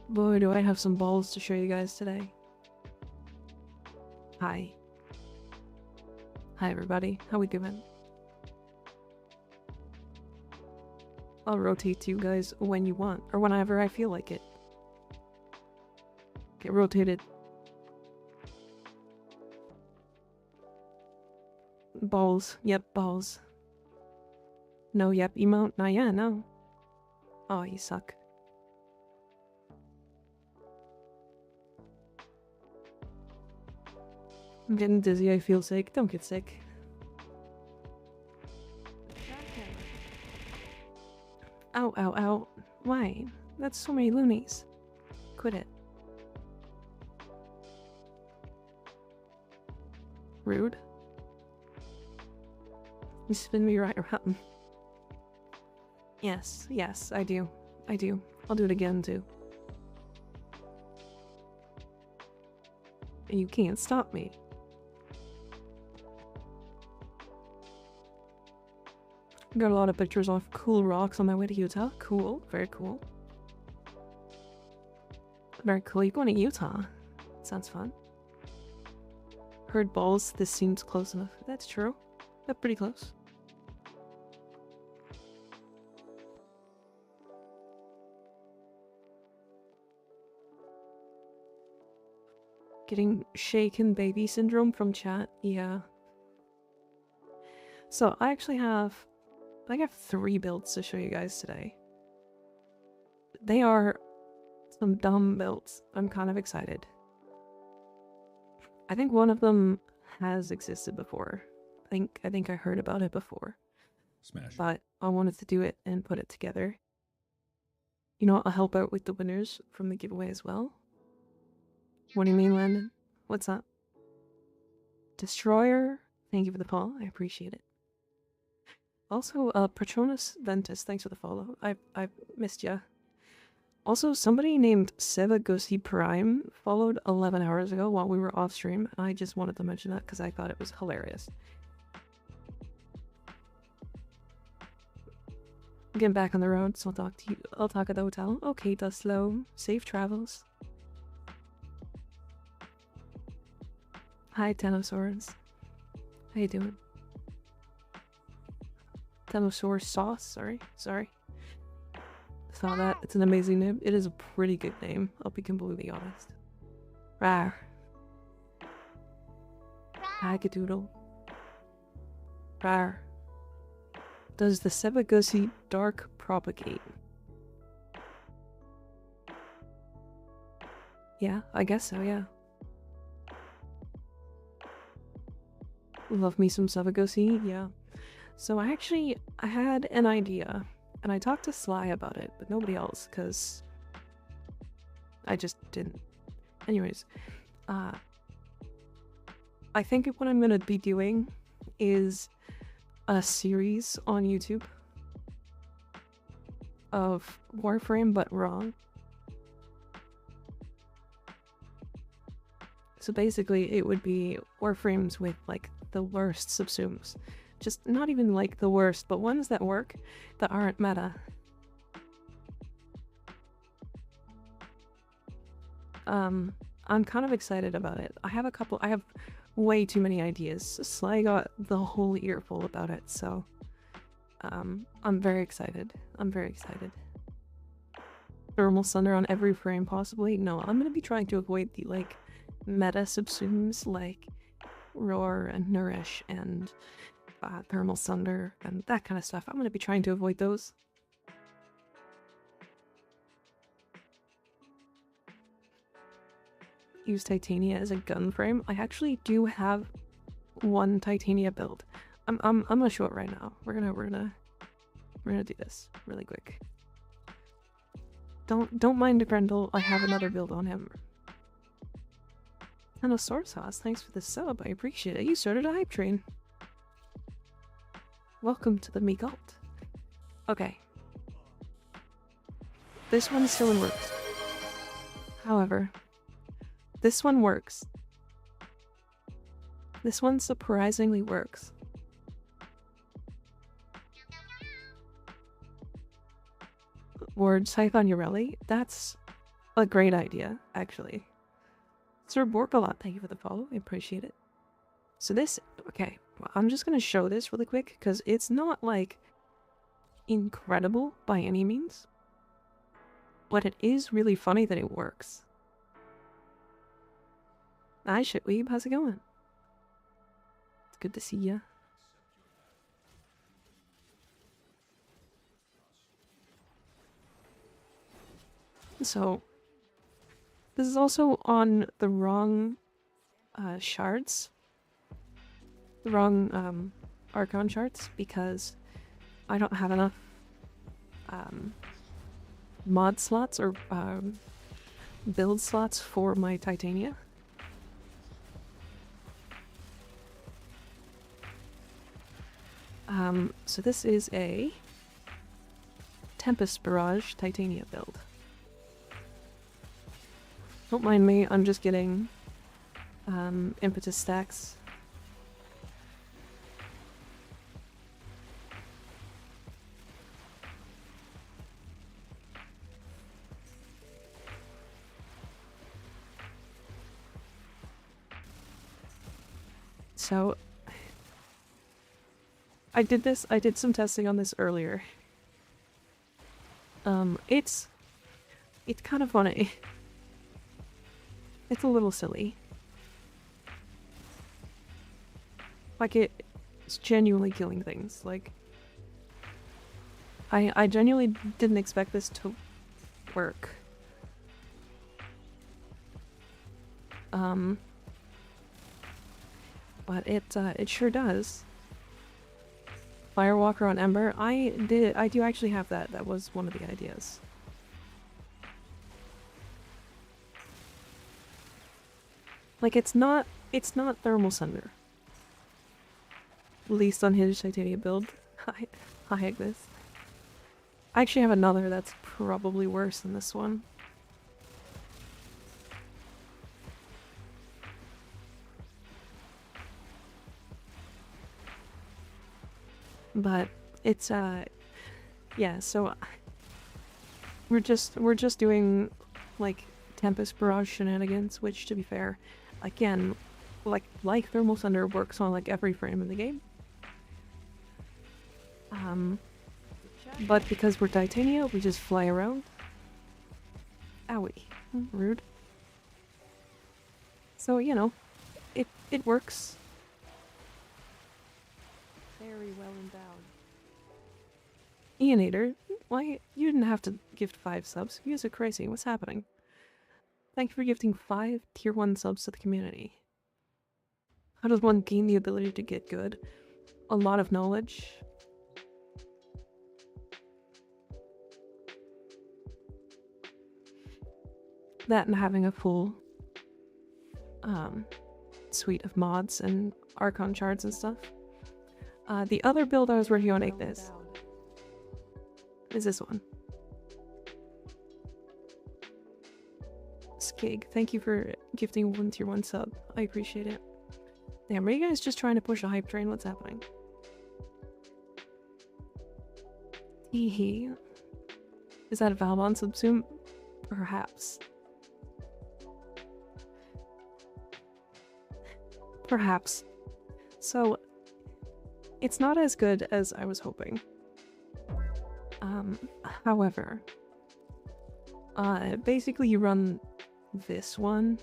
Boy, do I have some balls to show you guys today. Hi. Hi everybody, how we doing? I'll rotate to you guys when you want, or whenever I feel like it. Get rotated. Balls. Yep, balls. No, yep, emote. Nah, yeah, no. Oh, you suck. I'm getting dizzy, I feel sick. Don't get sick. Ow, ow, ow. Why? That's so many loonies. Quit it. Rude. You spin me right around. Yes, yes, I do. I do. I'll do it again, too. And you can't stop me. Got a lot of pictures of cool rocks on my way to Utah. Cool. Very cool. Very cool. You going to Utah? Sounds fun. Heard balls. This seems close enough. That's true. That's pretty close. Getting shaken baby syndrome from chat. Yeah. So I actually have... I have 3 builds to show you guys today. They are some dumb builds. I'm kind of excited. I think one of them has existed before. I think I heard about it before. Smash. But I wanted to do it and put it together. You know, I'll help out with the winners from the giveaway as well. What do you mean, Landon? What's up? Destroyer, thank you for the follow. I appreciate it. Also, Patronus Ventus, thanks for the follow. I've missed ya. Also, somebody named Sevagosi Prime followed 11 hours ago while we were off stream. I just wanted to mention that because I thought it was hilarious. Getting back on the road, so I'll talk to you. I'll talk at the hotel. Okay, Dustlow. Safe travels. Hi, Tenosaurus. How you doing? Tenosaurus sauce. Sorry. Saw that. It's an amazing name. It is a pretty good name. I'll be completely honest. Rawr. Hagadoodle. Rawr. Does the Sevagosi dark propagate? Yeah, I guess so, yeah. Love me some Sevagosi, yeah. So I had an idea, and I talked to Sly about it, but nobody else, because I just didn't. Anyways, I think what I'm gonna be doing is a series on YouTube of Warframe, but wrong. So basically, it would be Warframes with, like, the worst subsumes. Just not even, like, the worst, but ones that work, that aren't meta. I'm kind of excited about it. I have way too many ideas. Sly got the whole earful about it, so... I'm very excited. Thermal Thunder on every frame, possibly? No, I'm gonna be trying to avoid the, like, meta subsumes, like Roar and Nourish and Thermal Thunder and that kind of stuff. I'm gonna be trying to avoid those. Use Titania as a gun frame. I actually do have one Titania build. I'm gonna show it right now. We're gonna do this really quick. Don't mind Grendel. I have another build on him. Dinosaur Sauce, thanks for the sub. I appreciate it. You started a hype train. Welcome to the Meek Alt. Okay. This one still works. However, this one works. This one surprisingly works. Word Scythe on Yareli? That's a great idea, actually. Sir Borkalot, thank you for the follow. I appreciate it. So this, okay, well, I'm just gonna show this really quick because it's not like incredible by any means, but it is really funny that it works. Hi, Shitweeb, how's it going? It's good to see ya. So, this is also on the wrong shards. The wrong Archon shards because I don't have enough mod slots or build slots for my Titania. So this is a Tempest Barrage Titania build. Don't mind me, I'm just getting impetus stacks. So I did some testing on this earlier. It's kind of funny. It's a little silly. Like it's genuinely killing things. Like I genuinely didn't expect this to work. But it sure does. Firewalker on Ember. I do actually have that. That was one of the ideas. Like it's not Thermal Sunder. At least on his Titania build. Hi Agnes. I actually have another that's probably worse than this one. But it's yeah, so we're just doing like Tempest Barrage shenanigans, which to be fair, again, like Thermal Thunder works on like every frame of the game. But because we're Titania, we just fly around. Owie. Rude. So, you know, it works. Very well endowed. Ianator, why you didn't have to gift 5 subs. You guys are crazy. What's happening? Thank you for gifting 5 tier 1 subs to the community. How does one gain the ability to get good? A lot of knowledge. That and having a full suite of mods and Archon shards and stuff. The other build I was working on Ignis is this one. Skig, thank you for gifting 1 tier 1 sub. I appreciate it. Damn, are you guys just trying to push a hype train? What's happening? Hehe. Is that a Valmon subsume? Perhaps. Perhaps. So, it's not as good as I was hoping. However, basically you run this one.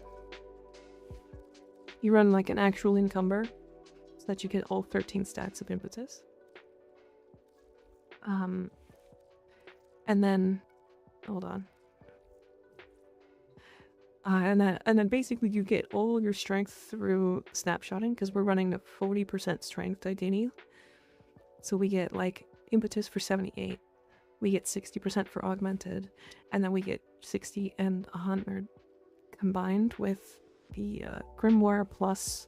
You run like an actual encumber so that you get all 13 stacks of impetus. And then, hold on. And then basically you get all your strength through snapshotting because we're running a 40% strength Titania. So we get like impetus for 78. We get 60% for augmented, and then we get 60 and 100 combined with the Grimoire plus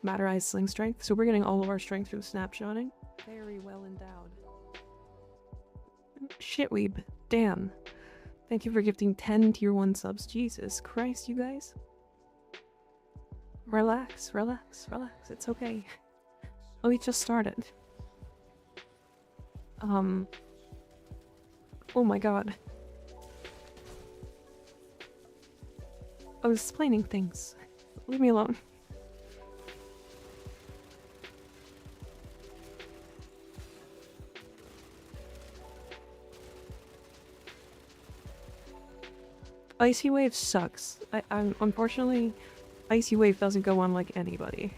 Matterized Sling Strength. So we're getting all of our strength through snapshotting. Very well endowed. Shitweeb, damn. Thank you for gifting 10 tier 1 subs. Jesus Christ, you guys. Relax, relax, relax. It's okay. Oh, we just started. Oh my god. I was explaining things. Leave me alone. Icy Wave sucks. I'm unfortunately, Icy Wave doesn't go on like anybody.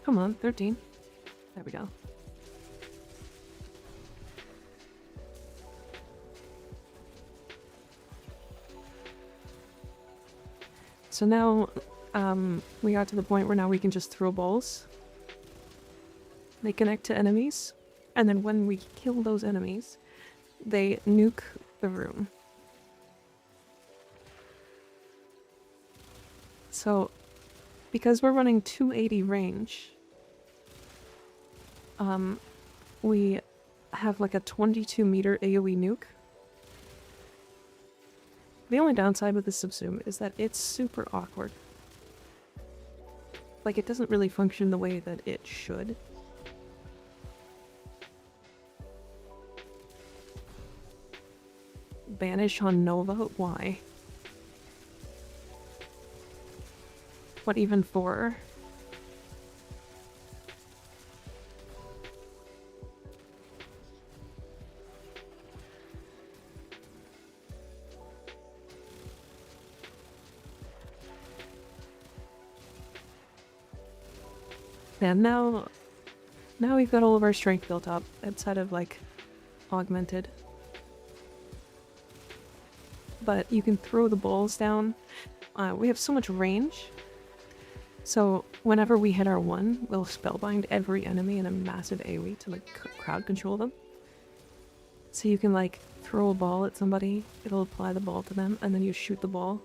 Come on, 13. There we go. So now, we got to the point where now we can just throw balls. They connect to enemies, and then when we kill those enemies, they nuke the room. So, because we're running 280 range, we have like a 22-meter AoE nuke. The only downside with this subsume is that it's super awkward. Like, it doesn't really function the way that it should. Banish on Nova? Why? What even for? And now we've got all of our strength built up outside of like augmented. But you can throw the balls down. We have so much range. So whenever we hit our 1, we'll spellbind every enemy in a massive AoE to like crowd control them. So you can like throw a ball at somebody, it'll apply the ball to them, and then you shoot the ball.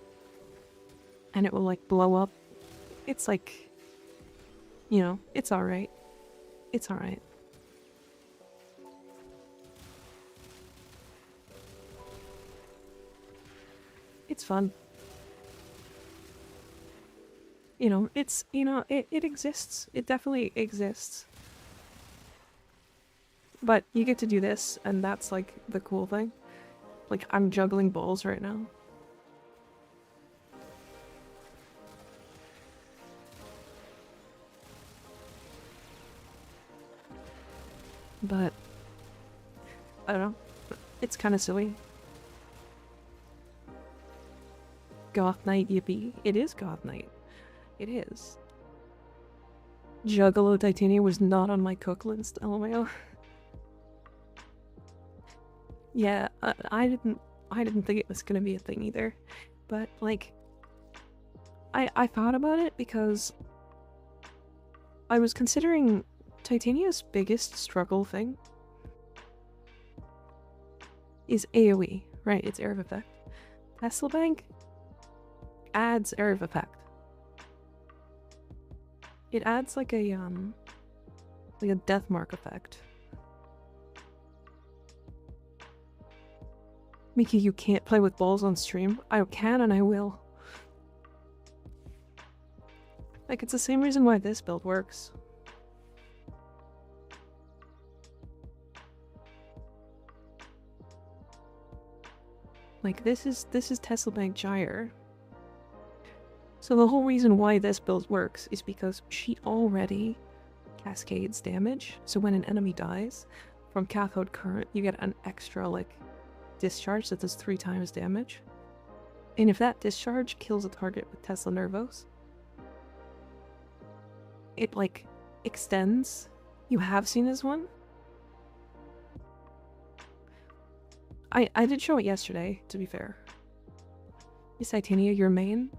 And it will like blow up. It's like, you know, it's alright. It's alright. It's fun. You know, it's, you know, it exists. It definitely exists. But you get to do this, and that's like the cool thing. Like, I'm juggling balls right now. But I don't know. It's kind of silly. Goth Knight, yippee. It is Goth Knight. It is. Juggalo Titania was not on my cook list, LMAO. Yeah, I didn't think it was gonna be a thing either. But, like, I thought about it because I was considering Titania's biggest struggle thing is AoE, right? It's Area of Effect. Tesla Bank adds Area of Effect. It adds like a death mark effect. Miki, you can't play with balls on stream. I can and I will. Like, it's the same reason why this build works. Like, this is Tesla Bank Gyre. So the whole reason why this build works is because she already cascades damage. So when an enemy dies from cathode current, you get an extra, like, discharge that does 3 times damage. And if that discharge kills a target with Tesla Nervos, it, like, extends. You have seen this one? I did show it yesterday, to be fair. Is Titania your main?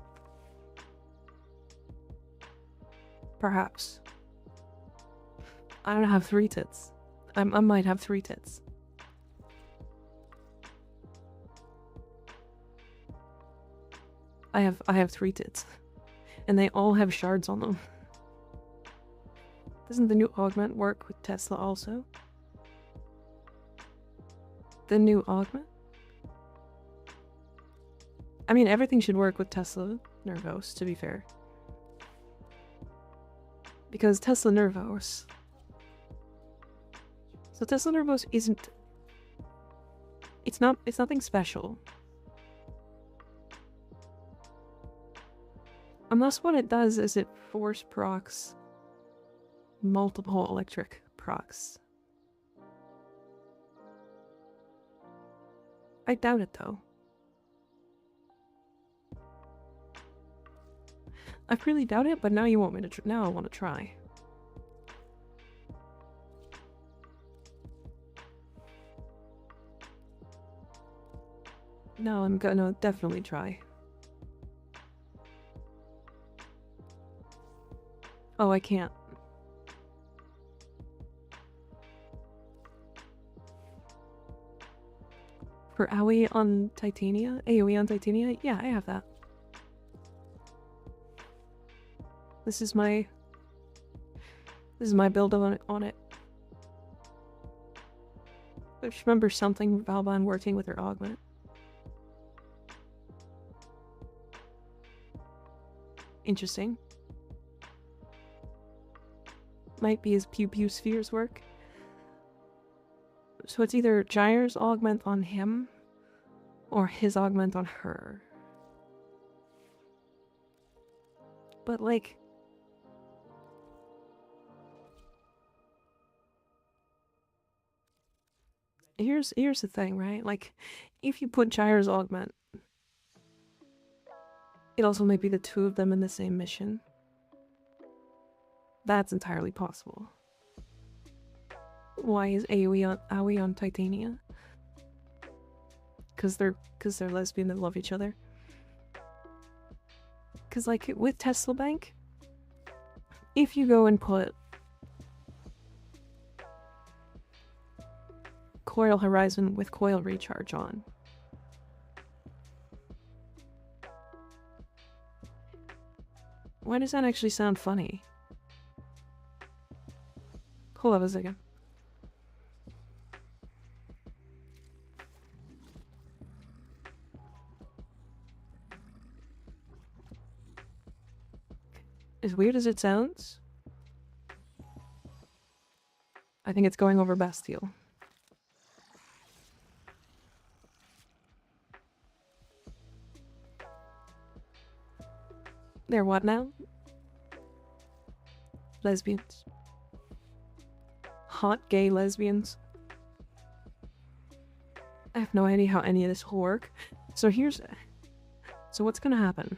Perhaps. I don't have 3 tits. I might have 3 tits. I have 3 tits. And they all have shards on them. Doesn't the new augment work with Tesla also? The new augment? I mean, everything should work with Tesla Nervos, to be fair. Because Tesla Nervos So Tesla Turbos isn't... It's nothing special. Unless what it does is it force procs multiple electric procs. I doubt it though. I really doubt it, but now you want me to now I want to try. No, I'm gonna definitely try. Oh, I can't. For AoE on Titania? AoE on Titania? Yeah, I have that. This is my build on it. I just remember something Valban working with her augment. Interesting. Might be his pew pew spheres work. So it's either Gyre's augment on him or his augment on her. But like, here's the thing, right? Like, if you put Gyre's augment, it also might be the two of them in the same mission. That's entirely possible. Why is AoE on Titania? Cause they're lesbian and love each other. Cause like with Tesla Bank, if you go and put Coil Horizon with Coil Recharge on, why does that actually sound funny? Hold on a second. As weird as it sounds, I think it's going over Bastille. They're what now? Lesbians. Hot gay lesbians. I have no idea how any of this will work. So what's gonna happen?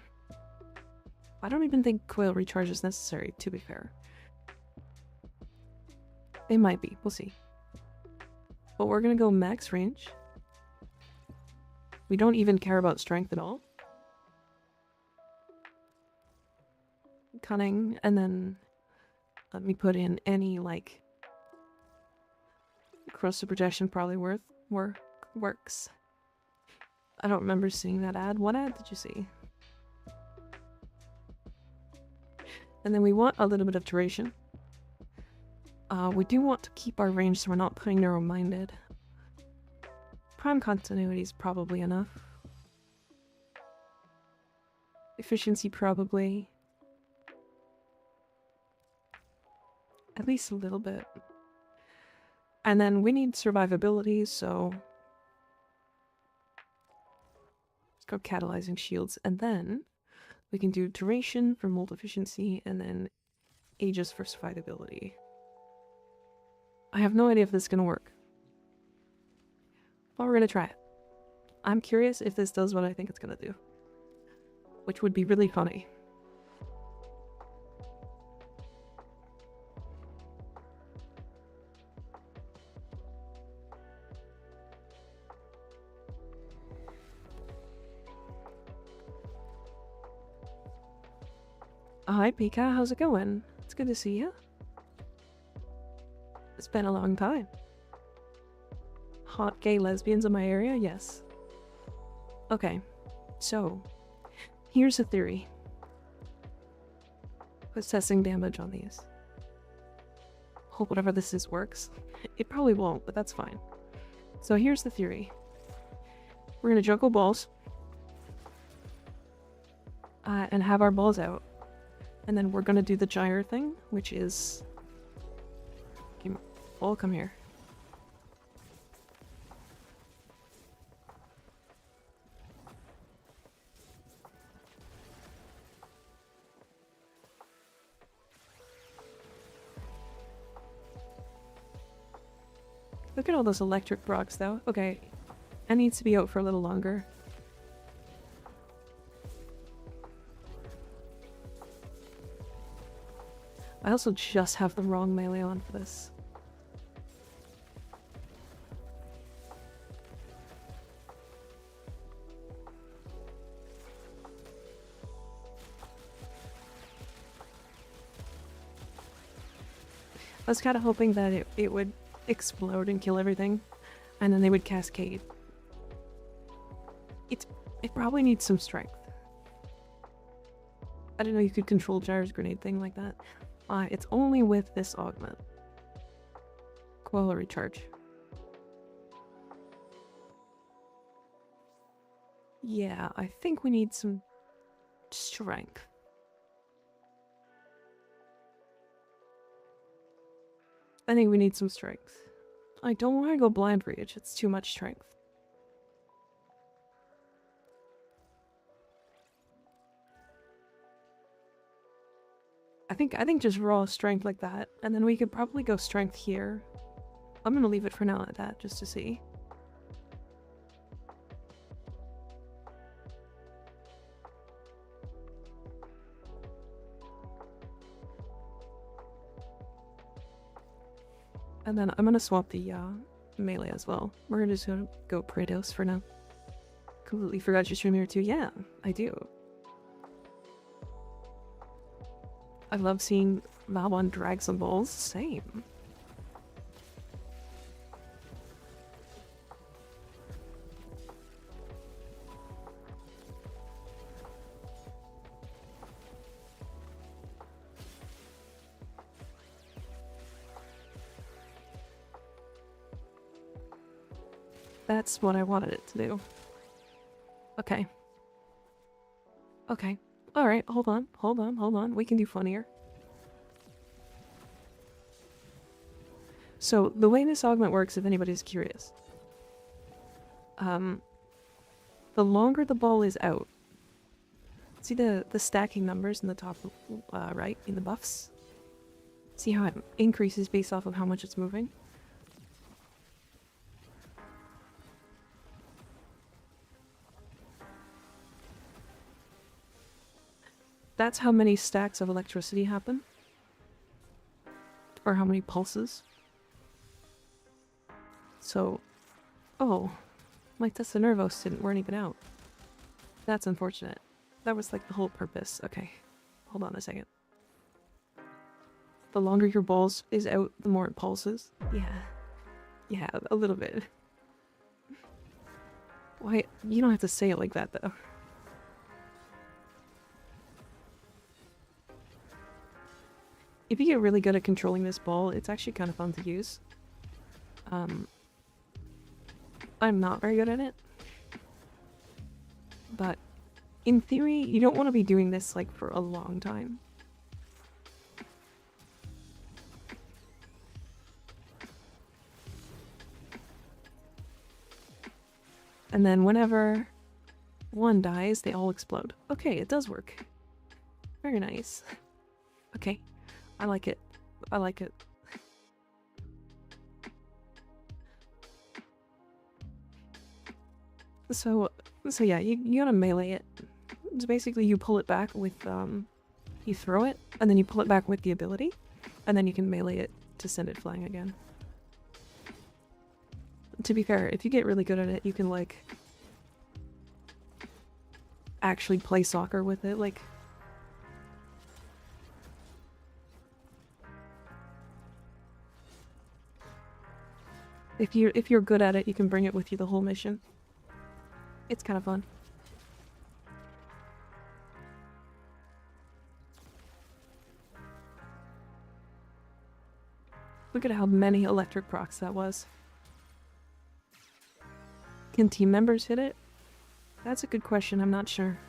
I don't even think Coil Recharge is necessary, to be fair. It might be, we'll see. But we're gonna go max range. We don't even care about strength at all. Cunning, and then let me put in any, like, corrosive projection probably works. I don't remember seeing that ad. What ad did you see? And then we want a little bit of duration. We do want to keep our range so we're not putting narrow-minded. Prime continuity is probably enough. Efficiency probably. At least a little bit. And then we need survivability, so let's go catalyzing shields, and then we can do duration for mold efficiency, and then aegis for survivability. I have no idea if this is gonna work, but we're gonna try it. I'm curious if this does what I think it's gonna do, which would be really funny. Hi Pika, how's it going? It's good to see you. It's been a long time. Hot gay lesbians in my area? Yes. Okay, so here's a theory. Assessing damage on these. Hope whatever this is works. It probably won't, but that's fine. So here's the theory. We're gonna juggle balls. And have our balls out. And then we're gonna do the gyre thing, which is... All come here. Look at all those electric rocks, though. Okay, that needs to be out for a little longer. I also just have the wrong melee on for this. I was kind of hoping that it would explode and kill everything, and then they would cascade. It probably needs some strength. I didn't know you could control Gyro's grenade thing like that. It's only with this augment. Koala recharge. Yeah, I think we need some strength. I think we need some strength. I don't want to go blind rage, it's too much strength. I think just raw strength like that, and then we could probably go strength here. I'm gonna leave it for now at that, just to see. And then I'm gonna swap the melee as well. We're just gonna go Praetos for now. Completely forgot you stream here too. Yeah, I do. I love seeing Valbon drag some balls. Same. That's what I wanted it to do. Okay. Okay. Alright, hold on. We can do funnier. So, the way this augment works, if anybody's curious. The longer the ball is out, see the stacking numbers in the top right, in the buffs? See how it increases based off of how much it's moving? That's how many stacks of electricity happen. Or how many pulses. So, oh, my Testanervos weren't even out. That's unfortunate. That was like the whole purpose. Okay, hold on a second. The longer your balls is out, the more it pulses. Yeah, a little bit. Why? You don't have to say it like that, though. If you get really good at controlling this ball, it's actually kind of fun to use. I'm not very good at it. But in theory, you don't want to be doing this like for a long time. And then whenever one dies, they all explode. Okay, it does work. Very nice. Okay, I like it. I like it. So yeah, you gotta melee it. It's basically you pull it back with, you throw it, and then you pull it back with the ability, and then you can melee it to send it flying again. To be fair, if you get really good at it, you can, like, actually play soccer with it, like... If you're good at it, you can bring it with you the whole mission. It's kind of fun. Look at how many electric procs that was. Can team members hit it? That's a good question, I'm not sure.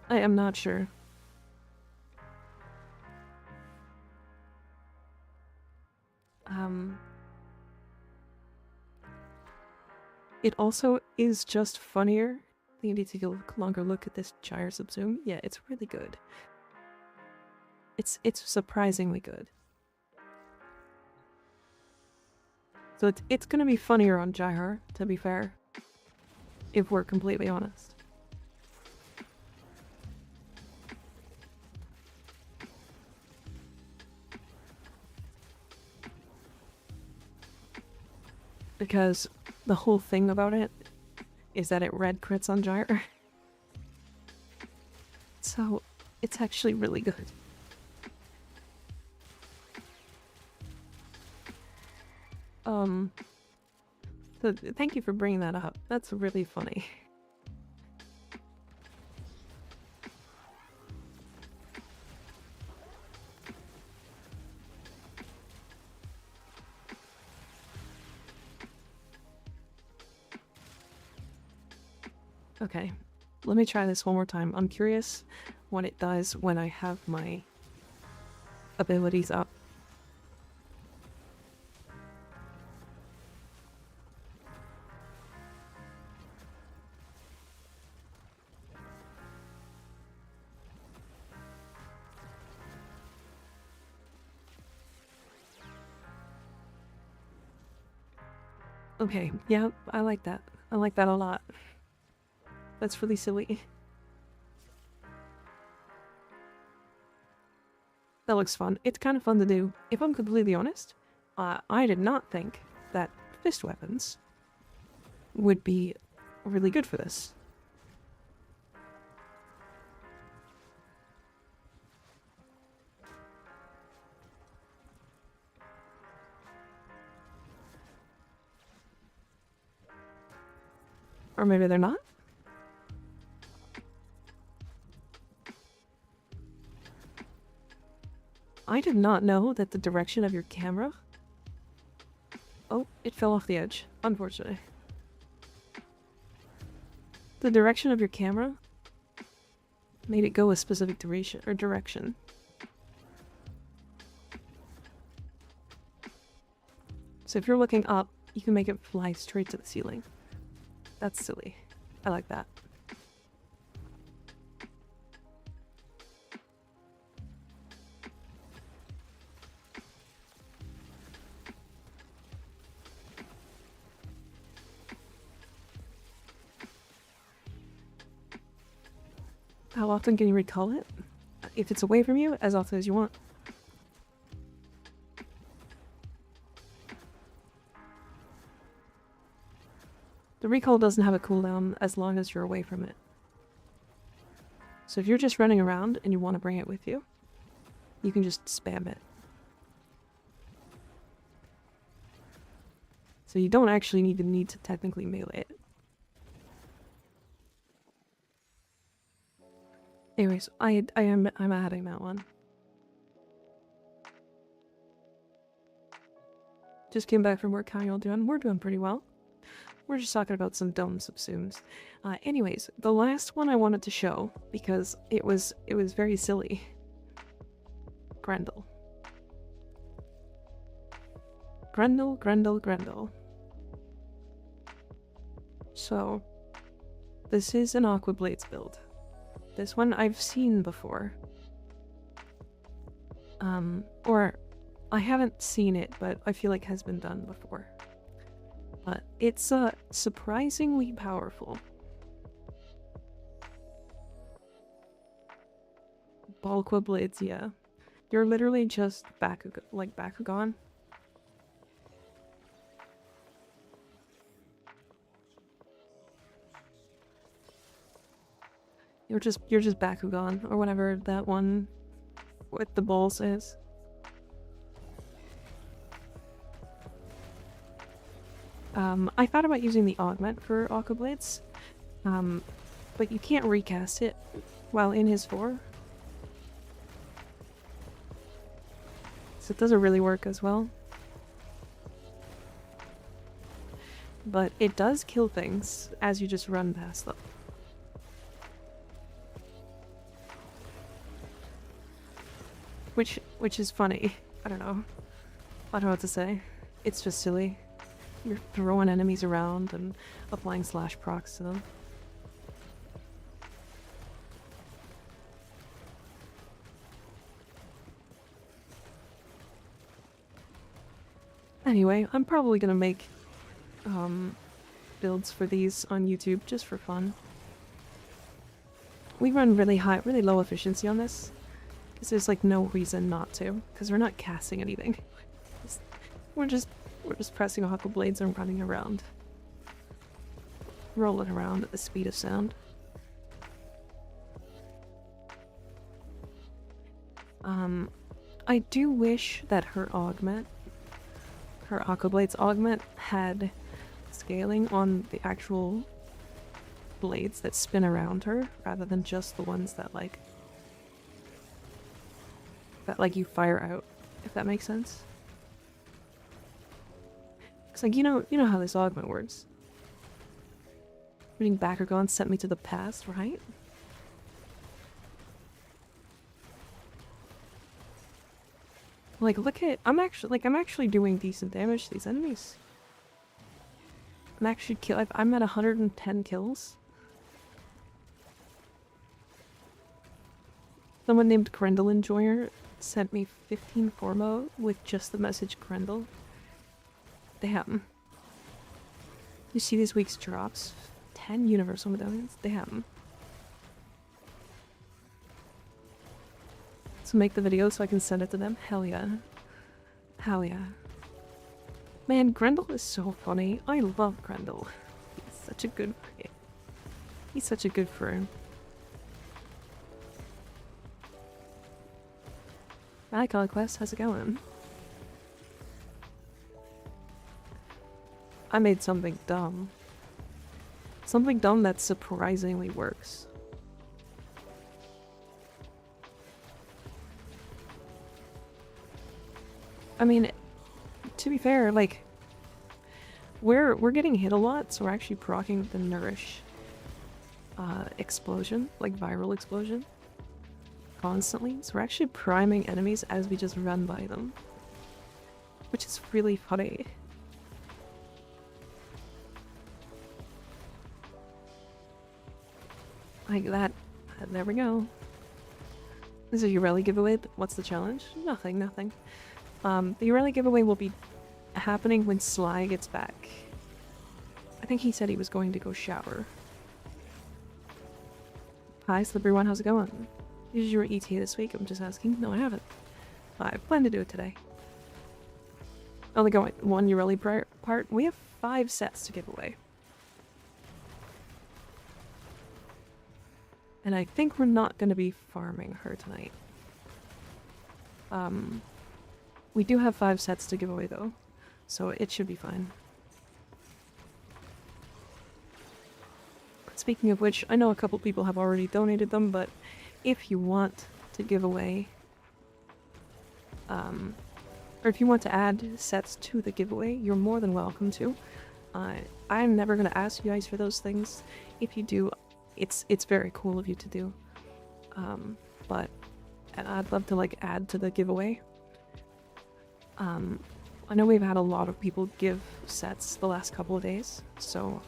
I am not sure. It also is just funnier. I think I need to take a longer look at this gyro subsume. Yeah, it's really good. It's surprisingly good. So it's gonna be funnier on Jihar, to be fair. If we're completely honest. Because the whole thing about it is that it red crits on Gyre. So it's actually really good. So thank you for bringing that up. That's really funny. Okay, let me try this one more time. I'm curious what it does when I have my abilities up. Okay, yeah, I like that. I like that a lot. That's really silly. That looks fun. It's kind of fun to do. If I'm completely honest, I did not think that fist weapons would be really good for this. Or maybe they're not? I did not know that the direction of your camera... Oh, it fell off the edge, unfortunately. The direction of your camera made it go a specific direction. So if you're looking up, you can make it fly straight to the ceiling. That's silly. I like that. How often can you recall it? If it's away from you, as often as you want. The recall doesn't have a cooldown as long as you're away from it. So if you're just running around and you want to bring it with you, you can just spam it. So you don't actually need to technically melee it. Anyways, I'm adding that one. Just came back from work. How y'all doing? We're doing pretty well. We're just talking about some dumb subsumes. Anyways, the last one I wanted to show because it was very silly. Grendel. Grendel. So, this is an Aqua Blades build. This one I've seen before. Or I haven't seen it, but I feel like has been done before. But it's surprisingly powerful. Aqua Blades, yeah. You're literally just Bakugan. You're just Bakugan, or whatever that one with the balls is. I thought about using the augment for Aqua Blades, but you can't recast it while in his 4. So it doesn't really work as well. But it does kill things as you just run past them. Which is funny. I don't know. I don't know what to say. It's just silly. You're throwing enemies around and applying slash procs to them. Anyway, I'm probably gonna make builds for these on YouTube just for fun. We run really low efficiency on this, because there's like no reason not to, because we're not casting anything. We're just pressing aqua blades and running around, rolling around at the speed of sound. I do wish that her augment, her aqua blades augment, had scaling on the actual blades that spin around her, rather than just the ones that like you fire out, if that makes sense. It's like, you know how this augment works. Reading Bakugan sent me to the past, right? Like, look at, I'm actually doing decent damage to these enemies. I'm at 110 kills. Someone named Grendel Enjoyer sent me 15 Formo with just the message Grendel. Damn. You see this week's drops? 10 universal medallions? Damn. So make the video so I can send it to them? Hell yeah. Hell yeah. Man, Grendel is so funny. I love Grendel. He's such a good... He's such a good friend. Hi, Conquest. How's it going? I made something dumb. Something dumb that surprisingly works. I mean, to be fair, like, we're getting hit a lot, so we're actually proccing the Nourish explosion, like viral explosion, constantly. So we're actually priming enemies as we just run by them, which is really funny. Like that. There we go. This is a Yareli giveaway. What's the challenge? Nothing. The Yareli giveaway will be happening when Sly gets back. I think he said he was going to go shower. Hi, Slippery One, how's it going? Did you do your ETA this week? I'm just asking. No, I haven't. I plan to do it today. Only got one Yareli part. We have 5 sets to give away. And I think we're not going to be farming her tonight. We do have 5 sets to give away though, so it should be fine. Speaking of which, I know a couple people have already donated them, but if you want to give away, or if you want to add sets to the giveaway, you're more than welcome to. I'm never going to ask you guys for those things. If you do, it's very cool of you to do. But I'd love to like add to the giveaway. I know we've had a lot of people give sets the last couple of days, so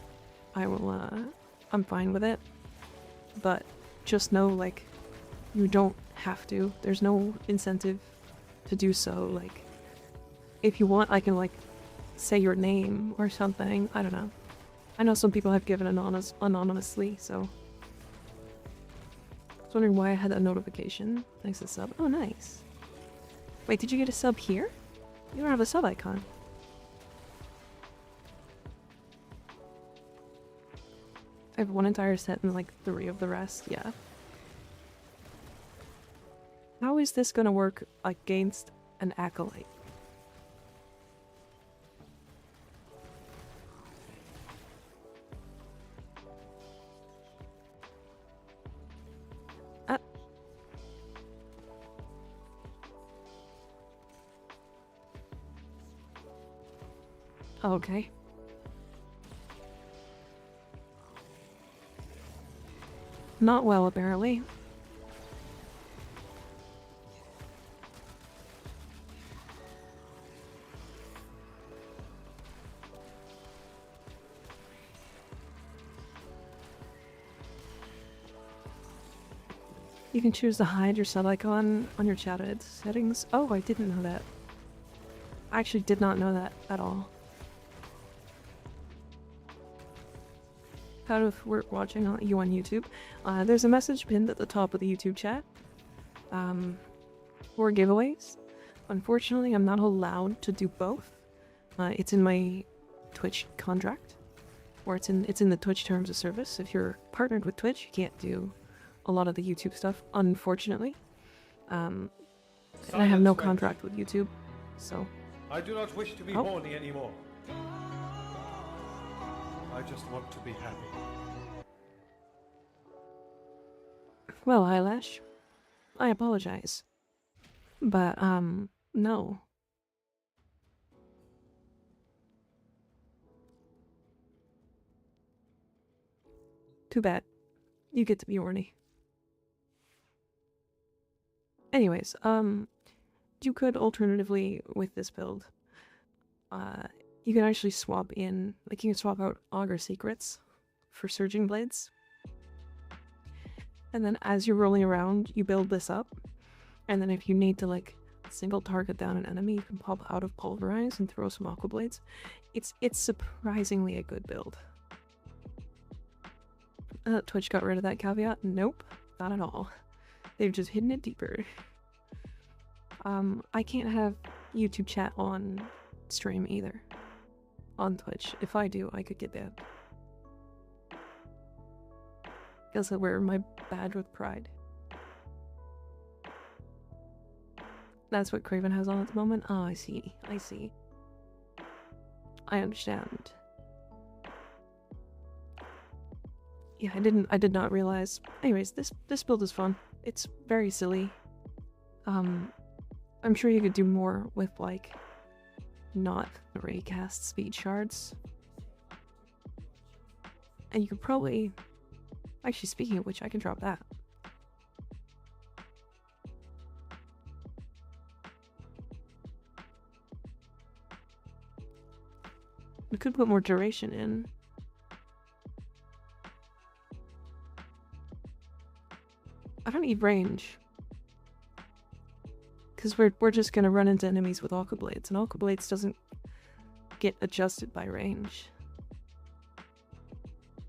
I will, I'm fine with it. But just know, like, you don't have to. There's no incentive to do so. Like, if you want, I can, like, say your name or something. I don't know. I know some people have given anonymously, so... I was wondering why I had that notification. Thanks to sub. Oh, nice. Wait, did you get a sub here? You don't have a sub icon. I have 1 entire set and like 3 of the rest, yeah. How is this gonna work against an acolyte? Okay. Not well, apparently. You can choose to hide your sub icon on your chat settings. Oh, I didn't know that. I actually did not know that at all. Out of work watching you on YouTube, there's a message pinned at the top of the YouTube chat for giveaways. Unfortunately, I'm not allowed to do both. It's in my Twitch contract, or it's in the Twitch terms of service. If you're partnered with Twitch, you can't do a lot of the YouTube stuff, unfortunately. And I have no contract with YouTube, so... I do not wish to be horny anymore. I just want to be happy. Well, Eyelash, I apologize. But, no. Too bad. You get to be horny. Anyways, you could alternatively, with this build, you can actually swap in, like you can swap out Augur Secrets for Surging Blades. And then as you're rolling around, you build this up. And then if you need to, like, single target down an enemy, you can pop out of Pulverize and throw some Aqua Blades. It's surprisingly a good build. Twitch got rid of that caveat? Nope, not at all. They've just hidden it deeper. I can't have YouTube chat on stream either. On Twitch. If I do, I could get banned. Guess I wear my badge with pride. That's what Craven has on at the moment? Oh, I see. I see. I understand. Yeah, I did not realize. Anyways, this build is fun. It's very silly. I'm sure you could do more with, like, not raycast speed shards. And you could probably... Actually, speaking of which, I can drop that. We could put more duration in. I don't need range. Because we're just gonna run into enemies with Aqua Blades, and Aqua Blades doesn't get adjusted by range.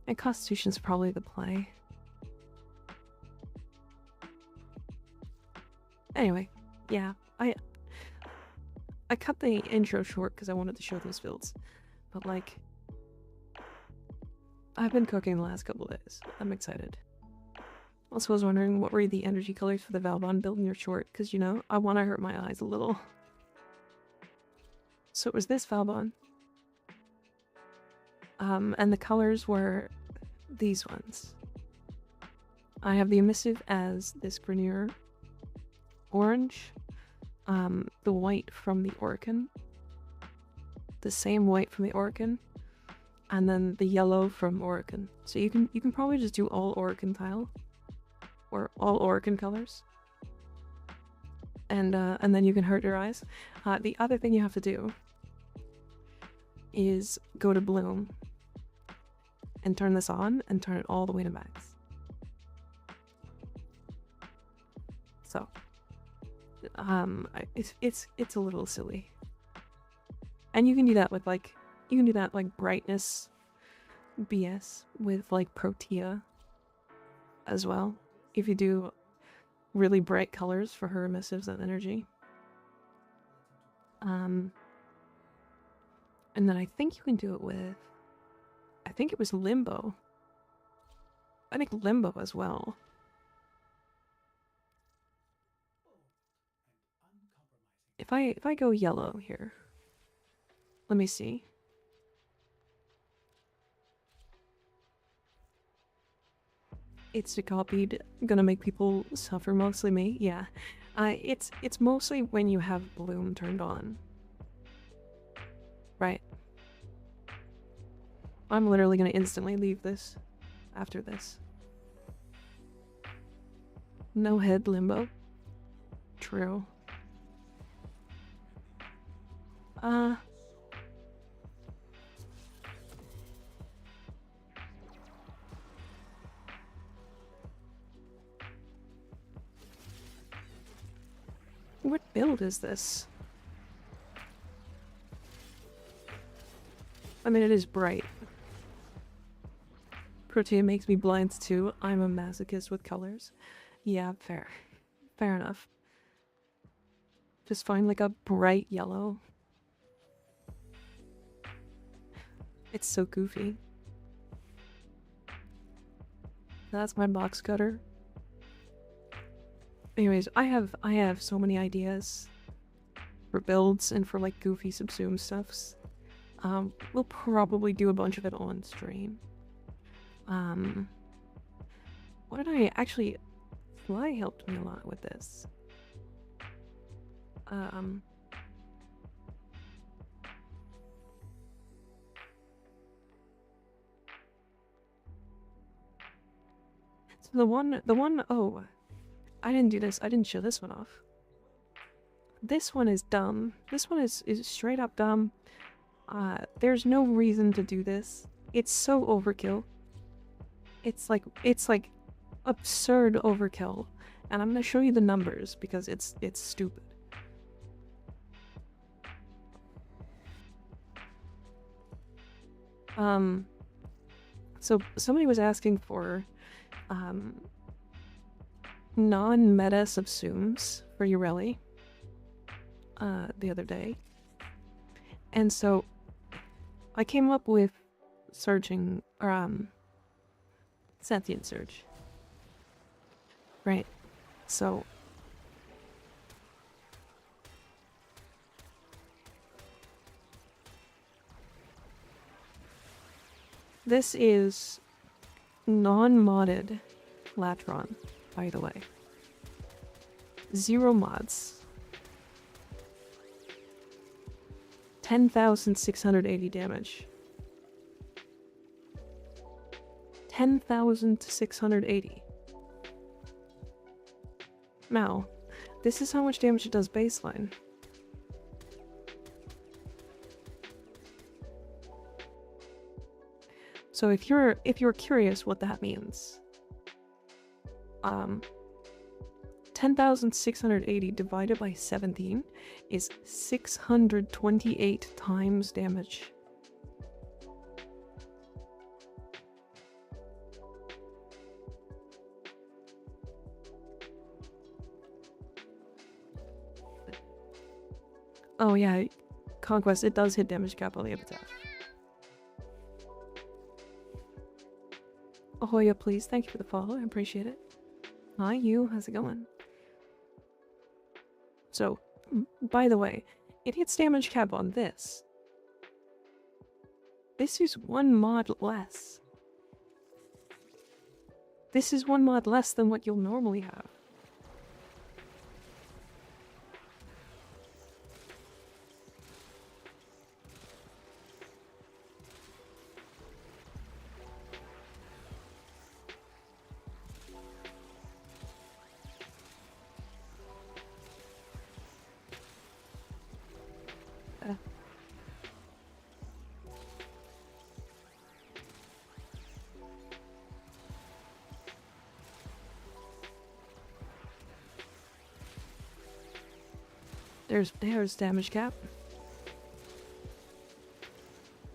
And Constitution's probably the play. Anyway, yeah, I cut the intro short because I wanted to show those builds. But, like, I've been cooking the last couple days. I'm excited. Also, I was wondering, what were the energy colors for the Valbon build in your short? Because, you know, I want to hurt my eyes a little. So it was this Valbon. And the colors were these ones. I have the emissive as this Grenier orange, the white from the Orcan, the same white from the Orcan, and then the yellow from Orcan. So you can probably just do all Orcan tile, or all Orcan colors, and then you can hurt your eyes. The other thing you have to do is go to Bloom and turn this on and turn it all the way to max. So, it's a little silly, and you can do that with like brightness BS with like Protea as well. If you do really bright colors for her emissives and energy. And then I think you can do it with, I think it was Limbo. I think Limbo as well. If I go yellow here, let me see. It's copied, gonna make people suffer, mostly me. Yeah, it's mostly when you have Bloom turned on. Right. I'm literally gonna instantly leave this after this. No head Limbo. True. What build is this? I mean, it is bright. Protea makes me blind too. I'm a masochist with colors. Yeah, fair. Fair enough. Just find like a bright yellow. It's so goofy. That's my box cutter. Anyways, I have so many ideas for builds and for like goofy subsume stuffs. We'll probably do a bunch of it on stream. What did I actually... Fly helped me a lot with this. So the one, oh, I didn't do this. I didn't show this one off. This one is dumb. This one is straight up dumb. There's no reason to do this. It's so overkill. It's like absurd overkill. And I'm gonna show you the numbers because it's stupid. So somebody was asking for non-meta subsumes for Yareli the other day. And so I came up with searching sentient search. Right. So this is non-modded Latron, by the way. 0 mods. 10,680 damage. 10,680. Now, this is how much damage it does baseline. So if you're curious what that means, 10,680 divided by 17 is 628 times damage. Oh yeah, Conquest, it does hit damage cap on the epitaph. Ahoya, please, thank you for the follow, I appreciate it. Hi, you, how's it going? So, by the way, it hits damage cap on this. This is 1 mod less. This is 1 mod less than what you'll normally have. There's damage cap.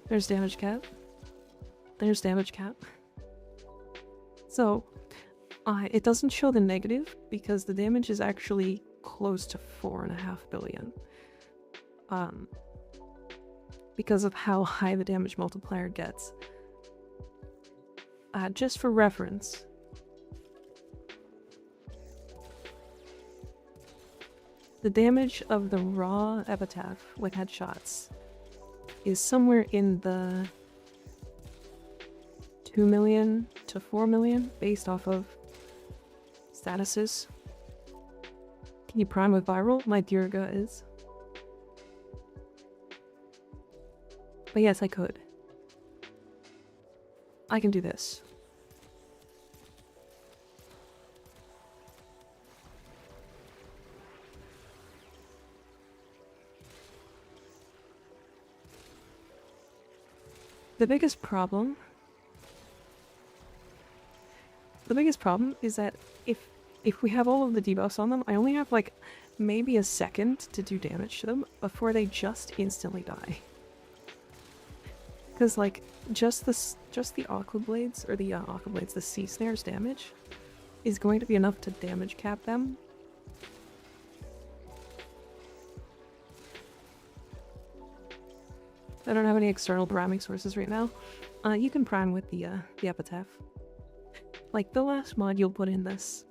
There's damage cap. There's damage cap. So, it doesn't show the negative because the damage is actually close to 4.5 billion. Because of how high the damage multiplier gets. Just for reference, the damage of the raw epitaph with headshots is somewhere in the 2 million to 4 million based off of statuses. Can you prime with viral? My Dirga is. But yes, I could. I can do this. The biggest problem is that if we have all of the debuffs on them, I only have like maybe a second to do damage to them before they just instantly die. Because, like, just the Aqua Blades, or the Aqua Blades, the Sea Snares damage is going to be enough to damage cap them. I don't have any external priming sources right now. You can prime with the Epitaph. Like, the last mod you'll put in this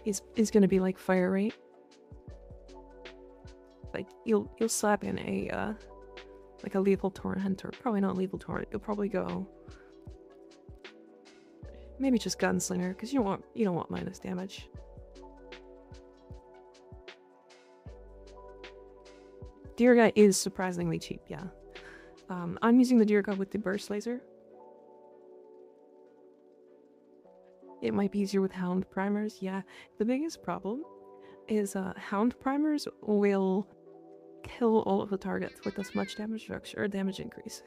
is gonna be like fire rate. Like, you'll slap in a like a lethal torrent, or probably not lethal torrent. You'll probably go maybe just gunslinger, because you don't want minus damage. Dirga is surprisingly cheap, yeah. I'm using the Dirga with the burst laser. It might be easier with Hound primers, yeah. The biggest problem is Hound primers will kill all of the targets with as much damage reduction or damage increase.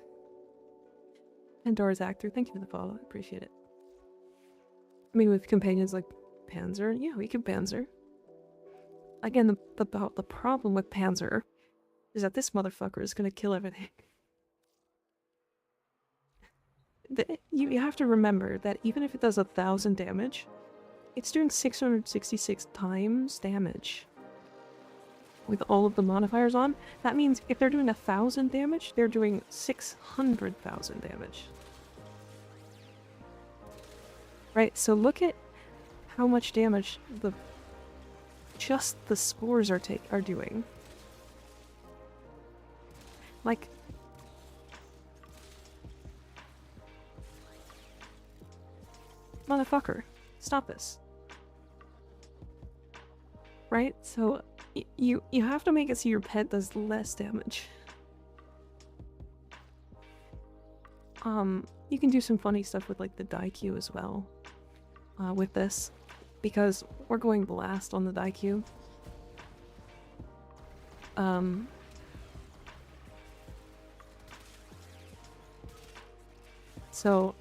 Pandora's Actor, thank you for the follow, I appreciate it. I mean, with companions like Panzer, yeah, we can Panzer. Again, the problem with Panzer is that this motherfucker is gonna kill everything. You have to remember that even if it does 1,000 damage, it's doing 666 times damage. With all of the modifiers on, that means if they're doing 1,000 damage, they're doing 600,000 damage. Right, so look at how much damage just the spores are doing. Like, motherfucker, stop this. Right? So you have to make it so your pet does less damage. You can do some funny stuff with like the Daikyu as well. With this, because we're going blast on the Daikyu. So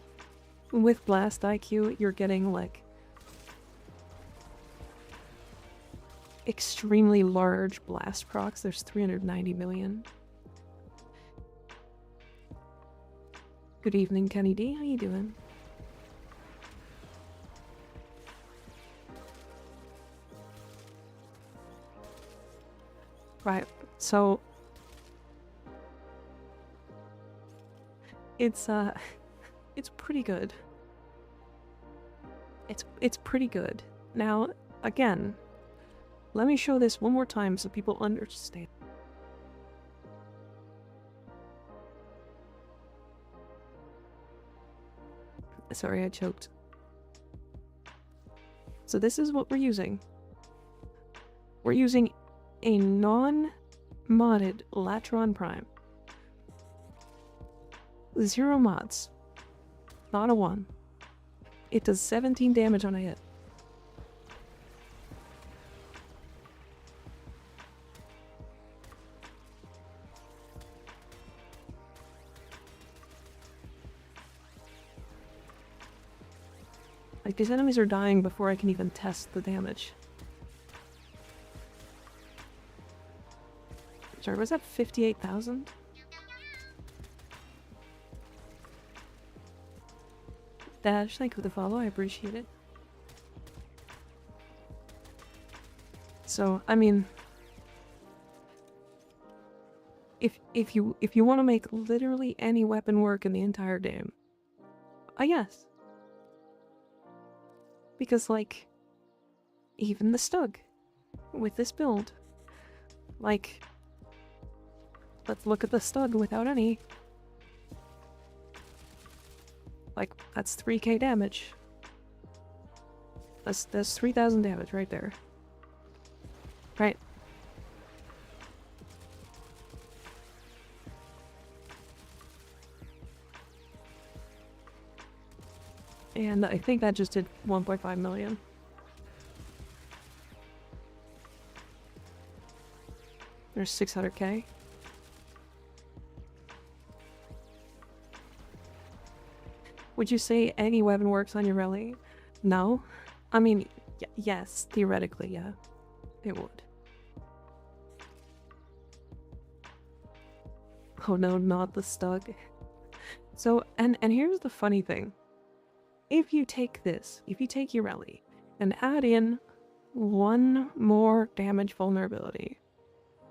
with blast Daikyu, you're getting like extremely large blast procs. There's 390 million. Good evening, Kenny D. How you doing? Right, so it's pretty good. It's pretty good. Now, again, let me show this one more time so people understand. Sorry, I choked. So this is what we're using. We're using a non-modded Latron Prime. 0 mods. Not a 1. It does 17 damage on a hit. Like, these enemies are dying before I can even test the damage. Sorry, was that 58,000? Dash, thank you for the follow, I appreciate it. So, I mean, if you want to make literally any weapon work in the entire game, yes. Because, like, even the Stug with this build, like, let's look at the Stug without any. Like, that's 3k damage. That's 3,000 damage right there. Right. And I think that just did 1.5 million. There's 600k. Would you say any weapon works on Yareli? No. I mean, yes, theoretically, yeah. It would. Oh no, not the Stug. So, and here's the funny thing. If you take this, if you take Yareli, and add in one more damage vulnerability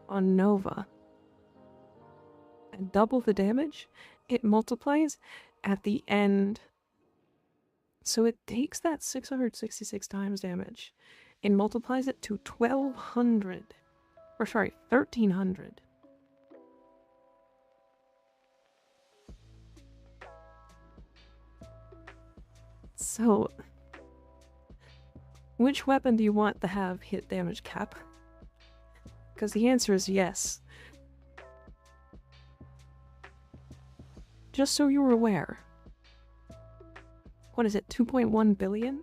on Nova, and double the damage, it multiplies at the end. So it takes that 666 times damage and multiplies it to 1200. Or sorry, 1300. So, which weapon do you want to have hit damage cap? Because the answer is yes. Just so you were aware. What is it, 2.1 billion?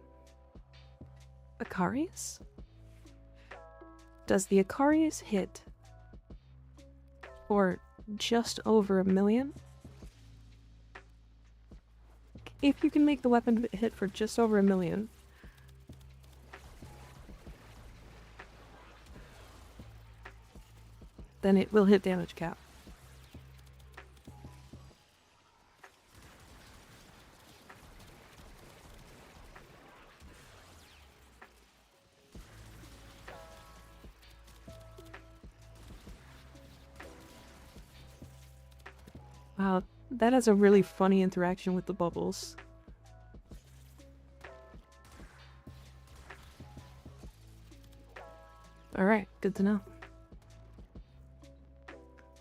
Icarius? Does the Icarius hit for just over 1 million? If you can make the weapon hit for just over 1 million, then it will hit damage cap. Wow, that has a really funny interaction with the bubbles. Alright, good to know.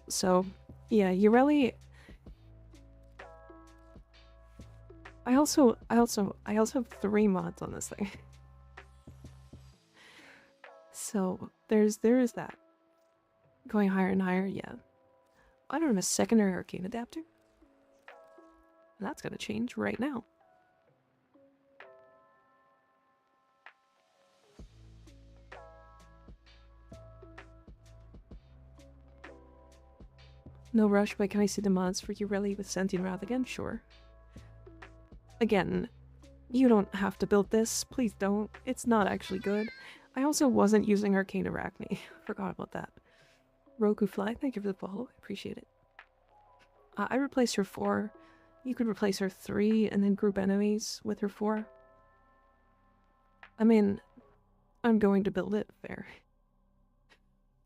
So, yeah, Yareli... I also have 3 mods on this thing. So, there is that. Going higher and higher, yeah. I don't have a secondary arcane adapter. That's gonna change right now. No rush, but can I see the mods for Yareli with Sentient Wrath again? Sure. Again, you don't have to build this. Please don't. It's not actually good. I also wasn't using Arcane Arachne. Forgot about that. Roku Fly, thank you for the follow. I appreciate it. I replaced her 4. You could replace her 3 and then group enemies with her 4. I mean, I'm going to build it. Fair.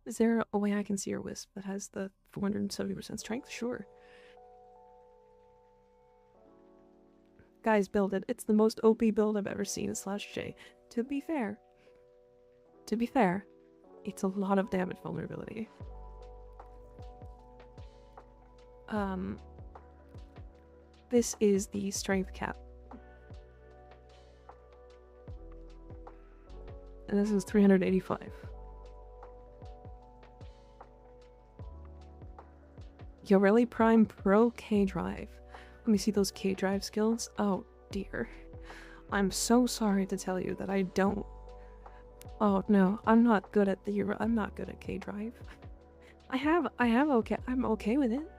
Is there a way I can see her Wisp that has the 470% strength? Sure. Guys, build it. It's the most OP build I've ever seen in /J. To be fair, it's a lot of damage vulnerability. This is the strength cap. And this is 385. Yareli Prime Pro K-Drive. Let me see those K-Drive skills. Oh dear. I'm so sorry to tell you that I don't... Oh no, I'm not good at I'm not good at K-Drive. I'm okay with it.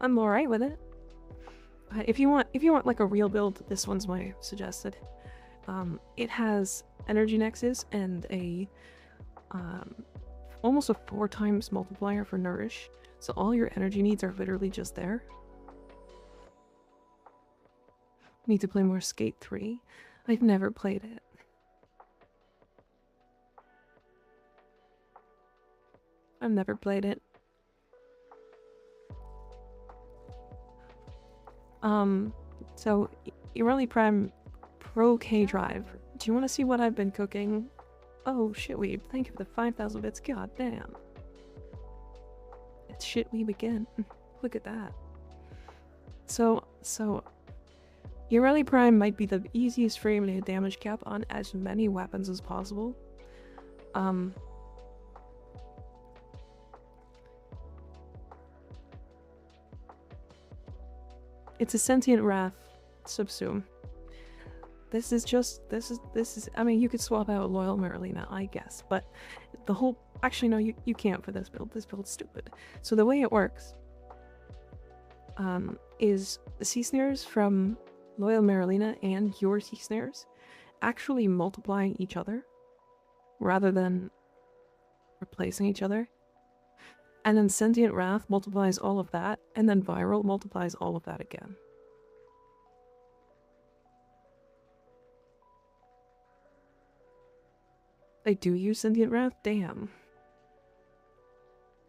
I'm alright with it. If you want like a real build, this one's my suggested. It has Energy Nexus and a almost a 4 times multiplier for Nourish. So all your energy needs are literally just there. Need to play more Skate 3. I've never played it. I've never played it. So Yareli Prime Pro K-Drive. Do you want to see what I've been cooking? Oh, Shitweeb, thank you for the 5,000 bits. God damn. It's Shitweeb again. Look at that. So Yareli Prime might be the easiest frame to hit damage cap on as many weapons as possible. It's a Sentient Wrath subsume. This is I mean, you could swap out Loyal Merlina, I guess, but the whole... Actually, no, you can't for this build. This build's stupid. So the way it works is the sea snares from Loyal Merlina and your sea snares actually multiplying each other rather than replacing each other. And then Sentient Wrath multiplies all of that, and then Viral multiplies all of that again. They do use Sentient Wrath? Damn.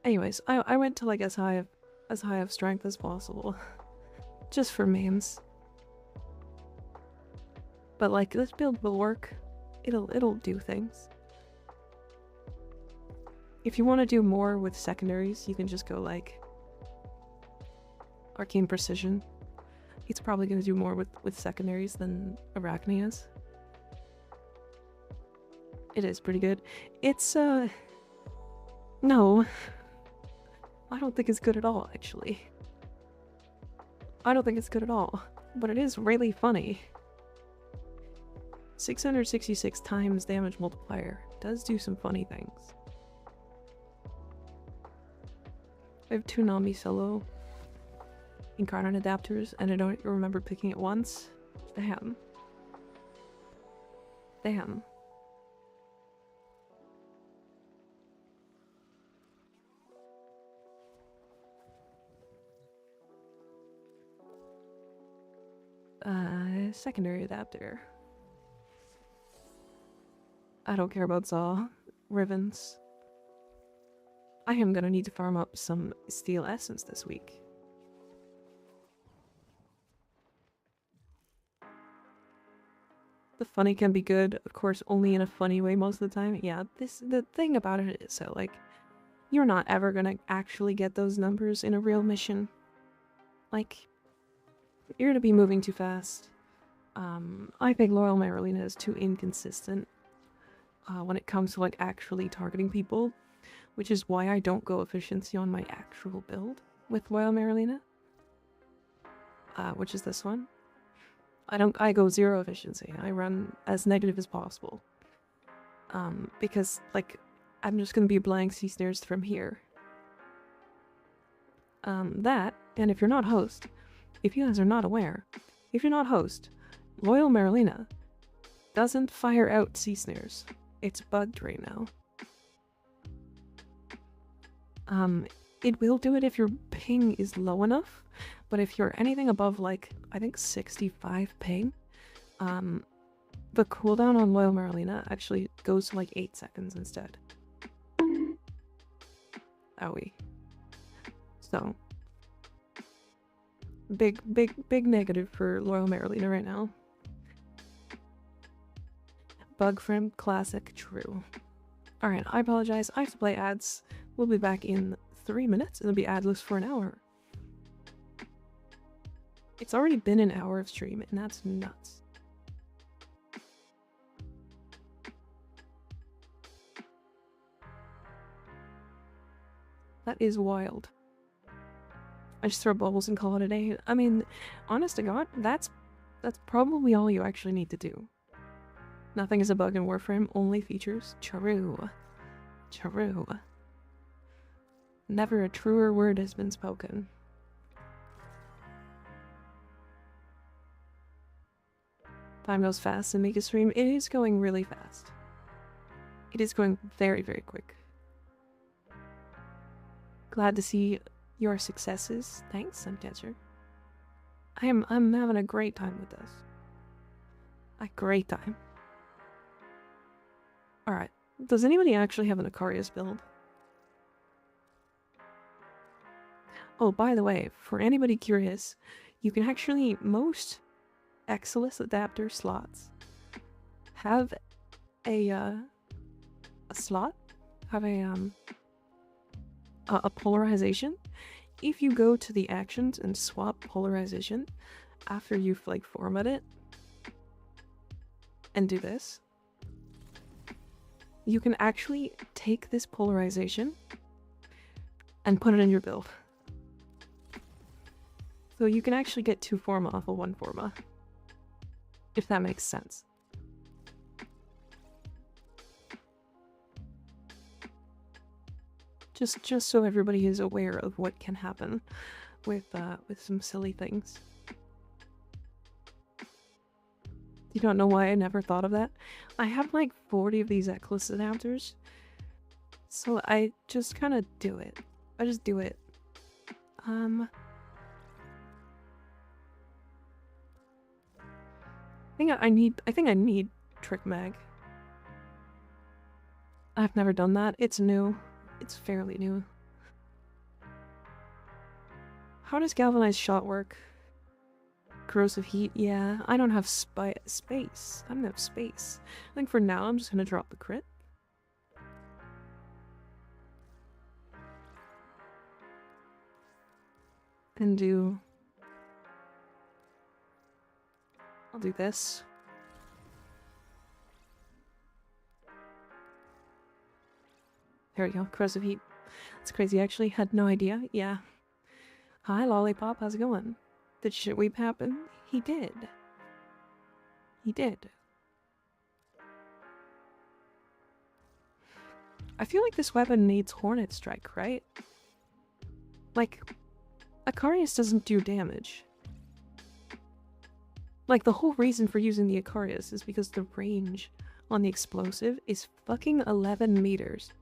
Anyways, I went to like as high of strength as possible. Just for memes. But like this build will work. It'll do things. If you want to do more with secondaries, you can just go like Arcane Precision. It's probably going to do more with secondaries than Arachne is. It is pretty good. It's no. I don't think it's good at all, actually. I don't think it's good at all. But it is really funny. 666 times damage multiplier does do some funny things. I have 2 Nami solo Incarnate adapters, and I don't remember picking it once. Damn. Damn. Secondary adapter. I don't care about Zaw. Rivens. I am gonna need to farm up some steel essence this week. The funny can be good, of course, only in a funny way most of the time. Yeah, the thing about it is so, like, you're not ever gonna actually get those numbers in a real mission. Like, you're gonna be moving too fast. I think Loyal Marylina is too inconsistent when it comes to like actually targeting people, which is why I don't go efficiency on my actual build with Loyal Marylina, which is this one. I go 0 efficiency. I run as negative as possible, because like I'm just gonna be blank sea snares from here. That, and if you're not host, if you guys are not aware, if you're not host, Loyal Marylina doesn't fire out sea snares. It's bugged right now. It will do it if your ping is low enough, but if you're anything above like, I think 65 ping, the cooldown on Loyal Marylina actually goes to like 8 seconds instead. Owie. So, big negative for Loyal Marylina right now. Bug from classic true. Alright, I apologize. I have to play ads. We'll be back in 3 minutes. It'll be adless for an hour. It's already been an hour of stream, and that's nuts. That is wild. I just throw bubbles and call it a day. I mean, honest to God, that's probably all you actually need to do. Nothing is a bug in Warframe, only features. True. True. Never a truer word has been spoken. Time goes fast in Make a Stream. It is going really fast. It is going very, very quick. Glad to see your successes. Thanks, Suntetcher. I'm having a great time with this. A great time. Alright. Does anybody actually have an Icarius build? Oh, by the way, for anybody curious, you can actually, most Exilus adapter slots have a slot, have a polarization. If you go to the actions and swap polarization after you've like format it and do this, you can actually take this polarization and put it in your build. So you can actually get 2 forma off of 1 forma, if that makes sense. Just so everybody is aware of what can happen with some silly things. You don't know why I never thought of that? I have like 40 of these Eclipse adapters, so I just kind of do it. I just do it. I think I need Trick Mag. I've never done that. It's new. It's fairly new. How does galvanized shot work? Corrosive heat? Yeah, I don't have space. I don't have space. I think for now I'm just gonna drop the crit. And do... I'll do this. There we go, corrosive heat. That's crazy, I actually had no idea. Yeah. Hi, Lollipop, how's it going? Did shitweep happen? He did. He did. I feel like this weapon needs Hornet Strike, right? Like, Icarius doesn't do damage. Like, the whole reason for using the Icarius is because the range on the explosive is fucking 11 meters.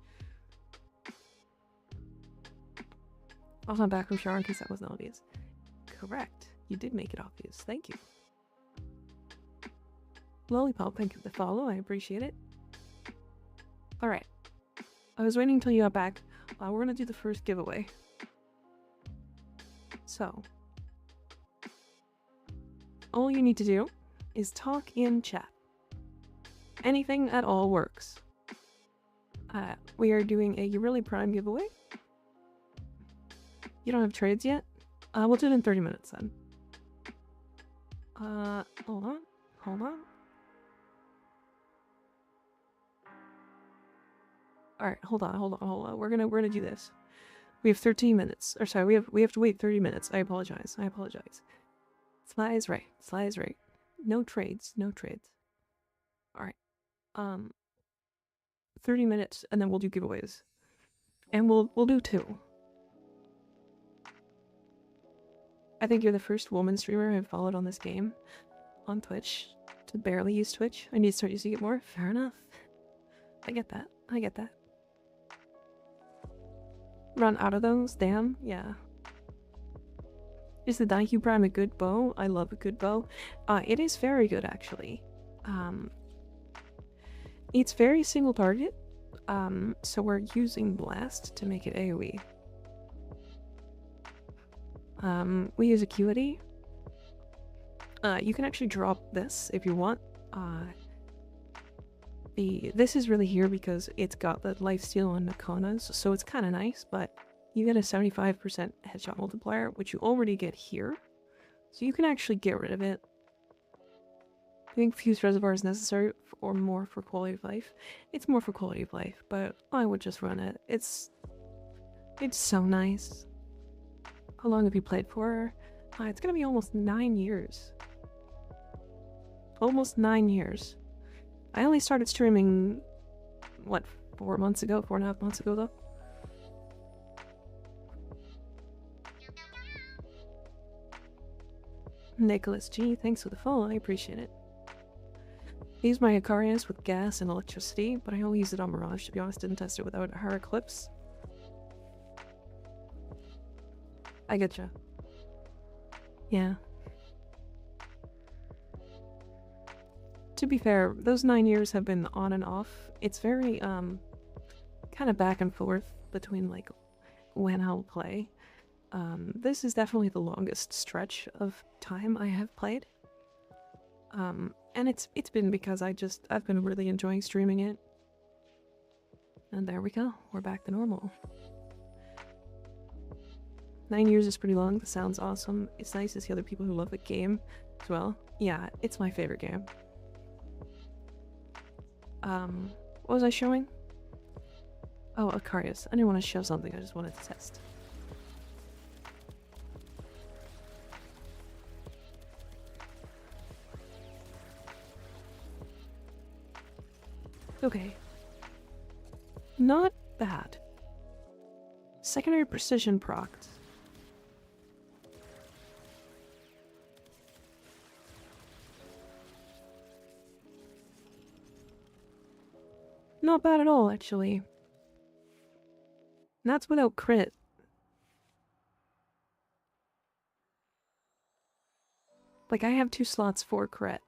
Also, I'm back from shower in case that wasn't obvious. Correct. You did make it obvious. Thank you. Lollipop, thank you for the follow. I appreciate it. Alright. I was waiting until you got back. We're gonna do the first giveaway. So, all you need to do is talk in chat. Anything at all works. We are doing a Yareli Prime giveaway. You don't have trades yet? We'll do it in 30 minutes then. Hold on. Hold on. Alright, hold on. We're gonna do this. We have 13 minutes. Or sorry, we have to wait 30 minutes. I apologize. Sly is right. No trades. Alright. 30 minutes and then we'll do giveaways. And we'll do 2. I think you're the first woman streamer I've followed on this game. On Twitch. To barely use Twitch. I need to start using it more. Fair enough. I get that. Run out of those? Damn. Yeah. Is the Daikyu Prime a good bow? I love a good bow. It is very good, actually. It's very single target. So we're using Blast to make it AoE. We use Acuity. You can actually drop this if you want. This is really here because it's got the lifesteal on Nakanas, so it's kind of nice, but you get a 75% headshot multiplier, which you already get here. So you can actually get rid of it. I think Fused Reservoir is necessary or more for quality of life. It's more for quality of life, but I would just run it. It's so nice. How long have you played for? It's gonna be almost 9 years. Almost 9 years. I only started streaming, what, 4 months ago? 4.5 months ago, though? Nicholas G, thanks for the follow, I appreciate it. I use my Icarius with gas and electricity, but I only use it on Mirage, to be honest. Didn't test it without her Eclipse. I getcha. Yeah. To be fair, those 9 years have been on and off. It's very, kind of back and forth between, like, when I'll play. This is definitely the longest stretch of time I have played. And it's been because I've been really enjoying streaming it. And there we go. We're back to normal. 9 years is pretty long. That sounds awesome. It's nice to see other people who love the game as well. Yeah, it's my favorite game. What was I showing? Oh, Icarius. I didn't want to show something, I just wanted to test. Okay. Not bad. Secondary precision procced. Not bad at all, actually. And that's without crit. Like, I have 2 slots for crit.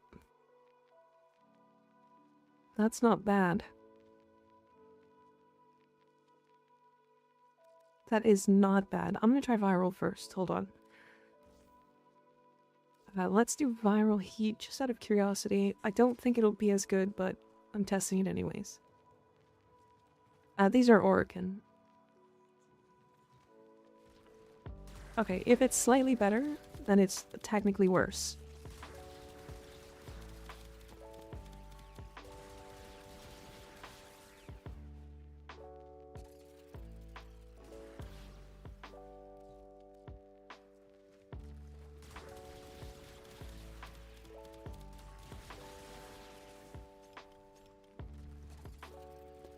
That's not bad. That is not bad. I'm gonna try viral first. Hold on. Let's do viral heat, just out of curiosity. I don't think it'll be as good, but I'm testing it anyways. These are Orokin. Okay, if it's slightly better, then it's technically worse.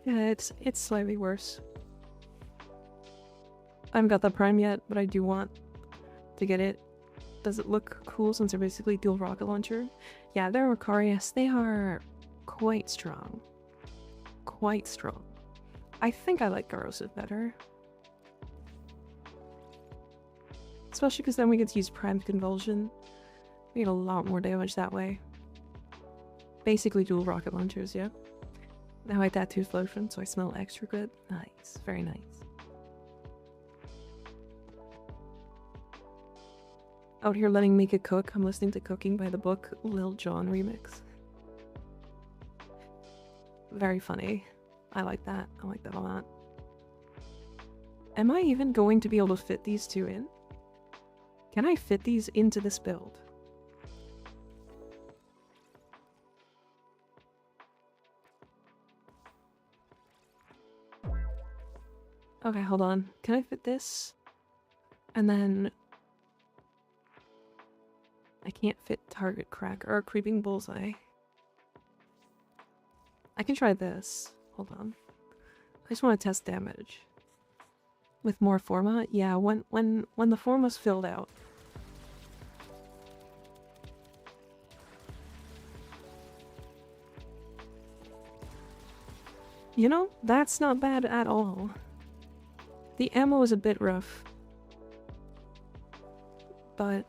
Yeah, it's slightly worse. I haven't got the prime yet, but I do want to get it. Does it look cool since they're basically dual rocket launcher? Yeah, they're Macarius. They are quite strong. Quite strong. I think I like Corrosive better. Especially because then we get to use Primed Convulsion. We get a lot more damage that way. Basically dual rocket launchers, yeah. Now I tattoo lotion, so I smell extra good. Nice. Very nice. Out here letting me cook. I'm listening to Cooking by the Book Lil Jon remix. Very funny. I like that. I like that a lot. Am I even going to be able to fit these two in? Can I fit these into this build? Okay, hold on. Can I fit this? And then... I can't fit Target Cracker or Creeping Bullseye. I can try this. Hold on. I just want to test damage. With more Forma? Yeah, when the Forma's filled out. You know, that's not bad at all. The ammo is a bit rough. But...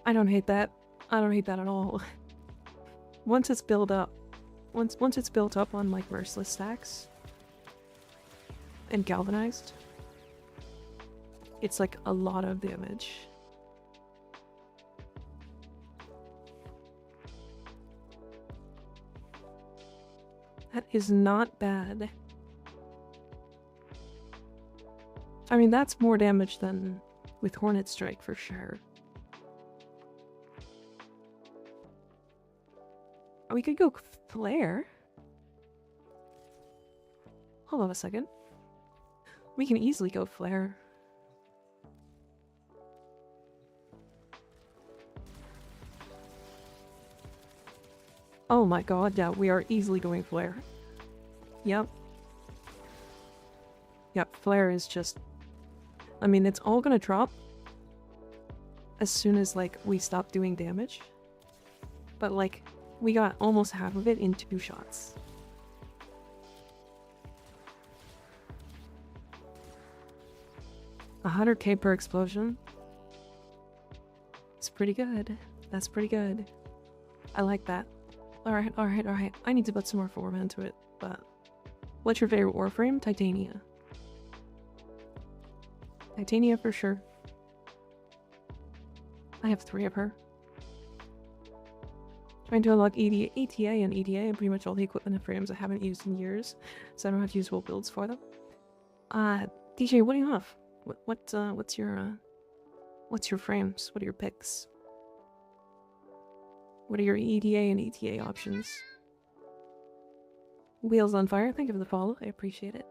I don't hate that. I don't hate that at all. Once it's built up, once it's built up on like merciless stacks and galvanized, it's like a lot of damage. That is not bad. I mean, that's more damage than with Hornet Strike for sure. We could go Flare. Hold on a second. We can easily go Flare. Oh my god, yeah, we are easily going Flare. Yep. Yep, Flare is just... I mean, it's all gonna drop as soon as, like, we stop doing damage. But, like, we got almost half of it in 2 shots. $100k per explosion. It's pretty good. That's pretty good. I like that. Alright, alright, alright. I need to put some more Forma into it, but... What's your favorite Warframe? Titania. Titania for sure. I have 3 of her. Trying to unlock ATA and EDA and pretty much all the equipment and frames I haven't used in years, so I don't have usable builds for them. DJ, what do you have? What's your frames? What are your picks? What are your EDA and ETA options? Wheels on Fire, thank you for the follow. I appreciate it.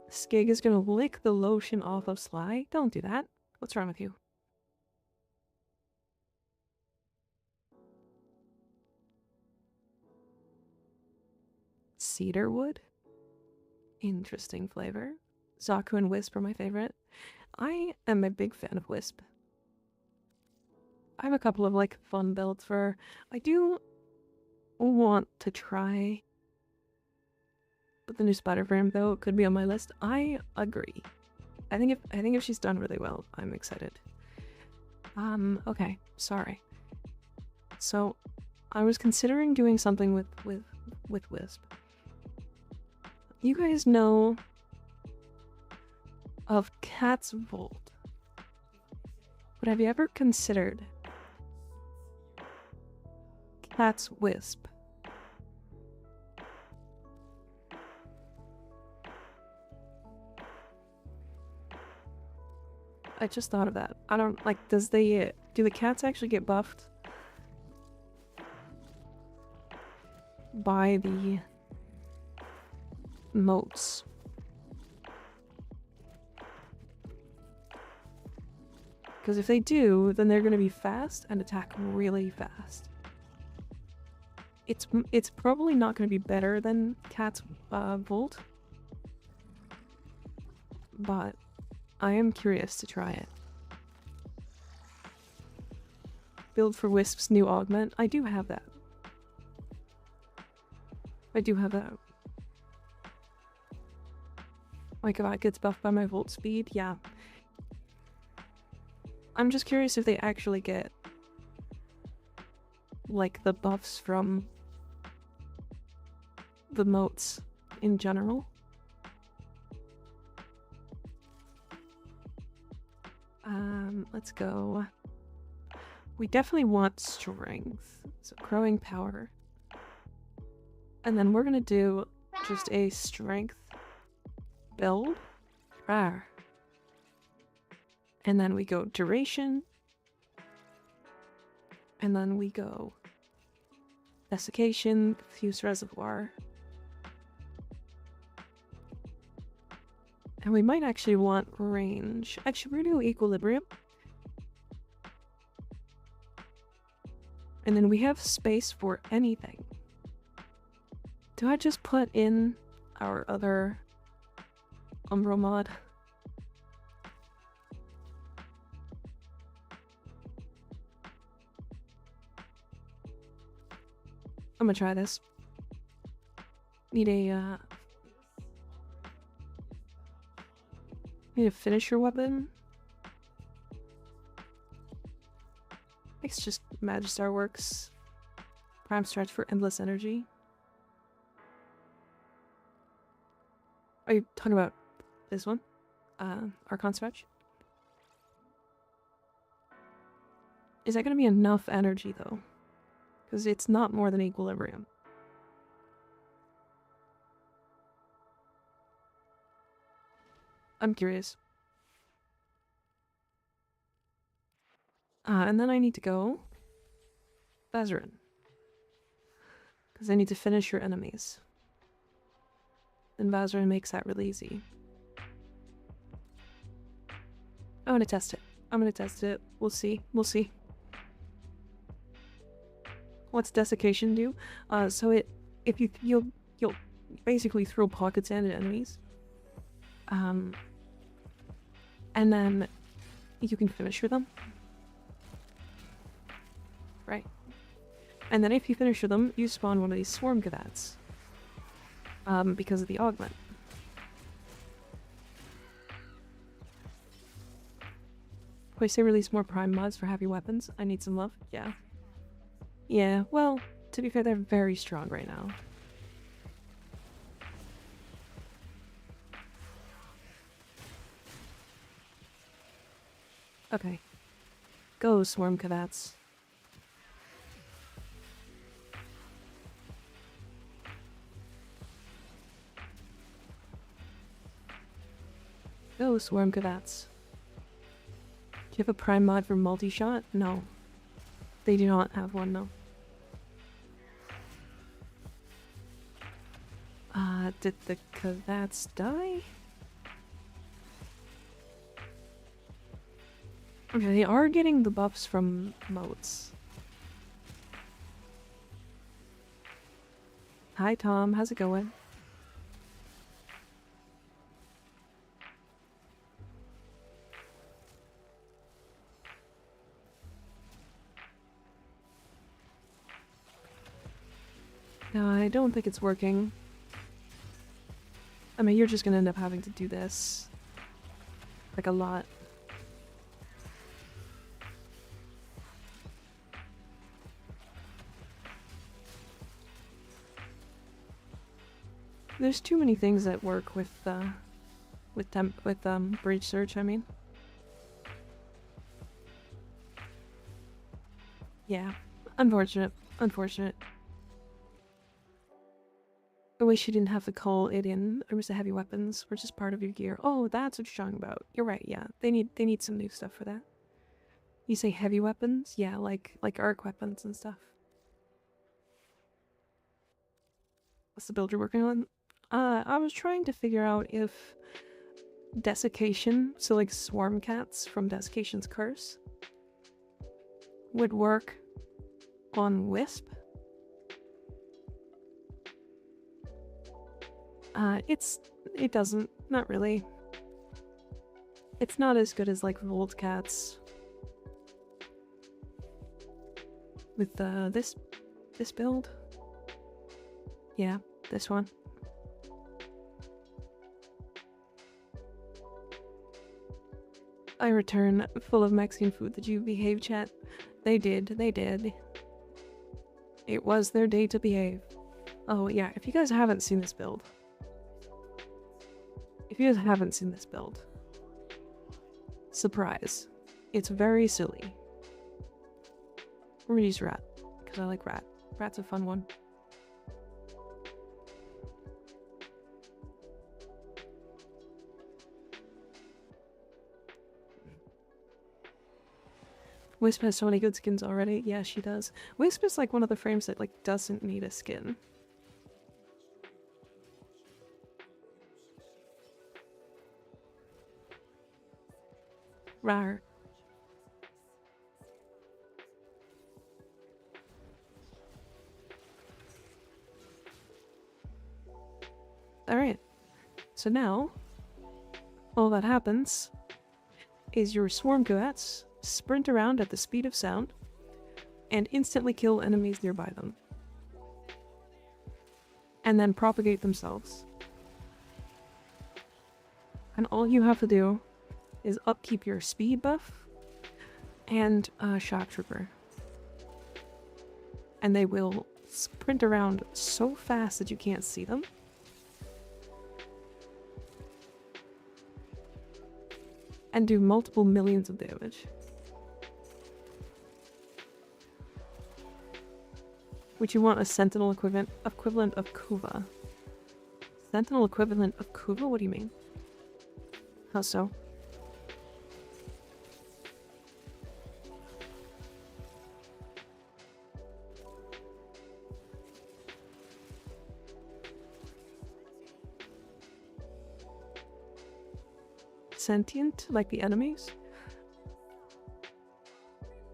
Skig is gonna lick the lotion off of Sly. Don't do that. What's wrong with you? Cedarwood? Interesting flavor. Zaku and Wisp are my favorite. I am a big fan of Wisp. have a couple of like fun builds for. I do want to try with the new spider frame though. It could be on my list. I agree. I think if she's done really well, I'm excited. Okay, sorry. So, I was considering doing something with Wisp. You guys know of Cat's Vault, but have you ever considered Cat's Wisp? I just thought of that. I don't like. Do the cats actually get buffed by the moats? Because if they do, then they're going to be fast and attack really fast. It's probably not going to be better than Cat's Vault, but I am curious to try it. Build for Wisp's new augment. I do have that. I do have that. Like if I gets buffed by my volt speed, yeah. I'm just curious if they actually get like the buffs from the moats in general. Let's go. We definitely want strength. So growing power. And then we're gonna do just a strength build. And then we go duration. And then we go desiccation, fuse reservoir. And we might actually want range. Actually, we're gonna do equilibrium. And then we have space for anything. Do I just put in our other Umbro mod? I'm gonna try this. Need a finisher weapon. It's just Magistar works. Prime stretch for endless energy. Are you talking about this one? Archon stretch? Is that gonna be enough energy though? Because it's not more than equilibrium. I'm curious. And then I need to go Vazarin. Because I need to finish your enemies. Then Vazarin makes that really easy. I'm gonna test it. I'm gonna test it. We'll see. We'll see. What's desiccation do? So you'll basically throw pocket sand at enemies. And then you can finisher them. Right. And then if you finisher them, you spawn one of these swarm gavats. Because of the augment. Please say release more prime mods for heavy weapons. I need some love. Yeah. Yeah, well, to be fair, they're very strong right now. Okay. Go, swarm gavats. Go, swarm gavats. Do you have a prime mod for multi-shot? No. They do not have one, no. Did the gavats die? Okay, they are getting the buffs from moats. Hi Tom, how's it going? I don't think it's working. I mean, you're just gonna end up having to do this. Like, a lot. There's too many things that work with bridge search, I mean. Yeah. Unfortunate. Unfortunate. I wish you didn't have to call it in. Or was the heavy weapons, which is part of your gear. Oh, that's what you're talking about. You're right, yeah. They need some new stuff for that. You say heavy weapons? Yeah, like arc weapons and stuff. What's the build you're working on? I was trying to figure out if desiccation, so like swarm cats from Desiccation's Curse, would work on Wisp. It doesn't, not really. It's not as good as like Volt Cats. With this build. Yeah, this one. I return full of Mexican food. Did you behave, chat? They did, they did. It was their day to behave. Oh yeah, if you guys haven't seen this build. Surprise. It's very silly. We're gonna use rat, because I like rat. Rat's a fun one. Wisp has so many good skins already. Yeah, she does. Wisp is like one of the frames that like doesn't need a skin. Rar. Alright. So now, all that happens is your swarm goats sprint around at the speed of sound and instantly kill enemies nearby them. And then propagate themselves. And all you have to do is upkeep your speed buff and shock trooper. And they will sprint around so fast that you can't see them. And do multiple millions of damage. Would you want a sentinel equivalent of Kuva? Sentinel equivalent of Kuva? What do you mean? How so? Sentient, like the enemies?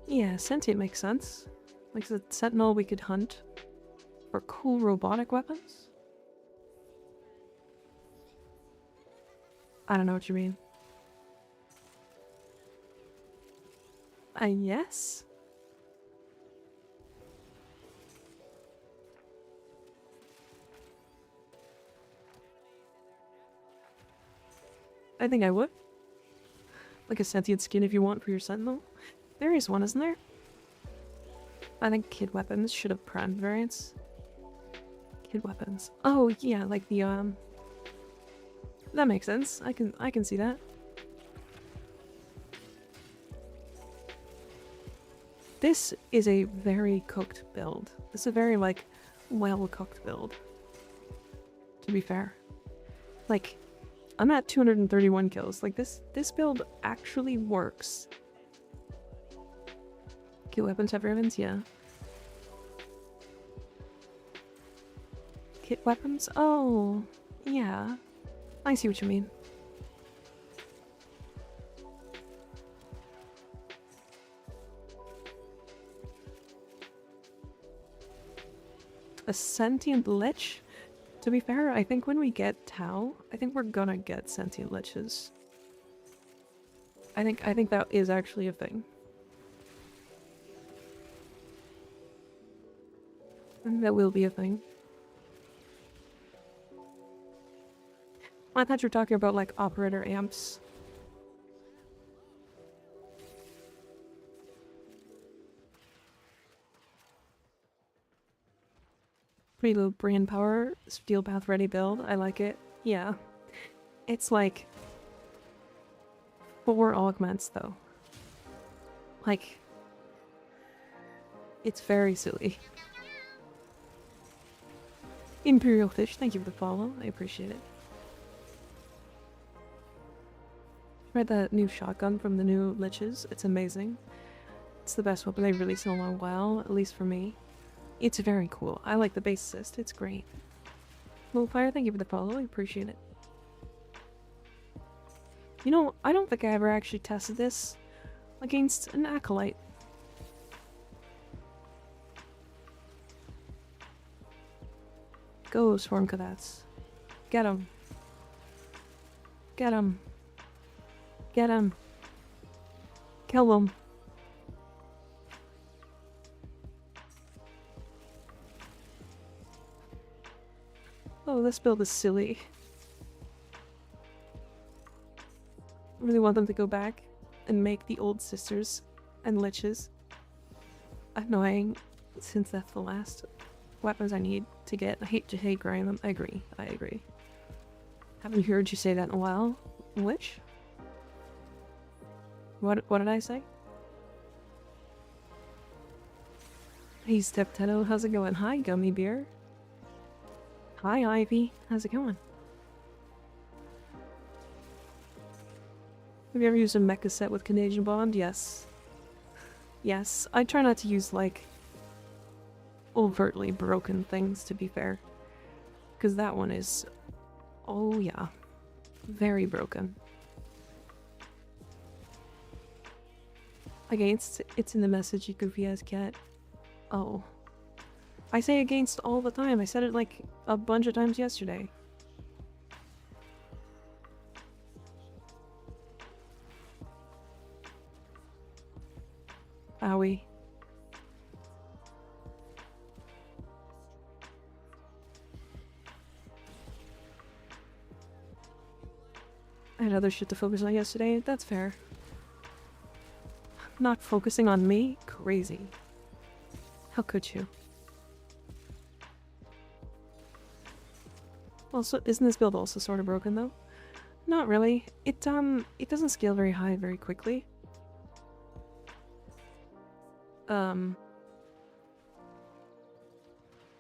Yeah, sentient makes sense. Like the sentinel we could hunt for cool robotic weapons? I don't know what you mean. Yes? I think I would. Like a sentient skin if you want for your sentinel. There is one, isn't there? I think kid weapons should have prime variants. Kid weapons. Oh yeah, like the that makes sense. I can see that. This is a very cooked build. This is a very like well cooked build. To be fair. Like I'm at 231 kills. Like this build actually works. Kit weapons have ribbons? Yeah. Kit weapons? Oh, yeah. I see what you mean. A sentient lich? To be fair, I think when we get Tau, I think we're gonna get sentient liches. I think that is actually a thing. I think that will be a thing. I thought you were talking about, like, operator amps. Pretty low brain power, steel path ready build. I like it. Yeah. It's like 4 augments though. Like, it's very silly. Imperial Fish, thank you for the follow. I appreciate it. Tried that new shotgun from the new Liches. It's amazing. It's the best weapon they've released in a long while, at least for me. It's very cool. I like the base assist. It's great. Fire, thank you for the follow. I appreciate it. You know, I don't think I ever actually tested this against an acolyte. Go, Swarm Cadets. Get him. Get him. Get him. Kill him. Oh, this build is silly. I really want them to go back and make the old sisters and liches annoying since that's the last weapons I need to get. I hate grinding them. I agree. I agree. Haven't heard you say that in a while. Which? What did I say? Hey Steptetto, how's it going? Hi Gummy Bear. Hi Ivy, how's it going? Have you ever used a mecha set with Canadian Bond? Yes. Yes, I try not to use, like, overtly broken things, to be fair. Because that one is... oh yeah. Very broken. Against, it's in the message, you goofy ass cat. Oh. I say against all the time. I said it, like, a bunch of times yesterday. Owie. I had other shit to focus on yesterday. That's fair. Not focusing on me? Crazy. How could you? Also, isn't this build also sort of broken though? Not really. It doesn't scale very high very quickly.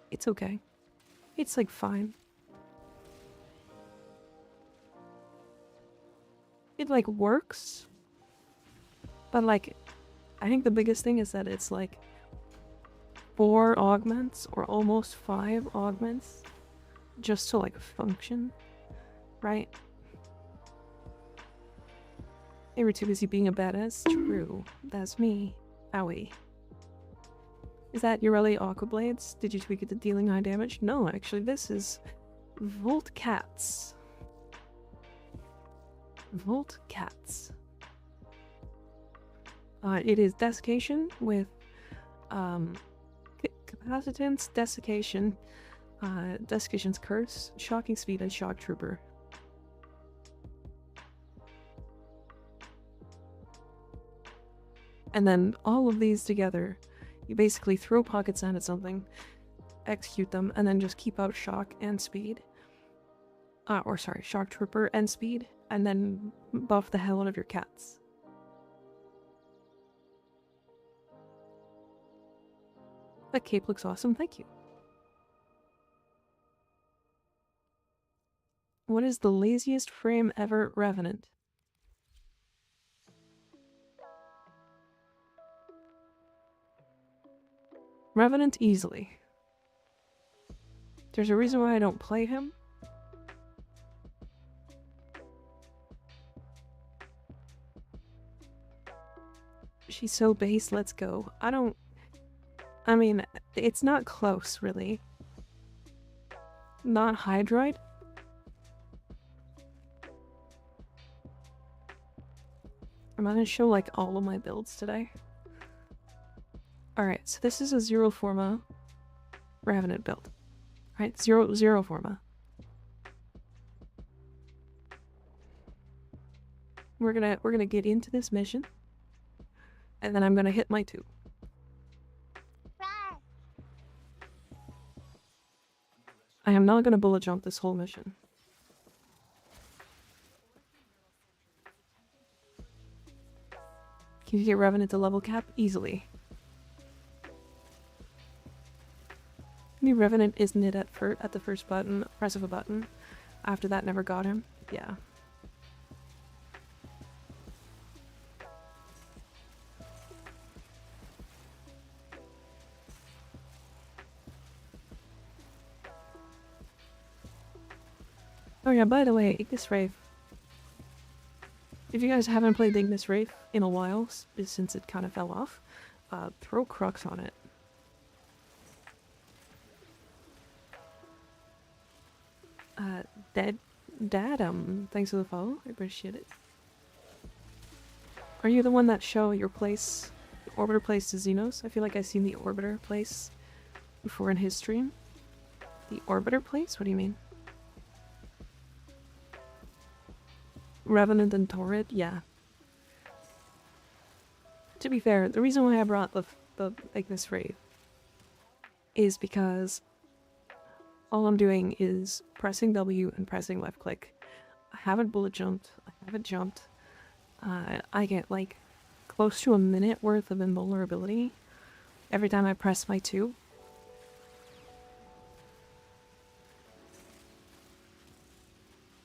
It's okay. It's like fine. It like works. But like, I think the biggest thing is that it's like 4 augments or almost 5 augments just to like function, right? They were too busy being a badass. True. That's me. Owie. Is that Yareli Aqua Blades? Did you tweak it to dealing high damage? No, actually, this is Volt Cats. Volt Cats. It is desiccation with capacitance, desiccation, desiccation's curse, shocking speed, and shock trooper. And then all of these together, you basically throw pocket sand at something, execute them, and then just keep out shock and speed. Or sorry, shock trooper and speed, and then buff the hell out of your cats. That cape looks awesome, thank you. What is the laziest frame ever, Revenant? Revenant easily. There's a reason why I don't play him. She's so base, let's go. I mean, it's not close, really. Not Hydroid? I'm gonna show, like, all of my builds today. Alright, so this is a Zero Forma Revenant build. Right, zero Forma. We're gonna get into this mission, and then I'm gonna hit my 2. I am not gonna bullet jump this whole mission. Can you get Revenant to level cap? Easily. New Revenant isn't it at the first button, press of a button. After that never got him. Yeah. Oh yeah, by the way, Ignis Wraith. If you guys haven't played Ignis Wraith in a while, since it kind of fell off, throw Crux on it. Dadum, thanks for the follow. I appreciate it. Are you the one that show your place, Orbiter place to Xenos? I feel like I've seen the Orbiter place before in his stream. The Orbiter place? What do you mean? Revenant and Torrid? Yeah. To be fair, the reason why I brought the Ignis Wraith is because all I'm doing is pressing W and pressing left click. I haven't bullet jumped. I haven't jumped. I get like close to a minute worth of invulnerability every time I press my 2.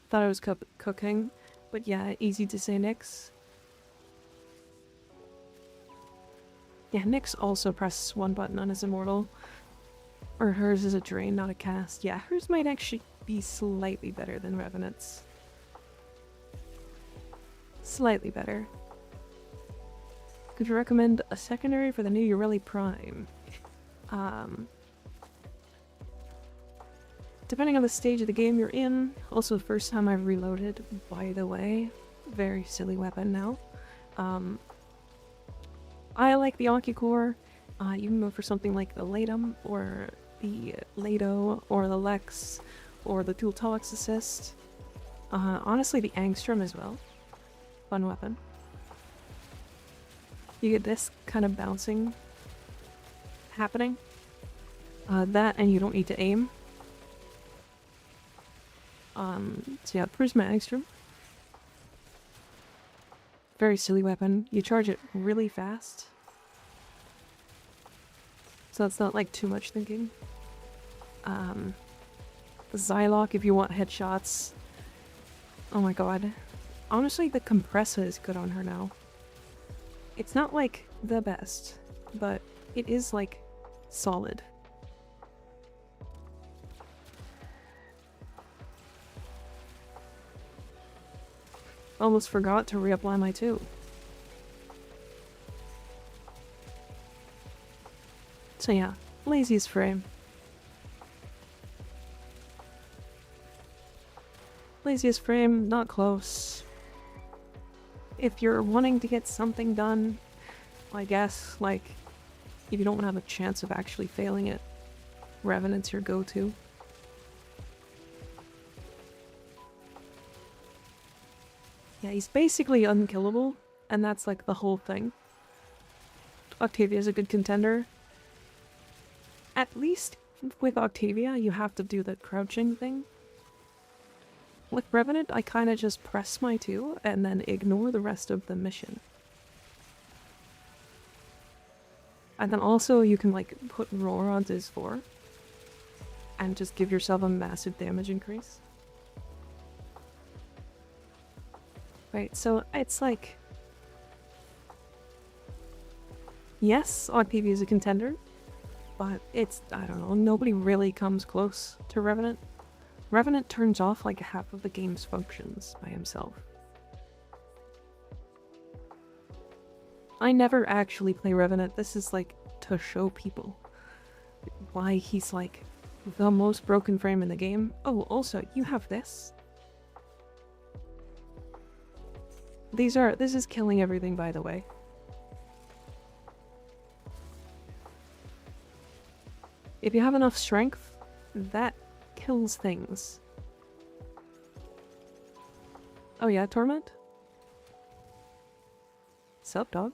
Thought I was cooking, but yeah, easy to say Nyx. Yeah, Nyx also presses 1 button on his immortal. Or hers is a drain, not a cast. Yeah, hers might actually be slightly better than Revenant's. Slightly better. Could you recommend a secondary for the new Yareli Prime? Depending on the stage of the game you're in. Also, the first time I've reloaded, by the way. Very silly weapon now. I like the Ocucore. You can go for something like the Latum, or the Lado, or the Lex, or the Tool Tolex Assist. Honestly, the Angstrom as well. Fun weapon. You get this kind of bouncing happening. That, and you don't need to aim. So yeah, Prisma Angstrom. Very silly weapon. You charge it really fast. So it's not like too much thinking. The Zylock if you want headshots. Oh my god. Honestly, the Compressa is good on her now. It's not like the best, but it is like solid. Almost forgot to reapply my 2. So yeah, laziest frame. Laziest frame, not close. If you're wanting to get something done, I guess, like, if you don't want to have a chance of actually failing it, Revenant's your go-to. Yeah, he's basically unkillable, and that's like the whole thing. Octavia's a good contender. At least with Octavia, you have to do the crouching thing. With Revenant, I kind of just press my 2 and then ignore the rest of the mission. And then also you can like put Roar on his 4 and just give yourself a massive damage increase. Right, so it's like... Yes, Octavia is a contender, but it's, I don't know, nobody really comes close to Revenant. Revenant turns off like half of the game's functions by himself. I never actually play Revenant. This is like to show people why he's like the most broken frame in the game. Oh, also, you have this. This is killing everything, by the way. If you have enough strength, that kills things. Oh yeah, Torment? Sup, dog?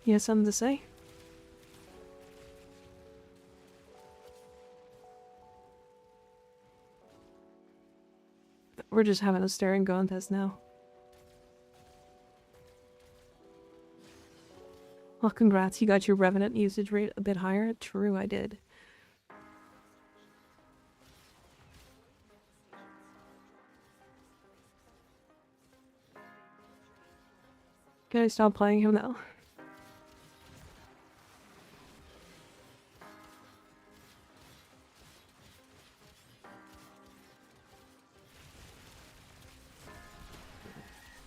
You have something to say? We're just having a staring contest now. Well, congrats, you got your Revenant usage rate a bit higher. True, I did. Can I stop playing him now?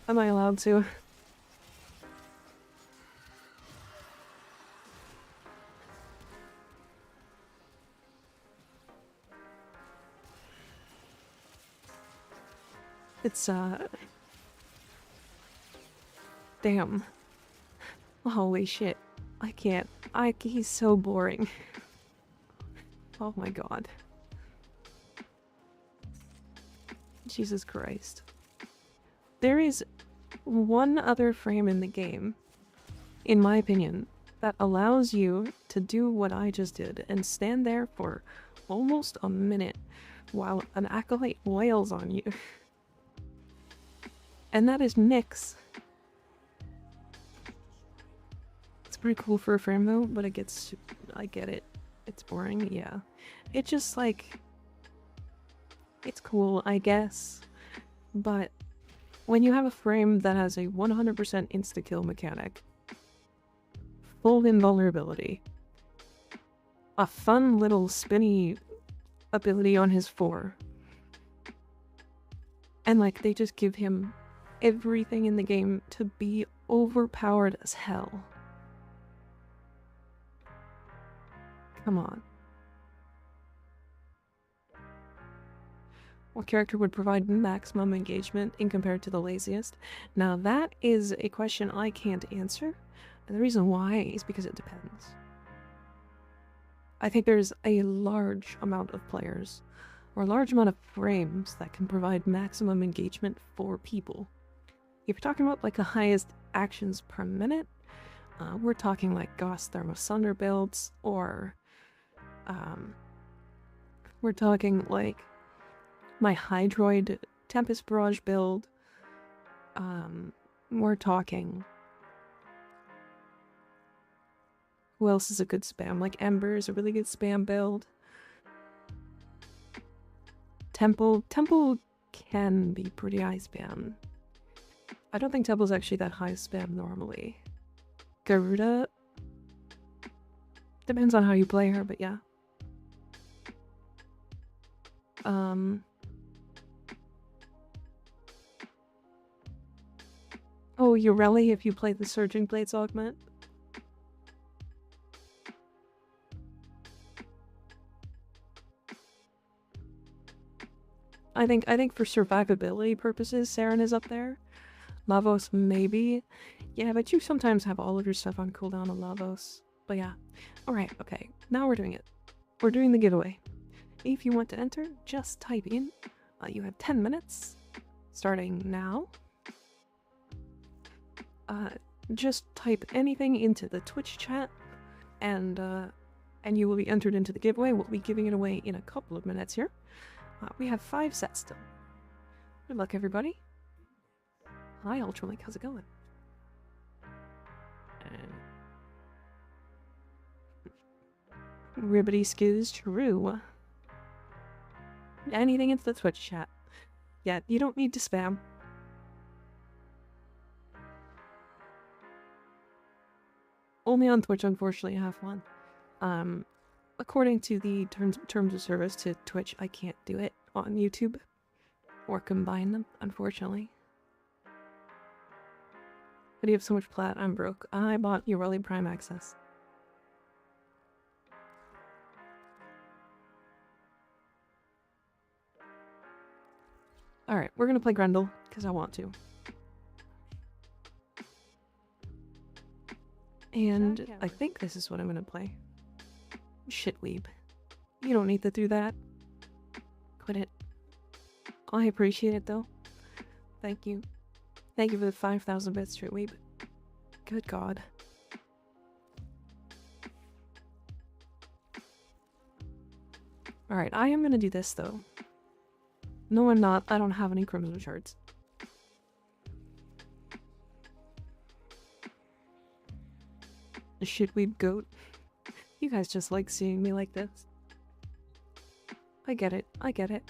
Am I allowed to? It's, damn. Holy shit. I can't. He's so boring. Oh my god. Jesus Christ. There is one other frame in the game, in my opinion, that allows you to do what I just did and stand there for almost a minute while an acolyte wails on you. And that is Nyx. It's pretty cool for a frame though, but it gets... I get it. It's boring, yeah. It just like... It's cool, I guess. But when you have a frame that has a 100% insta-kill mechanic, full invulnerability, a fun little spinny ability on his 4, and like they just give him everything in the game to be overpowered as hell. Come on. What character would provide maximum engagement in compared to the laziest? Now that is a question I can't answer, and the reason why is because it depends. I think there's a large amount of players, or a large amount of frames that can provide maximum engagement for people. If you're talking about like the highest actions per minute, we're talking like Gauss Thermosunder builds, or we're talking like my Hydroid Tempest Barrage build. We're talking... Who else is a good spam? Like Ember is a really good spam build. Temple can be pretty high spam. I don't think Temple's actually that high spam normally. Garuda... Depends on how you play her, but yeah. Oh, Yareli if you play the Surging Blades augment. I think for survivability purposes, Saren is up there. Lavos maybe. Yeah, but you sometimes have all of your stuff on cooldown on Lavos. But yeah. Alright, okay. Now we're doing it. We're doing the giveaway. If you want to enter, just type in. You have 10 minutes. Starting now. Just type anything into the Twitch chat, and you will be entered into the giveaway. We'll be giving it away in a couple of minutes here. We have 5 sets still. Good luck, everybody. Hi, Ultralink. How's it going? Ribbity Skiz, true. Anything into the Twitch chat. Yeah, you don't need to spam. Only on Twitch, unfortunately, I have one. According to the terms of service to Twitch, I can't do it on YouTube or combine them, unfortunately. But you have so much plat, I'm broke. I bought Yareli Prime Access. Alright, we're gonna play Grendel, because I want to. And I think this is what I'm gonna play. Shit, weeb. You don't need to do that. Quit it. I appreciate it, though. Thank you. Thank you for the 5,000 bits, Street Weeb. Good God. Alright, I am gonna do this though. No, I'm not. I don't have any crimson shards. Shitweeb goat. You guys just like seeing me like this. I get it. I get it.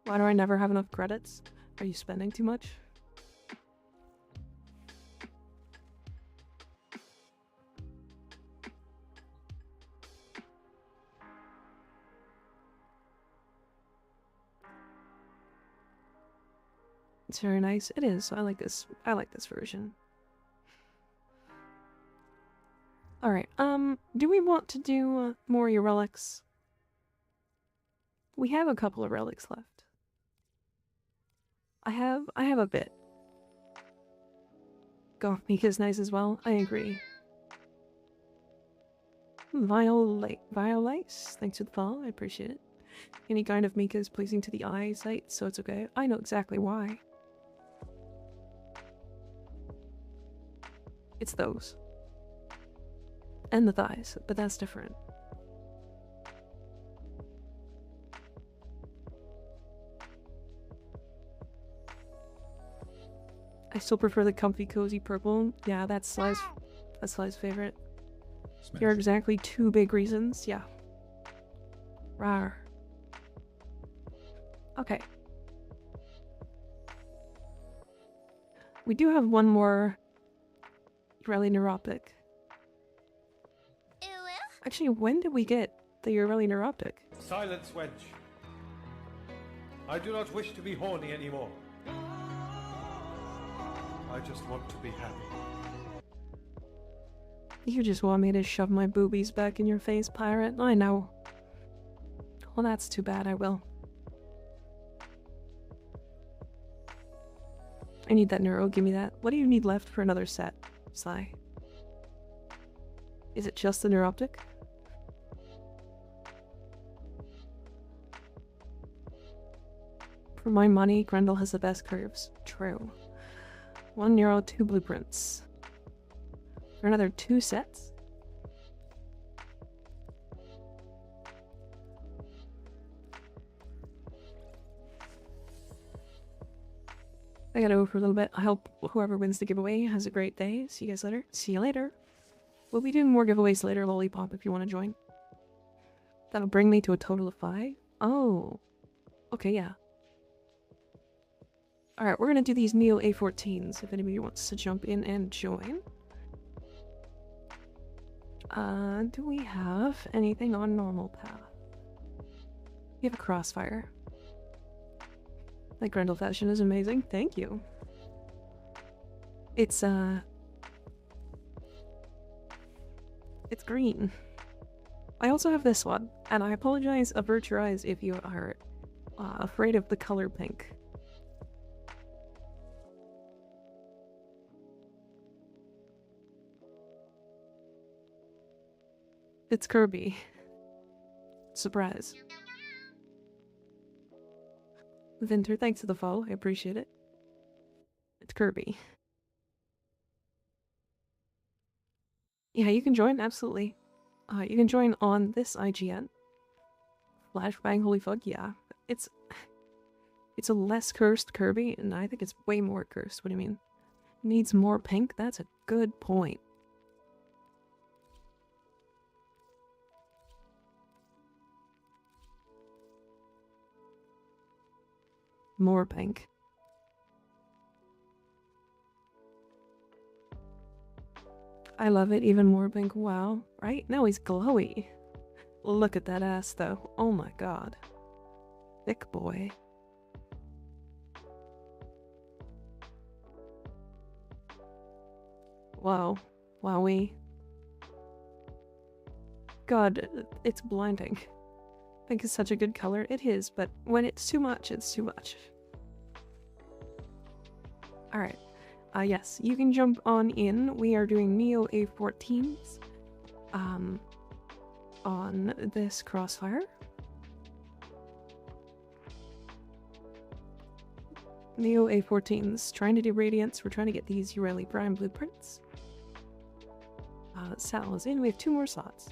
Why do I never have enough credits? Are you spending too much? It's very nice. It is. I like this. I like this version. Alright, do we want to do more of your relics? We have a couple of relics left. I have a bit. Goth Mika's nice as well. I agree. Violice, thanks for the follow. I appreciate it. Any kind of Mika is pleasing to the eyesight, so it's okay. I know exactly why. It's those. And the thighs, but that's different. I still prefer the comfy, cozy purple. Yeah, that's Sly's favorite. Smash. Here are exactly 2 big reasons. Yeah. Rawr. Okay. We do have one more Yareli neuroptic. Actually, when did we get the Yareli neuroptic? Silence, wench. I do not wish to be horny anymore. I just want to be happy. You just want me to shove my boobies back in your face, pirate? I know. Well, that's too bad, I will. I need that neuro, give me that. What do you need left for another set, Sly? Is it just the neuroptic? For my money, Grendel has the best curves. True. 1 neuro, 2 blueprints. For another 2 sets? I gotta go for a little bit. I hope whoever wins the giveaway has a great day. See you guys later. See you later. We'll be doing more giveaways later, Lollipop, if you want to join. That'll bring me to a total of 5. Oh. Okay, yeah. Alright, we're gonna do these Neo A14s if anybody wants to jump in and join. Do we have anything on normal path? We have a crossfire. That Grendel fashion is amazing. Thank you. It's green. I also have this one, and I apologize, avert your eyes if you are afraid of the color pink. It's Kirby. Surprise. Vinter, thanks for the follow. I appreciate it. It's Kirby. Yeah, you can join, absolutely. You can join on this IGN. Flashbang, holy fuck, yeah. It's a less cursed Kirby, and I think it's way more cursed. What do you mean? Needs more pink? That's a good point. More pink. I love it, even more pink. Wow. Right? Now he's glowy. Look at that ass, though. Oh my god. Thick boy. Wow. Wowie. God, it's blinding. Pink is such a good color. It is, but when it's too much, it's too much. Alright. Yes, you can jump on in. We are doing Neo A14s. On this crossfire. Neo A14s. Trying to do Radiance. We're trying to get these Yareli Prime blueprints. Sal is in. We have 2 more slots.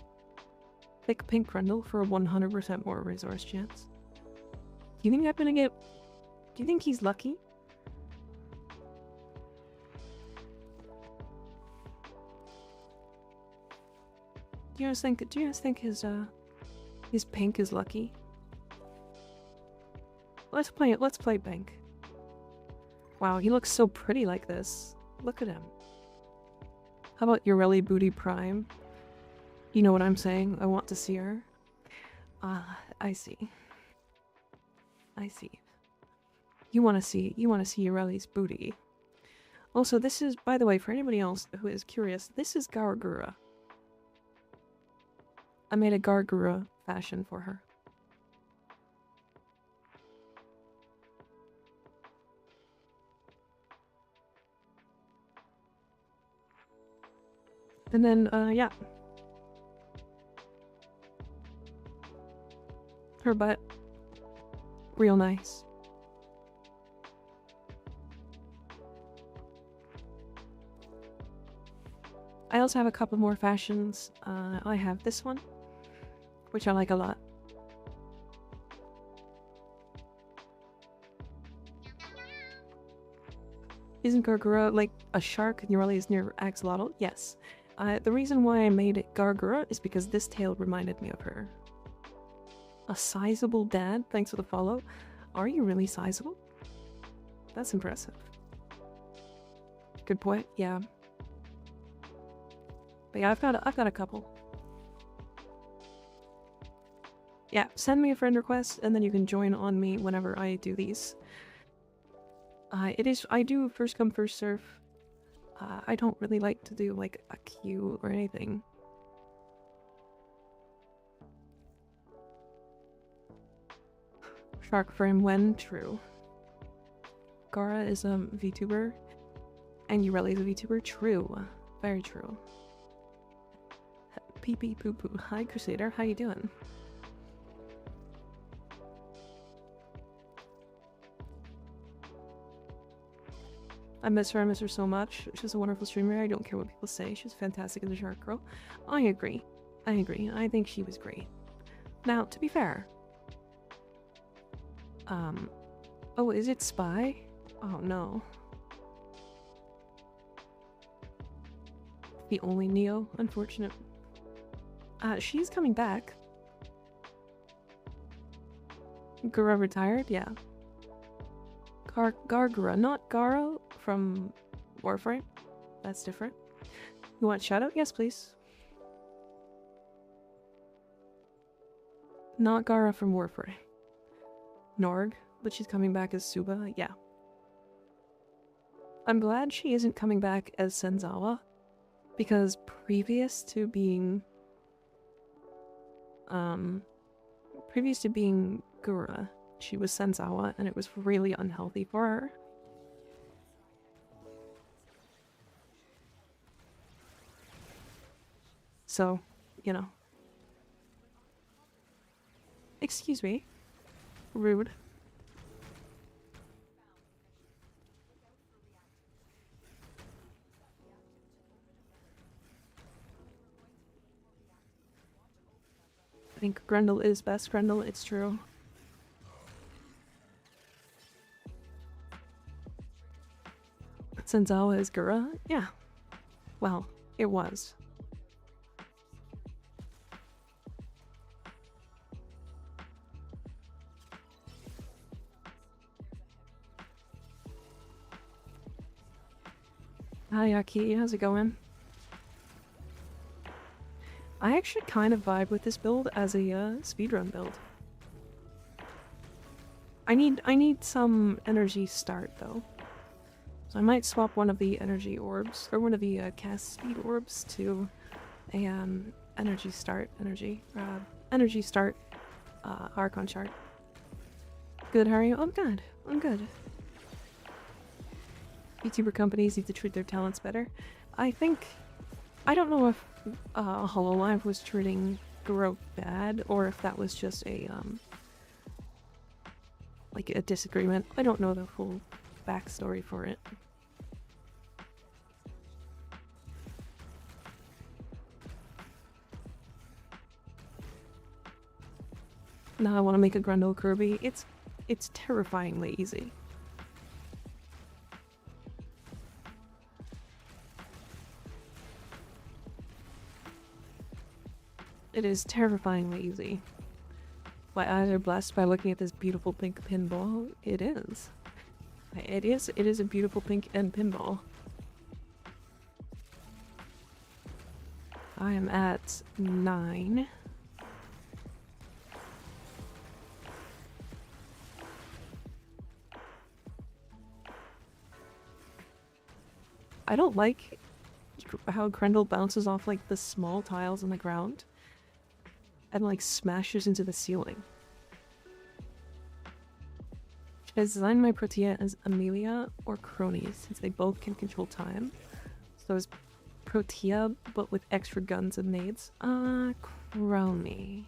Thick pink Grundle for a 100% more resource chance. Do you think I'm gonna get... Do you think he's lucky? Do you guys think his pink is lucky? Let's play it. Let's play pink. Wow, he looks so pretty like this. Look at him. How about Yareli Booty Prime? You know what I'm saying? I want to see her. I see. I see. You want to see Yareli's booty. Also, this is, by the way, for anybody else who is curious, this is Gargura. I made a Gargura fashion for her. And then, yeah. Her butt. Real nice. I also have a couple more fashions. I have this one, which I like a lot. Isn't Gargura like a shark and Yareli is near Axolotl? Yes. The reason why I made it Gargura is because this tail reminded me of her. A sizable dad? Thanks for the follow. Are you really sizable? That's impressive. Good point, yeah. But yeah, I've got a couple. Yeah, send me a friend request and then you can join on me whenever I do these. I do first come first serve. I don't really like to do like a queue or anything. Shark frame when? True. Gara is a VTuber and Yareli is a VTuber? True. Very true. Pee pee poo poo. Hi Crusader, how you doing? I miss her so much. She's a wonderful streamer. I don't care what people say. She's fantastic as a shark girl. I agree. I agree. I think she was great. Now, to be fair. Oh, is it Spy? Oh no. The only Neo, unfortunate. She's coming back. Gara retired? Yeah. Gargura, not Gara from Warframe. That's different. You want shoutout? Yes, please. Not Gara from Warframe. Norg, but she's coming back as Suba. Yeah. I'm glad she isn't coming back as Senzawa, because previous to being Gura, she was Senzawa, and it was really unhealthy for her. So, you know. Excuse me. Rude. I think Grundle is best Grundle, it's true. Senzawa is Gura? Yeah. Well, it was. Hi Aki, how's it going? I actually kind of vibe with this build as a speedrun build. I need some energy start though. So I might swap one of the energy orbs, or one of the cast speed orbs to a energy start Archon chart. Good, how are you? I'm good. I'm good. YouTuber companies need to treat their talents better. I don't know if HoloLive was treating Garo bad, or if that was just a like a disagreement. I don't know the full backstory for it. Now I want to make a Grundle Kirby. It's terrifyingly easy. It is terrifyingly easy. My eyes are blessed by looking at this beautiful pink pinball. It is. It is a beautiful pink and pinball. I am at 9. I don't like how Grendel bounces off like the small tiles on the ground and like smashes into the ceiling. Should I design my Protea as Amelia or Cronies, since they both can control time? So as Protea, but with extra guns and nades? Crony.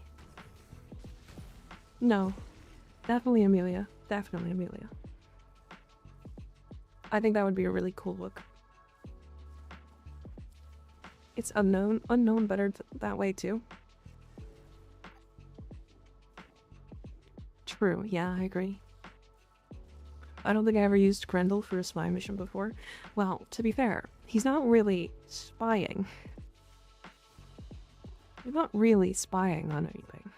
No. Definitely Amelia. Definitely Amelia. I think that would be a really cool look. It's unknown. Unknown better that way too. True, yeah, I agree. I don't think I ever used Grendel for a spy mission before. Well, to be fair, he's not really spying. He's not really spying on anything.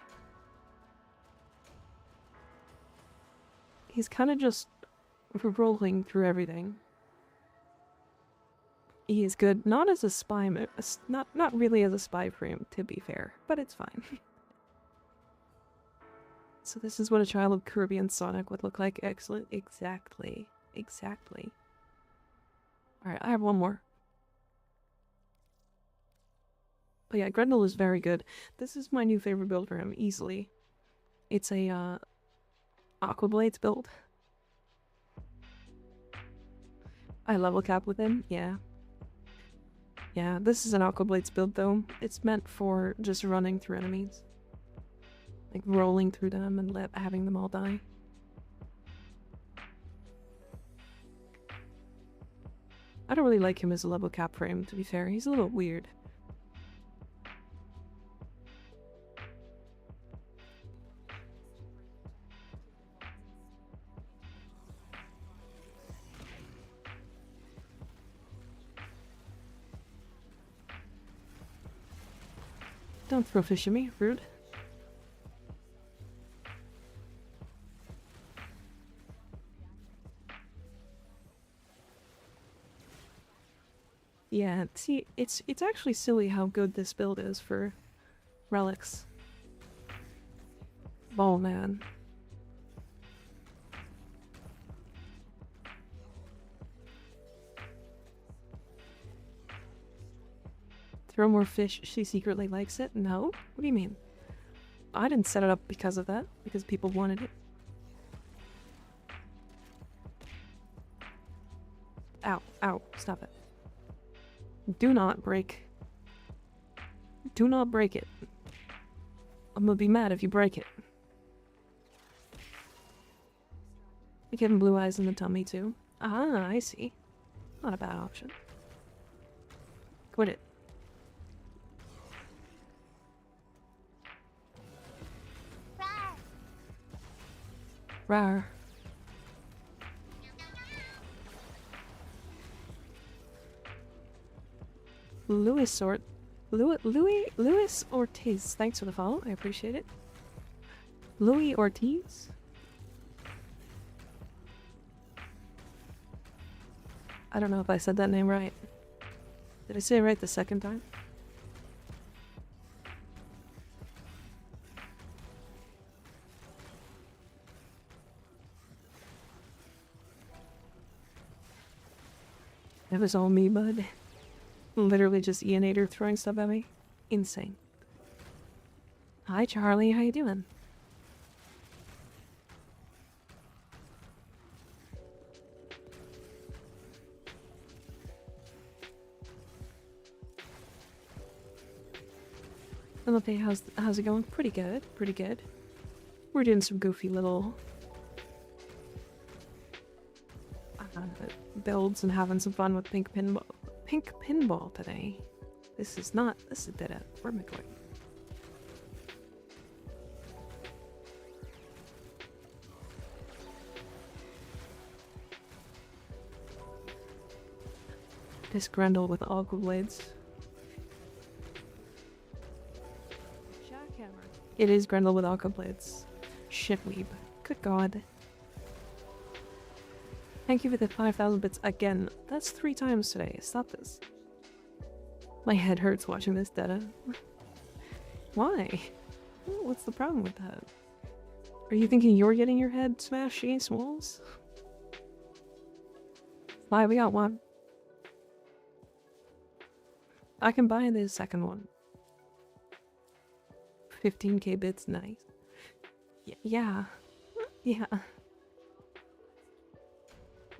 He's kind of just rolling through everything. He is good, not as a spy, not really as a spy frame, to be fair, but it's fine. So this is what a child of Kirby and Sonic would look like. Excellent. Exactly. Exactly. Alright, I have one more. But yeah, Grendel is very good. This is my new favorite build for him, easily. It's a, Aqua Blades build. I level cap with him, yeah. Yeah, this is an Aqua Blades build though. It's meant for just running through enemies. Like rolling through them and having them all die. I don't really like him as a level cap frame, to be fair. He's a little weird. Don't throw fish at me, rude. Yeah, see, it's actually silly how good this build is for relics. Ball man. Throw more fish, she secretly likes it? No? What do you mean? I didn't set it up because of that, because people wanted it. Ow, ow, stop it. Do not break. Do not break it. I'm gonna be mad if you break it. I give him blue eyes in the tummy too. Ah, I see. Not a bad option. Quit it. Rawr. Louis Ortiz. Thanks for the follow. I appreciate it. Louis Ortiz? I don't know if I said that name right. Did I say it right the second time? It was all me, bud. Literally just Ianator throwing stuff at me. Insane. Hi, Charlie. How you doing? Felipe, how's it going? Pretty good. Pretty good. We're doing some goofy little... builds and having some fun with pink pinball today. This is dead end. Where am I going? This Grendel with aqua blades. Jackhammer. It is Grendel with aqua blades. Shitweeb. Good god. Thank you for the 5,000 bits again. That's 3 times today. Stop this. My head hurts watching this, Detta. Why? What's the problem with that? Are you thinking you're getting your head smashed against walls? Why, we got one. I can buy the second one. 15k bits, nice. Yeah. Yeah.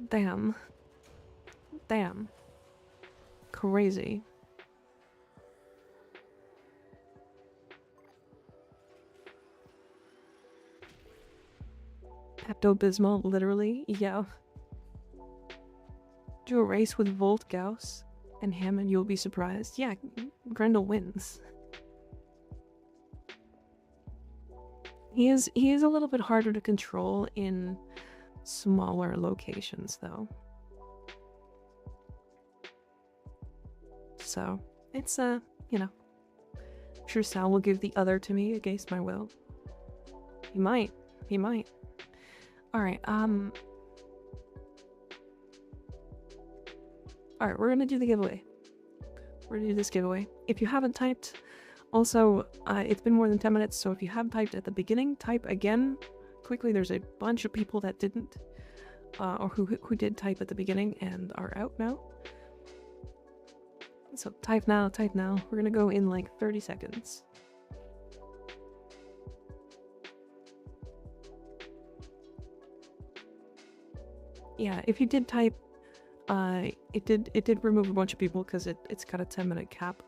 Damn. Damn. Crazy. Pepto-Bismol, literally? Yeah. Do a race with Volt, Gauss, and him and you'll be surprised. Yeah, Grendel wins. He is a little bit harder to control in smaller locations, though. So, it's, you know. I'm sure Sal will give the other to me against my will. He might. He might. Alright, Alright, we're gonna do the giveaway. We're gonna do this giveaway. If you haven't typed, also, it's been more than 10 minutes, so if you have typed at the beginning, type again quickly. There's a bunch of people that didn't, or who did type at the beginning and are out now. So type now, type now. We're gonna go in like 30 seconds. Yeah, if you did type, it did remove a bunch of people because it's got a 10-minute cap.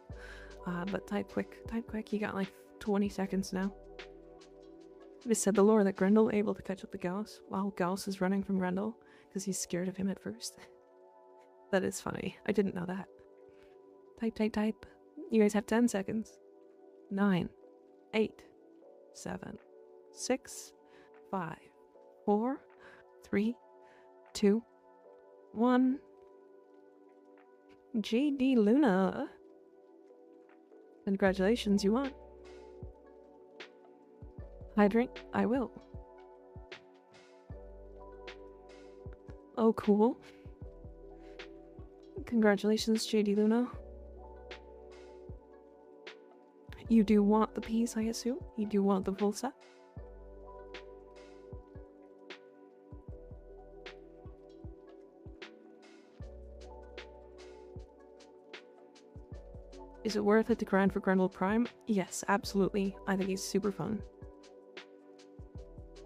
But type quick, you got like 20 seconds now. It is said the lore that Grendel able to catch up to Gauss while Gauss is running from Grendel because he's scared of him at first. That is funny. I didn't know that. Type. You guys have 10 seconds. 9, 8, 7, 6, 5, 4, 3, 2, 1. JD Luna. Congratulations, you won. Hydrant, I will. Oh, cool. Congratulations, JD Luna. You do want the piece, I assume? You do want the full set? Is it worth it to grind for Grendel Prime? Yes, absolutely. I think he's super fun.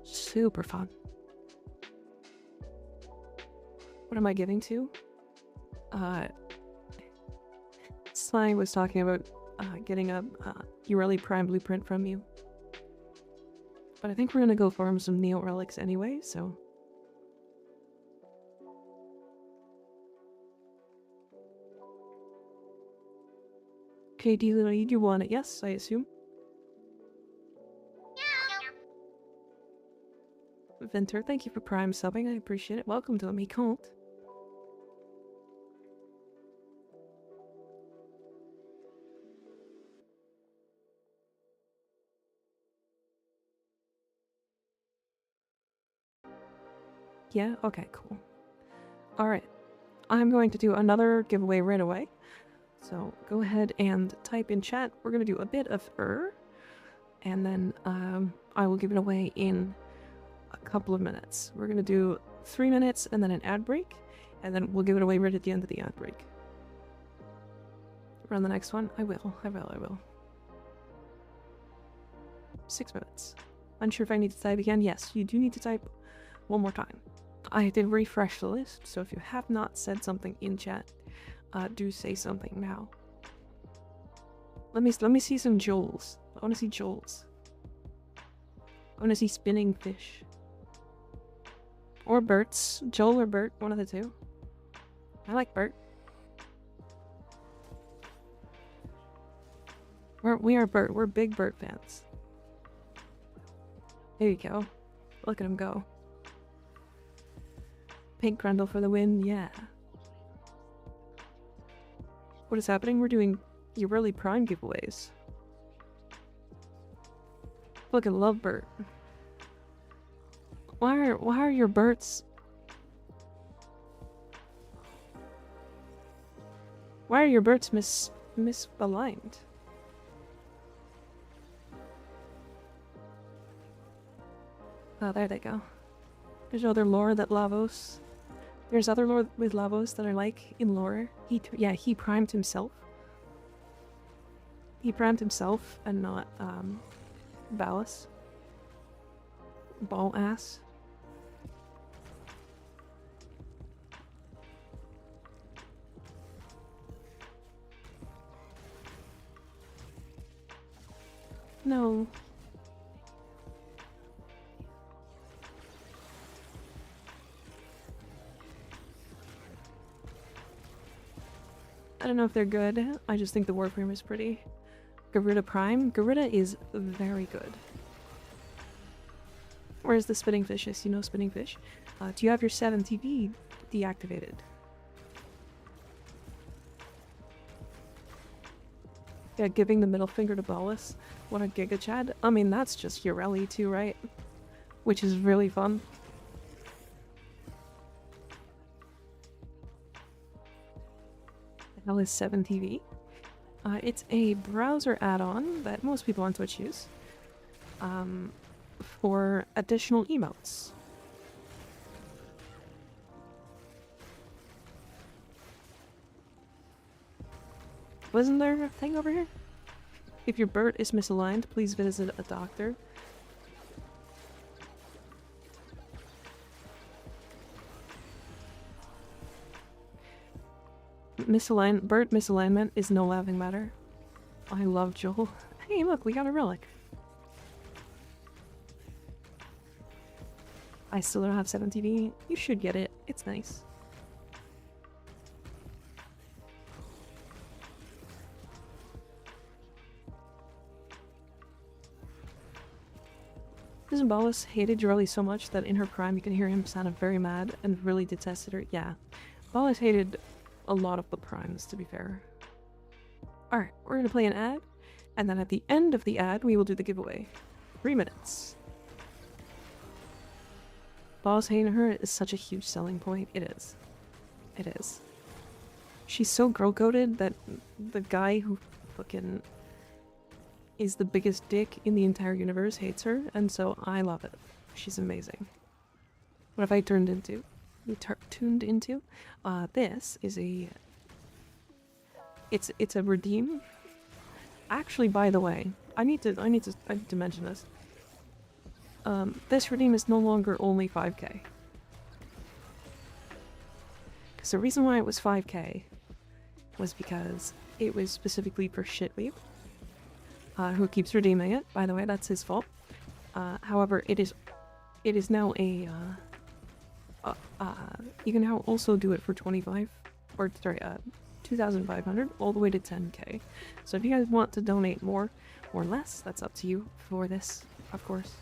Super fun. What am I giving to? Sly was talking about getting a Yareli Prime blueprint from you. But I think we're gonna go farm some Neo Relics anyway, so... Okay, Luna, you do want it? Yes, I assume. Venter, thank you for Prime subbing. I appreciate it. Welcome to me, Cult. Yeah? Okay, cool. Alright. I'm going to do another giveaway right away. So go ahead and type in chat. We're going to do a bit of and then I will give it away in a couple of minutes. We're going to do 3 minutes and then an ad break, and then we'll give it away right at the end of the ad break. Run the next one? I will. 6 minutes. Unsure if I need to type again? Yes, you do need to type one more time. I did refresh the list, so if you have not said something in chat, do say something now. Let me see some Joels. I want to see Joels. I want to see spinning fish. Or Berts. Joel or Bert, one of the two. I like Bert. We are Bert. We're big Bert fans. There you go. Look at him go. Pink Grundle for the win, yeah. What is happening? We're doing Yareli Prime giveaways. Look, I love Bert. Why are your Berts? Why are your Berts misaligned? Oh, there they go. There's other lore that Lavos. There's other lore with Lavos that I like in lore. He primed himself. He primed himself and not Ballas. Ball ass. No. I don't know if they're good. I just think the Warframe is pretty. Garuda Prime? Garuda is very good. Where's the spinning fish? Yes, you know spinning fish. Do you have your 7 TV deactivated? Yeah, giving the middle finger to Ballas. What a Giga Chad. I mean, that's just Yareli too, right? Which is really fun. The hell is 7 TV? It's a browser add-on that most people on Twitch use. For additional emotes. Wasn't there a thing over here? If your Bert is misaligned, please visit a doctor. Bert misalignment is no laughing matter. I love Joel. Hey, look, we got a relic. I still don't have 7 TV. You should get it. It's nice. Doesn't Ballas hated Yareli so much that in her prime you can hear him sound very mad and really detested her? Yeah. Ballas hated a lot of the primes, to be fair. Alright, we're gonna play an ad, and then at the end of the ad we will do the giveaway. 3 minutes. Ballas hating her is such a huge selling point. It is. It is. She's so girl-coded that the guy who fucking is the biggest dick in the entire universe hates her, and so I love it. She's amazing. What have I turned into? Tuned into? This is a... It's a redeem. Actually, by the way, I need to mention this. This redeem is no longer only 5k. Because the reason why it was 5k was because it was specifically for Shitweeb, who keeps redeeming it. By the way, that's his fault. However, it is now a you can now also do it for 2,500 all the way to 10k. So if you guys want to donate more or less, that's up to you for this, of course.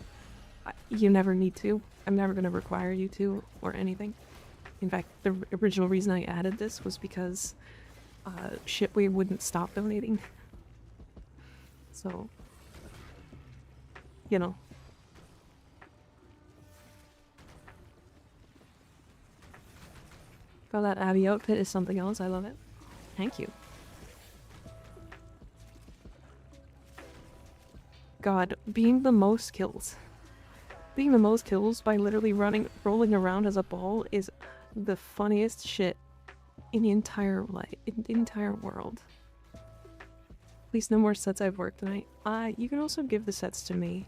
You never need to. I'm never going to require you to or anything. In fact, the original reason I added this was because Shitweeb wouldn't stop donating. So, you know. Oh, that Abby outfit is something else. I love it. Thank you. God, being the most kills. Being the most kills by literally rolling around as a ball is the funniest shit in the entire world. Please, no more sets I've worked tonight. You can also give the sets to me,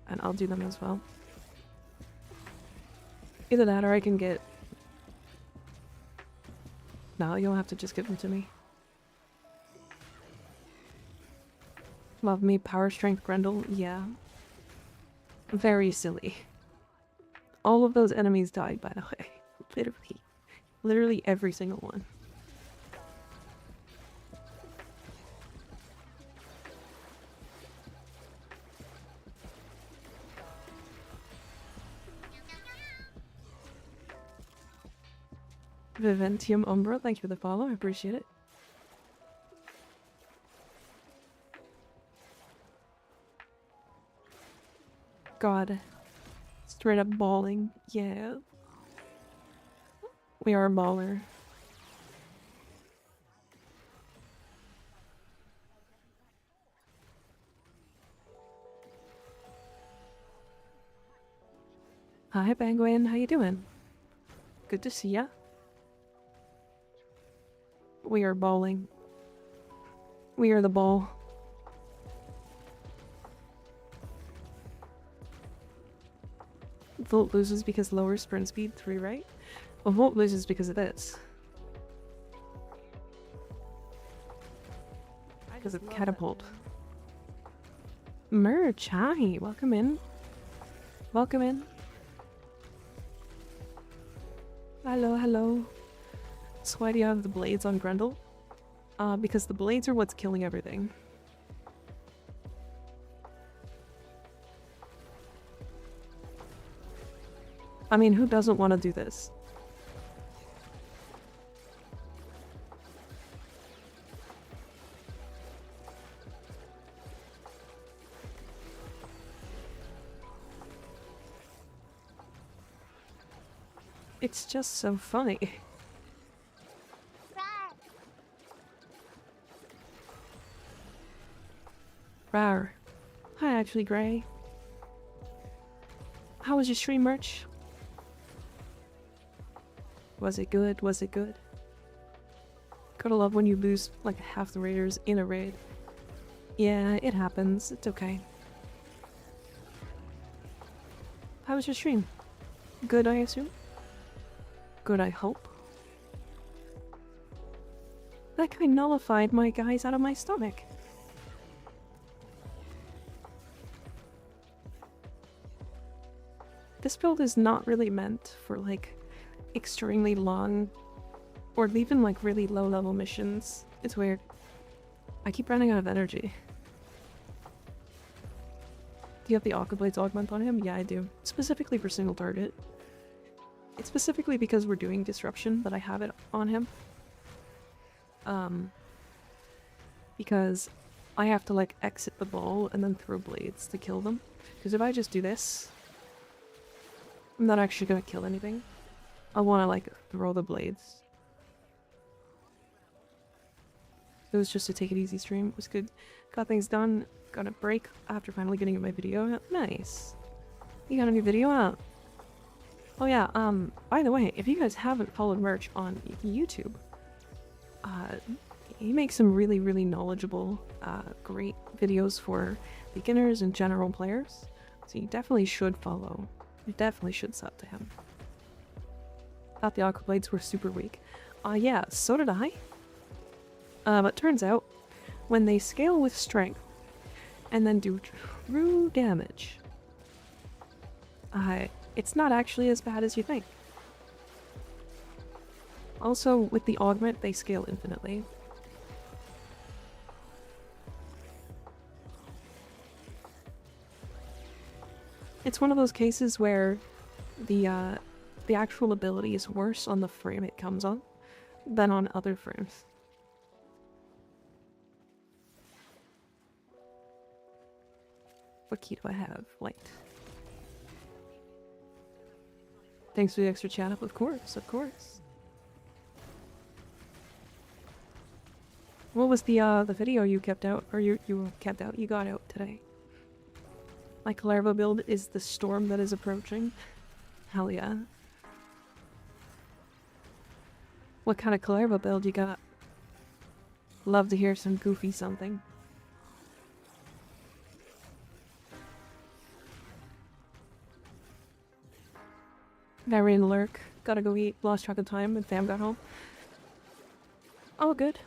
and I'll do them as well. Either that or I can get... No, you'll have to just give them to me. Love me, power strength Grendel, yeah. Very silly. All of those enemies died, by the way. Literally. Literally every single one. Viventium Umbra, thank you for the follow, I appreciate it. God. Straight up bawling, yeah. We are a baller. Hi Penguin, how you doing? Good to see ya. We are balling. We are the ball. Volt loses because lower sprint speed, 3 right? Well, Volt loses because of this. Because of catapult. Merch, hi, welcome in. Welcome in. Hello, hello. So why do you have the blades on Grendel? Because the blades are what's killing everything. I mean, who doesn't want to do this? It's just so funny. Rar. Hi, actually, Gray. How was your stream, Merch? Was it good? Was it good? Gotta love when you lose like half the raiders in a raid. Yeah, it happens. It's okay. How was your stream? Good, I assume? Good, I hope. That guy nullified my guys out of my stomach. This build is not really meant for like extremely long or even like really low level missions. It's weird. I keep running out of energy. Do you have the Aquablade's augment on him? Yeah, I do. Specifically for single target. It's specifically because we're doing disruption that I have it on him. Because I have to like exit the ball and then throw blades to kill them. Because if I just do this, I'm not actually gonna kill anything. I want to like throw the blades. It was just a take it easy stream. It was good. Got things done. Got a break after finally getting my video out. Nice. You got a new video out. Oh yeah, by the way, if you guys haven't followed Merch on YouTube, he makes some really, really knowledgeable, great videos for beginners and general players. So you definitely should follow. You definitely should sub to him. Thought the Aqua Blades were super weak. Yeah, so did I. But turns out, when they scale with strength, and then do true damage, it's not actually as bad as you think. Also, with the augment, they scale infinitely. It's one of those cases where the actual ability is worse on the frame it comes on than on other frames. What key do I have? Light. Thanks for the extra chat up, of course, of course. What was the video you kept out, or you got out today? My Calerva build is the storm that is approaching. Hell yeah. What kind of Calerva build you got? Love to hear some goofy something. Varian lurk. Gotta go eat. Lost track of time and fam got home. All good.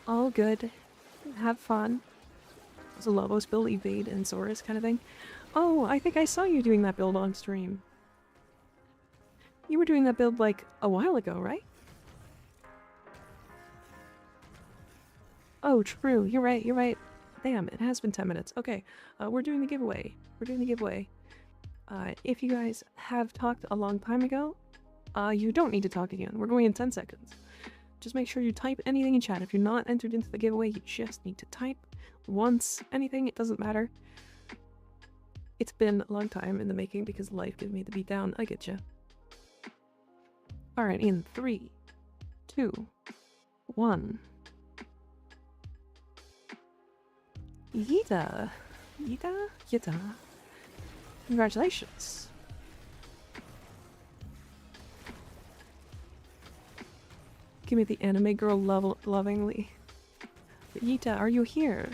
All good. Have fun. It's a Lobos build, evade, and Saurus kind of thing. Oh, I think I saw you doing that build on stream. You were doing that build like a while ago, right? Oh, true. You're right. You're right. Damn, it has been 10 minutes. Okay, we're doing the giveaway. We're doing the giveaway. If you guys have talked a long time ago, you don't need to talk again. We're going in 10 seconds. Just make sure you type anything in chat. If you're not entered into the giveaway, you just need to type once. Anything, it doesn't matter. It's been a long time in the making because life gave me the beat down. I get you. Alright, in 3, 2, 1. Yita. Yita? Yita. Congratulations. Give me the anime girl lovingly. Yita, are you here?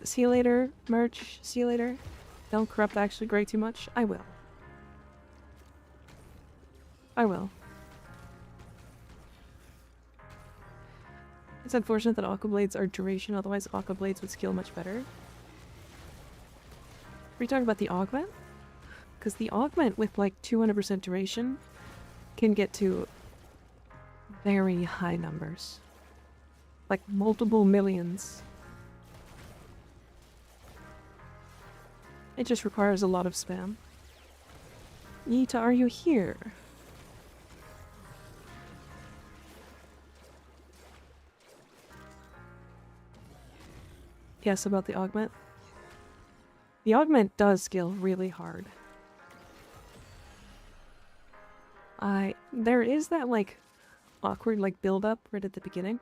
See you later, merch. See you later. Don't corrupt actually Grey too much. I will. I will. It's unfortunate that Aqua Blades are duration, otherwise Aqua Blades would skill much better. Are you talking about the augment? Because the augment with like 200% duration can get to very high numbers. Like multiple millions. It just requires a lot of spam. Yita, are you here? Yes, about the augment. The augment does skill really hard. There is that like awkward like build up right at the beginning.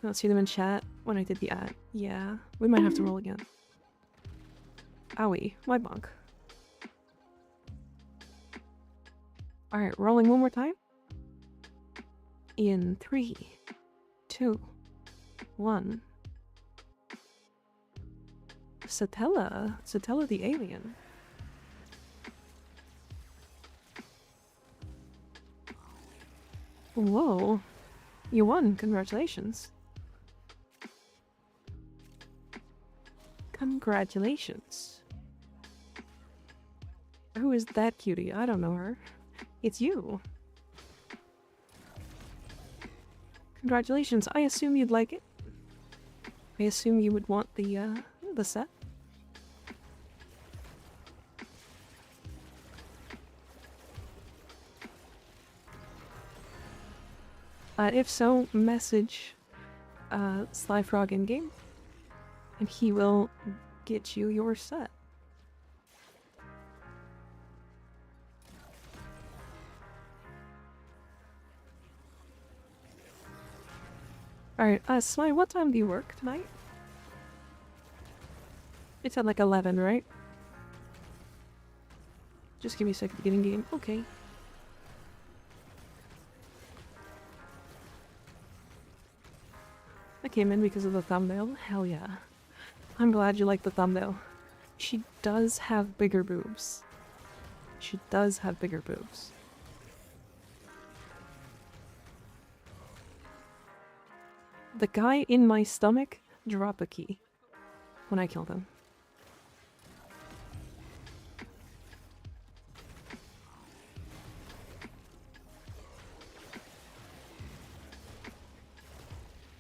I don't see them in chat when I did the ad. Yeah, we might have to roll again. Owie, my bunk. Alright, rolling one more time. In 3, 2, 1. Satella. Satella the alien. Whoa. You won. Congratulations. Congratulations. Who is that cutie? I don't know her. It's you. Congratulations. I assume you'd like it. I assume you would want the set. If so, message Sly Frog in game, and he will get you your set. Alright, Sly, what time do you work tonight? It's at like 11, right? Just give me a second to get in game. Okay. I came in because of the thumbnail. Hell yeah. I'm glad you like the thumbnail. She does have bigger boobs. She does have bigger boobs. The guy in my stomach dropped a key when I killed him.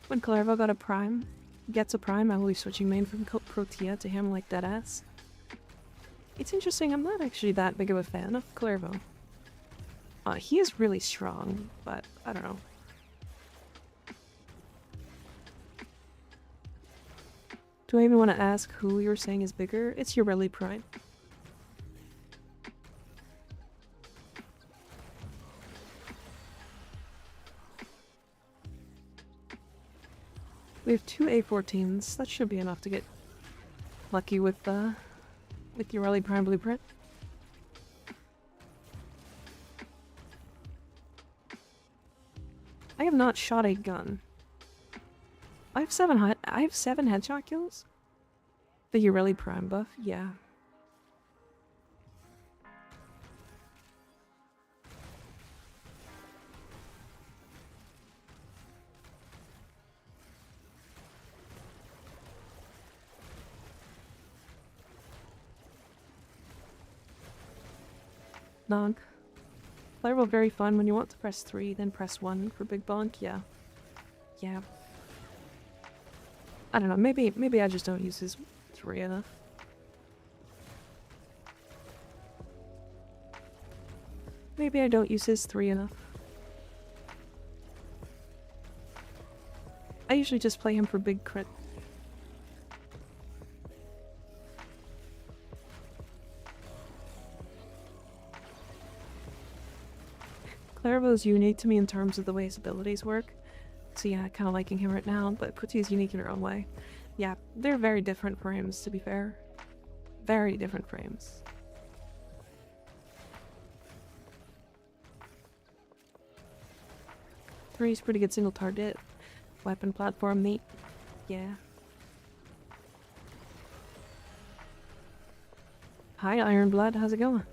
When Clervo got a prime, gets a prime, I will be switching main from Protea to him like deadass. It's interesting, I'm not actually that big of a fan of Clervo. He is really strong, but I don't know. Do I even want to ask who you're saying is bigger? It's Yareli Prime. We have 2 A14s. That should be enough to get lucky with Yareli Prime Blueprint. I have not shot a gun. I have 7 headshot kills? The Yareli Prime buff? Yeah. Nog. Fireball very fun. When you want to press 3, then press 1 for big bonk. Yeah. Yeah. I don't know. Maybe I just don't use his 3 enough. Maybe I don't use his 3 enough. I usually just play him for big crit. Clairvaux's unique to me in terms of the way his abilities work. So yeah, kind of liking him right now, but Putty is unique in her own way. Yeah, they're very different frames, to be fair. Very different frames. Three's pretty good single target. Weapon platform, neat. Yeah. Hi, Ironblood, how's it going?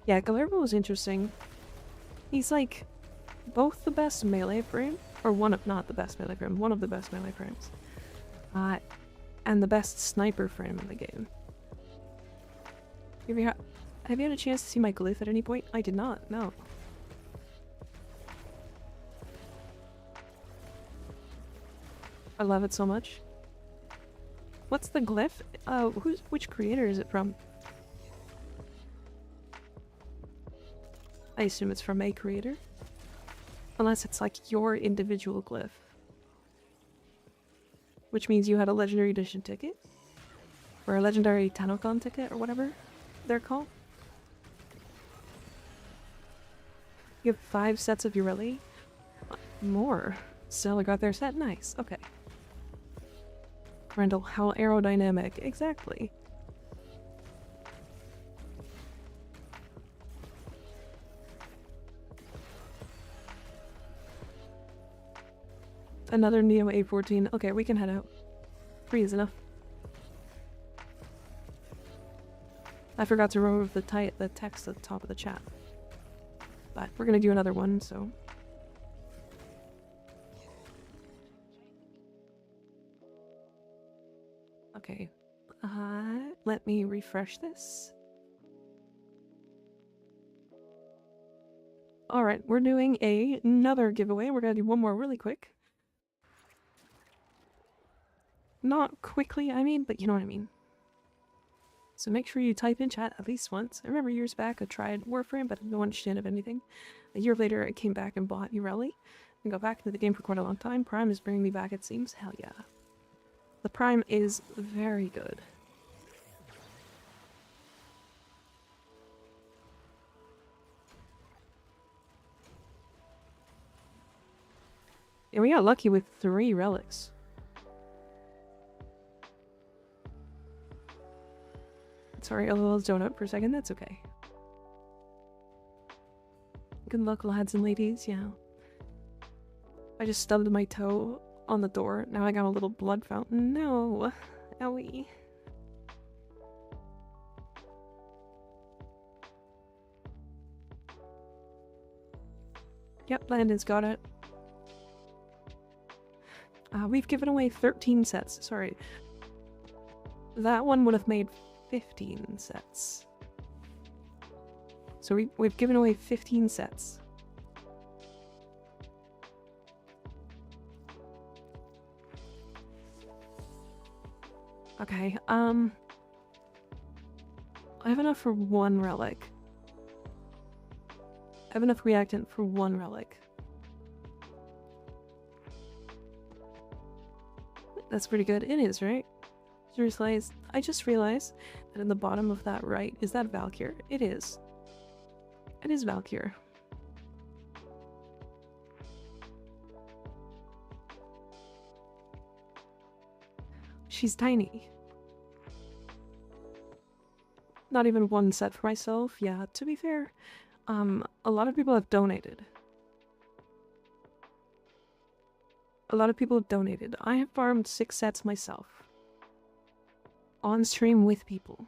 Yeah, Gallervo was interesting. He's like both the best melee frame, or one of, not the best melee frame, one of the best melee frames. And the best sniper frame in the game. Have you had a chance to see my glyph at any point? I did not, no. I love it so much. What's the glyph? Which creator is it from? I assume it's from a creator. Unless it's like your individual glyph. Which means you had a Legendary Edition ticket? Or a Legendary Tanokon ticket, or whatever they're called? You have 5 sets of Yareli? More. Still got their set? Nice, okay. Grendel, how aerodynamic. Exactly. Another Neo A14. Okay, we can head out. 3 is enough. I forgot to remove the text at the top of the chat. But we're gonna do another one, so... Okay. Let me refresh this. Alright, we're doing another giveaway. We're gonna do one more really quick. Not quickly, I mean, but you know what I mean. So make sure you type in chat at least once. I remember years back I tried Warframe, but I didn't understand of anything. A year later I came back and bought Yareli and got back into the game for quite a long time. Prime is bringing me back, it seems. Hell yeah. The Prime is very good. And we got lucky with 3 relics. Sorry, LOL's zoned out for a second, that's okay. Good luck, lads and ladies, yeah. I just stubbed my toe on the door. Now I got a little blood fountain. No! Owie. Yep, Landon's got it. We've given away 13 sets. Sorry. That one would have made 15 sets. So we've given away 15 sets. Okay, I have enough for 1 relic. I have enough reactant for 1 relic. That's pretty good. It is, right? I just realized that in the bottom of that right, is that Valkyr? It is. It is Valkyr. She's tiny. Not even 1 set for myself. Yeah, to be fair, a lot of people have donated. A lot of people have donated. I have farmed 6 sets myself. On stream with people.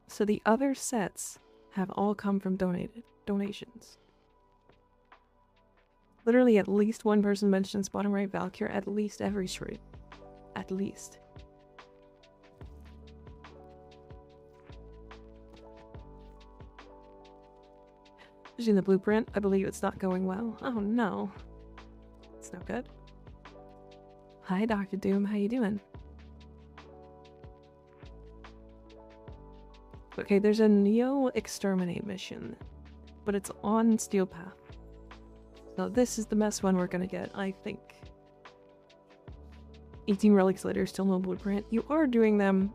So the other sets have all come from donations. Literally at least one person mentions bottom right Valkyr at least every stream. At least. Using the blueprint, I believe it's not going well. Oh no. It's no good. Hi Dr. Doom, how you doing? Okay, there's a Neo Exterminate mission, but it's on Steel Path. So this is the best one we're gonna get, I think. 18 relics later, still no blueprint. You are doing them...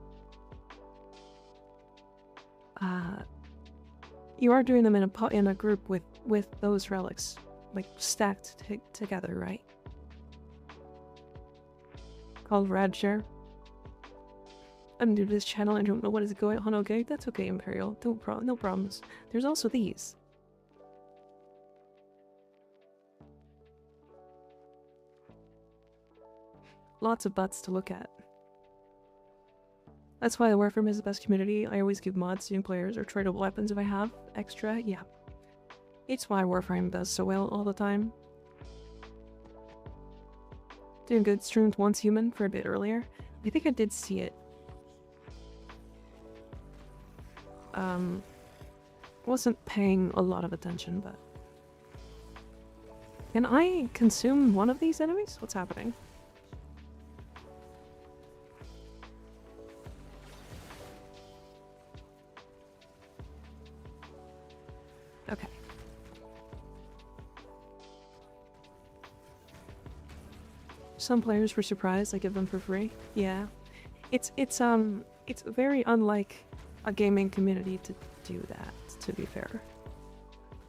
you are doing them in a group with those relics, like stacked together, right? Called Radshare. I'm new to this channel, I don't know what is going on, okay? That's okay, Imperial. No problems. There's also these. Lots of butts to look at. That's why the Warframe is the best community. I always give mods to new players or tradable weapons if I have extra, yeah. It's why Warframe does so well all the time. Doing good, streamed Once Human for a bit earlier. I think I did see it. Wasn't paying a lot of attention, but... Can I consume one of these enemies? What's happening? Okay. Some players were surprised I give them for free. Yeah. It's very unlike a gaming community to do that, to be fair.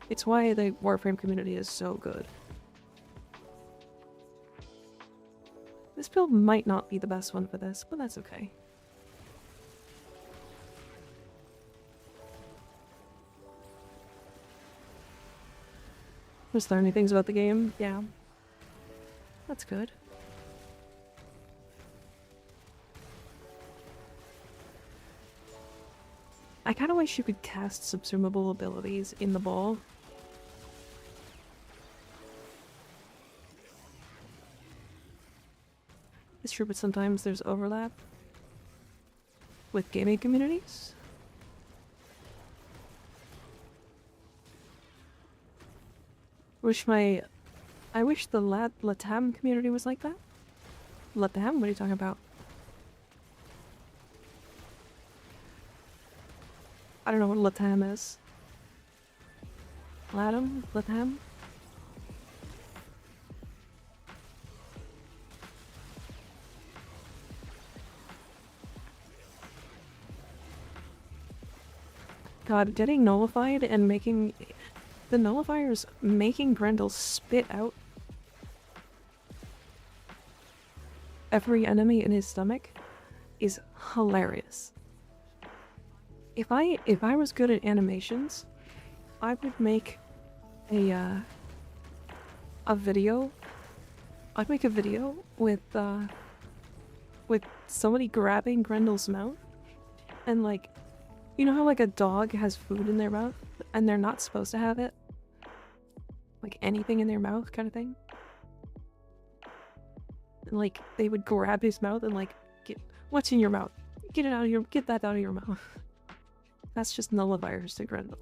It's why the Warframe community is so good. This build might not be the best one for this, but that's okay. Just learning things about the game, yeah. That's good. I kind of wish you could cast subsumable abilities in the ball. It's true, but sometimes there's overlap with gaming communities. I wish the Latam community was like that. Latam? What are you talking about? I don't know what Latam is. Latam? Latam? God, getting nullified and making... The nullifiers making Grendel spit out every enemy in his stomach is hilarious. If I was good at animations, I would make a video. I'd make a video with somebody grabbing Grendel's mouth and like, you know how like a dog has food in their mouth and they're not supposed to have it? Like anything in their mouth kind of thing? And like they would grab his mouth and like, what's in your mouth? Get that out of your mouth. That's just nullifiers to Grendel.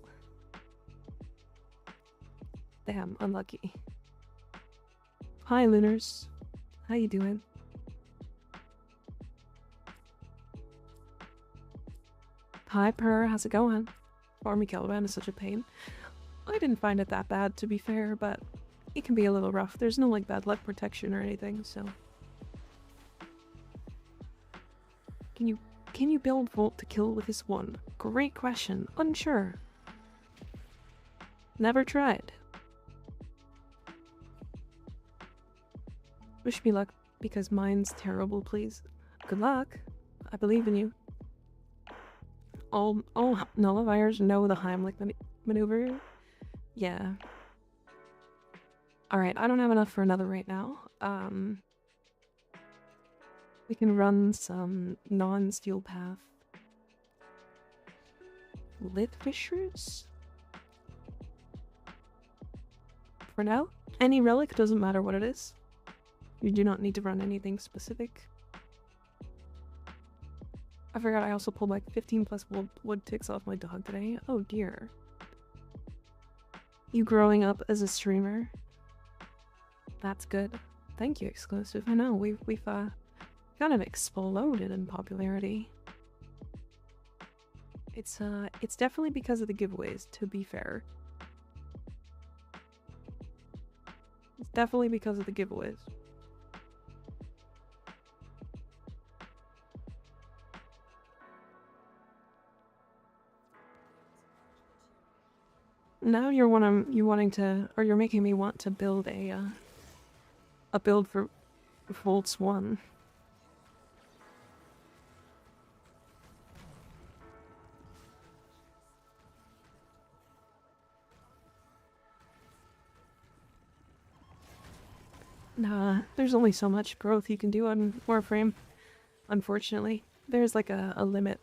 Damn, unlucky. Hi, Lunars. How you doing? Hi, Purr. How's it going? Farmy Caliban is such a pain. I didn't find it that bad, to be fair, but it can be a little rough. There's no, like, bad luck protection or anything, so... Can you build Volt to kill with his one? Great question. Unsure. Never tried. Wish me luck, because mine's terrible, please. Good luck. I believe in you. All nullifiers know the Heimlich maneuver. Yeah. Alright, I don't have enough for another right now. We can run some non-steel path lit fishers for now. Any relic, doesn't matter what it is. You do not need to run anything specific. I forgot I also pulled like 15 plus wood ticks off my dog today. Oh dear. You growing up as a streamer? That's good. Thank you, Exclusive. I know, we've kind of exploded in popularity. It's definitely because of the giveaways, to be fair. It's definitely because of the giveaways. Now you're wanting to, or you're making me want to build a build for Volts 1. Nah, there's only so much growth you can do on Warframe, unfortunately. There's like a limit.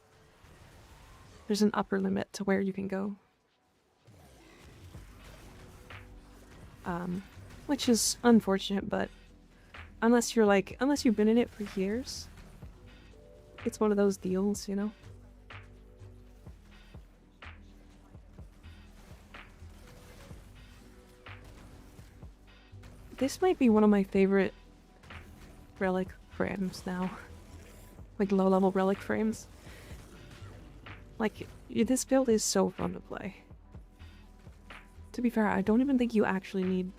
There's an upper limit to where you can go. Which is unfortunate, but unless you've been in it for years, it's one of those deals, you know? This might be one of my favorite relic frames now. Like low-level relic frames. Like, this build is so fun to play. To be fair, I don't even think you actually need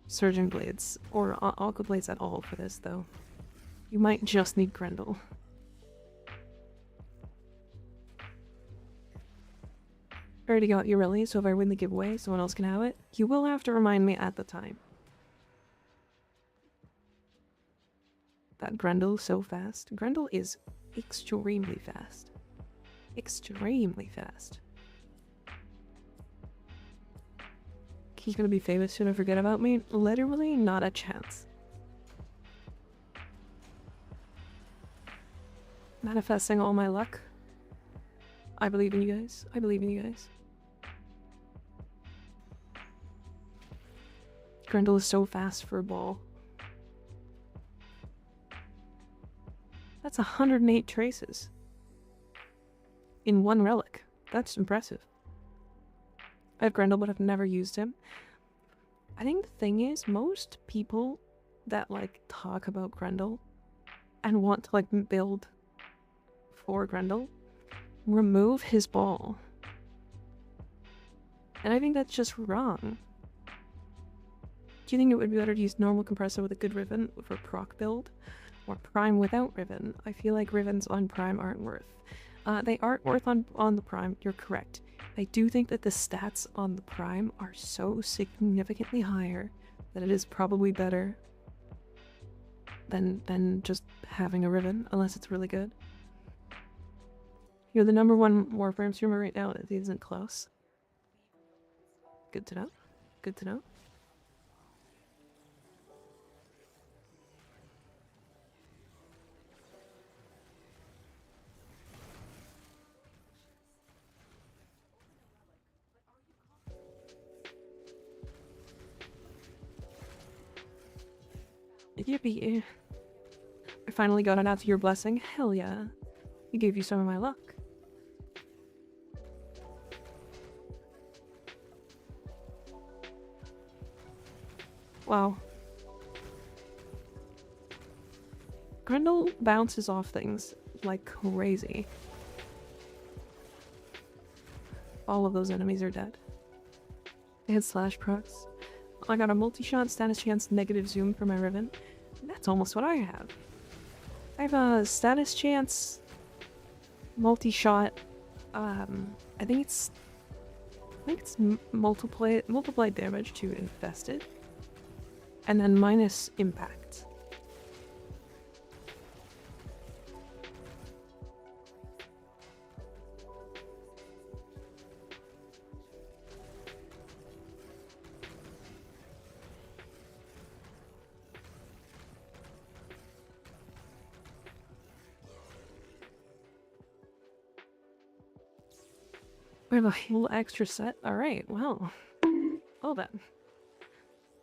Surgeon Blades or Aqua Blades at all for this, though. You might just need Grendel. I already got Yareli, so if I win the giveaway, someone else can have it. You will have to remind me at the time. That Grendel is so fast. Grendel is extremely fast. Extremely fast. He's gonna be famous soon and forget about me? Literally not a chance. Manifesting all my luck. I believe in you guys. I believe in you guys. Grendel is so fast for a ball. That's 108 traces. In one relic. That's impressive. I have Grendel, but I've never used him. I think the thing is, most people that like talk about Grendel and want to like build for Grendel remove his ball. And I think that's just wrong. Do you think it would be better to use normal compressor with a good ribbon for proc build? Or prime without ribbon? I feel like ribbons on prime aren't worth. They aren't worth on the prime, you're correct. I do think that the stats on the prime are so significantly higher that it is probably better than just having a ribbon, unless it's really good. You're the #1 Warframe streamer right now. It isn't close. Good to know. Good to know. Yippee. I finally got it after your blessing. Hell yeah. He gave you some of my luck. Wow. Grendel bounces off things like crazy. All of those enemies are dead. They had slash procs. I got a multi-shot, status chance, negative zoom for my ribbon. That's almost what I have. I have a status chance, multi-shot. I think it's multiply damage to infested, and then minus impact. We have a whole extra set. All right, well then.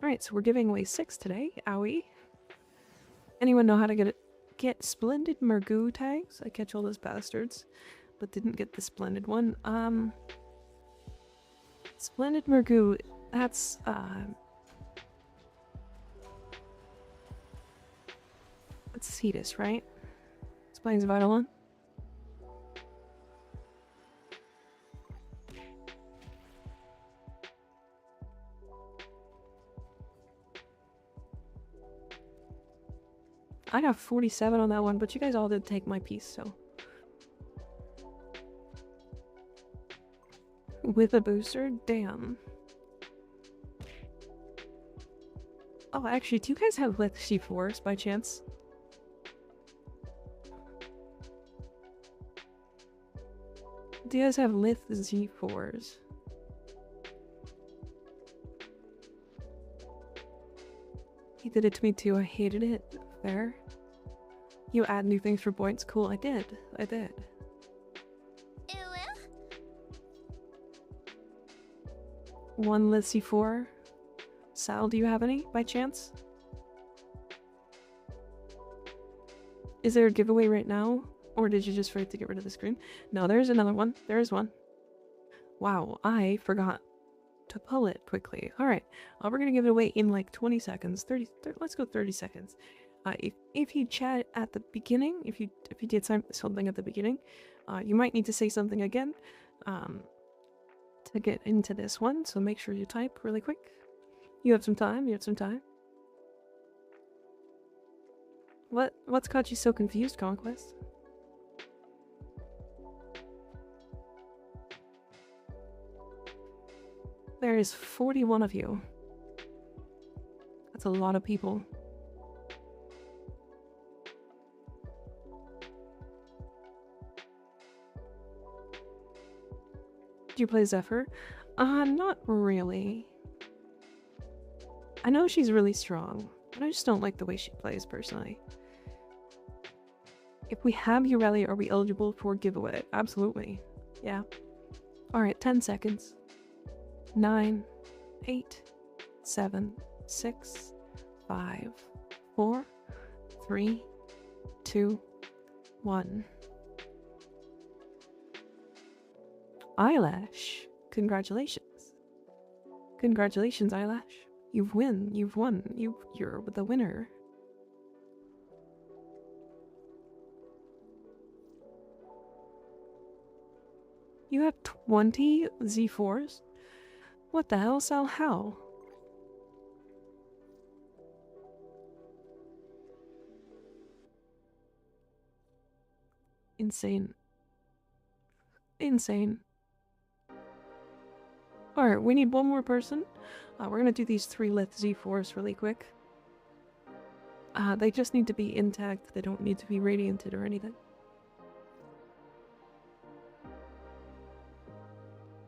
Alright, so we're giving away 6 today. Owie. Anyone know how to get splendid Mergoo tags? I catch all those bastards, but didn't get the splendid one. Splendid Mergoo, that's, it's Cetus, right? Explains Vitalon. I got 47 on that one, but you guys all did take my piece, so. With a booster? Damn. Oh, actually, do you guys have Lith C4s by chance? Do you guys have Lith Z4s? He did it to me too, I hated it. Fair. You add new things for points? Cool, I did. I did. One Lith C4. Sal, do you have any by chance? Is there a giveaway right now? Or did you just forget to get rid of the screen? No, there's another one. There is one. Wow, I forgot to pull it quickly. Alright, we're gonna give it away in like 20 seconds. 30 let's go 30 seconds. If you chat at the beginning, if you did something at the beginning, you might need to say something again to get into this one, so make sure you type really quick. You have some time, you have some time. What's got you so confused, Conquest? There is 41 of you. That's a lot of people. Do you play Zephyr? Not really. I know she's really strong, but I just don't like the way she plays personally. If we have Yareli, are we eligible for giveaway? Absolutely. Yeah. Alright, 10 seconds. 9, 8, 7, 6, 5, 4, 3, 2, 1. Eyelash. Congratulations. Congratulations, Eyelash. You've won. You're the winner. You have 20 Z4s? What the hell, Sal? How? Insane. Insane. Alright, we need one more person. We're gonna do these 3 Lith Z4s really quick. They just need to be intact. They don't need to be radianted or anything.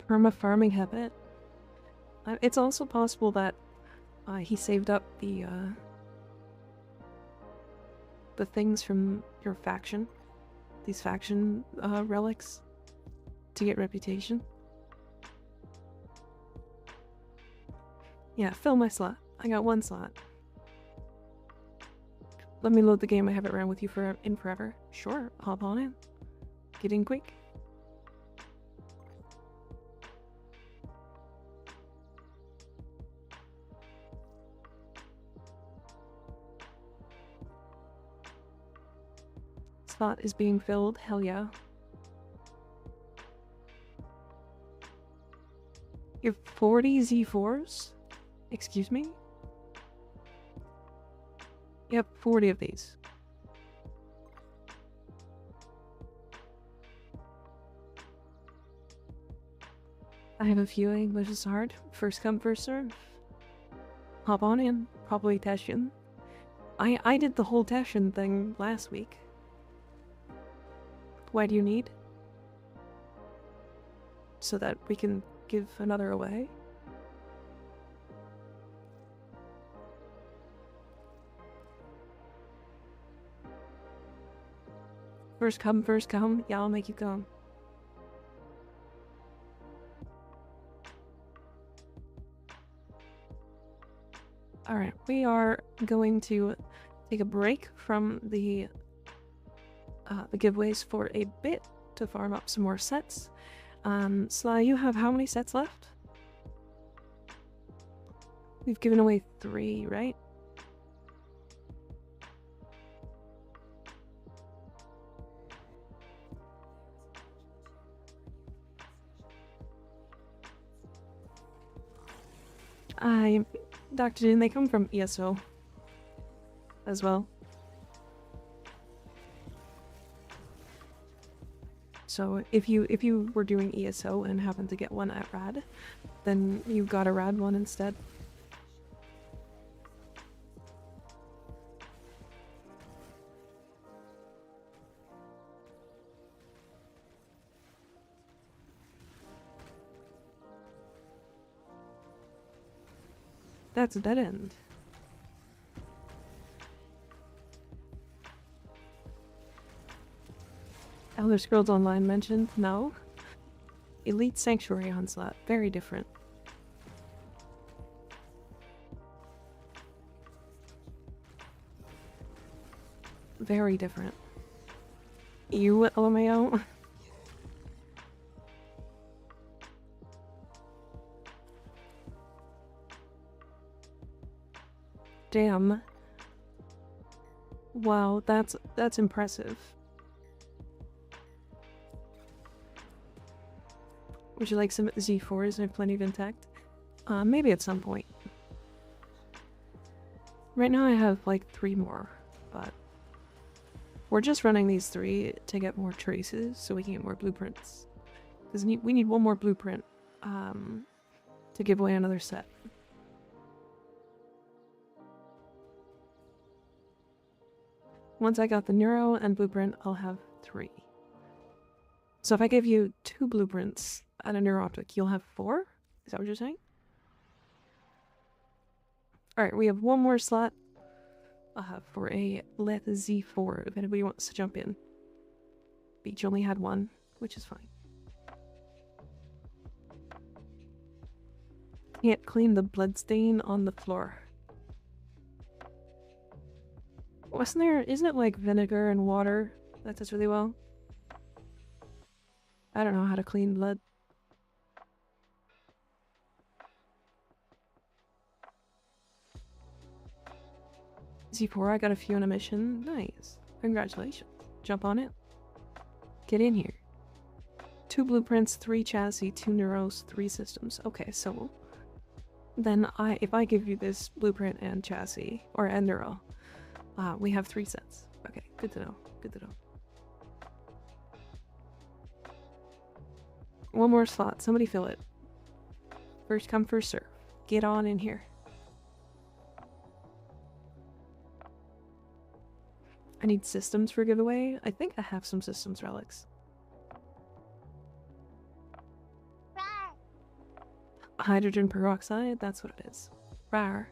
Perma-farming habit. It's also possible that he saved up the things from your faction. These faction relics to get reputation. Yeah, fill my slot. I got 1 slot. Let me load the game. I haven't ran with you in forever. Sure, hop on in. Get in quick. Slot is being filled. Hell yeah. You have 40 Z4s? Excuse me? Yep, 40 of these. I have a feeling this is hard. First come, first serve. Hop on in. Probably Teshin. I did the whole Teshin thing last week. Why do you need? So that we can give another away? First come, first come. Yeah, I'll make you come. Alright, we are going to take a break from the giveaways for a bit to farm up some more sets. Sly, you have how many sets left? We've given away 3, right? Dr. Doom, they come from ESO as well. So if you were doing ESO and happened to get one at Rad, then you got a Rad one instead. That's a dead end. Elder Scrolls Online mentioned? No. Elite Sanctuary Onslaught. Very different. Very different. You, LMAO? Damn. Wow, that's impressive. Would you like some Z4s? I have plenty of intact. Maybe at some point. Right now I have like 3 more, but we're just running these 3 to get more traces so we can get more blueprints. Because we need 1 more blueprint to give away another set. Once I got the neuro and blueprint, I'll have 3. So if I give you 2 blueprints and a neurooptic, you'll have 4? Is that what you're saying? Alright, we have 1 more slot for a Let Z4 if anybody wants to jump in. Beach only had 1, which is fine. Can't clean the bloodstain on the floor. Isn't it like vinegar and water that does really well? I don't know how to clean blood. Z4, I got a few on a mission. Nice. Congratulations. Jump on it. Get in here. 2 blueprints, 3 chassis, 2 neuros, 3 systems. Okay, so then if I give you this blueprint and chassis, and neuro, we have 3 sets. Okay, good to know. Good to know. 1 more slot. Somebody fill it. First come, first serve. Get on in here. I need systems for giveaway. I think I have some systems relics. Hydrogen peroxide, that's what it is. Rar.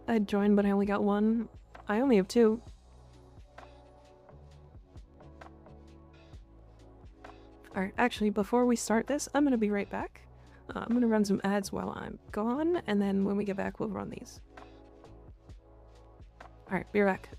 I'd join, but I only got 1. I only have 2. Alright, actually, before we start this, I'm gonna be right back. I'm gonna run some ads while I'm gone, and then when we get back, we'll run these. Alright, be right back.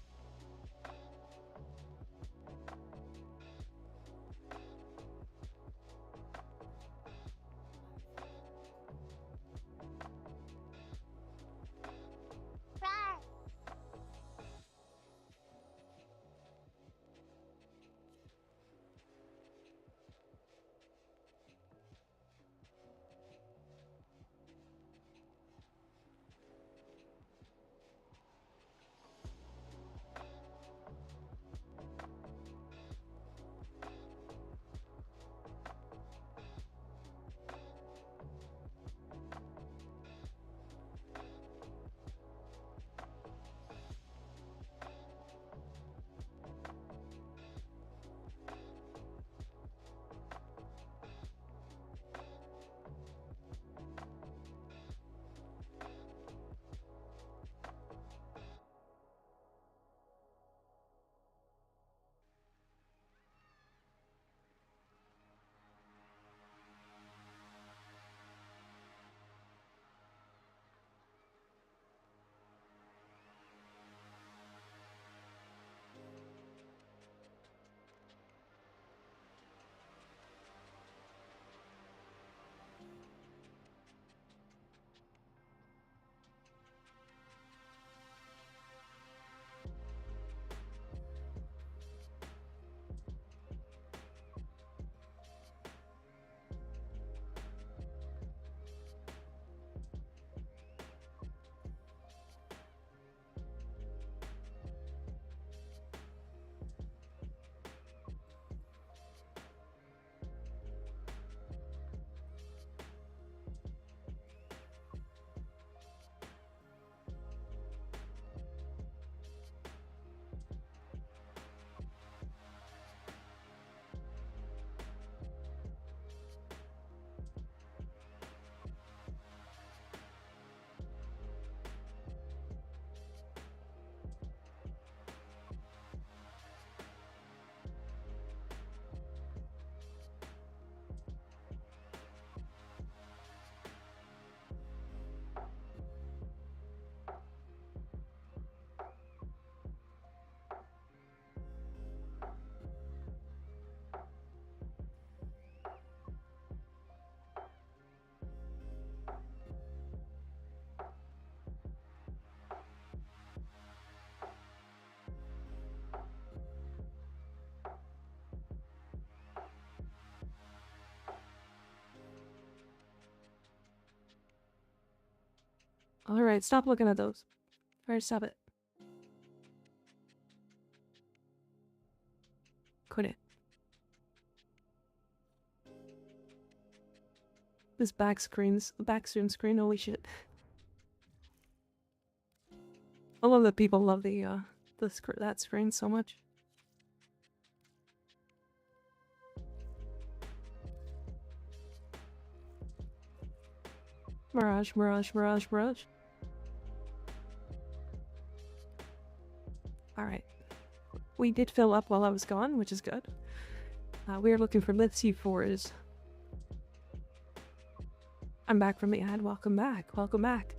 Alright, stop looking at those. Alright, stop it. Quit it. This back zoom screen, holy shit. I love that people love that screen so much. Mirage, mirage, mirage, mirage. Alright. We did fill up while I was gone, which is good. We are looking for Litzy 4s. I'm back from the ad. Welcome back. Welcome back.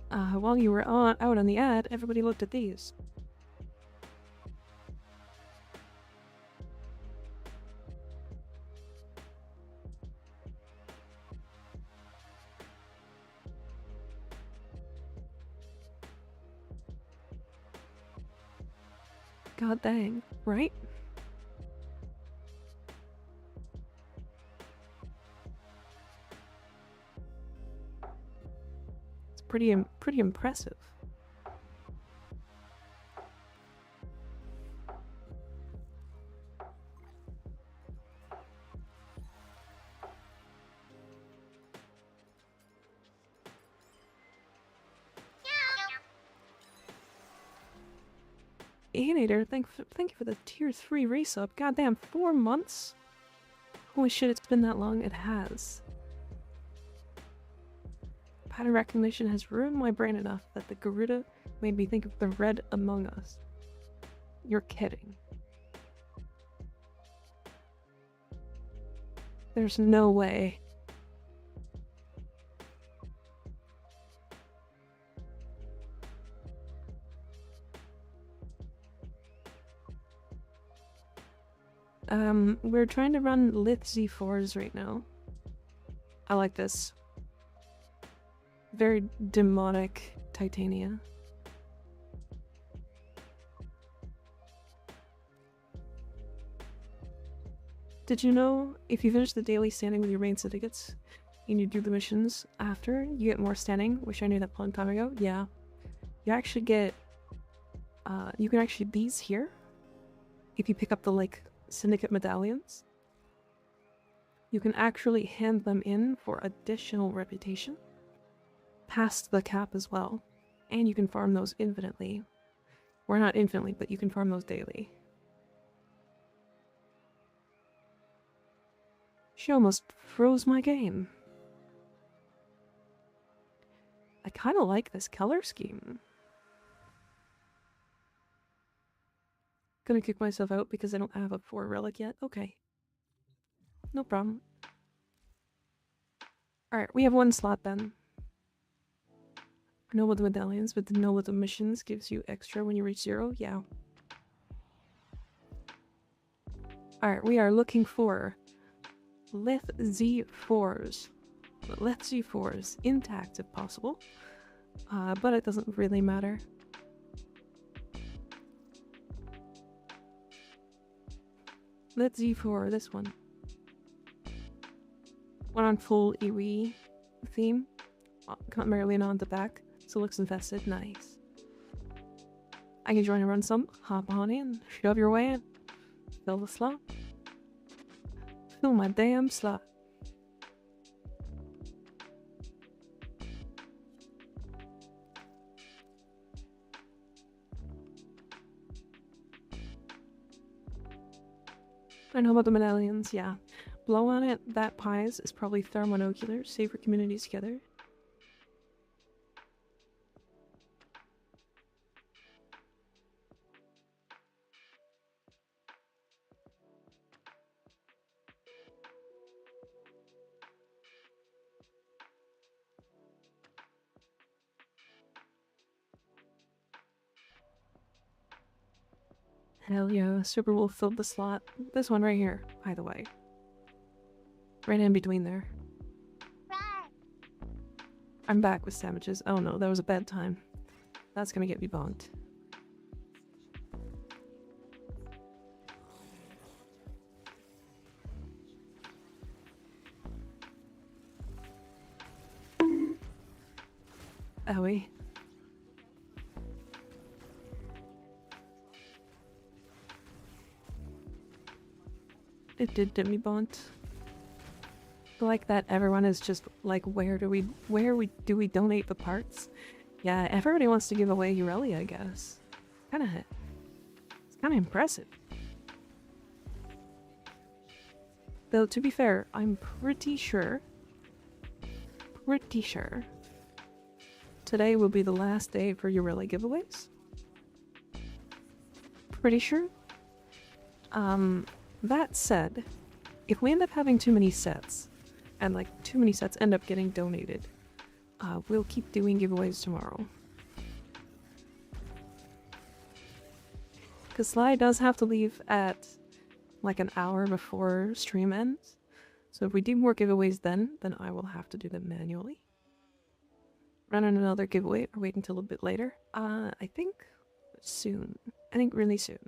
While you were out on the ad, everybody looked at these. God dang, right? It's pretty impressive. Alienator, thank you for the tier 3 resub. Goddamn, 4 months? Holy shit, it's been that long. It has. Pattern recognition has ruined my brain enough that the Garuda made me think of the red Among Us. You're kidding. There's no way. We're trying to run Litzy 4s right now. I like this. Very demonic Titania. Did you know if you finish the daily standing with your main syndicates and you do the missions after, you get more standing? Wish I knew that a long time ago. Yeah. You actually get, you can actually, these here, if you pick up the, like, syndicate medallions, you can actually hand them in for additional reputation, past the cap as well, and you can farm those infinitely. Or not infinitely, but you can farm those daily. She almost froze my game. I kind of like this color scheme. Gonna kick myself out because I don't have a 4 relic yet. Okay. No problem. Alright, we have 1 slot then. Know what the medallions, but the know what the missions gives you extra when you reach 0? Yeah. Alright, we are looking for Litzy 4s. Litzy 4s. Intact if possible. But it doesn't really matter. Litzy 4, this one. One on full Iwi theme. Merrily on the back, so it looks infested. Nice. I can join and run some. Hop on in. Shove your way in. Fill the slot. Fill my damn slot. I know about the medallions, yeah. Blow on it, that pies is probably thermonuclear. Save your communities together. Hell yeah, Super Wolf filled the slot. This one right here, by the way. Right in between there. I'm back with sandwiches. Oh no, that was a bad time. That's gonna get me bonked. Owie. It did me bunt. Like that everyone is just like, where do we donate the parts? Yeah, everybody wants to give away Yareli, I guess. It's kinda impressive. Though, to be fair, I'm pretty sure today will be the last day for Yareli giveaways. Pretty sure. That said, if we end up having too many sets, and like too many sets end up getting donated, we'll keep doing giveaways tomorrow. Because Sly does have to leave at like an hour before stream ends. So if we do more giveaways then I will have to do them manually. Run on another giveaway or wait until a bit later. I think soon. I think really soon.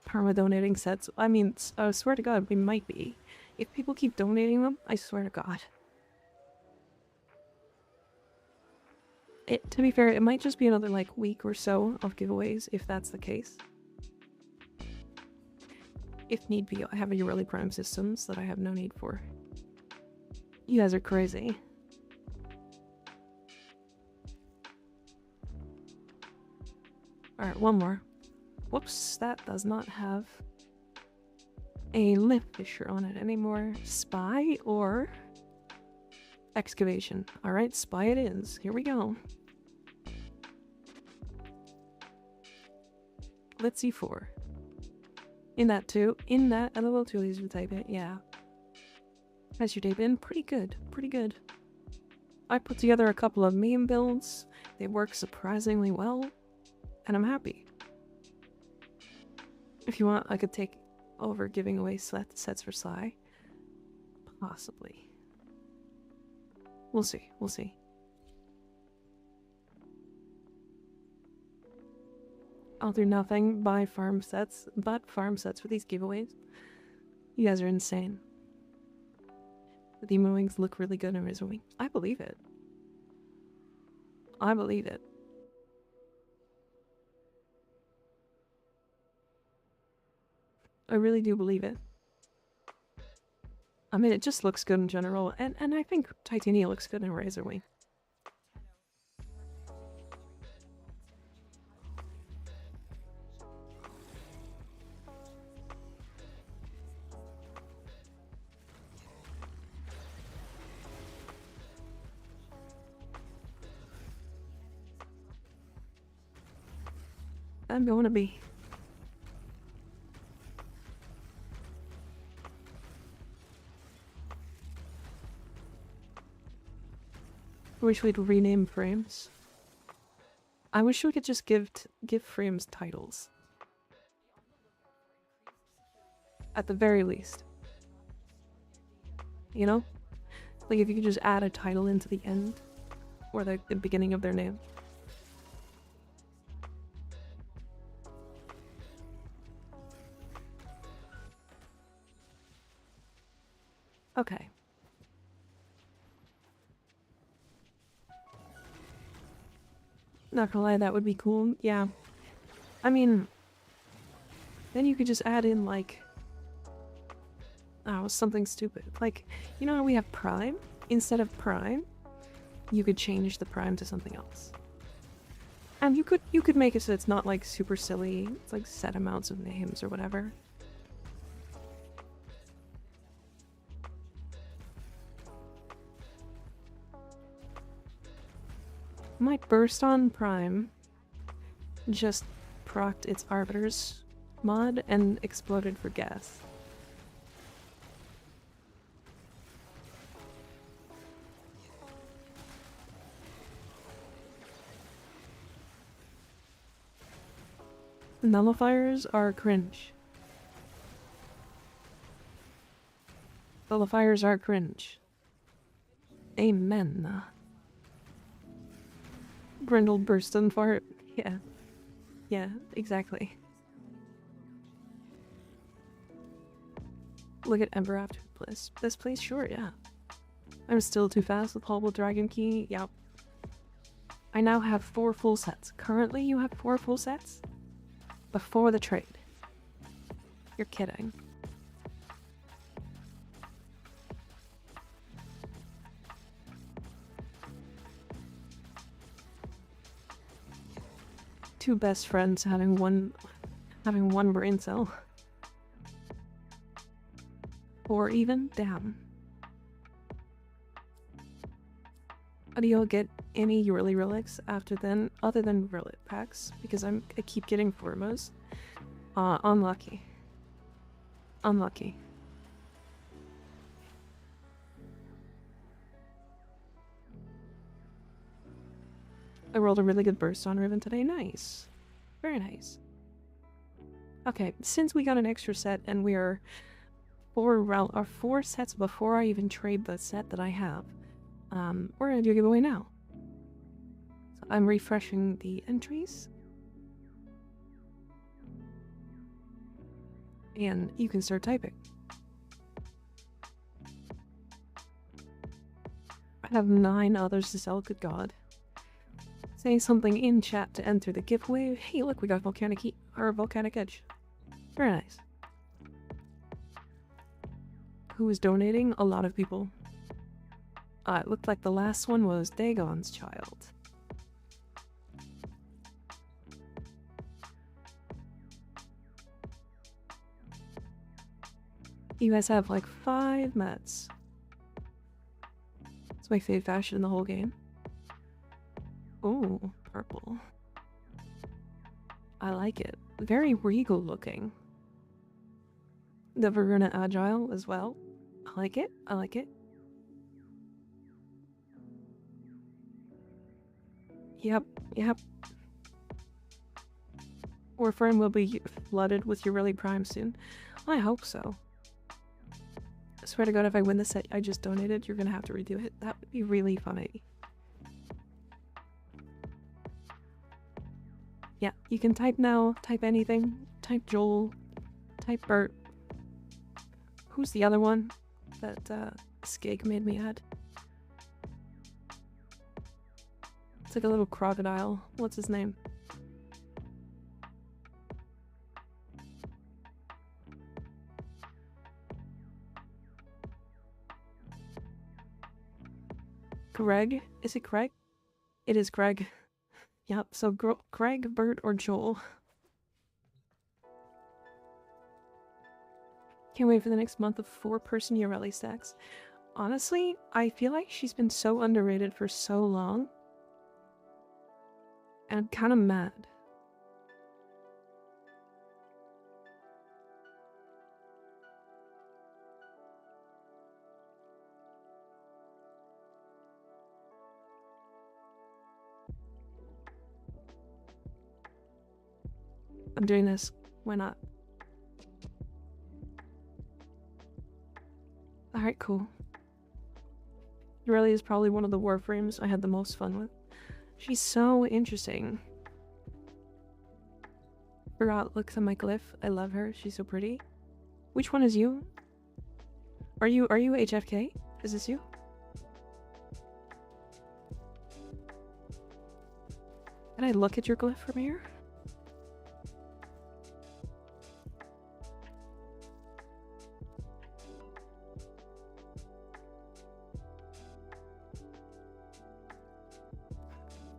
Perma donating sets. I mean, I swear to God, we might be. If people keep donating them, I swear to God. To be fair, it might just be another like week or so of giveaways, if that's the case. If need be, I have a Yareli Prime systems that I have no need for. You guys are crazy. Alright, one more. Whoops, that does not have a lip fissure on it anymore. Spy or excavation? Alright, spy it is. Here we go. Let's see 4. In that too. In that, I level 2 leaves to type it, yeah. How's your day been? Pretty good, pretty good. I put together a couple of meme builds. They work surprisingly well, and I'm happy. If you want, I could take over giving away sets for Sly. Possibly. We'll see, we'll see. I'll do nothing but farm sets for these giveaways. You guys are insane. The demon wings look really good in Razor Wing. I believe it. I believe it. I really do believe it. I mean, it just looks good in general, and I think Titania looks good in Razor Wing. I'm going to be. I wish we'd rename frames. I wish we could just give frames titles. At the very least. You know? Like if you could just add a title into the end. Or the beginning of their name. Okay. Not gonna lie, that would be cool. Yeah. I mean, then you could just add in, like, oh, something stupid. Like, you know how we have Prime? Instead of Prime, you could change the Prime to something else. And you could make it so it's not, like, super silly. It's, like, set amounts of names or whatever. My Burst on Prime just procced its Arbiter's mod and exploded for gas. Nullifiers are cringe. Nullifiers are cringe. Amen. Brindle burst and fart. Yeah. Yeah, exactly. Look at Ember After Bliss. This place? Sure, yeah. I'm still too fast with Hobble Dragon Key. Yep. I now have 4 full sets. Currently, you have 4 full sets? Before the trade. You're kidding. Two best friends having one brain cell. Or even, damn. How do you get any Yareli relics after then, other than relic packs? Because I keep getting formos. Unlucky. Unlucky. I rolled a really good burst on Riven today. Nice. Very nice. Okay, since we got an extra set and we are 4 sets before I even trade the set that I have, we're gonna do a giveaway now. So I'm refreshing the entries. And you can start typing. I have 9 others to sell, good god. Say something in chat to enter the giveaway. Hey, look, we got Volcanic Heat, or Volcanic Edge. Very nice. Who is donating? A lot of people. It looked like the last one was Dagon's child. You guys have like 5 mats. It's my favorite fashion in the whole game. Ooh, purple. I like it. Very regal looking. The Verona Agile as well. I like it. I like it. Yep, yep. Warframe will be flooded with Yareli Prime soon. I hope so. I swear to god, if I win the set I just donated, you're gonna have to redo it. That would be really funny. Yeah, you can type now, type anything. Type Joel, type Bert. Who's the other one that Skig made me add? It's like a little crocodile. What's his name? Greg? Is it Greg? It is Greg. Yep, so Greg, Bert, or Joel. Can't wait for the next month of 4-person Yareli stacks. Honestly, I feel like she's been so underrated for so long. And I'm kind of mad. I'm doing this. Why not? Alright, cool. Yareli is probably one of the warframes I had the most fun with. She's so interesting. Forgot looks at my glyph. I love her. She's so pretty. Which one is you? Are you HFK? Is this you? Can I look at your glyph from here?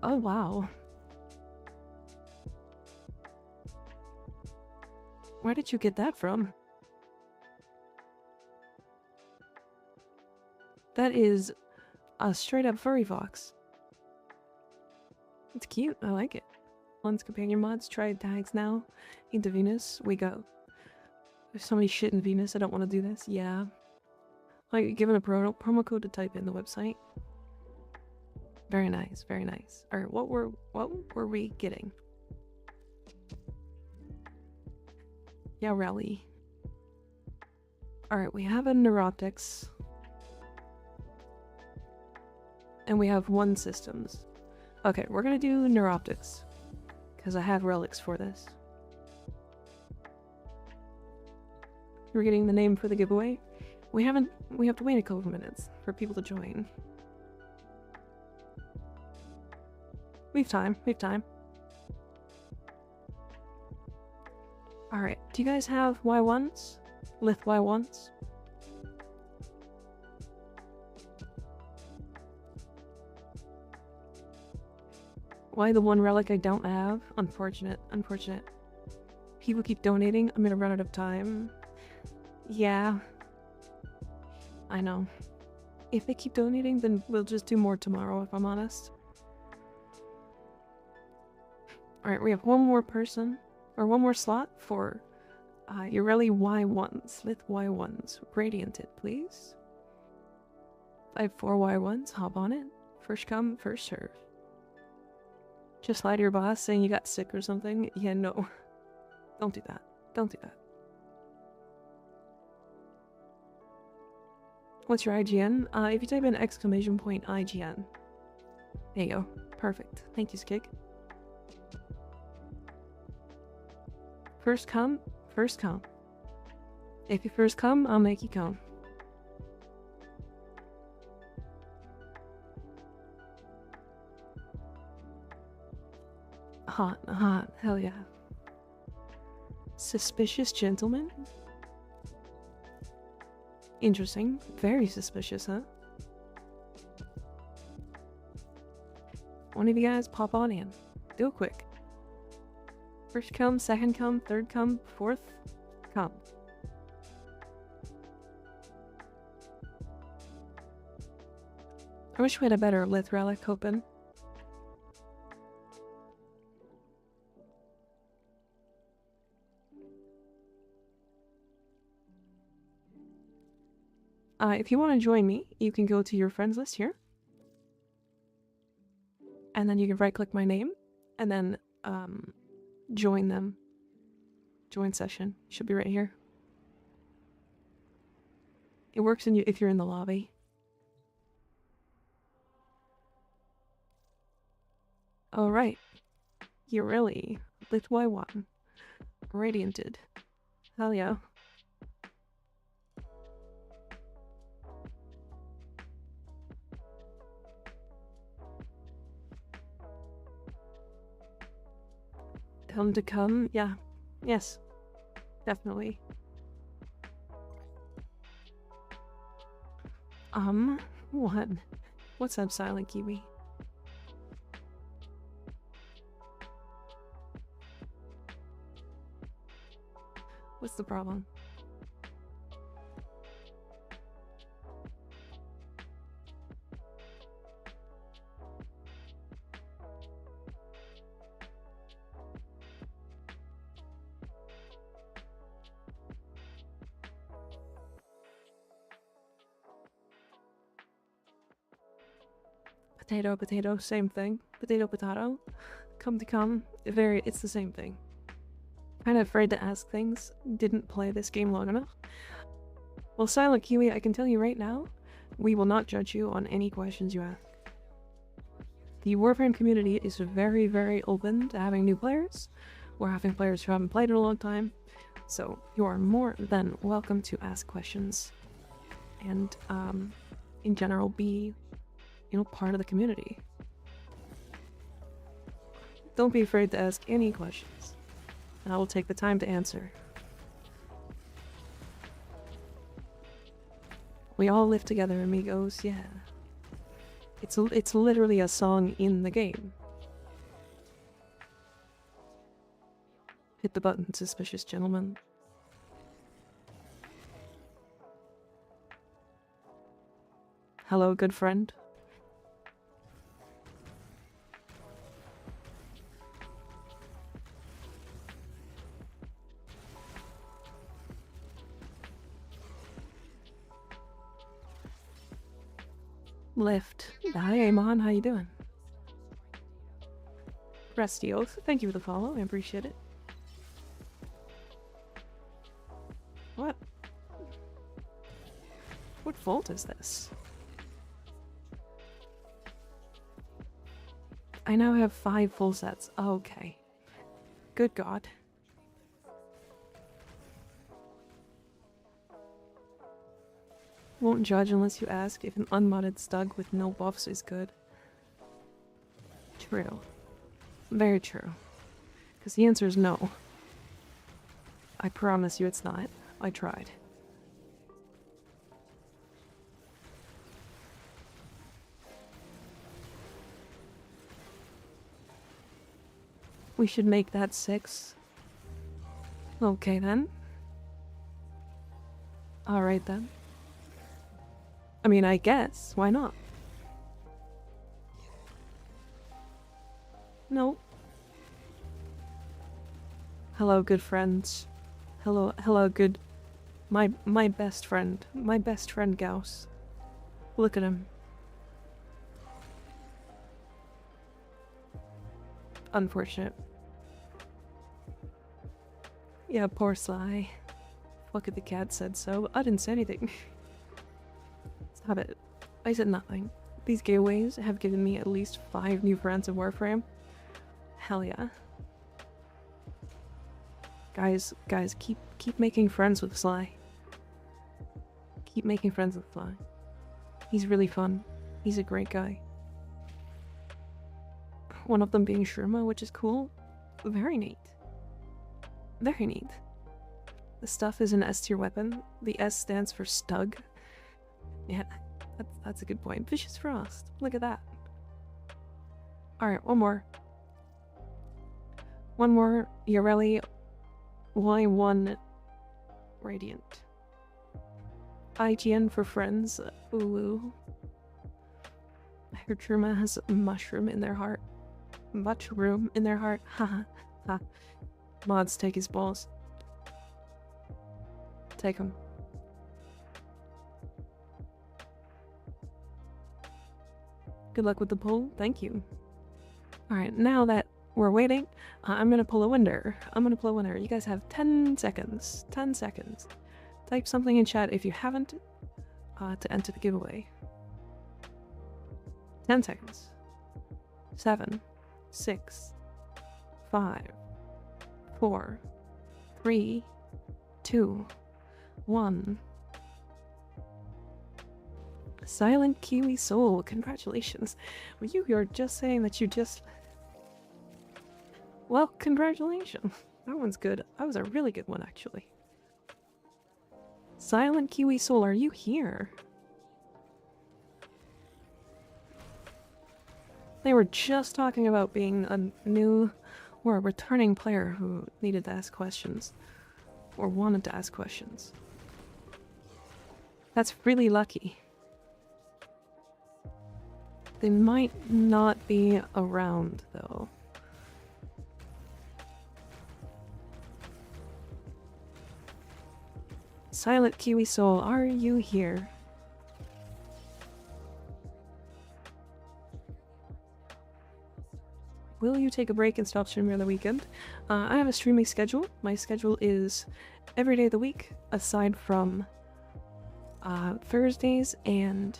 Oh, wow. Where did you get that from? That is a straight up furry fox. It's cute. I like it. One's companion mods. Try tags now. Into Venus. We go. There's so many shit in Venus. I don't want to do this. Yeah. Like, given a promo code to type in the website. Very nice, very nice. Alright, what were we getting? Yareli. Alright, we have a Neuroptics. And we have 1 systems. Okay, we're gonna do Neuroptics. Because I have relics for this. We're getting the name for the giveaway. We haven't We have to wait a couple of minutes for people to join. We have time. We have time. Alright, do you guys have Y1s? Lith Y1s? Why the one relic I don't have? Unfortunate, unfortunate. People keep donating, I'm gonna run out of time. Yeah. I know. If they keep donating, then we'll just do more tomorrow, if I'm honest. Alright, we have one more person, or one more slot for Yareli Y1s, Lith Y1s. Radianted, please. I have 4 Y1s, hop on it. First come, first serve. Just lie to your boss saying you got sick or something? Yeah, no. Don't do that. Don't do that. What's your IGN? If you type in !IGN. There you go. Perfect. Thank you, Skig. First come, first come. If you first come, I'll make you come. Hot, hot, hell yeah. Suspicious gentleman? Interesting. Very suspicious, huh? One of you guys pop on in. Do it quick. First come, second come, third come, fourth come. I wish we had a better Lith relic open. If you want to join me, you can go to your friends list here. And then you can right click my name and then join them. Join session. Should be right here. It works if you're in the lobby. Alright. Yareli. Lith Y1. Radianted. Hell yeah. Tell them to come? Yeah. Yes. Definitely. What? What's up, Silent Kiwi? What's the problem? Potato, potato, same thing. Potato, potato. Come to come. It's the same thing. Kind of afraid to ask things. Didn't play this game long enough. Well, Silent Kiwi, I can tell you right now, we will not judge you on any questions you ask. The Warframe community is very, very open to having new players. We're having players who haven't played in a long time. So you are more than welcome to ask questions. And, in general, be, part of the community. Don't be afraid to ask any questions. And I will take the time to answer. We all live together, amigos, yeah. It's literally a song in the game. Hit the button, suspicious gentleman. Hello, good friend. Lift. Hi, Amon. How you doing? Rusty Oath. Thank you for the follow. I appreciate it. What? What fault is this? I now have 5 full sets. Okay. Good God. Won't judge unless you ask if an unmodded stug with no buffs is good. True. Very true. Because the answer is no. I promise you it's not. I tried. We should make that 6. Okay then. Alright then. I mean, I guess. Why not? No. Hello, good friends. Hello, good... My best friend. My best friend, Gauss. Look at him. Unfortunate. Yeah, poor Sly. Fuck it, the cat said so. I didn't say anything. Stop it. I said nothing. These giveaways have given me at least 5 new friends in Warframe. Hell yeah. Guys, keep making friends with Sly. Keep making friends with Sly. He's really fun. He's a great guy. One of them being Shurma, which is cool. Very neat. Very neat. The stuff is an S tier weapon. The S stands for Stug. Yeah, that's a good point. Vicious Frost. Look at that. Alright, one more. One more. Yareli Y1 Radiant. IGN for friends. Ooh. I heard Truma has a mushroom in their heart. Mushroom in their heart. Haha. Ha. Mods, take his balls. Take him. Good luck with the pull. Thank you. Alright, now that we're waiting, I'm gonna pull a winner. You guys have 10 seconds. 10 seconds. Type something in chat if you haven't to enter the giveaway. 10 seconds. 7, 6, 5, 4, 3, 2, 1. Silent Kiwi Soul, congratulations. You're just saying that you just... Well, congratulations. That one's good. That was a really good one, actually. Silent Kiwi Soul, are you here? They were just talking about being a new or a returning player who needed to ask questions. Or wanted to ask questions. That's really lucky. They might not be around, though. Silent Kiwi Soul, are you here? Will you take a break and stop streaming on the weekend? I have a streaming schedule. My schedule is every day of the week, aside from Thursdays and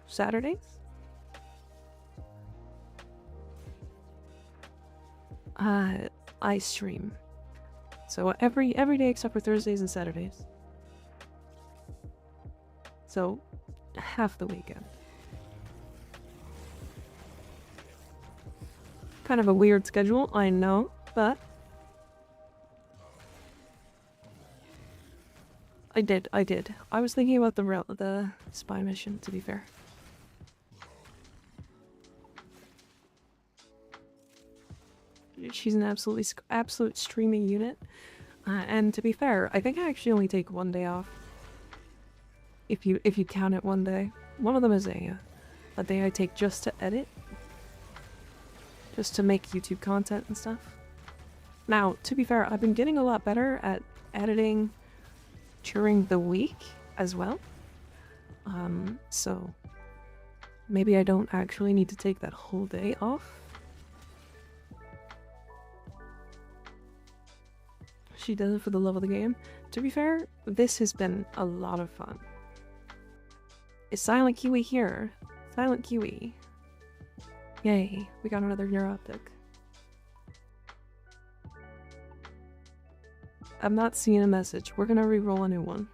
Saturdays. I stream. So every day except for Thursdays and Saturdays. So half the weekend. Kind of a weird schedule, I know, but I did. I was thinking about the spy mission, to be fair. She's an absolute streaming unit. And to be fair, I think I actually only take 1 day off. If you count it 1 day. One of them is a day I take just to edit. Just to make YouTube content and stuff. Now, to be fair, I've been getting a lot better at editing during the week as well. So maybe I don't actually need to take that whole day off. She does it for the love of the game. To be fair, this has been a lot of fun. Is Silent Kiwi here? Silent Kiwi. Yay, we got another neuroptic. I'm not seeing a message. We're gonna re-roll a new one.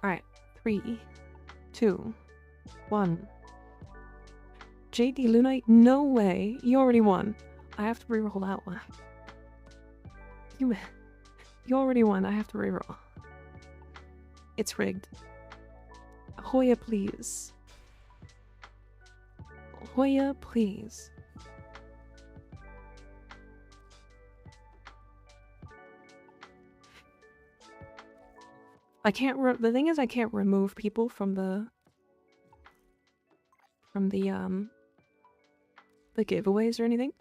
Alright, 3, 2, 1. JD Lunite, no way. You already won. I have to reroll that one. You already won. I have to reroll. It's rigged. Hoya, please. Hoya, please. I can't. The thing is, I can't remove people from the giveaways or anything.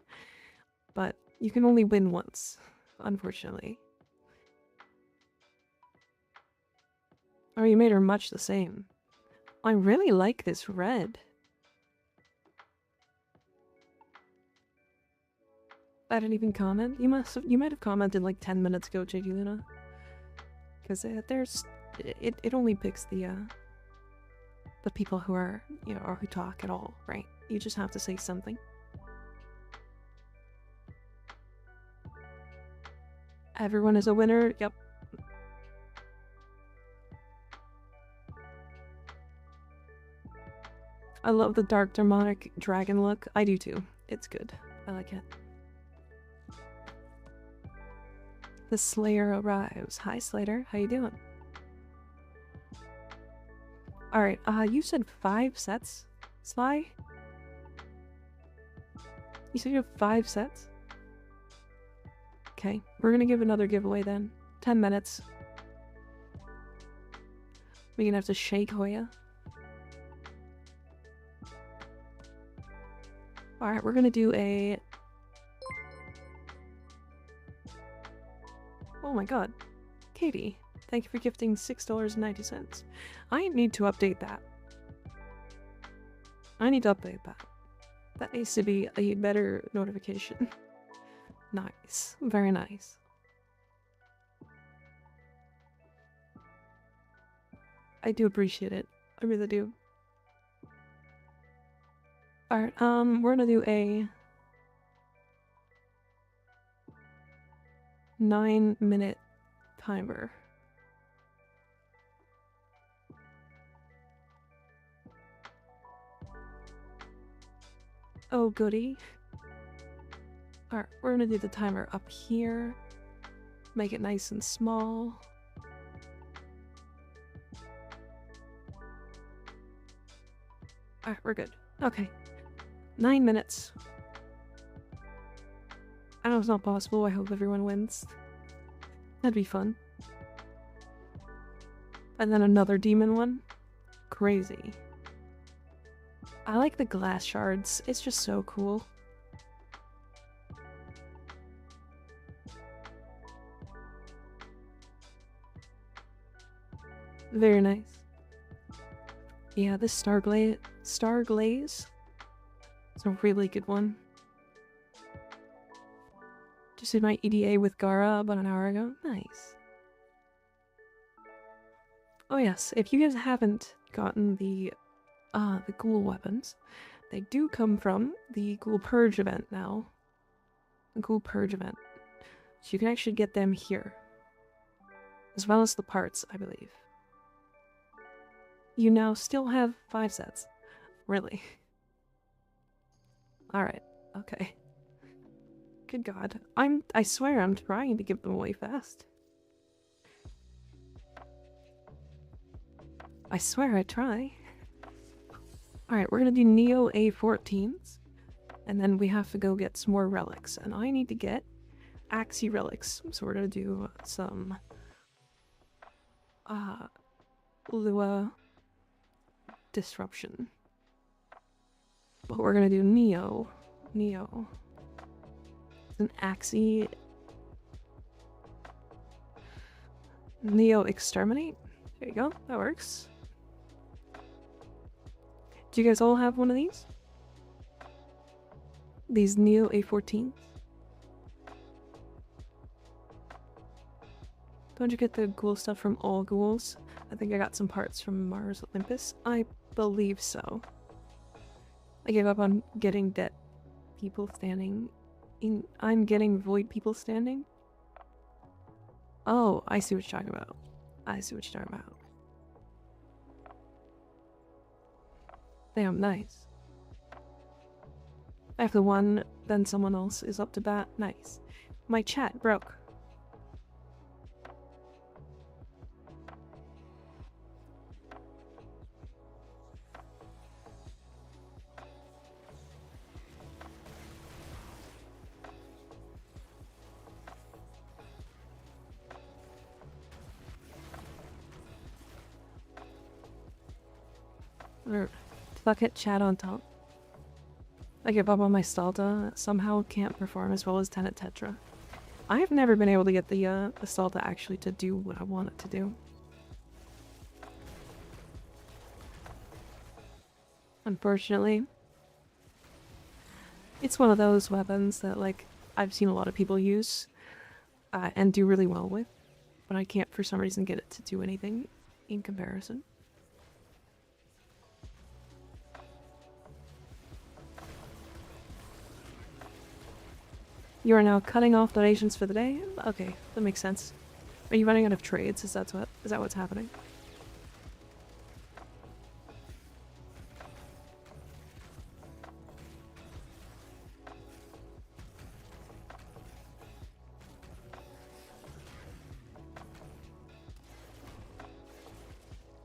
But you can only win once, unfortunately. Oh, you made her much the same. I really like this red. I didn't even comment. You might have commented like 10 minutes ago, JD Luna. Because it only picks the people who are, you know, or who talk at all, right? You just have to say something. Everyone is a winner. Yep. I love the dark demonic dragon look. I do too. It's good. I like it. The Slayer arrives. Hi Slater, how you doing? Alright, you said 5 sets, Sly? You said you have 5 sets? Okay, we're gonna give another giveaway then. 10 minutes. We're gonna have to shake Hoya. Alright, we're gonna do a... Oh my god. Katie, thank you for gifting $6.90. I need to update that. I need to update that. That needs to be a better notification. Nice. Very nice. I do appreciate it. I really do. Alright, we're gonna do a 9-minute timer. Oh goody. Alright, we're gonna do the timer up here. Make it nice and small. Alright, we're good. Okay. 9 minutes. I know it's not possible. I hope everyone wins. That'd be fun. And then another demon one. Crazy. I like the glass shards. It's just so cool. Very nice. Yeah, this Starglaze is a really good one. Just did my EDA with Gara about an hour ago. Nice. Oh yes, if you guys haven't gotten the ghoul weapons, they do come from the Ghoul Purge event now. The Ghoul Purge event. So you can actually get them here. As well as the parts, I believe. You now still have 5 sets. Really? Alright, okay. Good god. I swear I'm trying to give them away fast. I swear I try. Alright, we're gonna do Neo A14s. And then we have to go get some more relics. And I need to get Axie relics. So we're gonna do some Lua disruption. But we're gonna do Neo. An Axie. Neo exterminate. There you go. That works. Do you guys all have one of these? These Neo A14s? Don't you get the ghoul stuff from all ghouls? I think I got some parts from Mars Olympus. I believe so. I gave up on getting dead people standing in. I'm getting void people standing? Oh, I see what you're talking about. I see what you're talking about. Damn, nice. I have the one, then someone else is up to bat. Nice. My chat broke. Or fuck it, chat on top. I give up on my Stalta, somehow can't perform as well as Tenet Tetra. I have never been able to get the Stalta actually to do what I want it to do. Unfortunately. It's one of those weapons that, like, I've seen a lot of people use and do really well with, but I can't for some reason get it to do anything in comparison. You are now cutting off donations for the day? Okay, that makes sense. Are you running out of trades? Is that what's happening?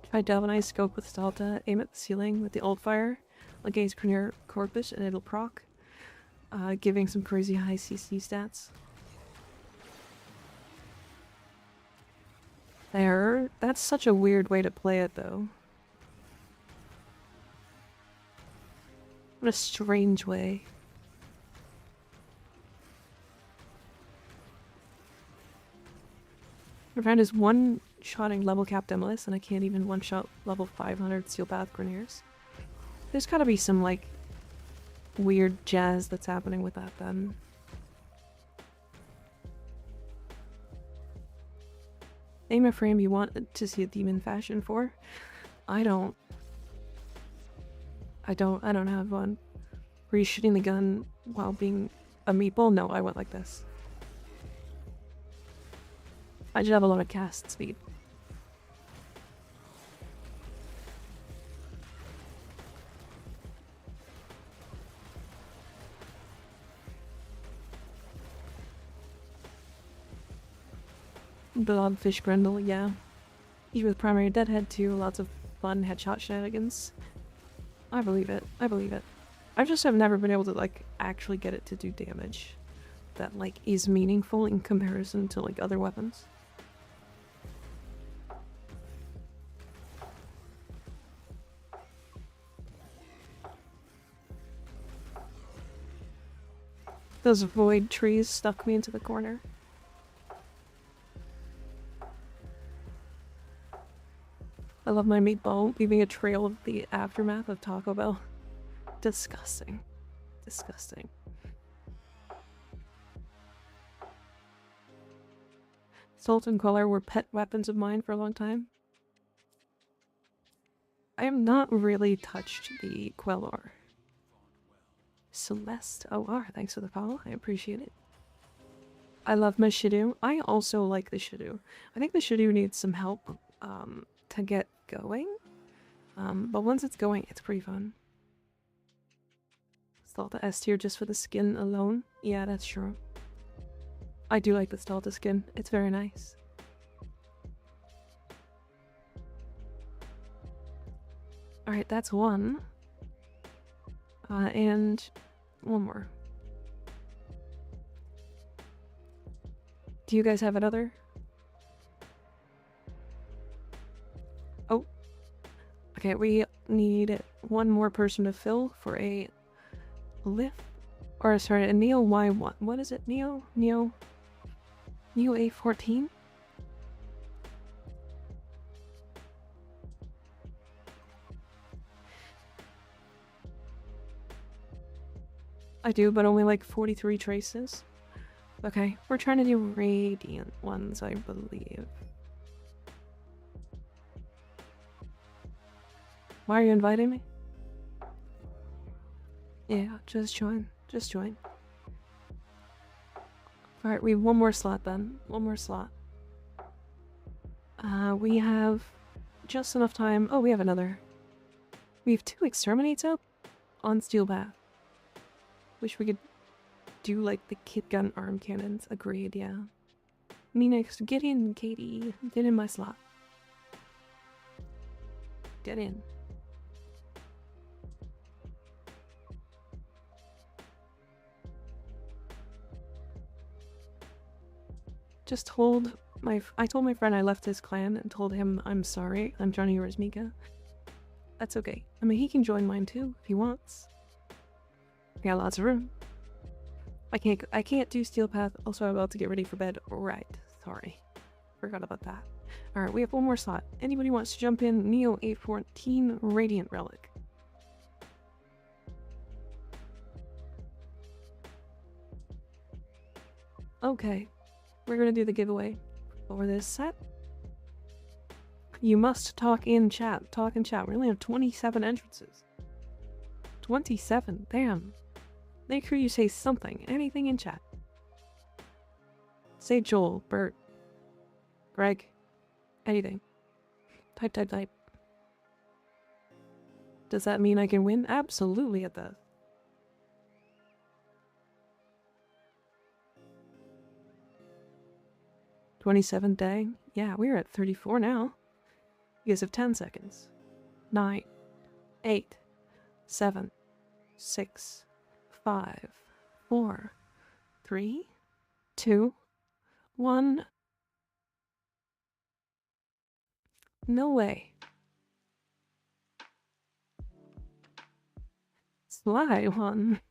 Try Delvinized Scope with Stalta, aim at the ceiling with the old fire, gaze Cranier Corpus, and it'll proc. Giving some crazy high CC stats. There. That's such a weird way to play it, though. What a strange way. My friend is one-shotting level cap Demolus, and I can't even one-shot level 500 Steel Path Greniers. There's gotta be some, like, weird jazz that's happening with that, then. Name a frame you want to see a demon fashion for? I don't have one. Were you shooting the gun while being a meeple? No, I went like this. I just have a lot of cast speed. Blobfish Grendel, yeah. Even with primary deadhead too, lots of fun headshot shenanigans. I believe it. I believe it. I just have never been able to, like, actually get it to do damage that, like, is meaningful in comparison to, like, other weapons. Those void trees stuck me into the corner. I love my meatball leaving a trail of the aftermath of Taco Bell. Disgusting. Disgusting. Salt and Queller were pet weapons of mine for a long time. I have not really touched the Queller. Celeste OR, thanks for the follow. I appreciate it. I love my Shidu. I also like the Shidu. I think the Shidu needs some help to get going. But once it's going, it's pretty fun. Stalta S tier just for the skin alone. Yeah, that's true. I do like the Stalta skin. It's very nice. Alright, that's one. And one more. Do you guys have another? Oh. Okay, we need one more person to fill for a lift. Or sorry, a Neo Y1. What is it? Neo A14? I do, but only like 43 traces. Okay, we're trying to do radiant ones, I believe. Why are you inviting me? Yeah, just join. Just join. Alright, we have one more slot then. One more slot. We have just enough time. Oh, we have another. We have 2 exterminates up on Steel Path. Wish we could do like the kid gun arm cannons. Agreed, yeah. Me next. Get in, Katie. Get in my slot. Get in. Just told I told my friend I left his clan and told him I'm sorry. I'm Johnny Rosmika. That's okay. I mean, he can join mine too if he wants. We got lots of room. I can't do Steel Path. Also, I'm about to get ready for bed. Right. Sorry. Forgot about that. Alright, we have one more slot. Anybody wants to jump in? Neo 814 Radiant Relic. Okay. We're gonna do the giveaway for this set. You must talk in chat. Talk in chat. We only have 27 entrances. 27. Damn. Make sure you say something. Anything in chat. Say Joel, Bert, Greg. Anything. Type, type, type. Does that mean I can win? Absolutely it does. $27 day. Yeah, we're at 34 now. You guys have 10 seconds. 9, 8, 7, 6, 5, 4, 3, 2, 1. No way. Sly one.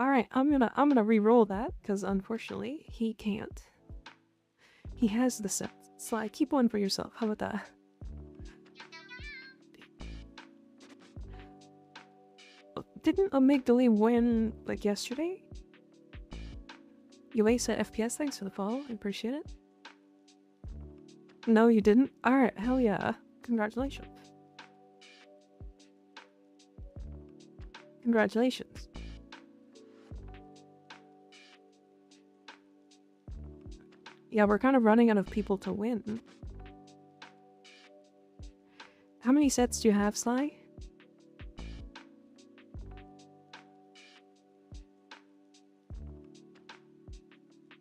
Alright, I'm gonna re-roll that, because unfortunately he can't. He has the set. Sly, keep one for yourself. How about that? Didn't Amygdala win, like, yesterday? You ace at FPS, thanks for the follow. I appreciate it. No, you didn't? Alright, hell yeah. Congratulations. Congratulations. Yeah, we're kind of running out of people to win. How many sets do you have, Sly?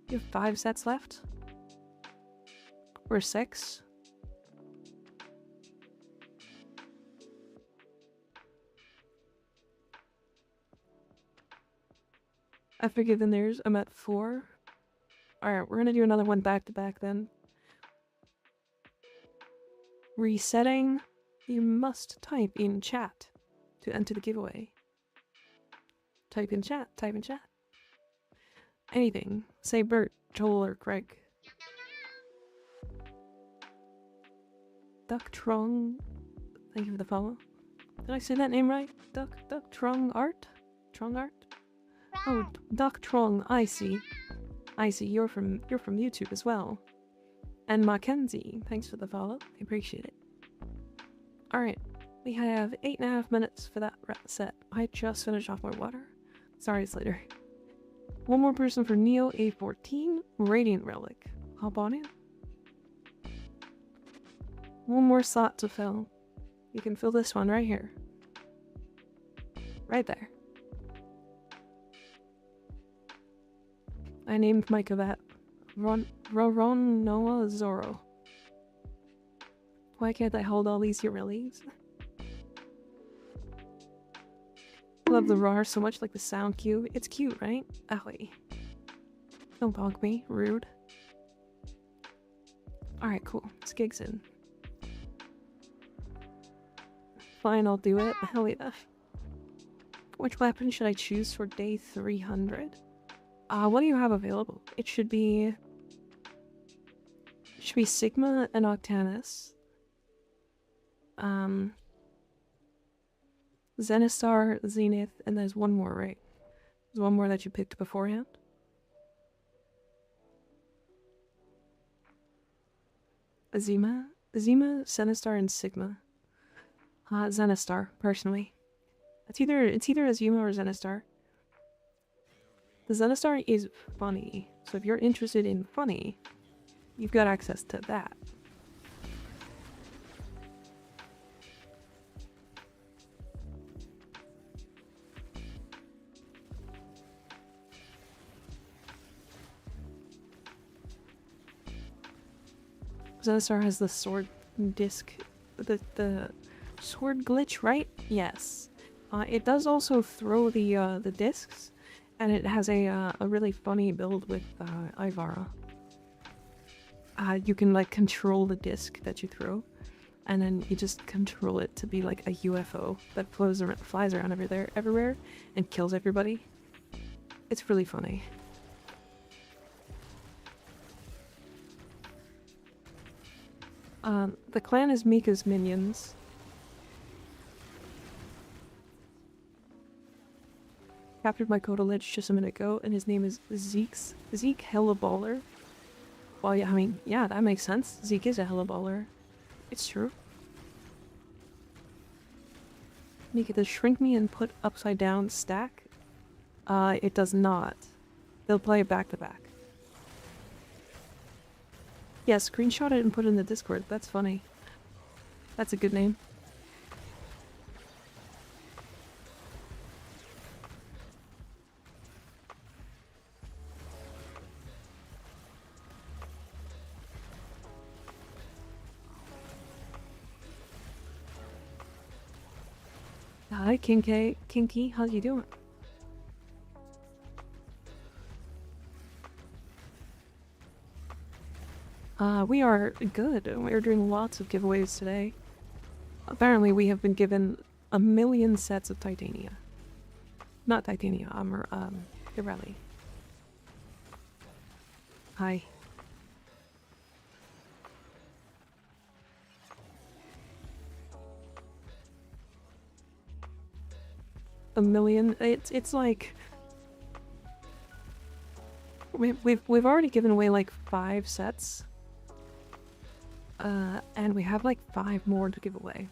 You have 5 sets left? Or 6? I figured then there's I'm at 4. Alright, we're gonna do another one back to back then. Resetting. You must type in chat to enter the giveaway. Type in chat, type in chat. Anything. Say Bert, Joel, or Greg. Duck Trong. Thank you for the follow. Did I say that name right? Duck Trong Art? Trong Art? Oh, Duck Trong, I see. I see, you're from YouTube as well. And Mackenzie, thanks for the follow. I appreciate it. Alright, we have 8.5 minutes for that set. I just finished off my water. Sorry it's later. One more person for Neo A14, Radiant Relic. Hop on in. One more slot to fill. You can fill this one right here. Right there. I named my Kavat Roron Noah Zoro. Why can't I hold all these Yarelis? Love the roar so much, like the sound cue. It's cute, right? Owie. Don't bonk me. Rude. Alright, cool. This gig's in. Fine, I'll do it. Hell yeah. Which weapon should I choose for day 300? What do you have available? It should be Sigma and Octanus. Zenistar, Zenith, and there's one more, right? There's one more that you picked beforehand. Azima, Zenistar, and Sigma. Zenistar, personally. It's either Azima or Zenistar. The Zenistar is funny, so if you're interested in funny, you've got access to that. Zenisar has the sword disc, the sword glitch, right? Yes. It does also throw the discs, and it has a really funny build with Ivara. You can like control the disc that you throw, and then you just control it to be like a UFO that flies around everywhere and kills everybody. It's really funny. The clan is Mika's minions. Captured my Koda Lich just a minute ago, and his name is Zeke Hella Baller. Well, yeah, I mean, yeah, that makes sense. Zeke is a hella baller. It's true. Mika, does shrink me and put upside down stack? It does not. They'll play it back to back. Yeah, screenshot it and put it in the Discord. That's funny. That's a good name. Hi, Kinky, how you doing? We are good. We're doing lots of giveaways today. Apparently, we have been given 1,000,000 sets of Titania. Not Titania, Yareli. Hi. A million? It's like... We've already given away like 5 sets. And we have like 5 more to give away.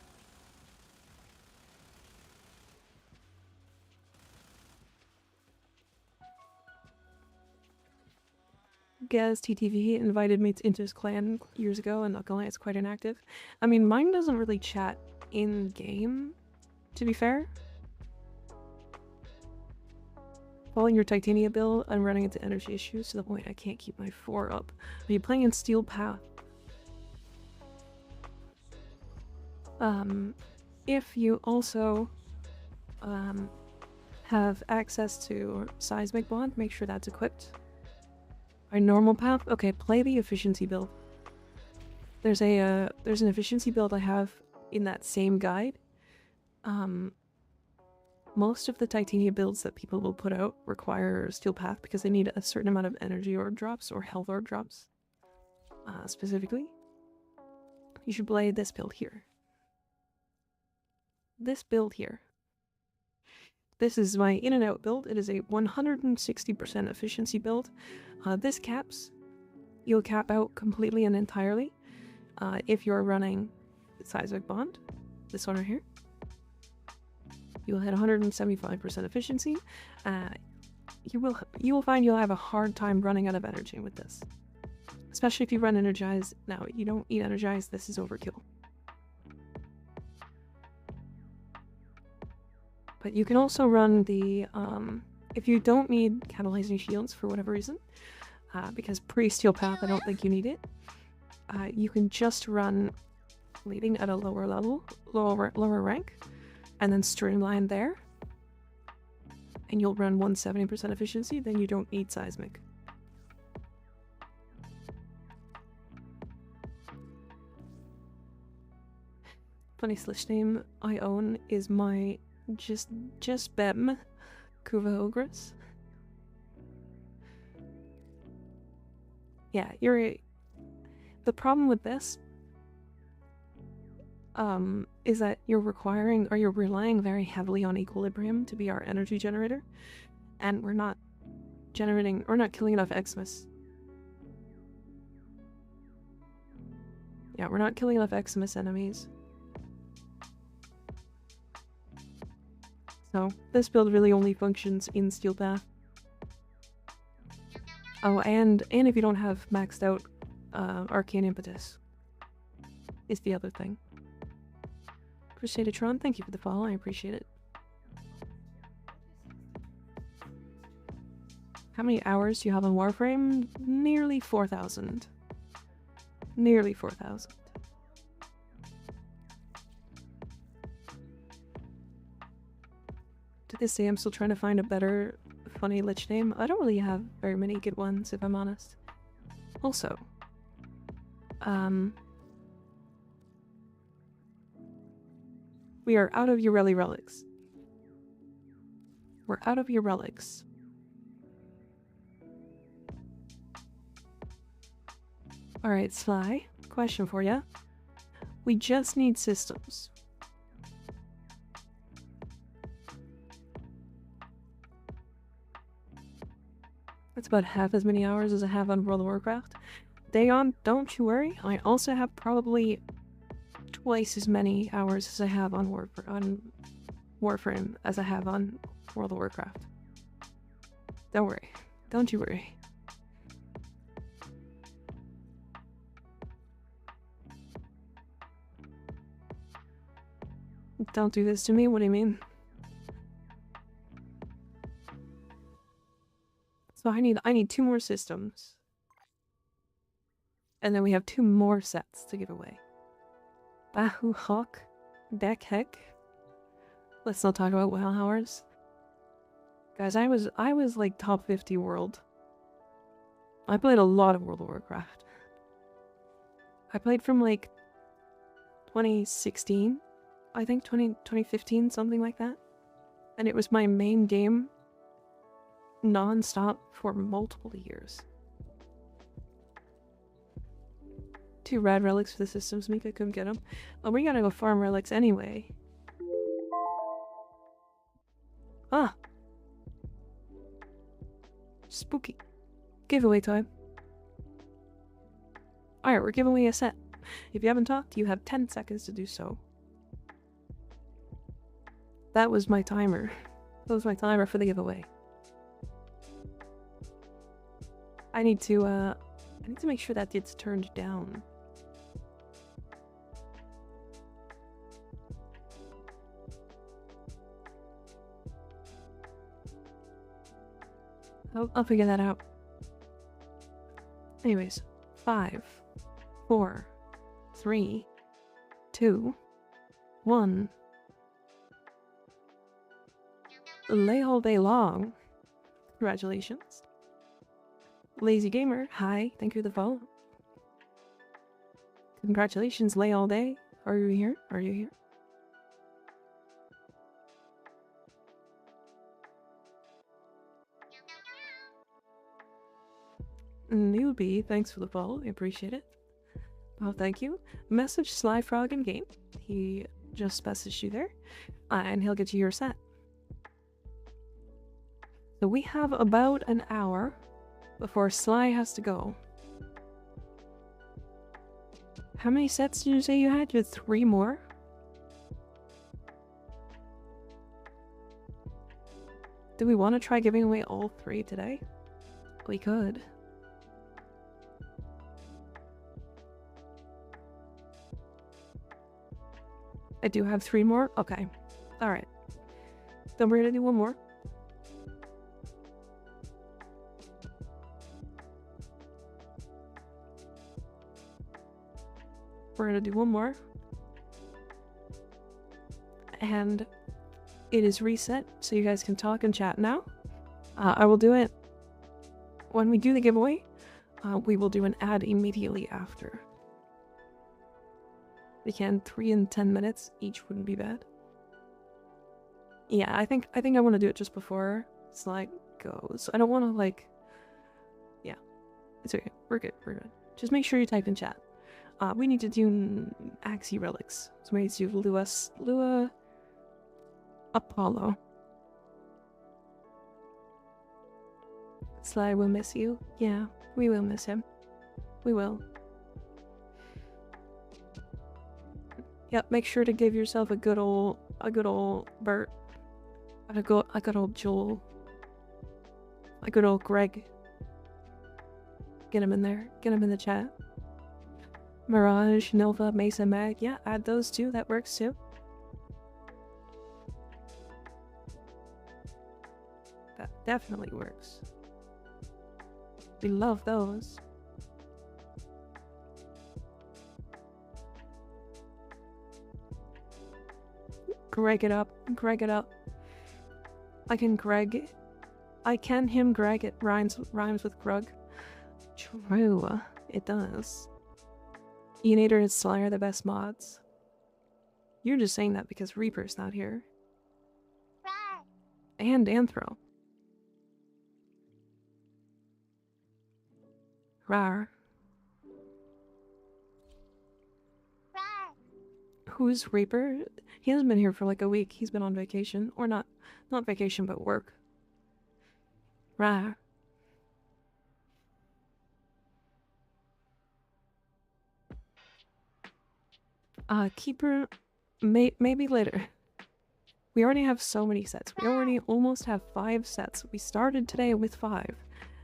Gaz TTV invited me into his clan years ago, and not gonna lie, it's quite inactive. I mean, mine doesn't really chat in-game, to be fair. Following your Titania build, I'm running into energy issues to the point I can't keep my 4 up. Are you playing in Steel Path? If you also have access to Seismic Bond, make sure that's equipped. Our normal path? Okay, play the efficiency build. There's an efficiency build I have in that same guide. Most of the Titania builds that people will put out require Steel Path because they need a certain amount of energy orb drops or health orb drops. Specifically, you should play this build here. This build here. This is my in and out build. It is a 160% efficiency build. This caps. You'll cap out completely and entirely if you're running Seismic Bond. This one right here. You'll hit 175% efficiency. You will find you'll have a hard time running out of energy with this. Especially if you run Energize. Now, you don't eat Energize, this is overkill. But you can also run the, if you don't need catalyzing shields for whatever reason, because pre-Steel Path I don't think you need it, you can just run leading at a lower level, lower rank, and then streamline there, and you'll run 170% efficiency, then you don't need Seismic. Funny Slish name I own is my just Bem Kuva Ogress. Yeah, the problem with this is that you're relying very heavily on Equilibrium to be our energy generator, and we're not killing enough Xmas. Yeah, we're not killing enough Xmas enemies. So, this build really only functions in Steel Path. Oh, and if you don't have maxed out Arcane Impetus is the other thing. Crusadatron, thank you for the follow, I appreciate it. How many hours do you have on Warframe? Nearly 4,000. Nearly 4,000. To this day, I'm still trying to find a better, funny lich name. I don't really have very many good ones, if I'm honest. Also, we are out of Yareli relics. We're out of your relics. Alright, Sly, question for you. We just need systems. That's about half as many hours as I have on World of Warcraft. Dayon, don't you worry. I also have probably twice as many hours as I have on Warframe as I have on World of Warcraft. Don't worry. Don't you worry. Don't do this to me, what do you mean? So I need 2 more systems. And then we have 2 more sets to give away. Bahu Hawk. Deck Heck. Let's not talk about WoW hours. Guys, I was like top 50 world. I played a lot of World of Warcraft. I played from like 2016, I think 2015, something like that. And it was my main game non-stop for multiple years. 2 rad relics for the systems, Mika couldn't get them. Oh, we gotta go farm relics anyway. Ah! Spooky. Giveaway time. Alright, we're giving away a set. If you haven't talked, you have 10 seconds to do so. That was my timer. That was my timer for the giveaway. I need to make sure that it's turned down. I'll figure that out. Anyways, 5, 4, 3, 2, 1. Lay all day long. Congratulations. Lazy Gamer, hi, thank you for the follow. Congratulations, lay all day. Are you here? Are you here? Newbie, thanks for the follow. I appreciate it. Oh, thank you. Message Sly Frog in game. He just messaged you there. And he'll get you your set. So we have about an hour before Sly has to go. How many sets did you say you had? You had 3 more? Do we want to try giving away all 3 today? We could. I do have 3 more? Okay. Alright. Then we're gonna do 1 more. We're gonna do 1 more. And it is reset, so you guys can talk and chat now. I will do it when we do the giveaway. We will do an ad immediately after. We can 3 and 10 minutes each wouldn't be bad. Yeah, I think I want to do it just before Sly goes. I don't want to like. Yeah, it's okay. We're good. We're good. Just make sure you type in chat. We need to do Axie relics. So we need to do Lua Apollo. Sly will miss you. Yeah, we will miss him. We will. Yep, make sure to give yourself a good old Bert. A good old Joel. A good old Greg. Get him in there. Get him in the chat. Mirage, Nova, Mesa, Mag. Yeah, add those too. That works too. That definitely works. We love those. Greg it up. Greg it up. I can Greg. I can him Greg. It rhymes with Grug. True. It does. Enator and Sly are the best mods. You're just saying that because Reaper's not here. And Anthro. Rar. Who's Reaper? He hasn't been here for like a week. He's been on vacation. Or not vacation, but work. Rar. Keeper, maybe later. We already have so many sets. We already almost have 5 sets. We started today with 5.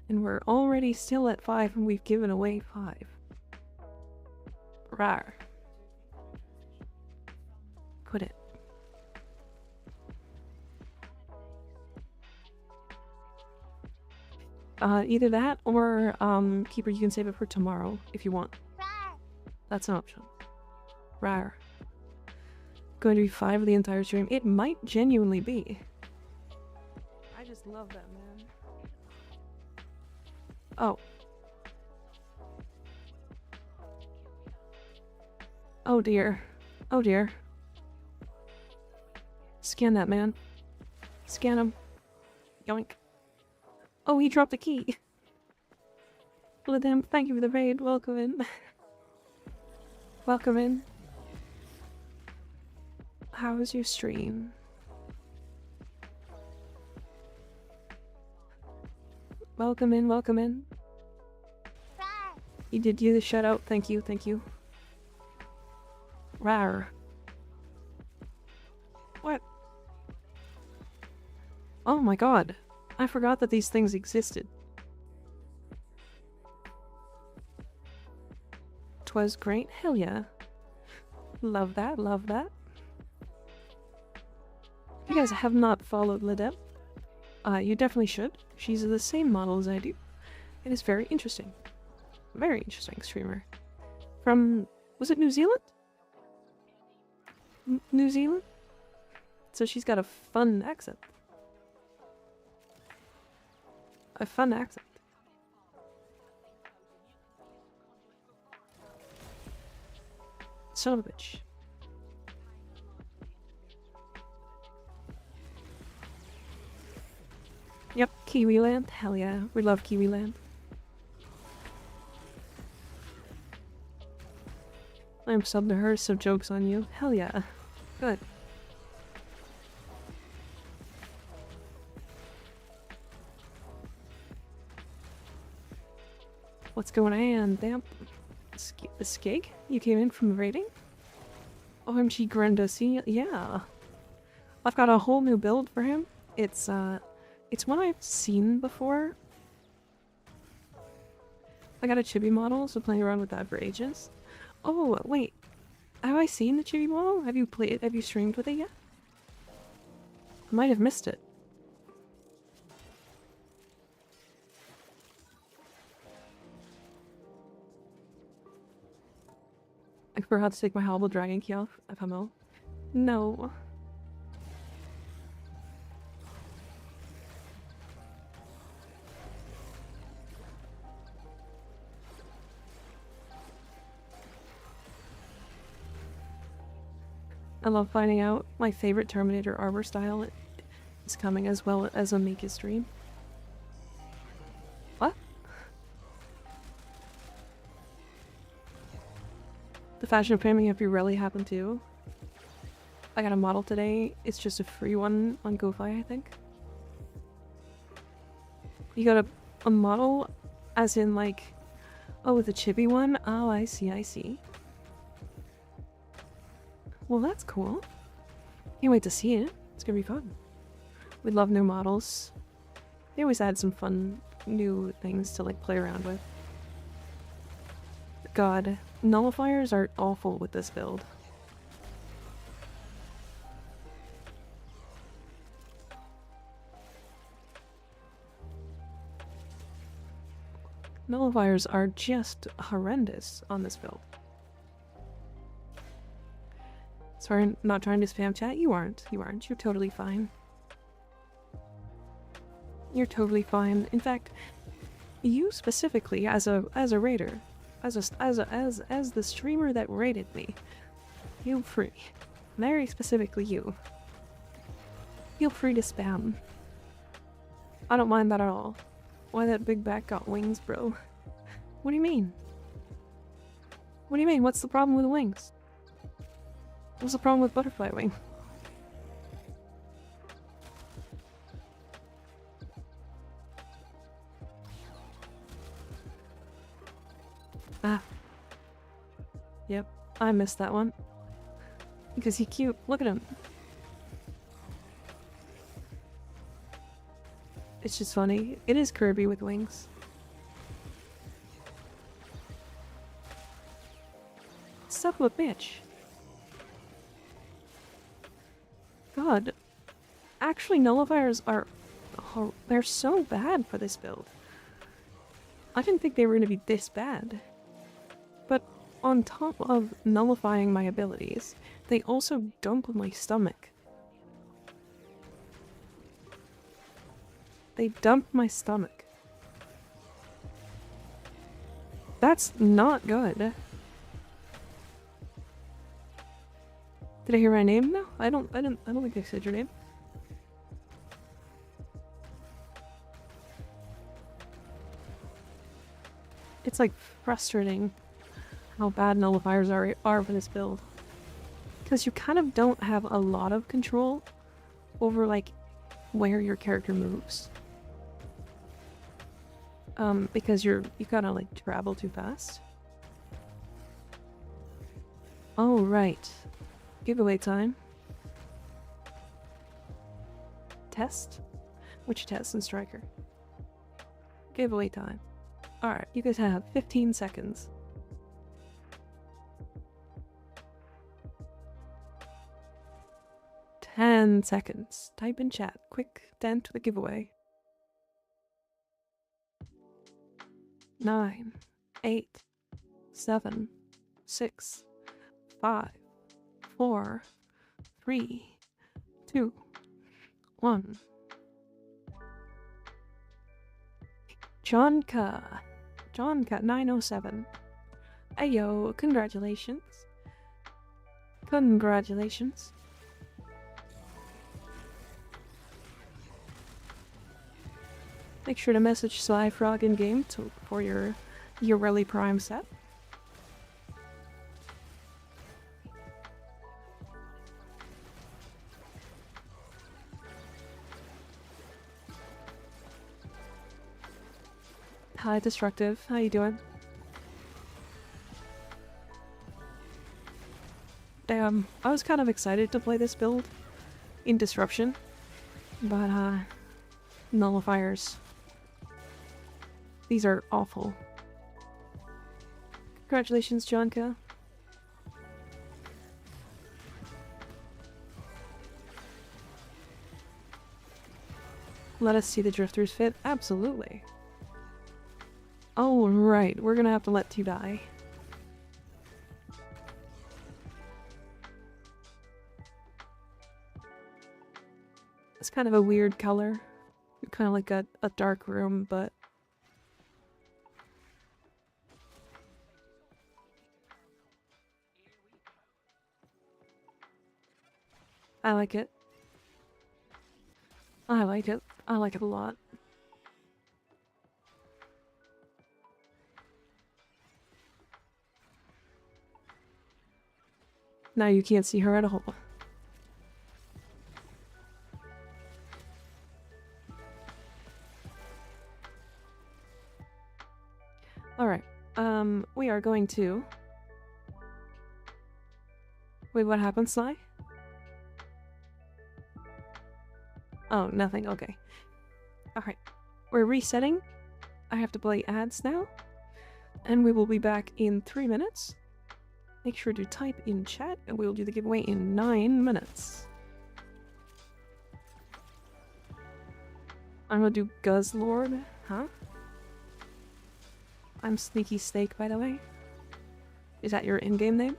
And we're already still at 5 and we've given away 5. Rar. Quit it. Either that or, Keeper, you can save it for tomorrow if you want. That's an option. Rar. Going to be 5 the entire stream. It might genuinely be. I just love that, man. Oh. Oh dear. Oh dear. Scan that man. Scan him. Yoink. Oh, he dropped a key. Let him. Thank you for the raid. Welcome in. Welcome in. How was your stream? Welcome in, welcome in. You did you the shout out. Thank you, thank you. Rar. What? Oh my god. I forgot that these things existed. 'Twas great. Hell yeah. Love that, love that. If you guys have not followed Lidep, you definitely should. She's the same model as I do. It is very interesting. Very interesting streamer. From, was it New Zealand? New Zealand? So she's got a fun accent. A fun accent. Son of a bitch. Yep, Kiwiland. Hell yeah, we love Kiwiland. I'm subbed to her, so joke's on you. Hell yeah. Good. What's going on, damn? Skig? You came in from the rating? OMG Grandosi? Yeah. I've got a whole new build for him. It's one I've seen before. I got a chibi model, so playing around with that for ages. Oh, wait. Have I seen the chibi model? Have you played? Have you streamed with it yet? I might have missed it. I forgot to take my Hobble Dragon key off, FMO. No. I love finding out my favorite Terminator armor style is coming as well as a Make It stream. What? The fashion framing of Yareli happened too. I got a model today. It's just a free one on GoFi, I think. You got a model as in like, oh, the chibi one? Oh, I see, I see. Well, that's cool. Can't wait to see it. It's gonna be fun. We love new models. They always add some fun new things to like play around with. God, nullifiers are awful with this build. Nullifiers are just horrendous on this build. It's Sorry, not trying to spam chat. You aren't. You aren't. You're totally fine. You're totally fine. In fact, you specifically, as a raider, as the streamer that raided me, feel free. Very specifically you. Feel free to spam. I don't mind that at all. Why that big back got wings, bro? What do you mean? What do you mean? What's the problem with wings? What's the problem with butterfly wing? Ah. Yep, I missed that one. Because he's cute. Look at him. It's just funny. It is Kirby with wings. Son of a bitch. God. Actually, nullifiers are... Oh, they're so bad for this build. I didn't think they were going to be this bad. But on top of nullifying my abilities, they also dump my stomach. They dump my stomach. That's not good. Did I hear my name now? I don't think I said your name. It's like frustrating how bad nullifiers are for this build. Because you kind of don't have a lot of control over like where your character moves. Because you gotta like travel too fast. Oh right. Giveaway time. Test? Which test and striker? Giveaway time. Alright, you guys have 15 seconds. 10 seconds. Type in chat. Quick dent the giveaway. 9, 8, 7, 6, 5, 4, 3, 2, 1. Johnka 907. Ayo, congratulations. Congratulations. Make sure to message Sly Frog in game for your Yareli Prime set. Hi, Destructive. How you doing? Damn, I was kind of excited to play this build in Disruption, but nullifiers. These are awful. Congratulations, Jonka. Let us see the drifters fit? Absolutely. Oh, right. We're gonna have to let 2 die. It's kind of a weird color. Kind of like a dark room, but... I like it. I like it. I like it a lot. Now you can't see her at all. Alright, we are going to... Wait, what happened, Sly? Oh, nothing, okay. Alright, we're resetting. I have to play ads now. And we will be back in 3 minutes. Make sure to type in chat, and we'll do the giveaway in 9 minutes. I'm gonna do Guzzlord, huh? I'm Sneaky Steak, by the way. Is that your in-game name?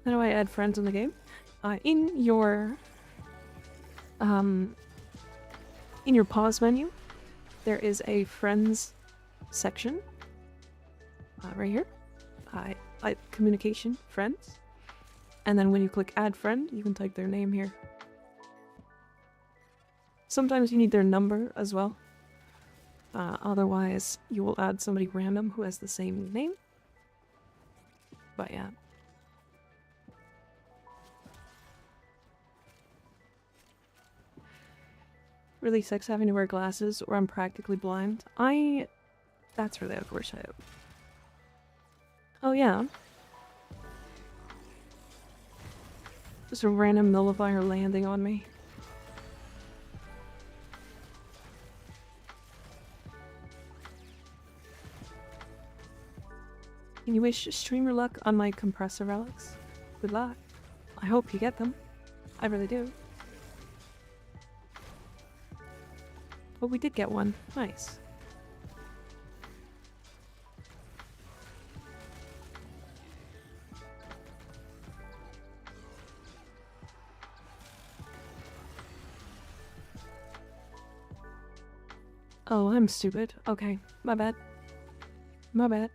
How do I add friends in the game? In your pause menu, there is a friends section. Right here. Communication, friends. And then when you click add friend, you can type their name here. Sometimes you need their number as well. Otherwise, you will add somebody random who has the same name. But yeah. Really sucks having to wear glasses or I'm practically blind. That's really unfortunate. Oh yeah. Just a random nullifier landing on me. Can you wish streamer luck on my compressor relics? Good luck. I hope you get them. I really do. But we did get one. Nice. Oh, I'm stupid. Okay, my bad. My bad.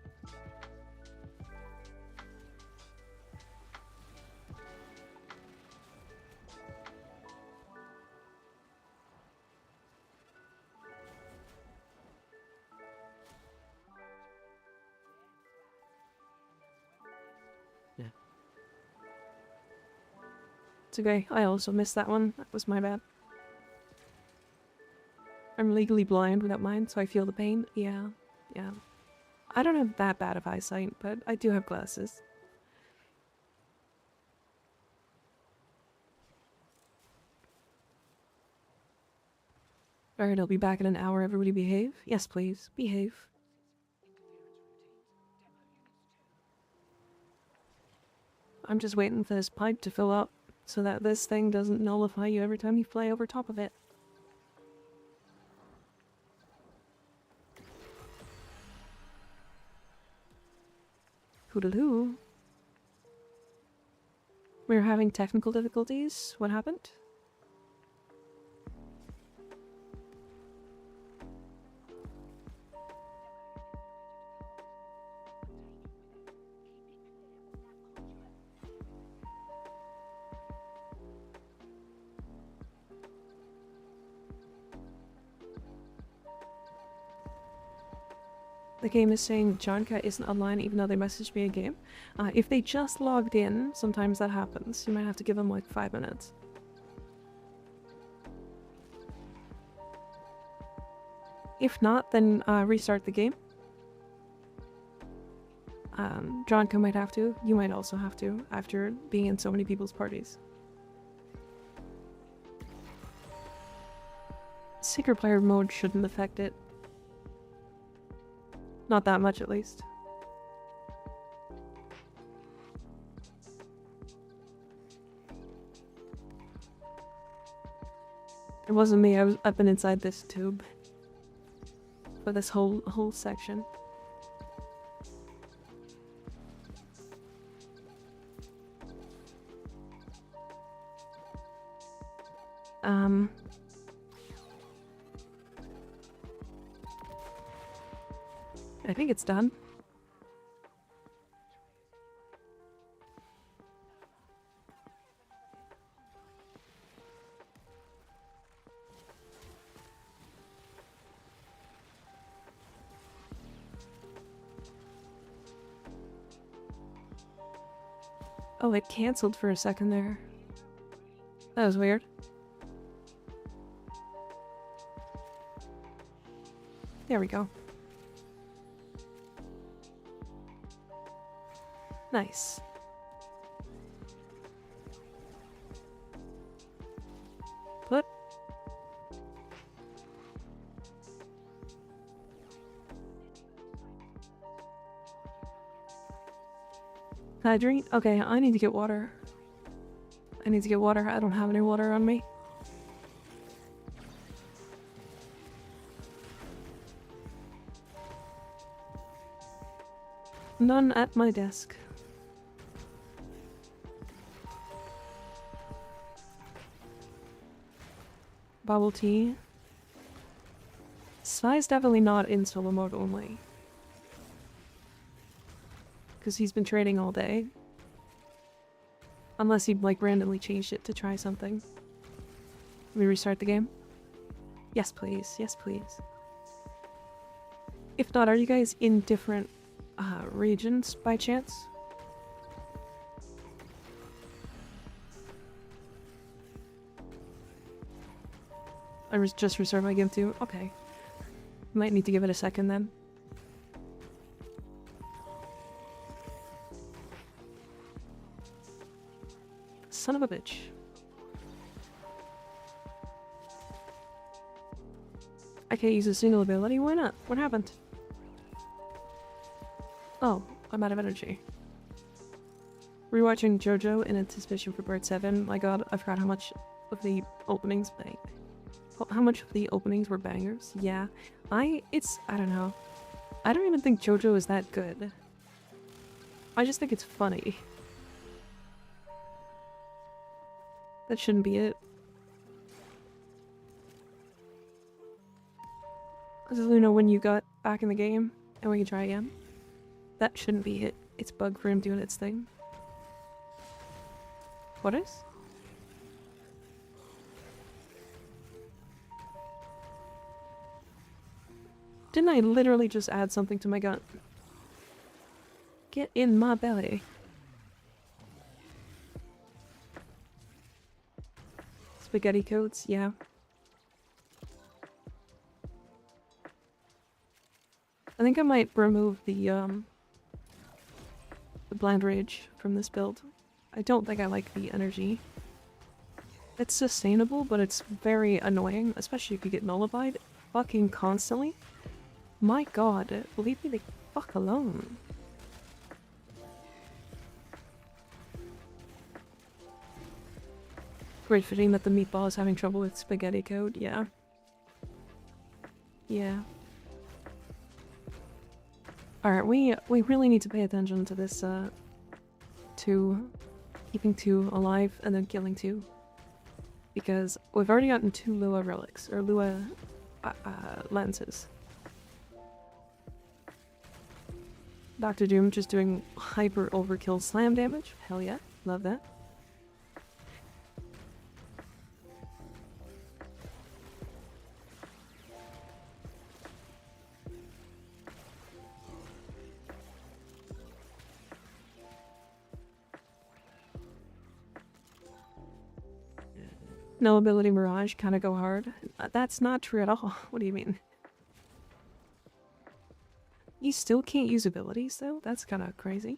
Yeah. It's okay. I also missed that one. That was my bad. I'm legally blind without mine, so I feel the pain. Yeah, yeah. I don't have that bad of eyesight, but I do have glasses. Alright, I'll be back in an hour. Everybody behave? Yes, please. Behave. I'm just waiting for this pipe to fill up so that this thing doesn't nullify you every time you fly over top of it. Hootaloo. We're having technical difficulties. What happened? The game is saying Jonka isn't online even though they messaged me a game. If they just logged in, sometimes that happens. You might have to give them like 5 minutes. If not, then restart the game. Jonka might have to. You might also have to after being in so many people's parties. Secret player mode shouldn't affect it. Not that much, at least. It wasn't me. I've been inside this tube for this whole section. I think it's done. Oh, it canceled for a second there. That was weird. There we go. Nice. Put. Can I drink? Okay, I need to get water. I need to get water. I don't have any water on me. None at my desk. bubble tea. Sai's definitely not in solo mode only. Because he's been training all day. Unless he like randomly changed it to try something. Let me restart the game. Yes, please. Yes, please. If not, are you guys in different regions by chance? I just restarted my game too? Okay. Might need to give it a second then. Son of a bitch. I can't use a single ability? Why not? What happened? Oh, I'm out of energy. Rewatching JoJo in anticipation for Part 7. My god, I forgot how much of the openings... How much of the openings were bangers? Yeah. I don't know. I don't even think JoJo is that good. I just think it's funny. That shouldn't be it. This is, you know, when you got back in the game and we can try again. That shouldn't be it. It's bug for him doing its thing. What is? Didn't I literally just add something to my gun? Get in my belly. Spaghetti coats, yeah. I think I might remove the Bland Rage from this build. I don't think I like the energy. It's sustainable, but it's very annoying, especially if you get nullified fucking constantly. My god, leave me the fuck alone. Great fitting that the meatball is having trouble with spaghetti code, yeah. Yeah. Alright, we really need to pay attention to this, keeping 2 alive and then killing 2. Because we've already gotten 2 Lua relics, or Lua lenses. Dr. Doom just doing hyper overkill slam damage. Hell yeah, love that. No ability Mirage, kinda go hard. That's not true at all. What do you mean? You still can't use abilities though? That's kinda crazy.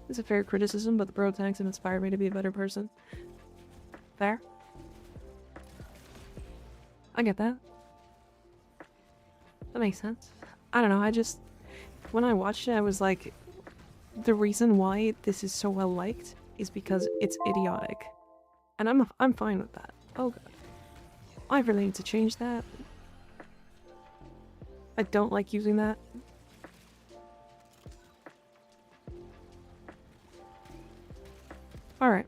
It's a fair criticism, but the bro tanks have inspired me to be a better person. Fair? I get that. That makes sense. I don't know, I just... When I watched it, I was like... The reason why this is so well liked is because it's idiotic. And I'm fine with that. Oh god. I really need to change that. I don't like using that. Alright.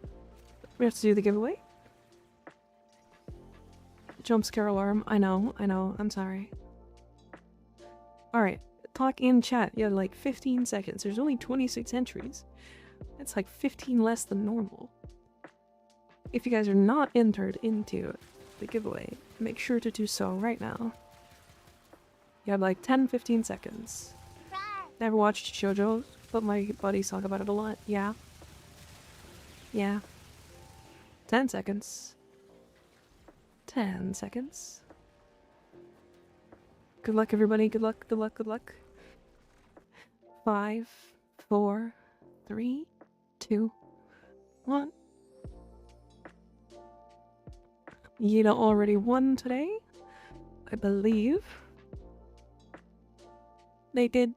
We have to do the giveaway. Jump scare alarm. I know. I'm sorry. Alright. Talk in chat. You have like 15 seconds. There's only 26 entries. That's like 15 less than normal. If you guys are not entered into the giveaway, make sure to do so right now. You have like 10-15 seconds. Never watched JoJo, but my buddies talk about it a lot. Yeah. Yeah. 10 seconds. 10 seconds. Good luck, everybody. Good luck, good luck, good luck. 5, 4, 3, 2, 1. Yida already won today, I believe. They did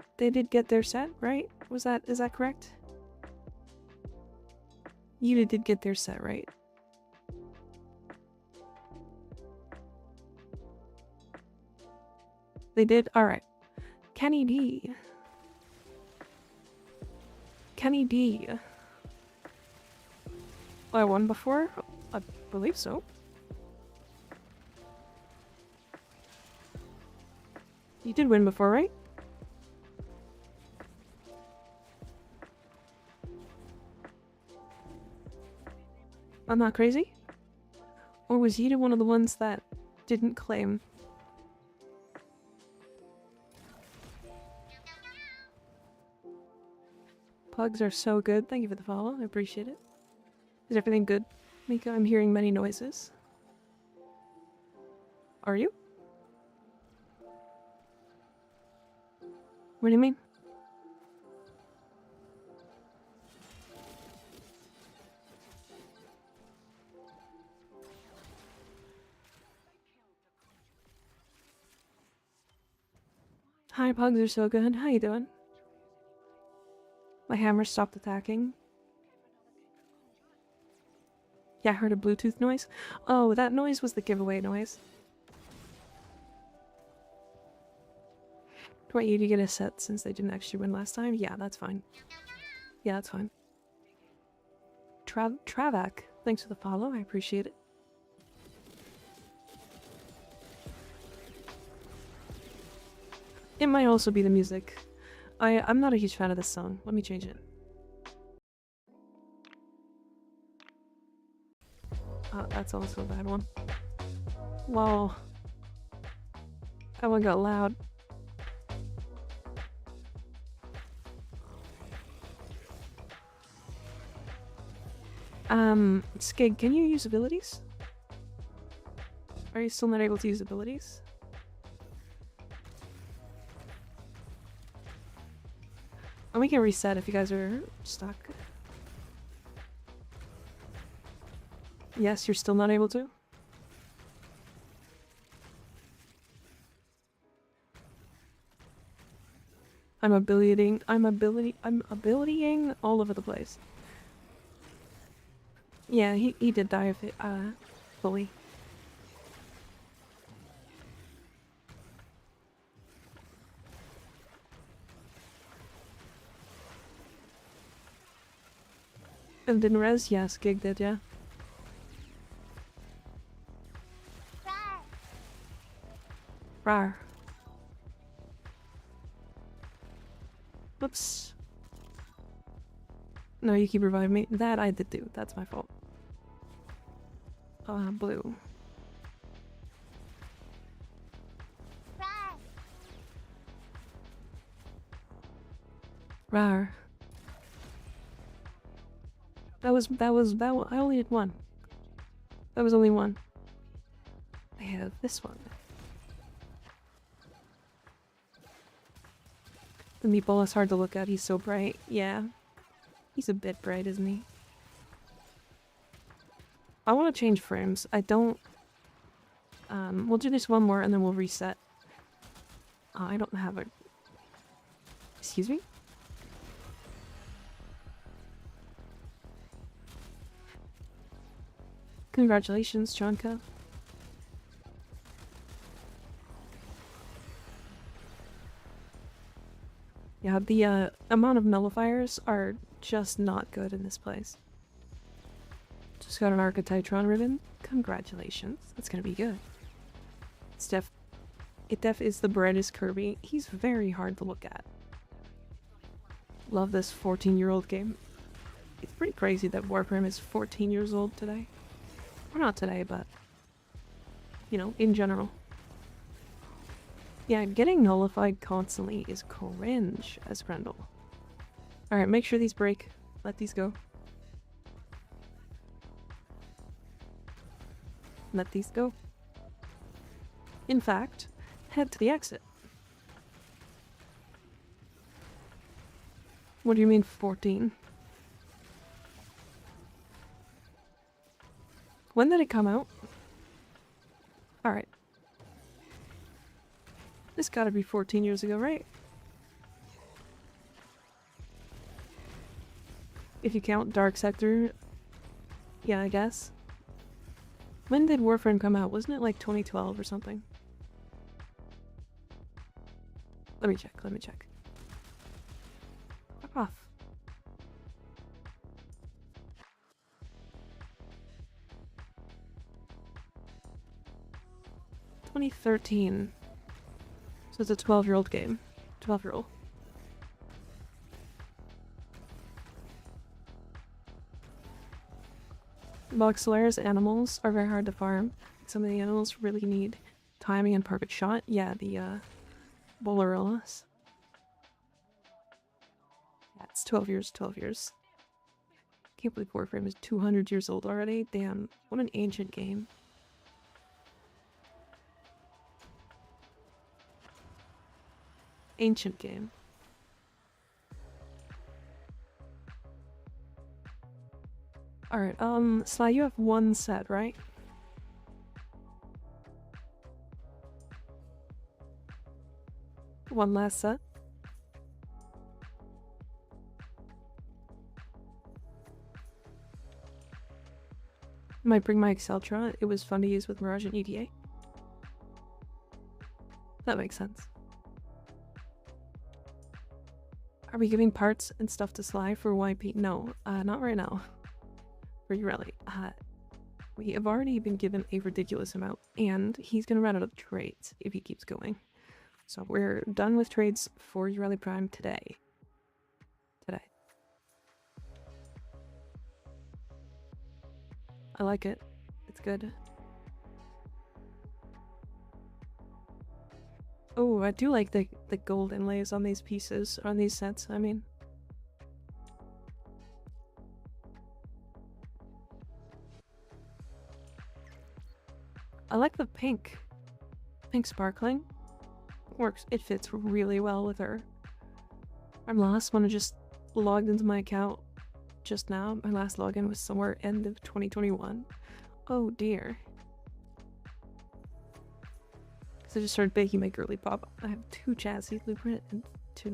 get their set, right? Is that correct? Yida did get their set, right? They did? Alright. Kenny D. Kenny D. Oh, I won before? I believe so. You did win before, right? I'm not crazy? Or was Yida one of the ones that didn't claim? Pugs are so good. Thank you for the follow. I appreciate it. Is everything good, Mika? I'm hearing many noises. Are you? What do you mean? Hi, pugs are so good. How you doing? My hammer stopped attacking. Yeah, I heard a Bluetooth noise. Oh, that noise was the giveaway noise. Do I want you to get a set since they didn't actually win last time? Yeah, that's fine. Yeah, that's fine. Travak, thanks for the follow. I appreciate it. It might also be the music. I'm not a huge fan of this song. Let me change it. That's also a bad one. Whoa. That one got loud. Skig, can you use abilities? Are you still not able to use abilities? And we can reset if you guys are stuck. Yes, you're still not able to? I'm abilitying all over the place. Yeah, he did die of it, fully. And didn't res? Yes, Gig did, yeah. Rar. Whoops. No, you keep reviving me. That I did do. That's my fault. Blue. Rar. I only did one. That was only one. I have this one. The meatball is hard to look at. He's so bright. Yeah. He's a bit bright, isn't he? I want to change frames. I don't... we'll do this one more and then we'll reset. I don't have a... Excuse me? Congratulations, Chonka. Yeah, the amount of nullifiers are just not good in this place. Just got an Archetytron ribbon. Congratulations. That's gonna be good. It def is the brightest Kirby. He's very hard to look at. Love this 14-year-old game. It's pretty crazy that Warframe is 14 years old today. Or not today, but... you know, in general. Yeah, getting nullified constantly is cringe as Grendel. Alright, make sure these break. Let these go. Let these go. In fact, head to the exit. What do you mean 14? When did it come out? Alright. This gotta be 14 years ago, right? If you count Dark Sector, yeah, I guess. When did Warframe come out? Wasn't it like 2012 or something? Let me check, let me check. Fuck off. 2013. So it's a 12-year-old game. 12-year-old. Voxella's animals are very hard to farm. Some of the animals really need timing and perfect shot. Yeah, the Bolarillas. Yeah, it's 12 years, 12 years. Can't believe Warframe is 200 years old already. Damn, what an ancient game. Ancient game. Alright, Sly, you have one set, right? One last set. Might bring my Exceltra. It was fun to use with Mirage and EDA. That makes sense. Are we giving parts and stuff to Sly for YP? No, not right now. For Yareli. We have already been given a ridiculous amount, and he's gonna run out of trades if he keeps going. So we're done with trades for Yareli Prime today. I like it. It's good. Oh, I do like the gold inlays on these pieces, on these sets, I mean. I like the pink. Pink sparkling. Works. It fits really well with her. I'm last one. I just logged into my account just now. My last login was somewhere end of 2021. Oh dear. So I just started baking my girly pop. I have 2 chassis blueprint and 2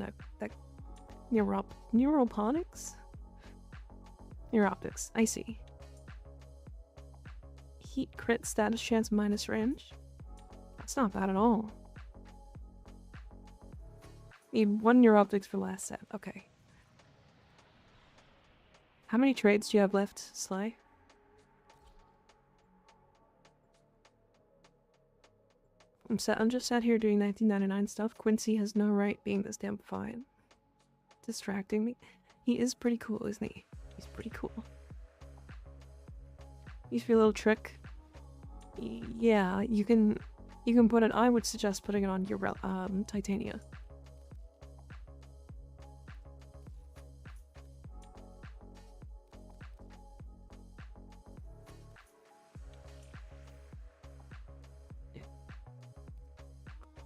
neuroponics? Neuroptics, I see. Heat crit status chance minus range. That's not bad at all. Need 1 neuroptics for last set. Okay. How many trades do you have left, Sly? I'm just sat here doing 1999 stuff. Quincy has no right being this damn fine. Distracting me. He is pretty cool, isn't he? He's pretty cool. Use your little trick. Yeah, you can put it. I would suggest putting it on your Titania.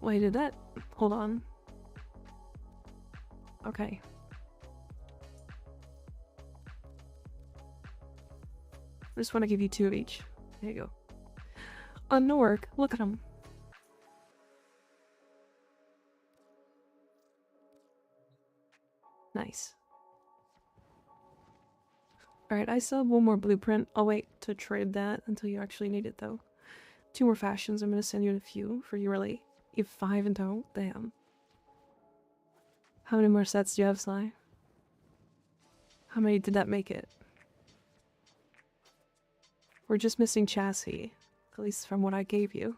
Wait, did that? Hold on. Okay. I just want to give you 2 of each. There you go. No work. Look at him. Nice. Alright, I still have 1 more blueprint. I'll wait to trade that until you actually need it, though. 2 more fashions. I'm gonna send you a few for you, really. You have 5 in total? Damn. How many more sets do you have, Sly? How many did that make it? We're just missing chassis. At least from what I gave you.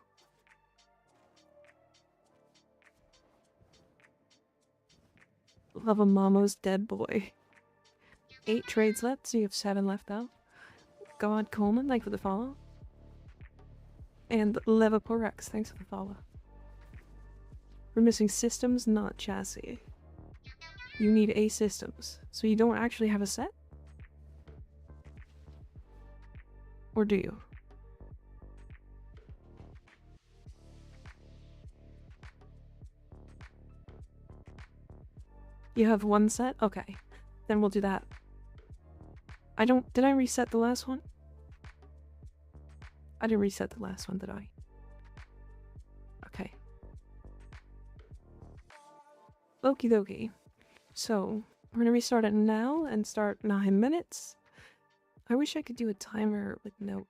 Love a mama's dead boy. 8 trades left, so you have 7 left out. God Coleman, thanks for the follow. And Levaporex, thanks for the follow. We're missing systems, not chassis. You need a systems, so you don't actually have a set? Or do you? You have 1 set? Okay. Then we'll do that. Did I reset the last one? I didn't reset the last one, did I? Okay. Okie dokie. So, we're gonna restart it now and start 9 minutes. I wish I could do a timer with no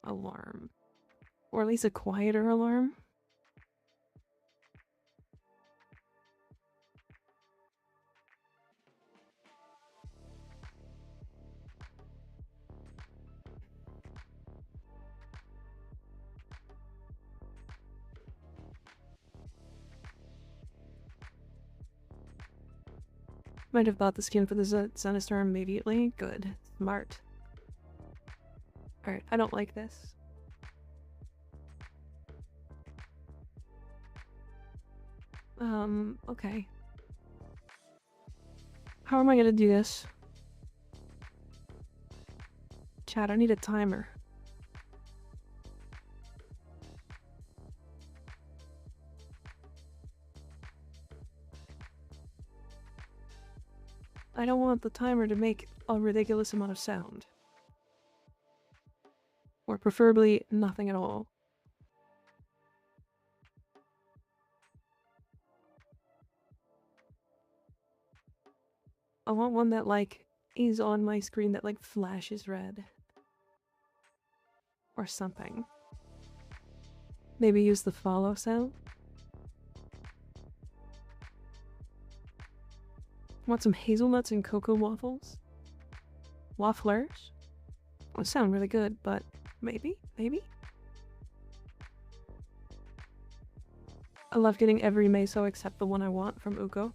alarm. Or at least a quieter alarm. Might have bought the skin for the Zenistorm immediately. Good. Smart. Alright, I don't like this. Okay. How am I gonna do this? Chat, I need a timer. I don't want the timer to make a ridiculous amount of sound. Or preferably nothing at all. I want one that, like, is on my screen that, like, flashes red. Or something. Maybe use the follow sound? Want some hazelnuts and cocoa waffles? Wafflers? Well, sound really good, but maybe? Maybe? I love getting every meso except the one I want from Uko.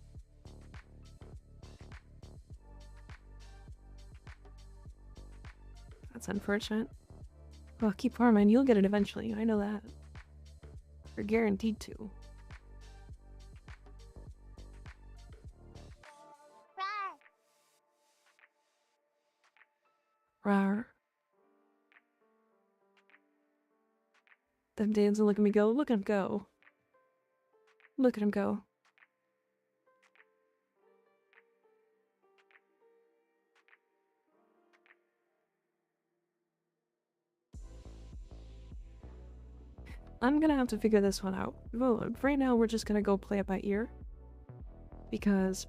That's unfortunate. Well, keep farming, you'll get it eventually, I know that. You're guaranteed to. Rawr. Them dancing, look at me go. Look at him go. Look at him go. I'm gonna have to figure this one out. Well, right now we're just gonna go play it by ear. Because,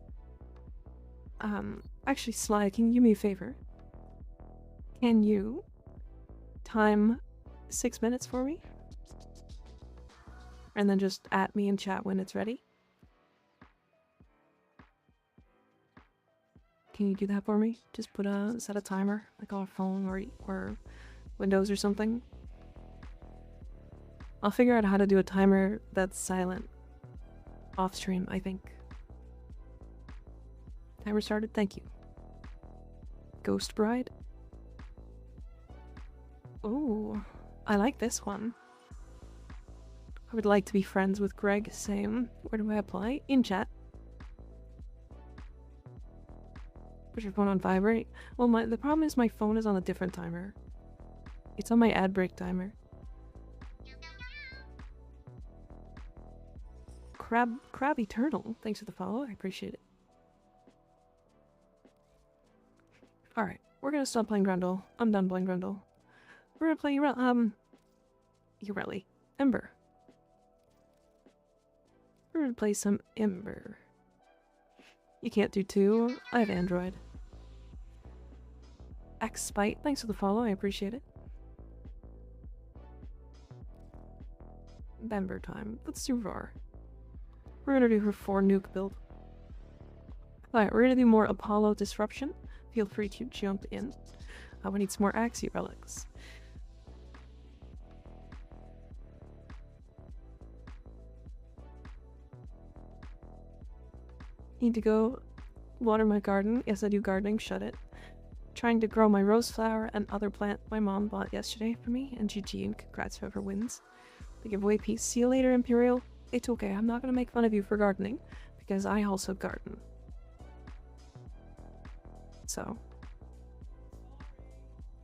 actually, Sly, can you do me a favor? Can you time 6 minutes for me? And then just at me in chat when it's ready? Can you do that for me? Just set a timer, like on a phone or Windows or something. I'll figure out how to do a timer that's silent. Off stream, I think. Timer started, thank you. Ghost Bride? Ooh, I like this one. I would like to be friends with Greg, same. Where do I apply? In chat. Put your phone on vibrate. Well, the problem is my phone is on a different timer. It's on my ad break timer. Crab Eternal, thanks for the follow, I appreciate it. Alright, we're gonna stop playing Grundle. I'm done playing Grundle. We're gonna play Yareli. Ember. We're gonna play some Ember. You can't do two. I have Android. X-Spite, thanks for the follow, I appreciate it. Ember time. Let's do Roar. We're gonna do her 4 nuke build. Alright, we're gonna do more Apollo Disruption. Feel free to jump in. We need some more Axie relics. Need to go water my garden. Yes, I do gardening. Shut it. Trying to grow my rose flower and other plant my mom bought yesterday for me. And GG and congrats to whoever wins the giveaway piece. See you later, Imperial. It's okay. I'm not gonna make fun of you for gardening because I also garden. So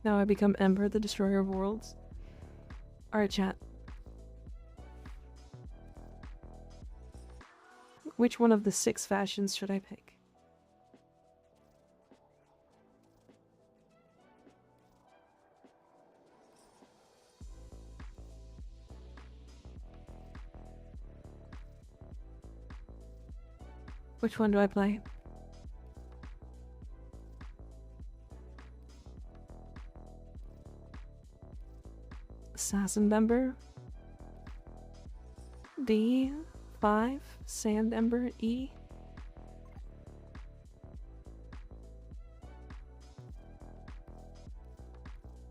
now I become Ember, the destroyer of worlds. Alright, chat. Which one of the 6 fashions should I pick? Which one do I play? Assassin Ember? D? 5? Sand Ember? E?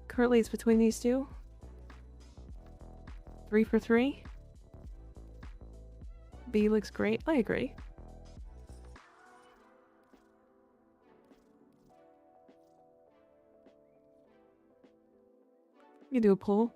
Currently it's between these two. 3 for 3. B looks great. I agree. You do a pull.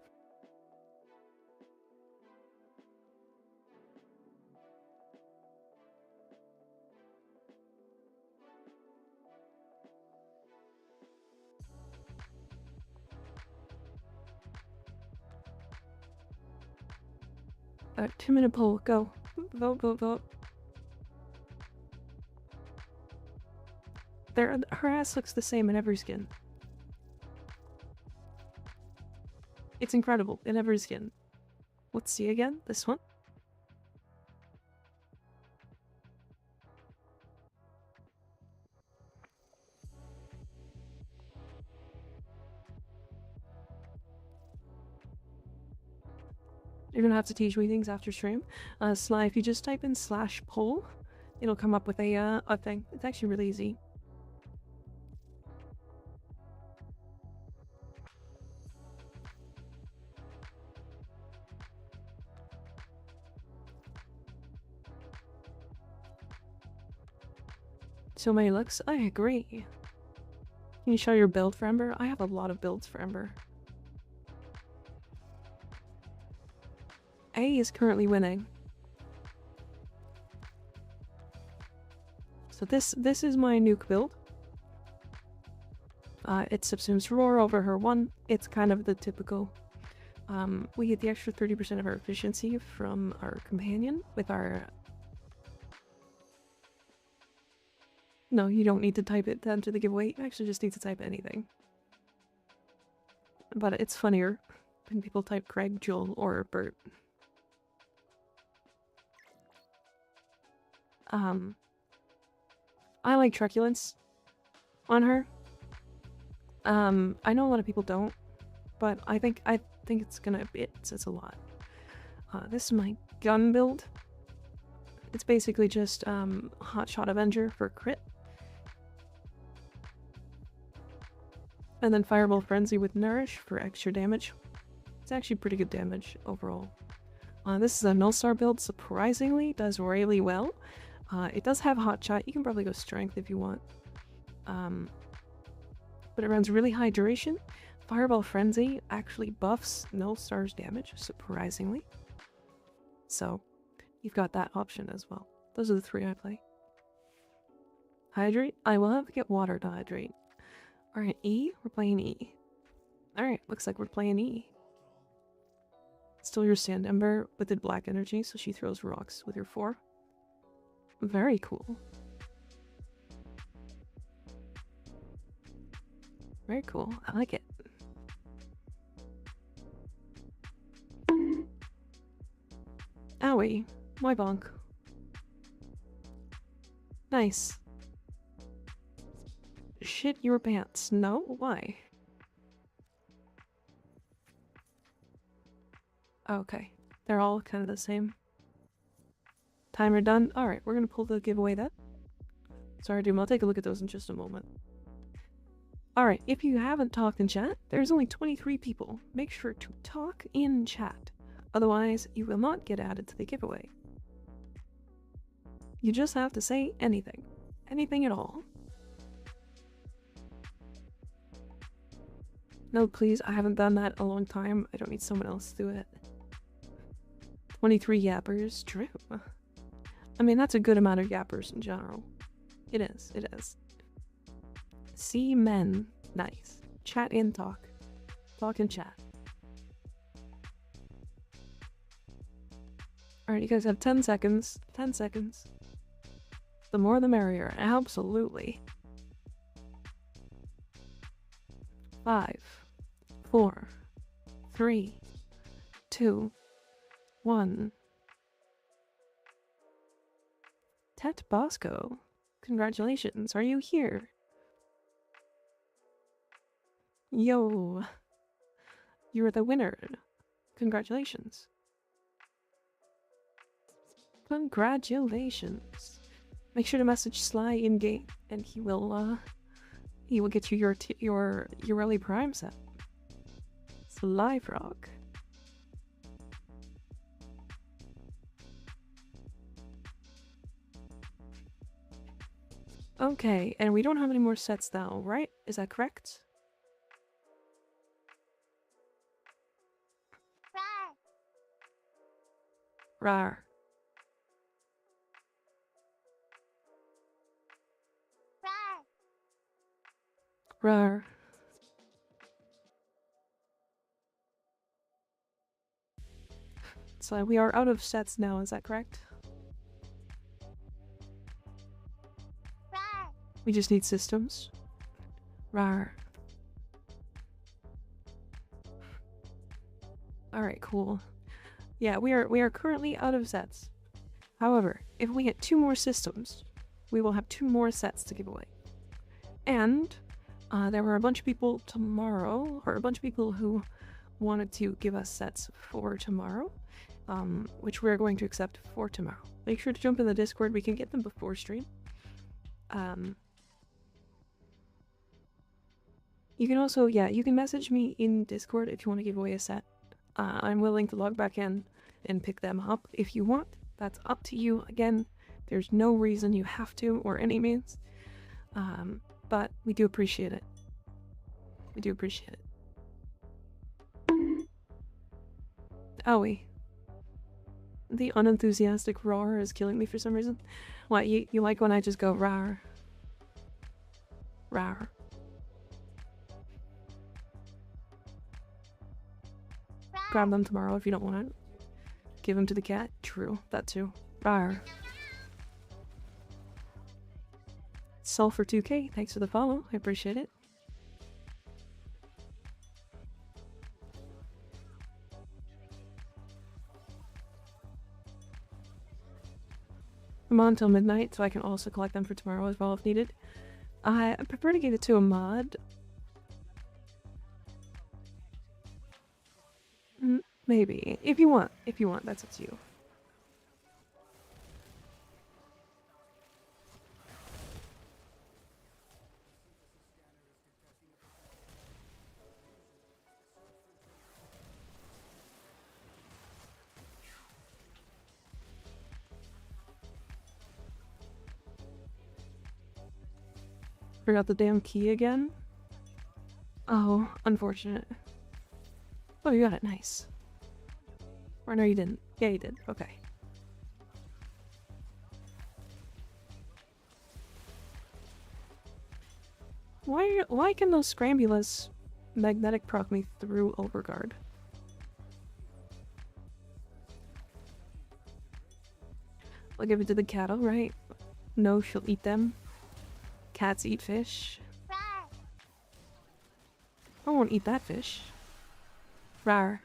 A 2-minute poll. Go. Vote, vote, vote. Her ass looks the same in every skin. It's incredible in every skin. Let's see again. This one. You're gonna have to teach me things after stream. Sly, if you just type in /poll, it'll come up with a thing. It's actually really easy. So many looks. I agree. Can you show your build for Ember? I have a lot of builds for Ember. A is currently winning. So this is my nuke build. It subsumes Roar over her 1. It's kind of the typical. We get the extra 30% of our efficiency from our companion with our... No, you don't need to type it to enter the giveaway. You actually just need to type anything. But it's funnier when people type Craig, Joel, or Bert. I like truculence on her. I know a lot of people don't, but I think it's gonna it's a lot. This is my gun build. It's basically just Hotshot Avenger for crit. And then Fireball Frenzy with Nourish for extra damage. It's actually pretty good damage overall. This is a Nullstar build, surprisingly, does really well. It does have Hotshot. You can probably go Strength if you want. But it runs really high duration. Fireball Frenzy actually buffs Nullstar's damage, surprisingly. So, you've got that option as well. Those are the 3 I play. Hydrate? I will have to get water to hydrate. Alright, E? We're playing E. Alright, looks like we're playing E. Still your Sand Ember, but did black energy, so she throws rocks with your 4. Very cool. Very cool. I like it. Owie. My bonk. Nice. Shit your pants. No? Why? Okay. They're all kind of the same. Timer done. Alright, we're gonna pull the giveaway then. Sorry, Doom. I'll take a look at those in just a moment. Alright, if you haven't talked in chat, there's only 23 people. Make sure to talk in chat. Otherwise, you will not get added to the giveaway. You just have to say anything. Anything at all. No, please, I haven't done that in a long time. I don't need someone else to do it. 23 yappers, true. I mean, that's a good amount of yappers in general. It is, it is. See men, nice. Chat in talk. Talk and chat. Alright, you guys have 10 seconds. 10 seconds. The more the merrier, absolutely. 5, 4, 3, 2, 1. Tet Bosco, congratulations, are you here? Yo, you're the winner. Congratulations. Congratulations. Make sure to message Sly in game, and he will get you your Yareli Prime set. Sly Frog. Okay, and we don't have any more sets now, right? Is that correct? Rar. Rar. So we are out of sets now, is that correct? We just need systems. Rar. Alright, cool. Yeah, we are currently out of sets. However, if we get 2 more systems, we will have 2 more sets to give away. And there were a bunch of people tomorrow, or a bunch of people who wanted to give us sets for tomorrow, which we're going to accept for tomorrow. Make sure to jump in the Discord. We can get them before stream. You can also, you can message me in Discord if you want to give away a set. I'm willing to log back in and pick them up if you want. That's up to you. Again, there's no reason you have to or any means. But we do appreciate it. We do appreciate it. Owie. The unenthusiastic roar is killing me for some reason. What, you like when I just go rar? Rar. Grab them tomorrow if you don't want it. Give them to the cat. True, that too. Rar. Sulfur 2K, thanks for the follow. I appreciate it. I'm on till midnight, so I can also collect them for tomorrow as well if needed. I prefer to get it to a mod. Maybe. If you want, that's up to you. Forgot the damn key again? Oh, unfortunate. Oh, you got it. Nice. Or no, you didn't. Yeah, you did. Okay. Why can those Scrambulas magnetic proc me through Overguard? I'll give it to the cattle, right? No, she'll eat them. Cats eat fish. I won't eat that fish. Rar.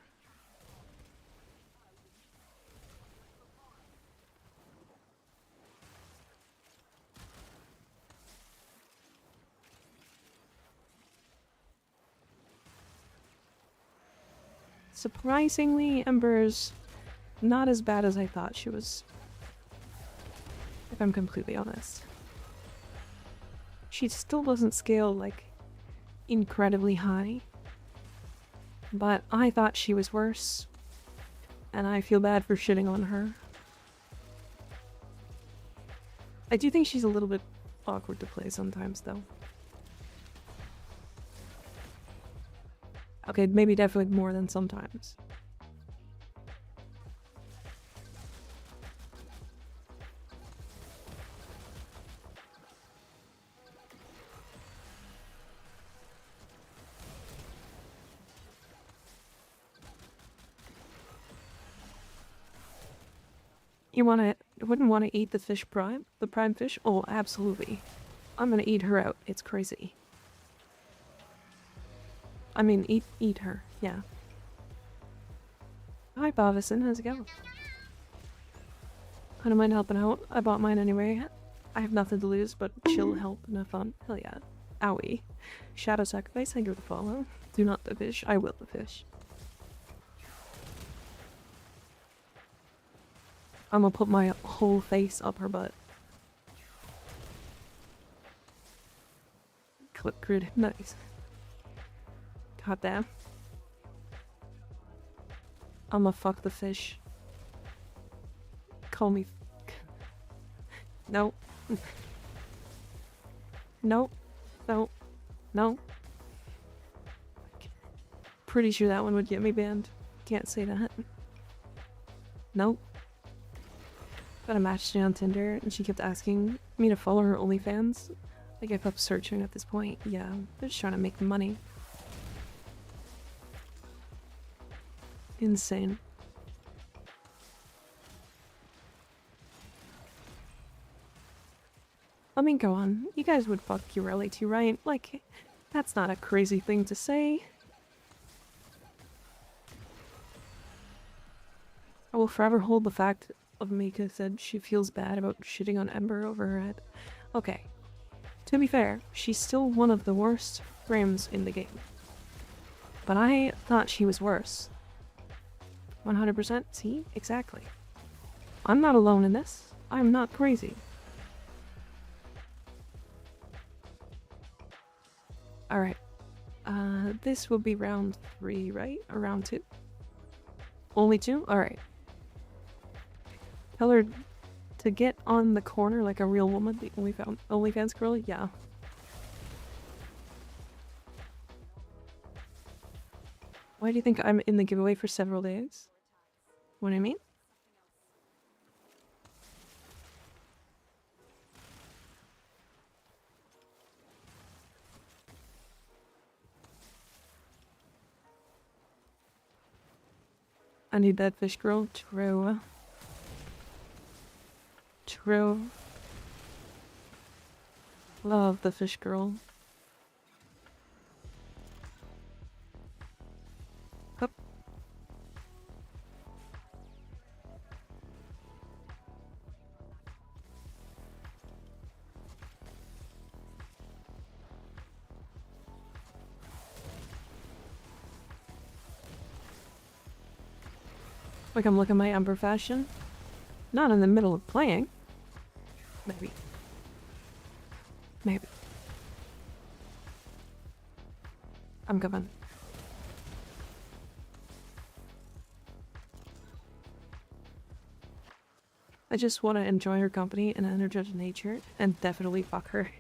Surprisingly, Ember's not as bad as I thought she was. If I'm completely honest. She still doesn't scale, like, incredibly high. But I thought she was worse. And I feel bad for shitting on her. I do think she's a little bit awkward to play sometimes, though. Okay, maybe definitely more than sometimes. Wouldn't want to eat the fish prime? The prime fish? Oh, absolutely. I'm gonna eat her out. It's crazy. I mean, eat her. Yeah. Hi, Bavison. How's it going? I don't mind helping out. I bought mine anyway. I have nothing to lose but chill, help, and have fun. Hell yeah. Owie. Shadow Sacrifice, I give the follow. Do not the fish. I will the fish. I'm gonna put my whole face up her butt. Clip crude. Nice. God damn. I'ma fuck the fish. Call me. No. No. No. No. Pretty sure that one would get me banned. Can't say that. Nope. got a match today on Tinder, and she kept asking me to follow her OnlyFans. I gave up searching at this point. Yeah, they're just trying to make the money. Insane. I mean, go on. You guys would fuck Yareli too, right? Like, that's not a crazy thing to say. I will forever hold the fact of Mika said she feels bad about shitting on Ember over her head. Okay. To be fair, she's still one of the worst frames in the game. But I thought she was worse. 100%? See? Exactly. I'm not alone in this. I'm not crazy. Alright. This will be round 3, right? Or round 2? Only 2? Alright. Tell her to get on the corner like a real woman, the OnlyFans girl? Yeah. Why do you think I'm in the giveaway for several days? What do I mean? I need that fish girl. True. True. Love the fish girl. Hup. Like I'm looking at my Ember fashion. Not in the middle of playing. Maybe. Maybe. I'm coming. I just want to enjoy her company and energetic nature and definitely fuck her.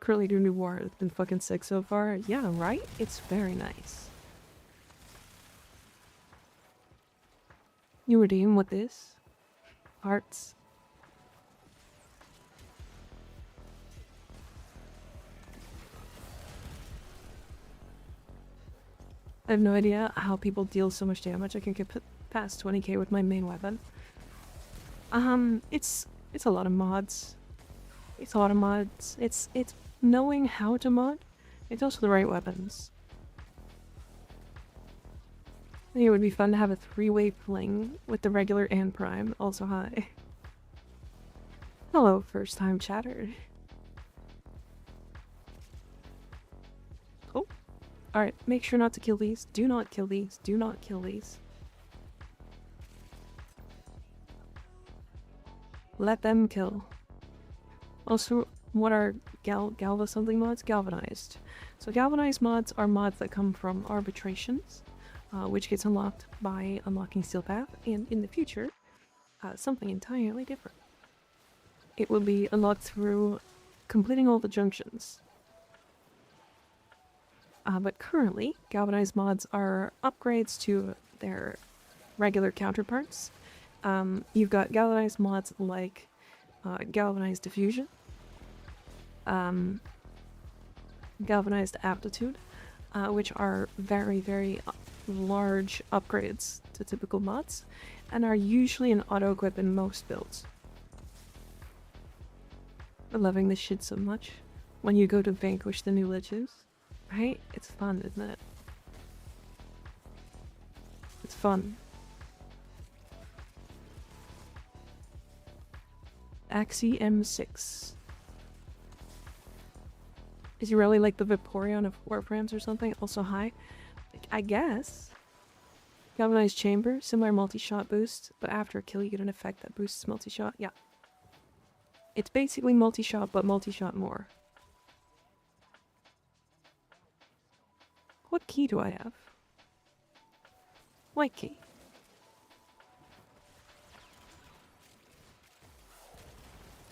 Curly Do New War has been fucking sick so far. Yeah, right? It's very nice. You redeem with this? Hearts. I have no idea how people deal so much damage. I can get past 20k with my main weapon. It's a lot of mods. It's a lot of mods. It's knowing how to mod. It's also the right weapons. I think it would be fun to have a 3-way fling with the regular and prime. Also hi. Hello, first time chatter. Oh. Alright, make sure not to kill these. Do not kill these. Do not kill these. Let them kill. Also, what are Galva something mods? Galvanized. So galvanized mods are mods that come from arbitrations, which gets unlocked by unlocking Steel Path, and in the future, something entirely different. It will be unlocked through completing all the junctions. But currently, galvanized mods are upgrades to their regular counterparts. You've got galvanized mods like galvanized diffusion, galvanized aptitude, which are very, very large upgrades to typical mods, and are usually an auto-equip in most builds. I'm loving this shit so much. When you go to vanquish the new liches, right? It's fun, isn't it? It's fun. Axie M6. Is he really like the Vaporeon of Warframes or something? Also high? Like, I guess. Galvanized Chamber, similar multi-shot boost, but after a kill you get an effect that boosts multi-shot. Yeah. It's basically multi-shot, but multi-shot more. What key do I have? White key.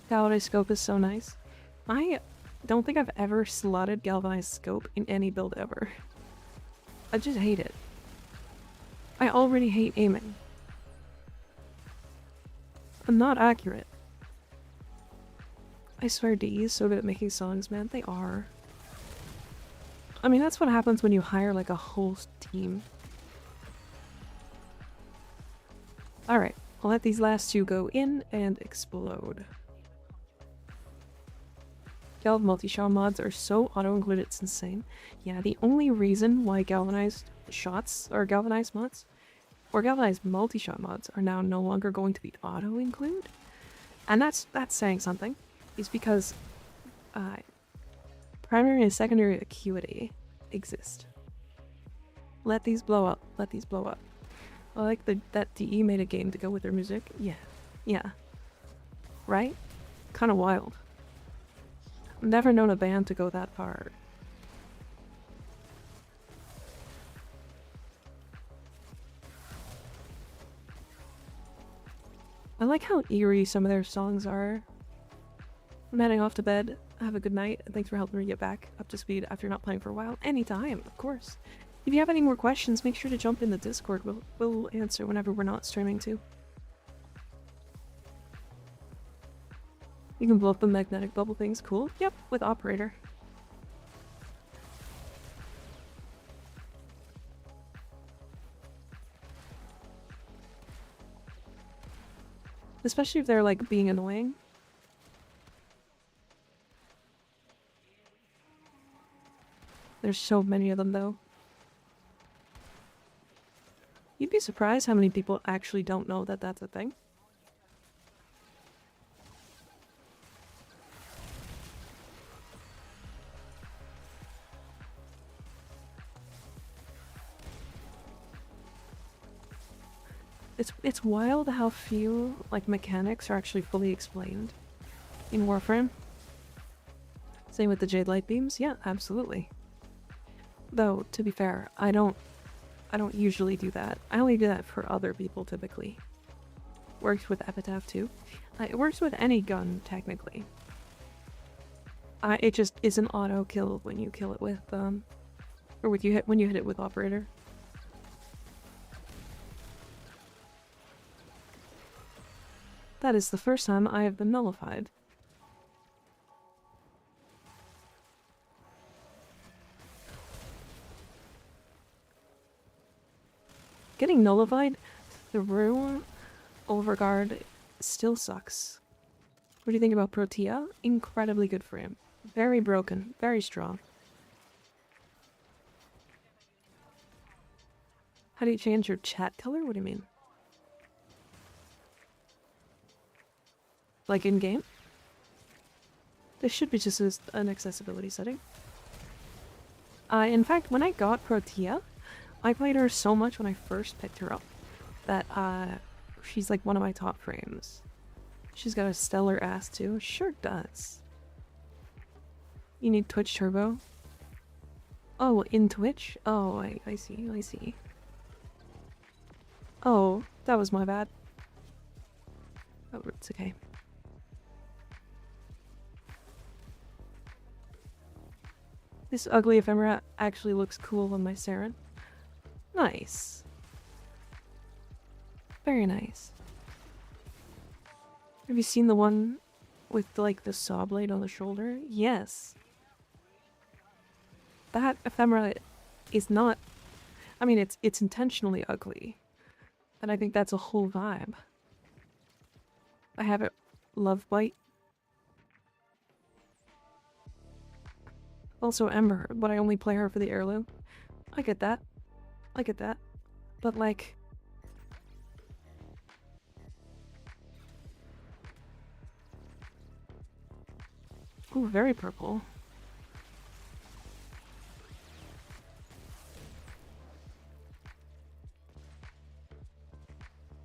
Galvanized Scope is so nice. I don't think I've ever slotted Galvanized Scope in any build ever. I just hate it. I already hate aiming. not accurate. I swear DE is so good at making songs, man. They are. I mean, that's what happens when you hire like a whole team. Alright, I'll let these last two go in and explode. Galv multi-shot mods are so auto-included, it's insane. Yeah, the only reason why galvanized shots or galvanized mods or galvanized multi-shot mods are now no longer going to be auto-include, and that's saying something, is because primary and secondary acuity exist. Let these blow up. Let these blow up. I like that DE made a game to go with their music. Yeah. Yeah. Right? Kind of wild. I've never known a band to go that far. I like how eerie some of their songs are. I'm heading off to bed. Have a good night. Thanks for helping me get back up to speed after not playing for a while. Anytime, of course. If you have any more questions, make sure to jump in the Discord. We'll answer whenever we're not streaming too. You can blow up the magnetic bubble things. Cool. Yep, with operator. Especially if they're like being annoying. There's so many of them though. You'd be surprised how many people actually don't know that that's a thing. It's wild how few like mechanics are actually fully explained in Warframe. Same with the Jade Light Beams. Yeah, absolutely. Though, to be fair, I don't usually do that. I only do that for other people typically. Works with Epitaph too. It works with any gun technically. It just is an auto kill when you kill it with or when you hit it with operator. That is the first time I have been nullified. Getting nullified through Overguard still sucks. What do you think about Protea? Incredibly good frame. Very broken, very strong. How do you change your chat color? What do you mean? Like in-game? This should be just an accessibility setting. In fact, when I got Protea, I played her so much when I first picked her up that she's like one of my top frames. She's got a stellar ass too. Sure does. You need Twitch Turbo? Oh, in Twitch? Oh, I see, I see. Oh, that was my bad. Oh, it's okay. This ugly ephemera actually looks cool on my Saren. Nice. Very nice. Have you seen the one with like the saw blade on the shoulder? Yes. That ephemera is not... I mean, it's intentionally ugly. And I think that's a whole vibe. I have it love bite. Also Ember, but I only play her for the heirloom. I get that. I get that. But like... Ooh, very purple.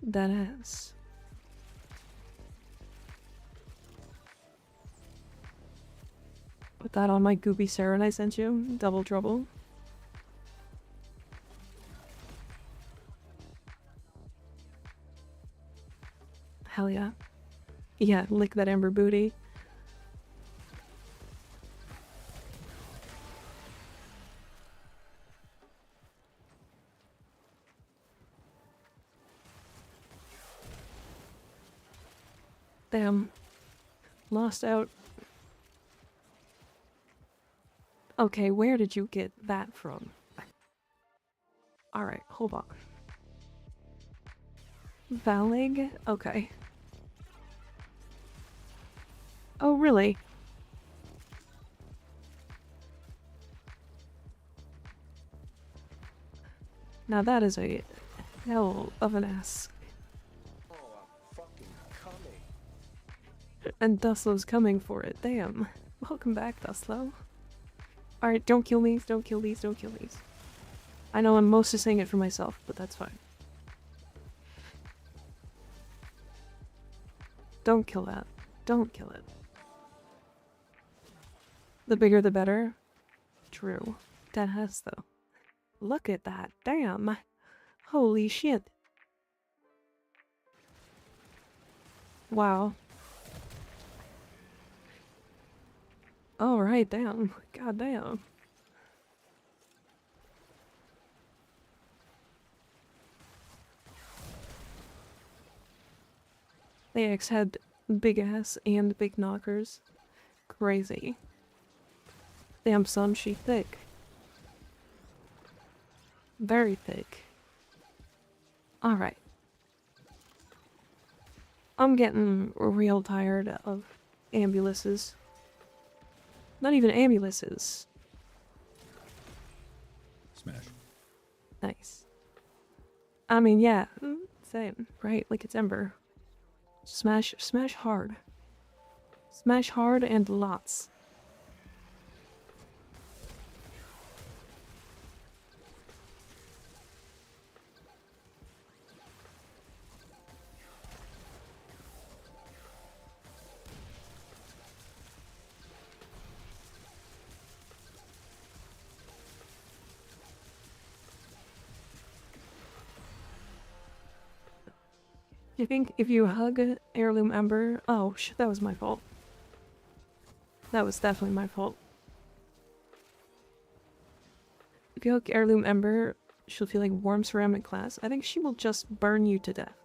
That is. Put that on my goopy Saren I sent you. Double trouble. Hell yeah. Yeah, lick that Ember booty. Damn. Lost out. Okay, where did you get that from? Alright, hold on. Valig? Okay. Oh, really? Now that is a hell of an ass. Oh, I'm fucking coming. And Duslow's coming for it. Damn. Welcome back, Duslow. Alright, don't kill these, don't kill these, don't kill these. I know I'm mostly saying it for myself, but that's fine. Don't kill that. Don't kill it. The bigger the better. True. That has though. Look at that. Damn. Holy shit. Wow. Alright, damn. God damn. The X had big ass and big knockers. Crazy. Damn son, she thick. Very thick. Alright. I'm getting real tired of ambulances. Not even ambulances. Smash. Nice. I mean, yeah. Same. Right, like it's Ember. Smash hard. Smash hard and lots. Do you think if you hug Heirloom Ember... Oh, shit, that was my fault. That was definitely my fault. If you hug Heirloom Ember, she'll feel like warm ceramic glass. I think she will just burn you to death.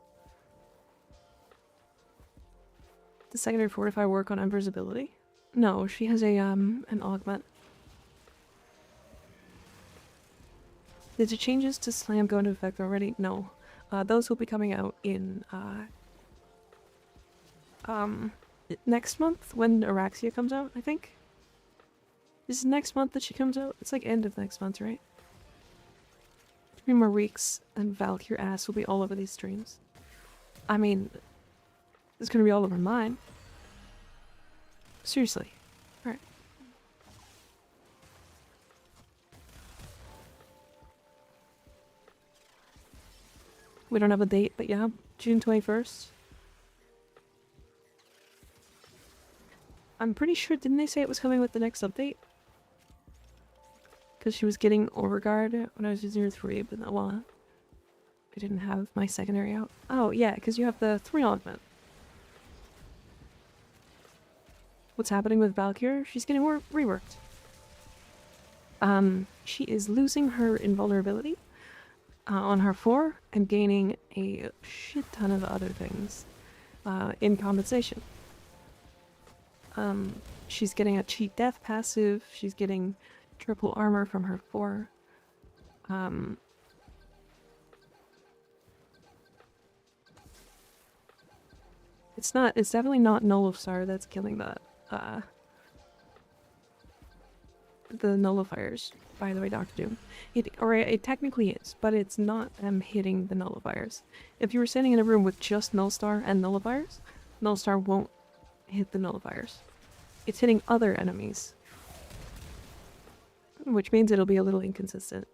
Does secondary fortify work on Ember's ability? No, she has a an augment. Did the changes to Slam go into effect already? No. Those will be coming out in next month when Araxia comes out, I think. Is it next month that she comes out? It's like end of next month, right? 3 more weeks and Valkyr ass will be all over these streams. I mean, it's gonna be all over mine. Seriously. Alright. We don't have a date, but yeah, June 21st. I'm pretty sure, didn't they say it was coming with the next update? Because she was getting Overguard when I was using her 3, but no, well, I didn't have my secondary out. Oh, yeah, because you have the 3 augment. What's happening with Valkyr? She's getting more reworked. She is losing her invulnerability on her 4 and gaining a shit ton of other things in compensation. She's getting a cheat death passive, she's getting triple armor from her 4. It's definitely not Nullifier that's killing the nullifiers, by the way, Dr. Doom. It technically is, but it's not hitting the nullifiers. If you were sitting in a room with just Nullstar and nullifiers, Nullstar won't hit the nullifiers. It's hitting other enemies. Which means it'll be a little inconsistent.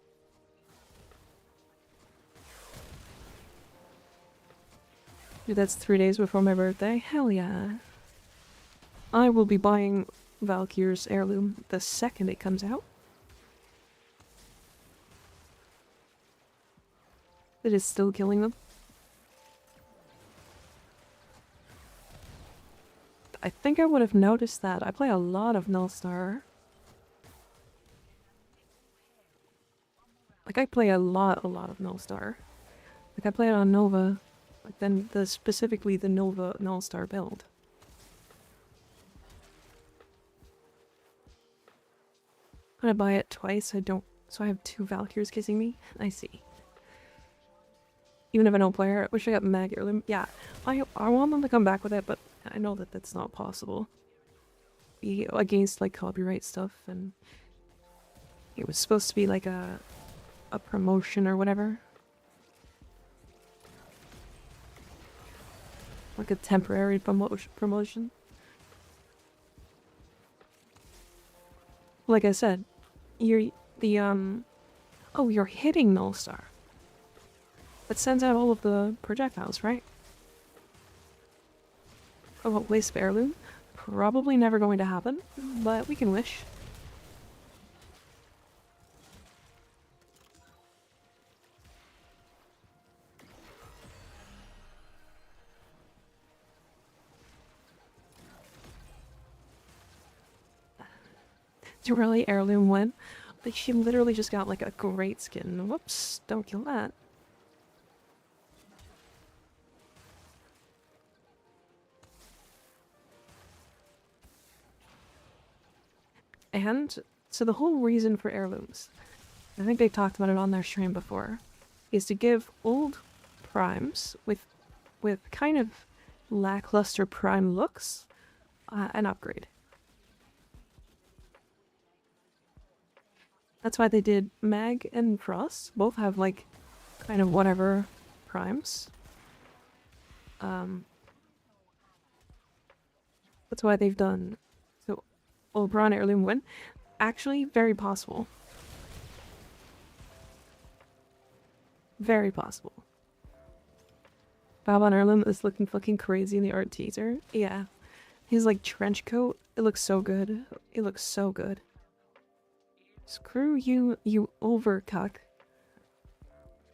Dude, that's 3 days before my birthday? Hell yeah. I will be buying Valkyr's heirloom the second it comes out. It is still killing them. I think I would have noticed that. I play a lot of Nullstar. Like, I play a lot of Nullstar. Like, I play it on Nova. Like, then specifically the Nova Nullstar build. gonna buy it twice. So I have 2 Valkyries kissing me. I see. Even if I don't play her, I wish I got Mag Heirloom. Yeah, I want them to come back with it, but I know that that's not possible. Be against like copyright stuff, and it was supposed to be like a promotion or whatever. Like a temporary promotion. Like I said, you're oh, you're hitting Null Star. That sends out all of the projectiles, right? Oh, what, Wisp Heirloom? Probably never going to happen, but we can wish. Yareli Heirloom win. Like, she literally just got like a great skin. Whoops, don't kill that. And so the whole reason for heirlooms, I think they talked about it on their stream before, is to give old primes with kind of lackluster prime looks an upgrade. That's why they did Mag and Frost. Both have like kind of whatever primes. That's why they've done so. Old Braun Heirloom win. Actually, very possible. Very possible. Balban Heirloom is looking fucking crazy in the art teaser. Yeah. His like trench coat, it looks so good. It looks so good. Screw you, you overcuck.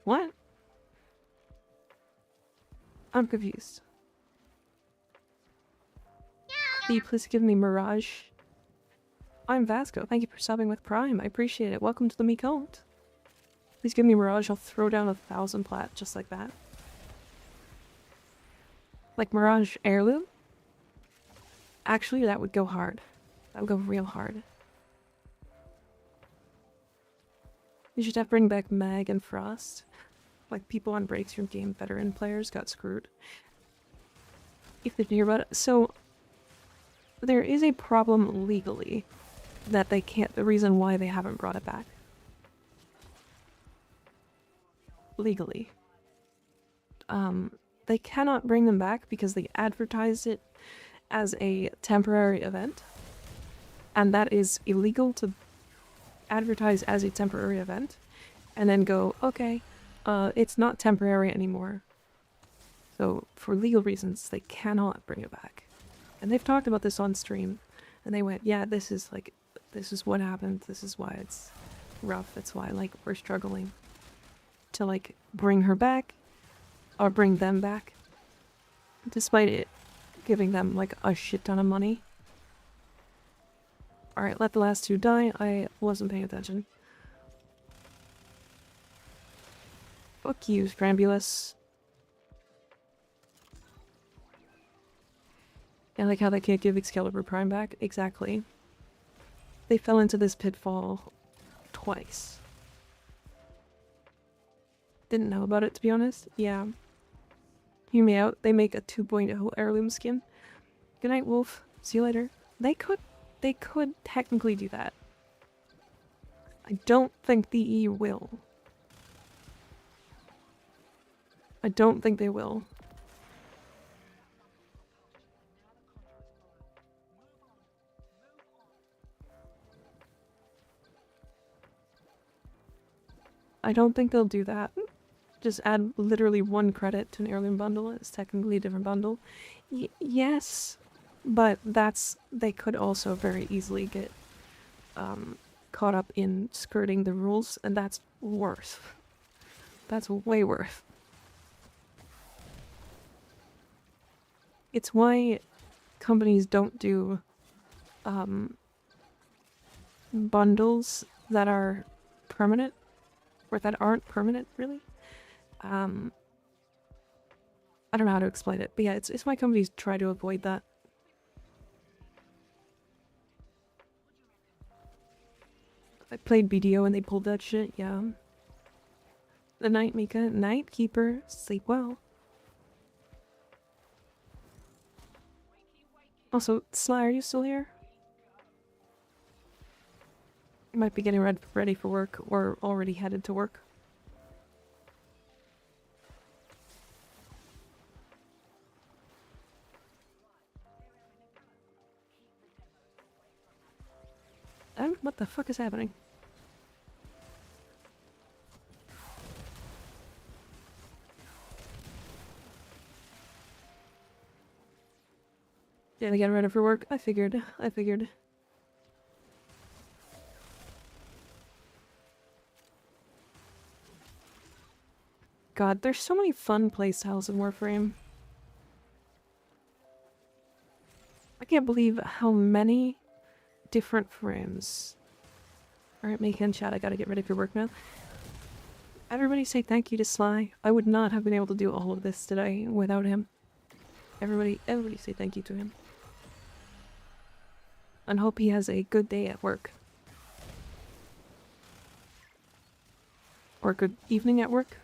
What? I'm confused. Can you please give me Mirage? I'm Vasco. Thank you for subbing with Prime. I appreciate it. Welcome to the Meekont. Please give me Mirage. I'll throw down 1,000 plat just like that. Like Mirage Heirloom? Actually, that would go hard. That would go real hard. We should have bring back Mag and Frost. Like people on Breakthrough Game veteran players got screwed. If they hear about it. So there is a problem legally that they can't, the reason why they haven't brought it back. Legally. They cannot bring them back because they advertised it as a temporary event. And that is illegal to advertise as a temporary event and then go, okay, it's not temporary anymore. So for legal reasons, they cannot bring it back. And they've talked about this on stream and they went, yeah, this is what happened. This is why it's rough. That's why like we're struggling to like bring her back or bring them back despite it giving them like a shit ton of money. Alright, let the last 2 die. I wasn't paying attention. Fuck you, Scrambulus. I like how they can't give Excalibur Prime back. Exactly. They fell into this pitfall twice. Didn't know about it, to be honest. Yeah. Hear me out. They make a 2.0 heirloom skin. Good night, Wolf. See you later. They could technically do that. I don't think the E will. I don't think they will. I don't think they'll do that. Just add literally 1 credit to an heirloom bundle. It's technically a different bundle. Yes, but they could also very easily get caught up in skirting the rules, and that's worse. That's way worse. It's why companies don't do bundles that are permanent, or that aren't permanent, really. I don't know how to explain it, but yeah, it's why companies try to avoid that. I played BDO and they pulled that shit, yeah. The night, Mika. Night, keeper. Sleep well. Also, Sly, are you still here? You might be getting ready for work or already headed to work. What the fuck is happening? Yeah, they get ready for work. I figured. God, there's so many fun playstyles in Warframe. I can't believe how many different frames. Alright, make in chat, I gotta get ready for work now. Everybody say thank you to Sly. I would not have been able to do all of this today without him. Everybody say thank you to him. And hope he has a good day at work. Or good evening at work.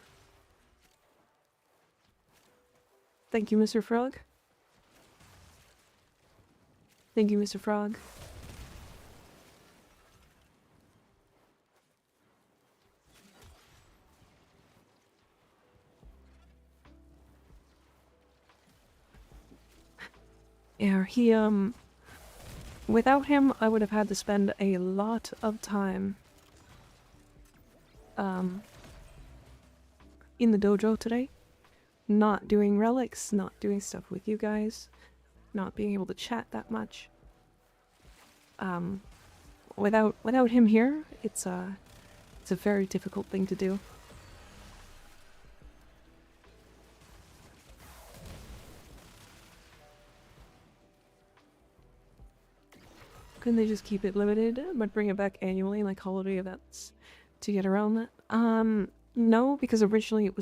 Thank you, Mr. Frog. Thank you, Mr. Frog. Yeah, he, without him, I would have had to spend a lot of time, in the dojo today. Not doing relics, not doing stuff with you guys, not being able to chat that much. Without him here, it's a very difficult thing to do. Couldn't they just keep it limited, but bring it back annually like holiday events to get around that? No, because originally it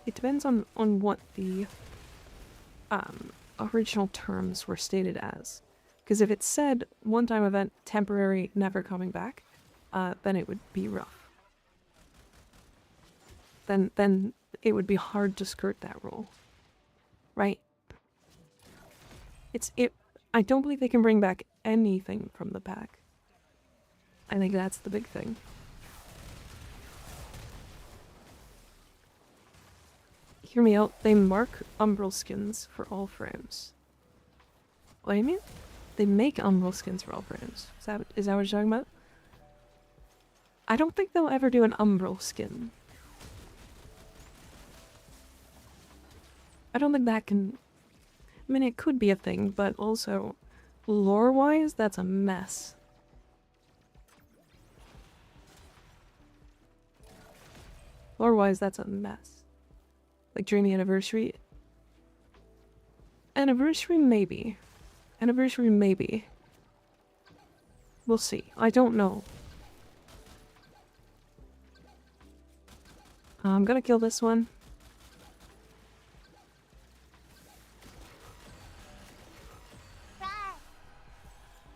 depends on what the original terms were stated as. Because if it said one-time event, temporary, never coming back, then it would be rough. Then it would be hard to skirt that rule, right? I don't believe they can bring back anything from the pack. I think that's the big thing. Hear me out, they mark umbral skins for all frames. What do you mean? They make umbral skins for all frames. Is that what you're talking about? I don't think they'll ever do an umbral skin. I don't think that can... I mean, it could be a thing, but also, lore-wise, that's a mess. Lore-wise, that's a mess. Like, Dreamy Anniversary? Anniversary, maybe. Anniversary, maybe. We'll see. I don't know. I'm gonna kill this one.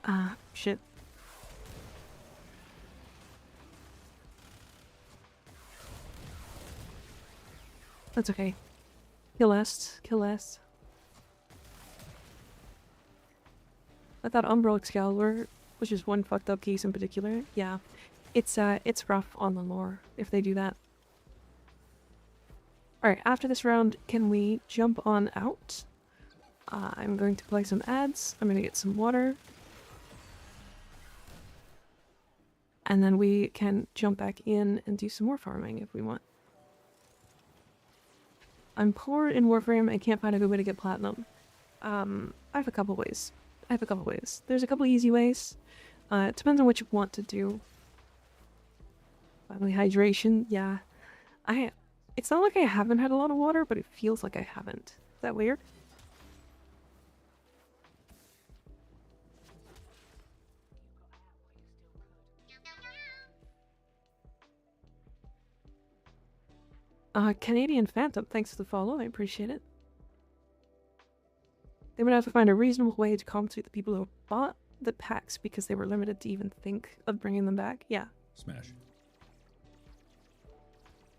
Ah, shit. That's okay. Kill last. Kill last. I thought Umbral Excalibur was just one fucked up case in particular. Yeah. It's rough on the lore if they do that. Alright, after this round, can we jump on out? I'm going to play some ads. I'm gonna get some water. And then we can jump back in and do some more farming if we want. I'm poor in Warframe and can't find a good way to get platinum. I have a couple ways. There's a couple easy ways. It depends on what you want to do. Finally, hydration. Yeah. It's not like I haven't had a lot of water, but it feels like I haven't. Is that weird? Canadian Phantom, thanks for the follow, I appreciate it. They would have to find a reasonable way to compensate the people who bought the packs because they were limited to even think of bringing them back. Yeah. Smash.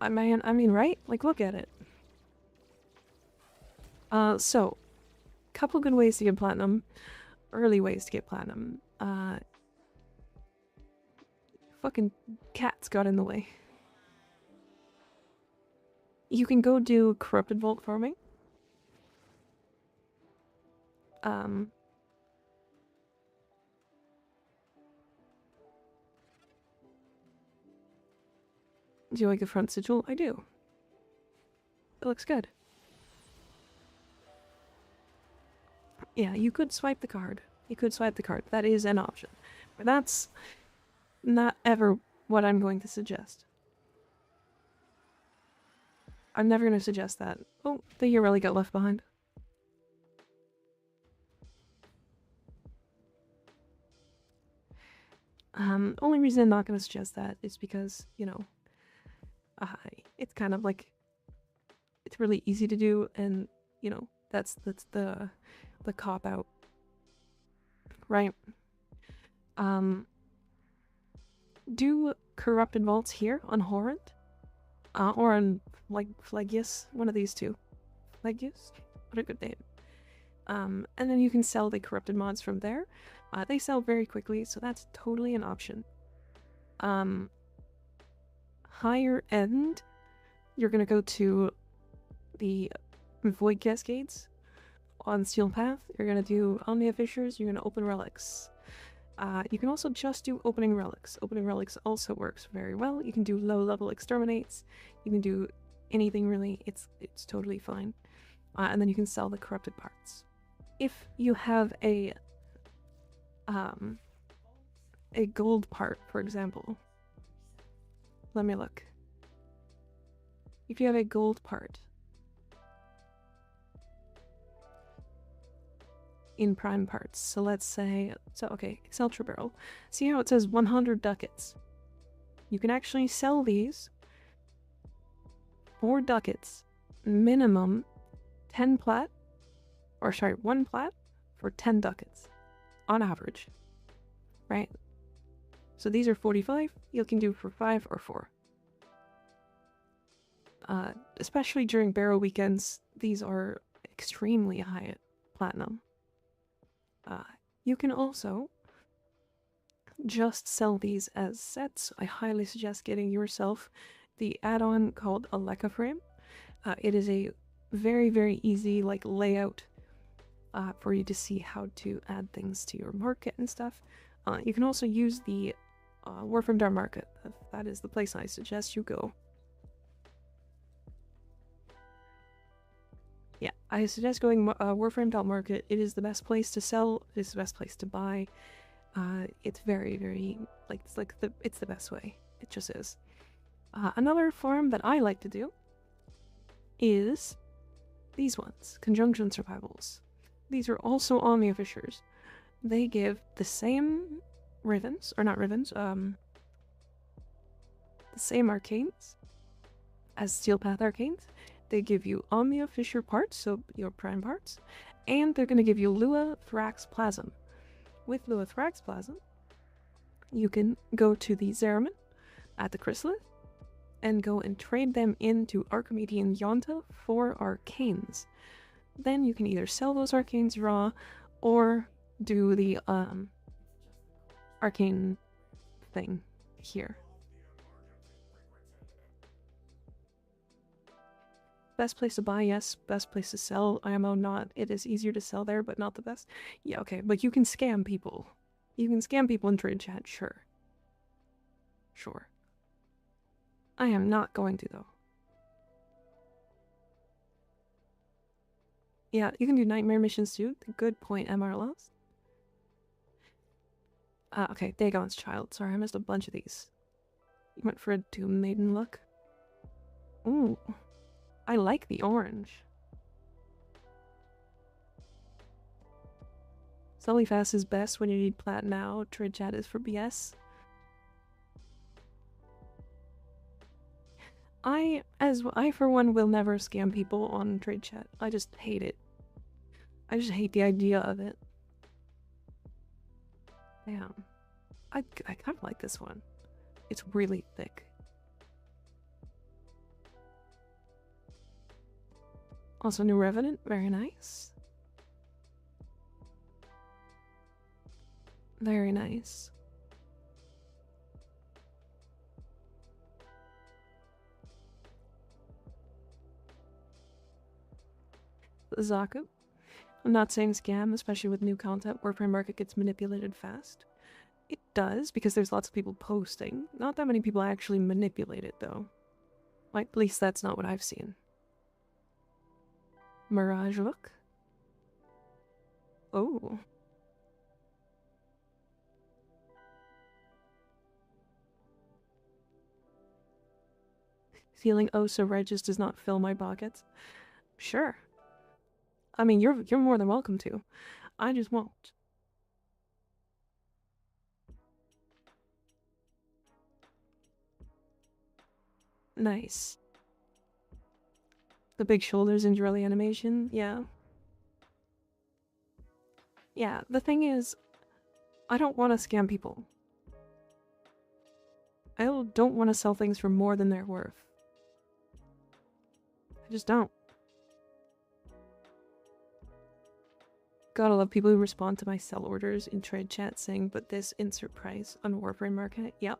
I mean, right? Like, look at it. So, couple good ways to get platinum. Early ways to get platinum. Fucking cats got in the way. You can go do corrupted vault farming. Do you like the front sigil? I do. It looks good. Yeah, you could swipe the card. You could swipe the card. That is an option. But that's not ever what I'm going to suggest. I'm never going to suggest that. Oh, the Yareli got left behind. Only reason I'm not going to suggest that is because, you know, it's kind of like, it's really easy to do, and, you know, that's the cop-out, right? Do corrupted vaults here on Horrent, or on, like, Phlegius, one of these two. Phlegius? What a good name. And then you can sell the corrupted mods from there. They sell very quickly, so that's totally an option. Higher end, you're gonna go to the Void Cascades on Steel Path. You're gonna do Omnia Fissures, you're gonna open relics. You can also just do opening relics. Opening relics also works very well. You can do low-level exterminates. You can do anything really. It's totally fine. And then you can sell the corrupted parts. If you have a gold part, for example. Let me look. If you have a gold part in prime parts, so let's say, okay, Exceltra Barrel. See how it says 100 ducats? You can actually sell these for ducats, minimum 10 plat, or sorry, 1 plat for 10 ducats, on average, right? So these are 45, you can do for 5 or 4. Especially during barrow weekends, these are extremely high at platinum. You can also just sell these as sets. I highly suggest getting yourself the add-on called a Leca Frame. It is a very, very easy like layout for you to see how to add things to your market and stuff. You can also use the Warframe Dark Market. That is the place I suggest you go. Yeah, I suggest going Warframe Dark Market. It is the best place to sell. It is the best place to buy. It's very, very it's the best way. It just is. Another farm that I like to do is these ones, Conjunction Survivals. These are also Omnia Fissures. They give the same ribbons, or not ribbons, the same arcanes as Steel Path arcanes. They give you Omnia Fissure parts, so your prime parts, and they're going to give you Lua Thrax Plasm. With Lua Thrax Plasm, you can go to the Zeraman at the Chrysalis and go and trade them into Archimedean Yonta for arcanes. Then you can either sell those arcanes raw or do the arcane thing here. Best place to buy, yes. Best place to sell, IMO, not. It is easier to sell there, but not the best. Yeah, okay, but you can scam people. You can scam people in trade chat, sure. Sure. I am not going to, though. Yeah, you can do nightmare missions too. Good point, MR loves. Okay, Dagon's Child. Sorry, I missed a bunch of these. You went for a Doom Maiden look? Ooh. I like the orange. Sully Fast is best when you need plat now. Trade chat is for BS. I for one will never scam people on trade chat. I just hate it. I just hate the idea of it. Damn. I kind of like this one. It's really thick. Also, New Revenant, very nice. Very nice. Zaku. I'm not saying scam, especially with new content. Warframe market gets manipulated fast. It does, because there's lots of people posting. Not that many people actually manipulate it, though. Like, at least that's not what I've seen. Mirage look? Oh. Feeling oh so righteous does not fill my pockets. Sure. I mean, you're more than welcome to. I just won't. Nice. The big shoulders in Yareli animation, yeah. Yeah, the thing is, I don't want to scam people. I don't want to sell things for more than they're worth. I just don't. Gotta love people who respond to my sell orders in trade chat saying, but this insert price on Warframe Market. Yep.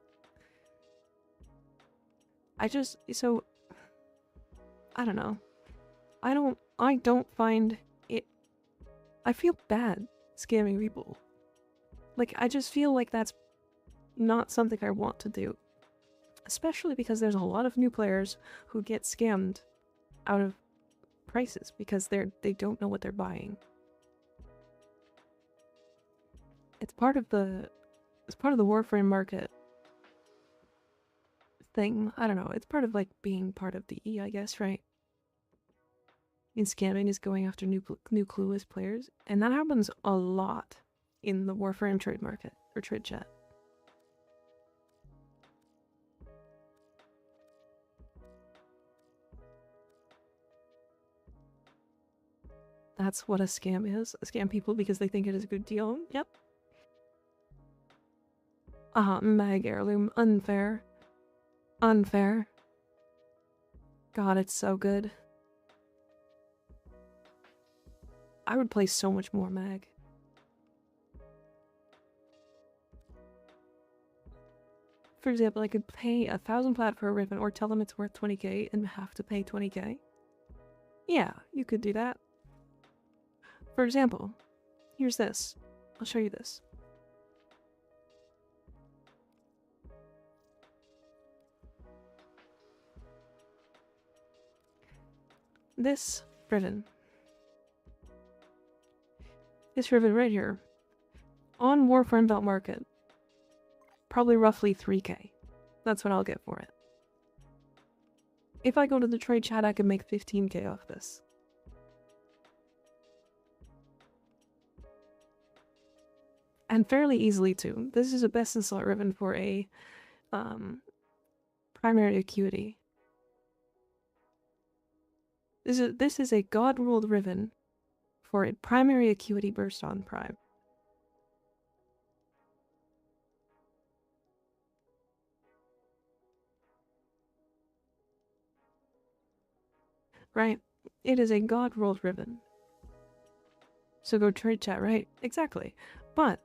I don't know. I don't find it, I feel bad scamming people. Like, I just feel like that's not something I want to do. Especially because there's a lot of new players who get scammed out of prices because they don't know what they're buying. It's part of the Warframe market thing. I don't know. It's part of like being part of the E, I guess, right? And scamming is going after new clueless players, and that happens a lot in the Warframe trade market or trade chat. That's what a scam is. A scam people because they think it is a good deal. Yep. Mag heirloom. Unfair. Unfair. God, it's so good. I would play so much more mag. For example, I could pay 1,000 plat for a ribbon or tell them it's worth 20k and have to pay 20k. Yeah, you could do that. For example, here's this. I'll show you this. This ribbon. This ribbon right here. On Warframe Belt Market. Probably roughly 3k. That's what I'll get for it. If I go to the trade chat, I could make 15k off this. And fairly easily too. This is a best in slot ribbon for a primary acuity. This is a god ruled ribbon for a primary acuity burst on prime. Right? It is a god ruled ribbon. So go trade chat, right? Exactly. But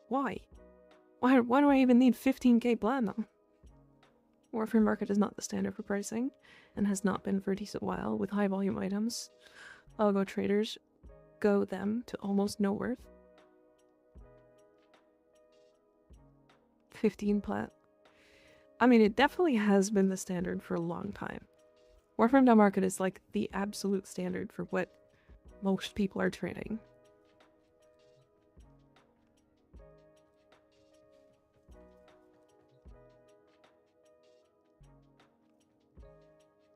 why? Why do I even need 15k platinum? Warframe market is not the standard for pricing, and has not been for a decent while with high volume items. Algo traders go them to almost no worth. 15 plat. I mean, it definitely has been the standard for a long time. Warframe market is like the absolute standard for what most people are trading.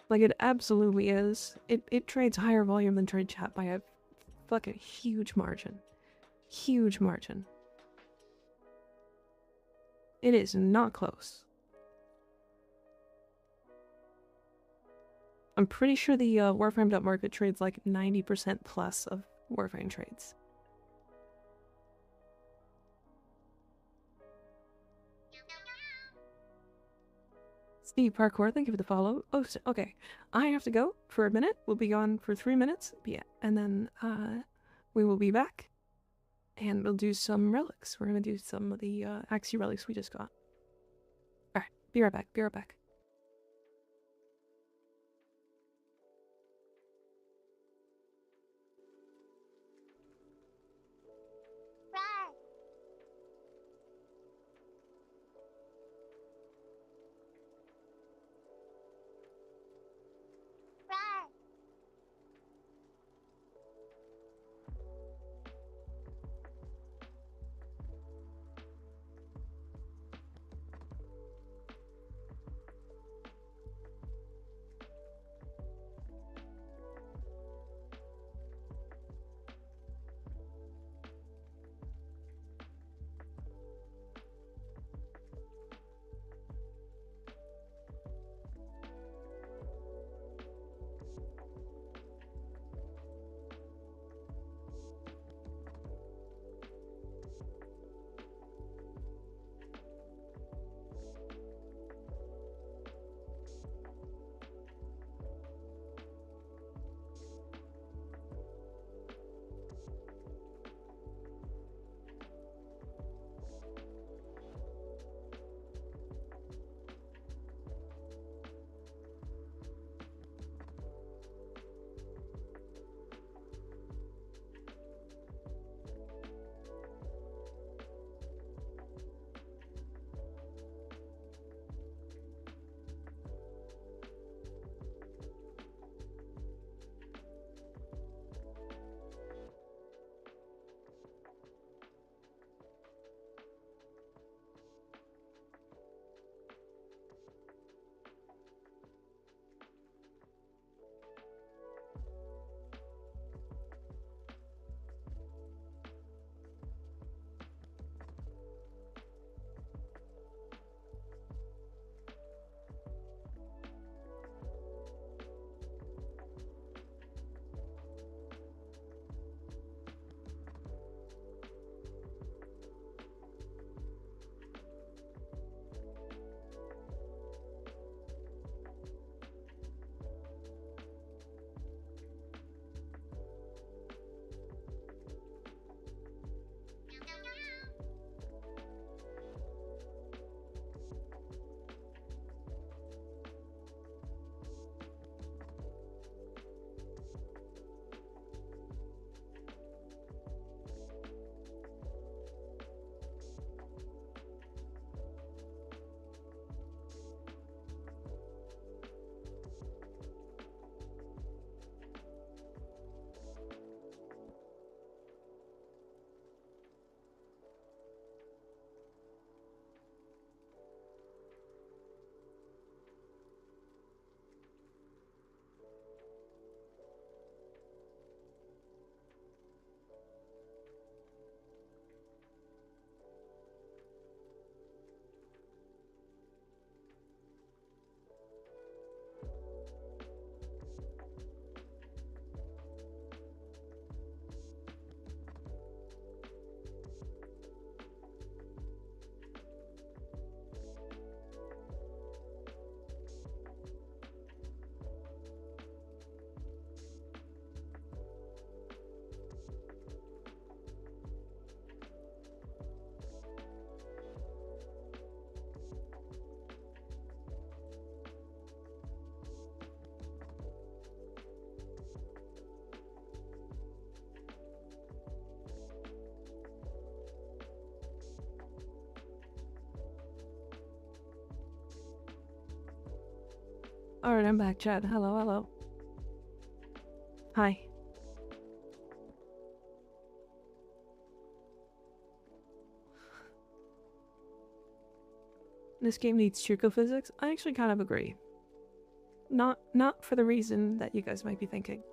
Like, it absolutely is. It trades higher volume than trade chat by a fucking huge margin. Huge margin. It is not close. I'm pretty sure the Warframe market trades like 90% plus of Warframe trades. Steve Parkour, thank you for the follow. Oh, okay. I have to go for a minute. We'll be gone for 3 minutes. Yeah, and then we will be back, and we'll do some relics. We're gonna do some of the Axie relics we just got. All right, be right back. Be right back. Alright, I'm back, Chad. Hello, hello. Hi. This game needs Chico physics? I actually kind of agree. Not for the reason that you guys might be thinking.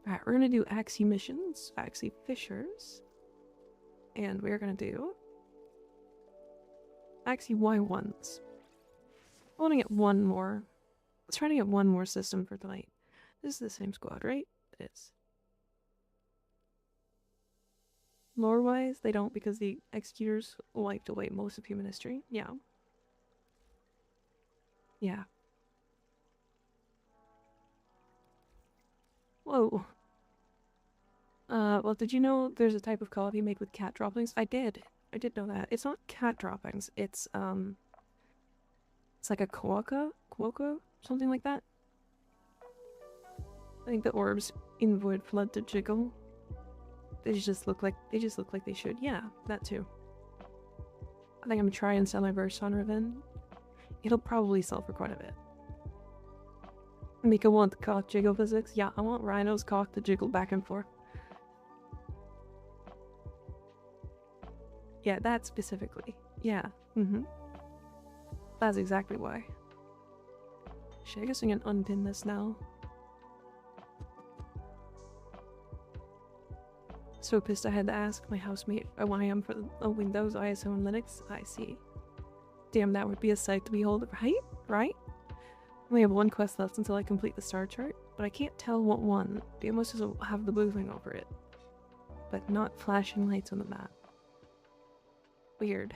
Alright, we're gonna do Axie missions, Axie Fishers. And we're gonna do Axie Y1s. I want to get one more. Let's try to get one more system for tonight. This is the same squad, right? It is. Lore-wise, they don't because the Executors wiped away most of human history. Yeah. Yeah. Whoa. Well, did you know there's a type of coffee made with cat droppings? I did. I did know that. It's not cat droppings. It's like a quokka, something like that. I think the orbs in Void Flood to jiggle. They just look like they should. Yeah, that too. I think I'm gonna try and sell my burst on Riven. It'll probably sell for quite a bit. Mika want cock jiggle physics? Yeah, I want Rhino's cock to jiggle back and forth. Yeah, that specifically. Yeah. That's exactly why. Should I guess I can unpin this now? So pissed I had to ask my housemate why I am for Windows, ISO, and Linux. I see. Damn, that would be a sight to behold, right? Right? I only have one quest left until I complete the star chart, but I can't tell what one. The almost doesn't have the blue thing over it. But not flashing lights on the map. Weird.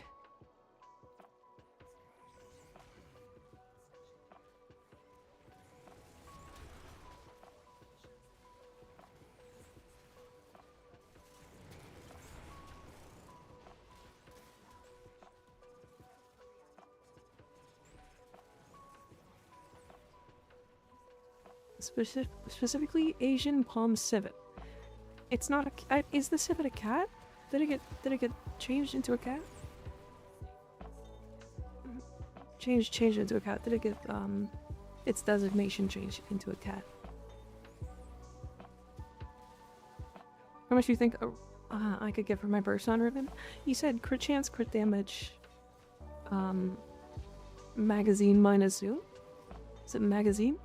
Specifically Asian palm civet. It's not a. Is the civet a cat? Did it get changed into a cat? Changed into a cat. Did it get its designation changed into a cat? How much do you think I could get for my burst on Riven? You said crit chance, crit damage, magazine minus zoom? Is it magazine?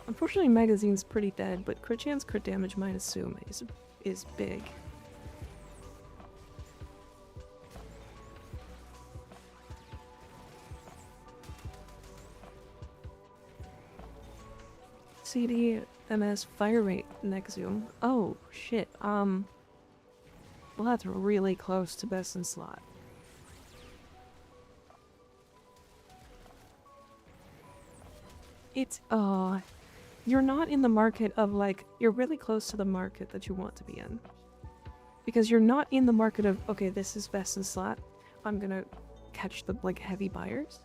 Unfortunately, magazine's pretty dead, but crit chance, crit damage minus zoom is big. CD MS fire rate next zoom. Oh shit. Well, that's really close to best in slot. It's you're not in the market of like, you're really close to the market that you want to be in. Because you're not in the market of, okay, this is best in slot, I'm gonna catch the like heavy buyers.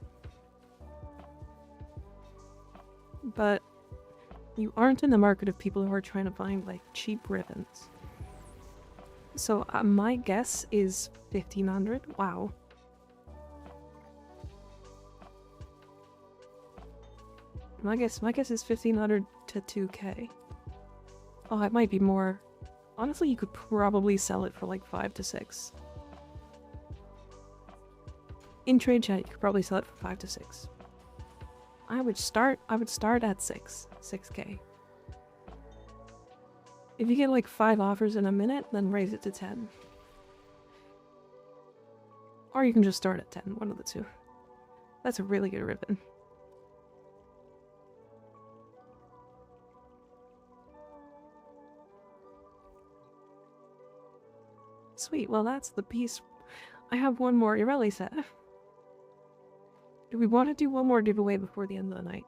But you aren't in the market of people who are trying to find like cheap ribbons. So my guess is 1500. Wow. My guess is 1500 to 2k. Oh, it might be more. Honestly, you could probably sell it for like 5 to 6. In trade chat, you could probably sell it for 5 to 6. I would start at 6k. If you get like 5 offers in a minute, then raise it to 10. Or you can just start at 10, one of the two. That's a really good ribbon. Sweet, well that's the piece. I have one more Yareli set. Do we want to do one more giveaway before the end of the night?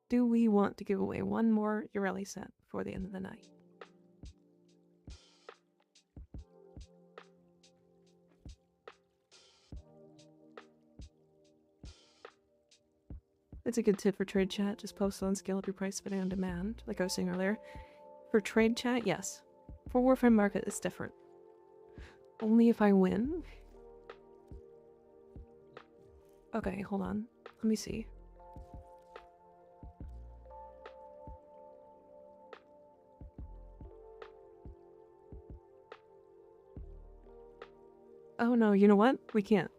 Do we want to give away one more Yareli set before the end of the night? That's a good tip for trade chat. Just post on scale up your price depending on demand, like I was saying earlier. For trade chat, yes. For Warframe Market, it's different. Only if I win. Okay, hold on. Let me see. Oh no, you know what? We can't.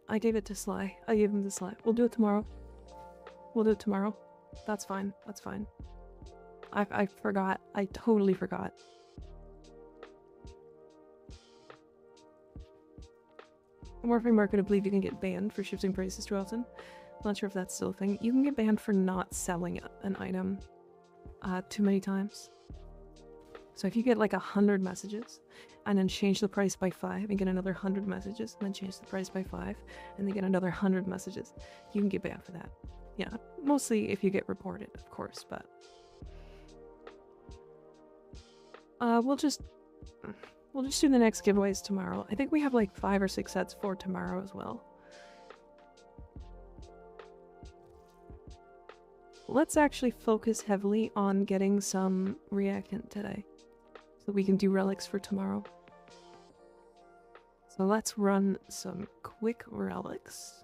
I gave it to Sly. I gave him to Sly. We'll do it tomorrow. That's fine. I forgot. I totally forgot. Morphing Market, I believe you can get banned for shifting prices too often. Not sure if that's still a thing. You can get banned for not selling an item too many times. So if you get like 100 messages and then change the price by 5 and get another 100 messages and then change the price by 5 and then get another 100 messages, you can get banned for that. Yeah, mostly if you get reported, of course, but we'll just do the next giveaways tomorrow. I think we have like 5 or 6 sets for tomorrow as well. Let's actually focus heavily on getting some reactant today, so we can do relics for tomorrow. So let's run some quick relics.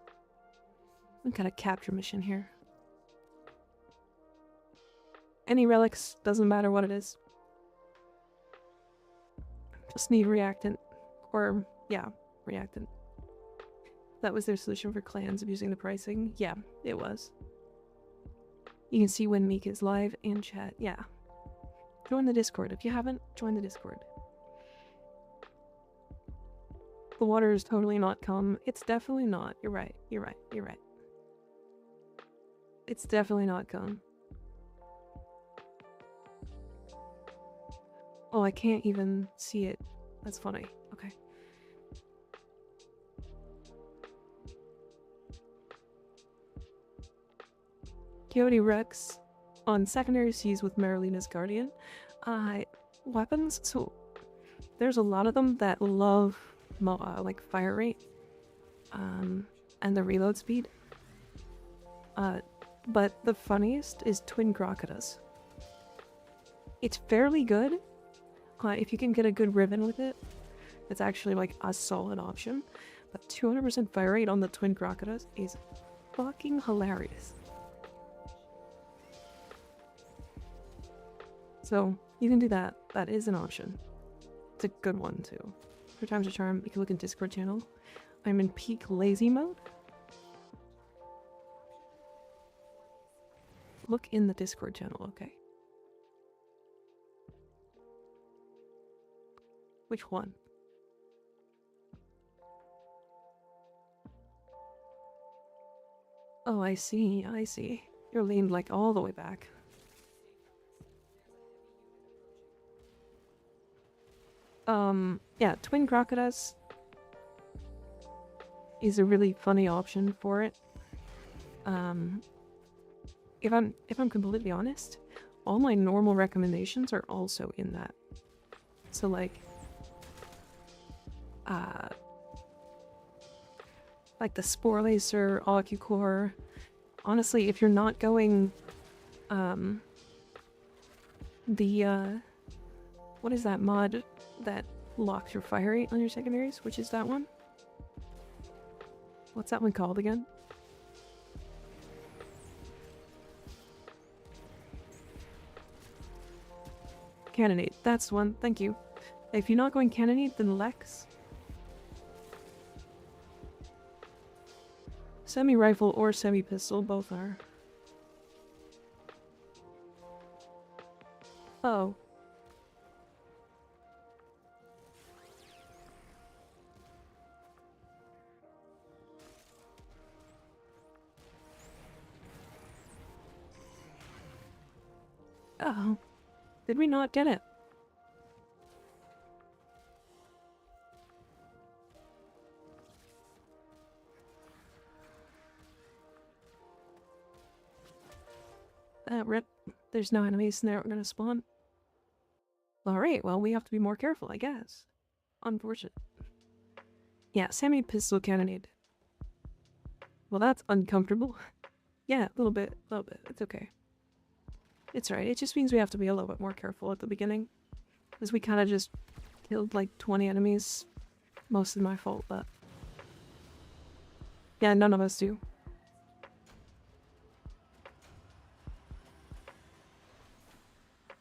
Some kind of capture mission here. Any relics, doesn't matter what it is. Just need reactant. Or, yeah, reactant. That was their solution for clans abusing the pricing. Yeah, it was. You can see when Meek is live and chat. Yeah. Join the Discord. If you haven't, join the Discord. The water is totally not calm. It's definitely not. You're right. You're right. You're right. It's definitely not calm. Oh, I can't even see it. That's funny. Okay. Coyote Rex on secondary seas with Marilina's Guardian. Weapons, so there's a lot of them that love like fire rate and the reload speed. But the funniest is Twin Crocodiles. It's fairly good. If you can get a good ribbon with it, it's actually like a solid option. But 200% fire rate on the Twin Crocodiles is fucking hilarious. So you can do that. That is an option. It's a good one too. For Times of Charm, you can look in Discord channel. I'm in peak lazy mode. Look in the Discord channel, okay? Which one? Oh, I see, I see. You're leaned like all the way back. Yeah, Twin Crocodiles is a really funny option for it. If I'm completely honest, all my normal recommendations are also in that. So like the Spore Lacer, Ocucore. Honestly, if you're not going what is that mod that locks your fire rate on your secondaries? Which is that one? What's that one called again? Cannonade. That's the one. Thank you. If you're not going Cannonade, then Lex. Semi-rifle or semi-pistol, both are. Oh. Oh. Did we not get it? Rip. There's no enemies in there we're gonna spawn. Alright, well, we have to be more careful, I guess. Unfortunate. Yeah, semi-pistol cannonade. Well, that's uncomfortable. Yeah, a little bit. It's okay. It's right. It just means we have to be a little bit more careful at the beginning. Because we kind of just killed like 20 enemies. Mostly my fault, but... yeah, none of us do.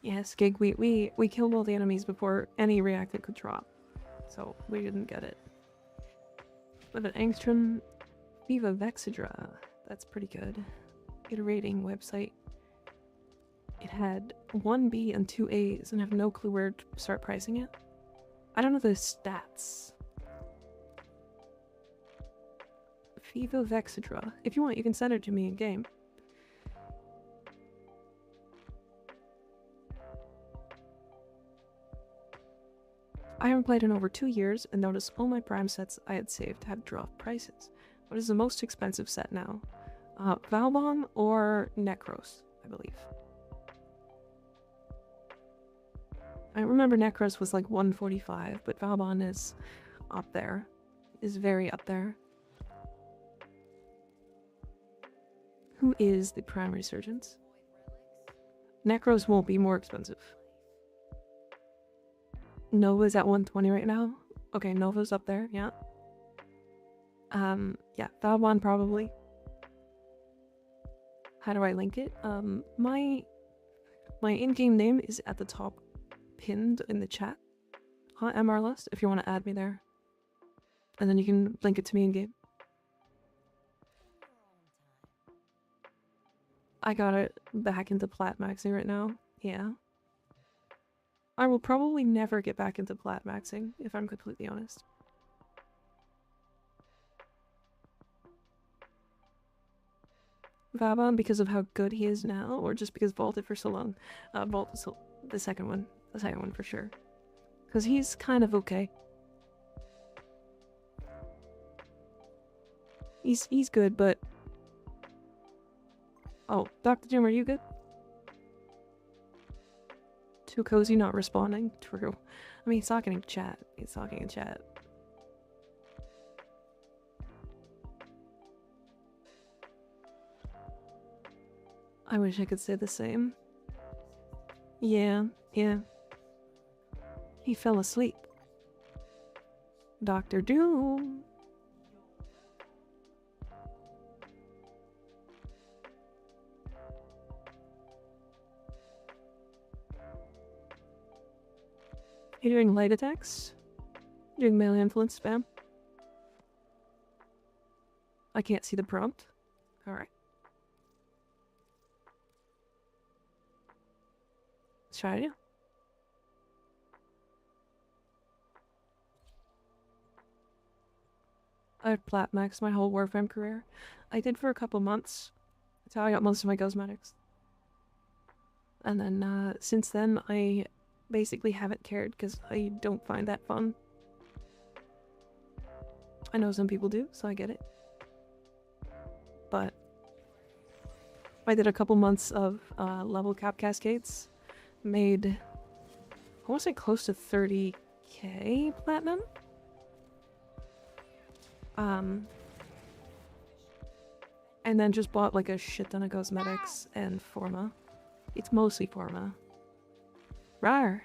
Yes, Gig, we killed all the enemies before any reactant could drop. So, we didn't get it. But an Angstrom Viva Vexidra. That's pretty good. Iterating website. It had 1 B and 2 A's and I have no clue where to start pricing it. I don't know the stats. Vexidra. If you want, you can send it to me in game. I haven't played in over 2 years and noticed all my prime sets I had saved had dropped prices. What is the most expensive set now? Valbon or Necros, I believe. I remember Necros was like 145, but Valbon is up there. Is very up there. Who is the prime resurgence? Necros won't be more expensive. Nova's at 120 right now. Okay, Nova's up there, yeah. Yeah, Valbon probably. How do I link it? My in-game name is at the top, pinned in the chat. MR list, if you want to add me there. And then you can link it to me in-game. I got it back into plat maxing right now. Yeah. I will probably never get back into plat maxing, if I'm completely honest. Vabon because of how good he is now, or just because vaulted for so long? Vault is the second one. The second one for sure. Because he's kind of okay. He's good, but... Oh, Dr. Jim, are you good? Too cozy not responding? True. I mean, he's talking in chat. He's talking in chat. I wish I could say the same. Yeah. He fell asleep. Dr. Doom. You doing light attacks? Doing melee influence spam? I can't see the prompt. Alright. Let's try it again. I've plat maxed my whole Warframe career. I did for a couple months. That's how I got most of my cosmetics. And then since then I basically haven't cared because I don't find that fun. I know some people do, so I get it. But I did a couple months of level cap cascades. Made, I want to say close to 30k platinum. And then just bought like a shit ton of cosmetics and Forma. It's mostly Forma. Rawr.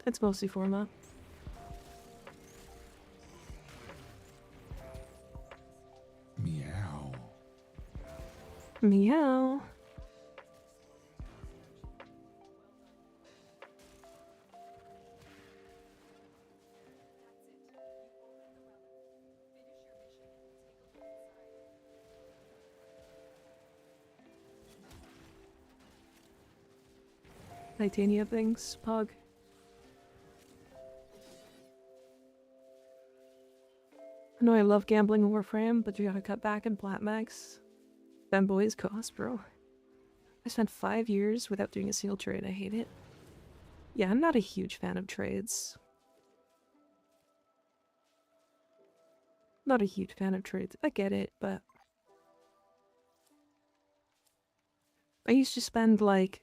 It's mostly Forma. Meow. Meow. Titania things, Pug. I know I love gambling in Warframe, but you gotta cut back in plat max. Femboys cost, bro. I spent 5 years without doing a single trade. I hate it. Yeah, I'm not a huge fan of trades. Not a huge fan of trades. I get it, but... I used to spend like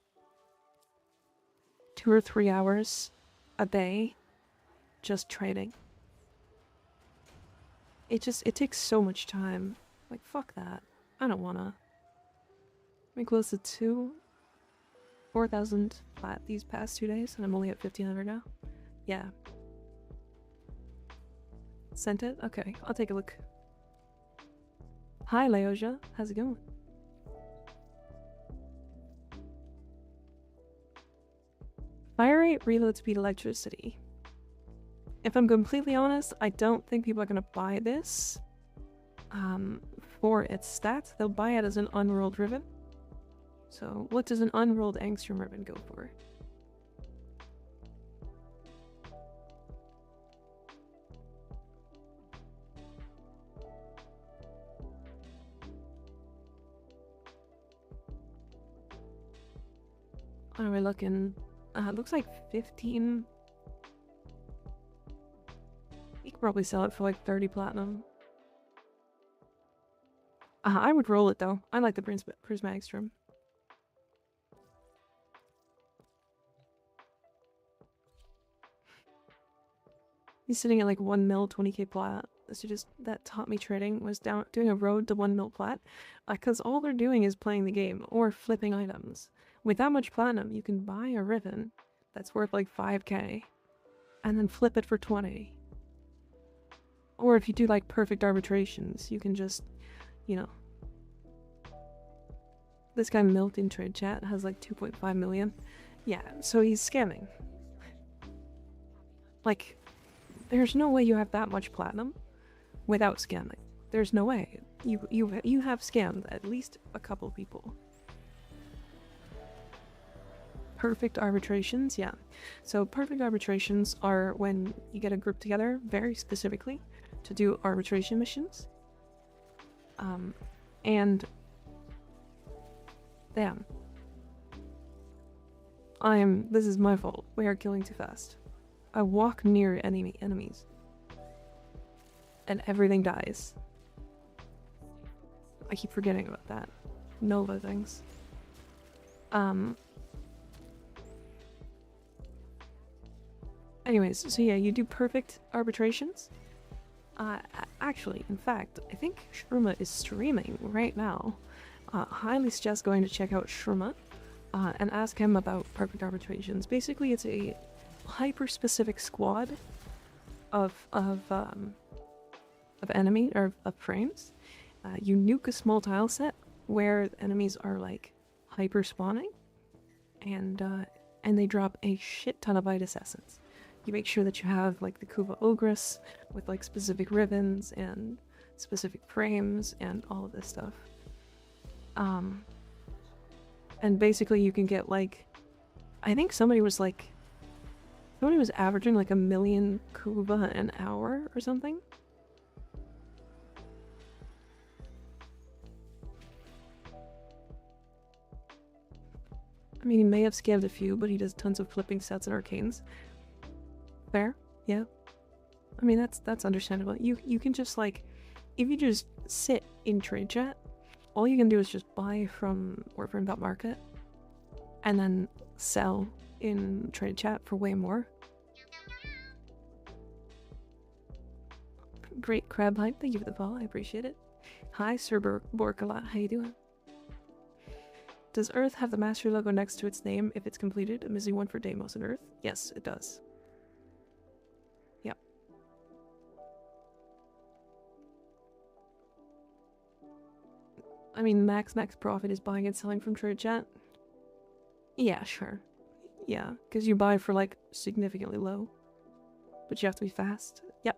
2 or 3 hours a day just trading. It takes so much time. Like, fuck that. I don't wanna. I'm close to 4,000 flat these past 2 days, and I'm only at 1,500 now. Yeah. Sent it? Okay, I'll take a look. Hi, Leoja. How's it going? Fire rate, reload speed, electricity. If I'm completely honest, I don't think people are gonna buy this for its stats. They'll buy it as an unrolled ribbon. So what does an unrolled angstrom ribbon go for? What are we looking? It looks like 15. You could probably sell it for like 30 platinum. I would roll it though. I like the prismatic strum. He's sitting at like 1 mil, 20k plat. So just that taught me trading was doing a road to 1 mil plat, because all they're doing is playing the game or flipping items. With that much platinum, you can buy a ribbon that's worth like 5k, and then flip it for 20. Or if you do like perfect arbitrations, you can just, you know. This guy Milt in trade chat has like 2.5 million. Yeah, so he's scamming. Like, there's no way you have that much platinum without scamming. There's no way. You have scammed at least a couple people. Perfect arbitrations, yeah. So perfect arbitrations are when you get a group together very specifically to do arbitration missions. And damn. This is my fault. We are killing too fast. I walk near enemies. And everything dies. I keep forgetting about that. Nova things. Anyways, so yeah, you do perfect arbitrations. Actually, in fact, I think Shruma is streaming right now. Highly suggest going to check out Shruma and ask him about perfect arbitrations. Basically, it's a hyper-specific squad of enemy or of frames. You nuke a small tile set where enemies are like hyper spawning, and they drop a shit ton of Itis Essence. You make sure that you have like the Kuva Ogress with like specific ribbons and specific frames and all of this stuff. And basically you can get like, I think somebody was averaging like 1 million Kuva an hour or something. I mean, he may have scammed a few, but he does tons of flipping sets and arcanes. Fair, yeah. I mean, that's understandable. You can just like, if you just sit in trade chat, all you can do is just buy from Warframe.market and then sell in trade chat for way more. Great crab hype, thank you for the follow, I appreciate it. Hi, Sir Borkala, how you doing? Does Earth have the Mastery logo next to its name if it's completed? A missing one for Deimos and Earth? Yes, it does. Yep. I mean, max profit is buying and selling from trade chat. Yeah, sure. Yeah, because you buy for like significantly low. But you have to be fast. Yep.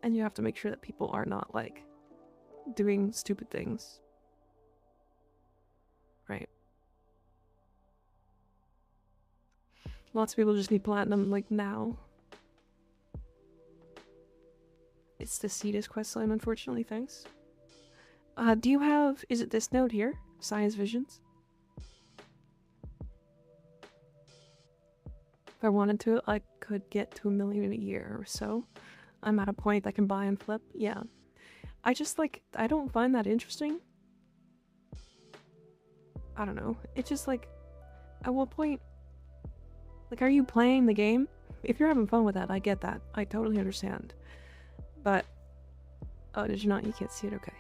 And you have to make sure that people are not like doing stupid things. Right. Lots of people just need platinum like now. It's the Cetus questline, unfortunately, thanks. Do you have, is it this node here? Science Visions? If I wanted to, I could get to 1 million a year or so. I'm at a point that I can buy and flip, yeah. I just like, I don't find that interesting. I don't know, it's just like, at what point, like, are you playing the game? If you're having fun with that, I get that. I totally understand. But, oh, did you not? You can't see it, okay.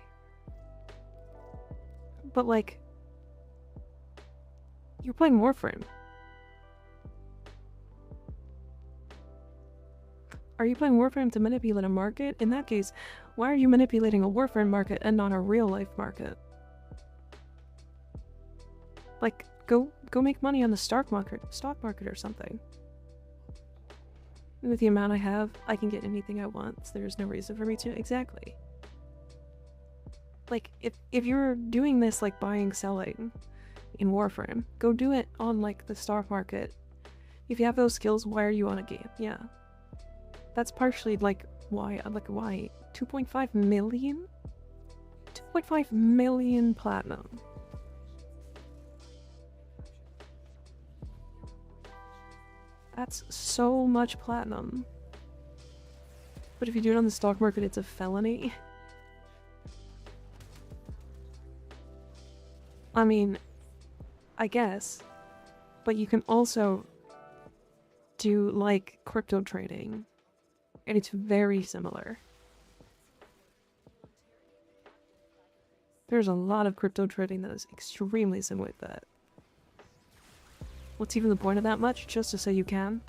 But like, you're playing Warframe. Are you playing Warframe to manipulate a market? In that case, why are you manipulating a Warframe market and not a real life market? Like, go make money on the stock market or something. With the amount I have, I can get anything I want, so there's no reason for me to. Exactly. Like, if you're doing this, like, buying, selling in Warframe, go do it on, like, the stock market. If you have those skills, why are you on a game? Yeah. That's partially, like, why 2.5 million? 2.5 million platinum. That's so much platinum. But if you do it on the stock market, it's a felony. I mean, I guess. But you can also do, like, crypto trading. And it's very similar. There's a lot of crypto trading that is extremely similar to that. What's even the point of that much? Just to say you can?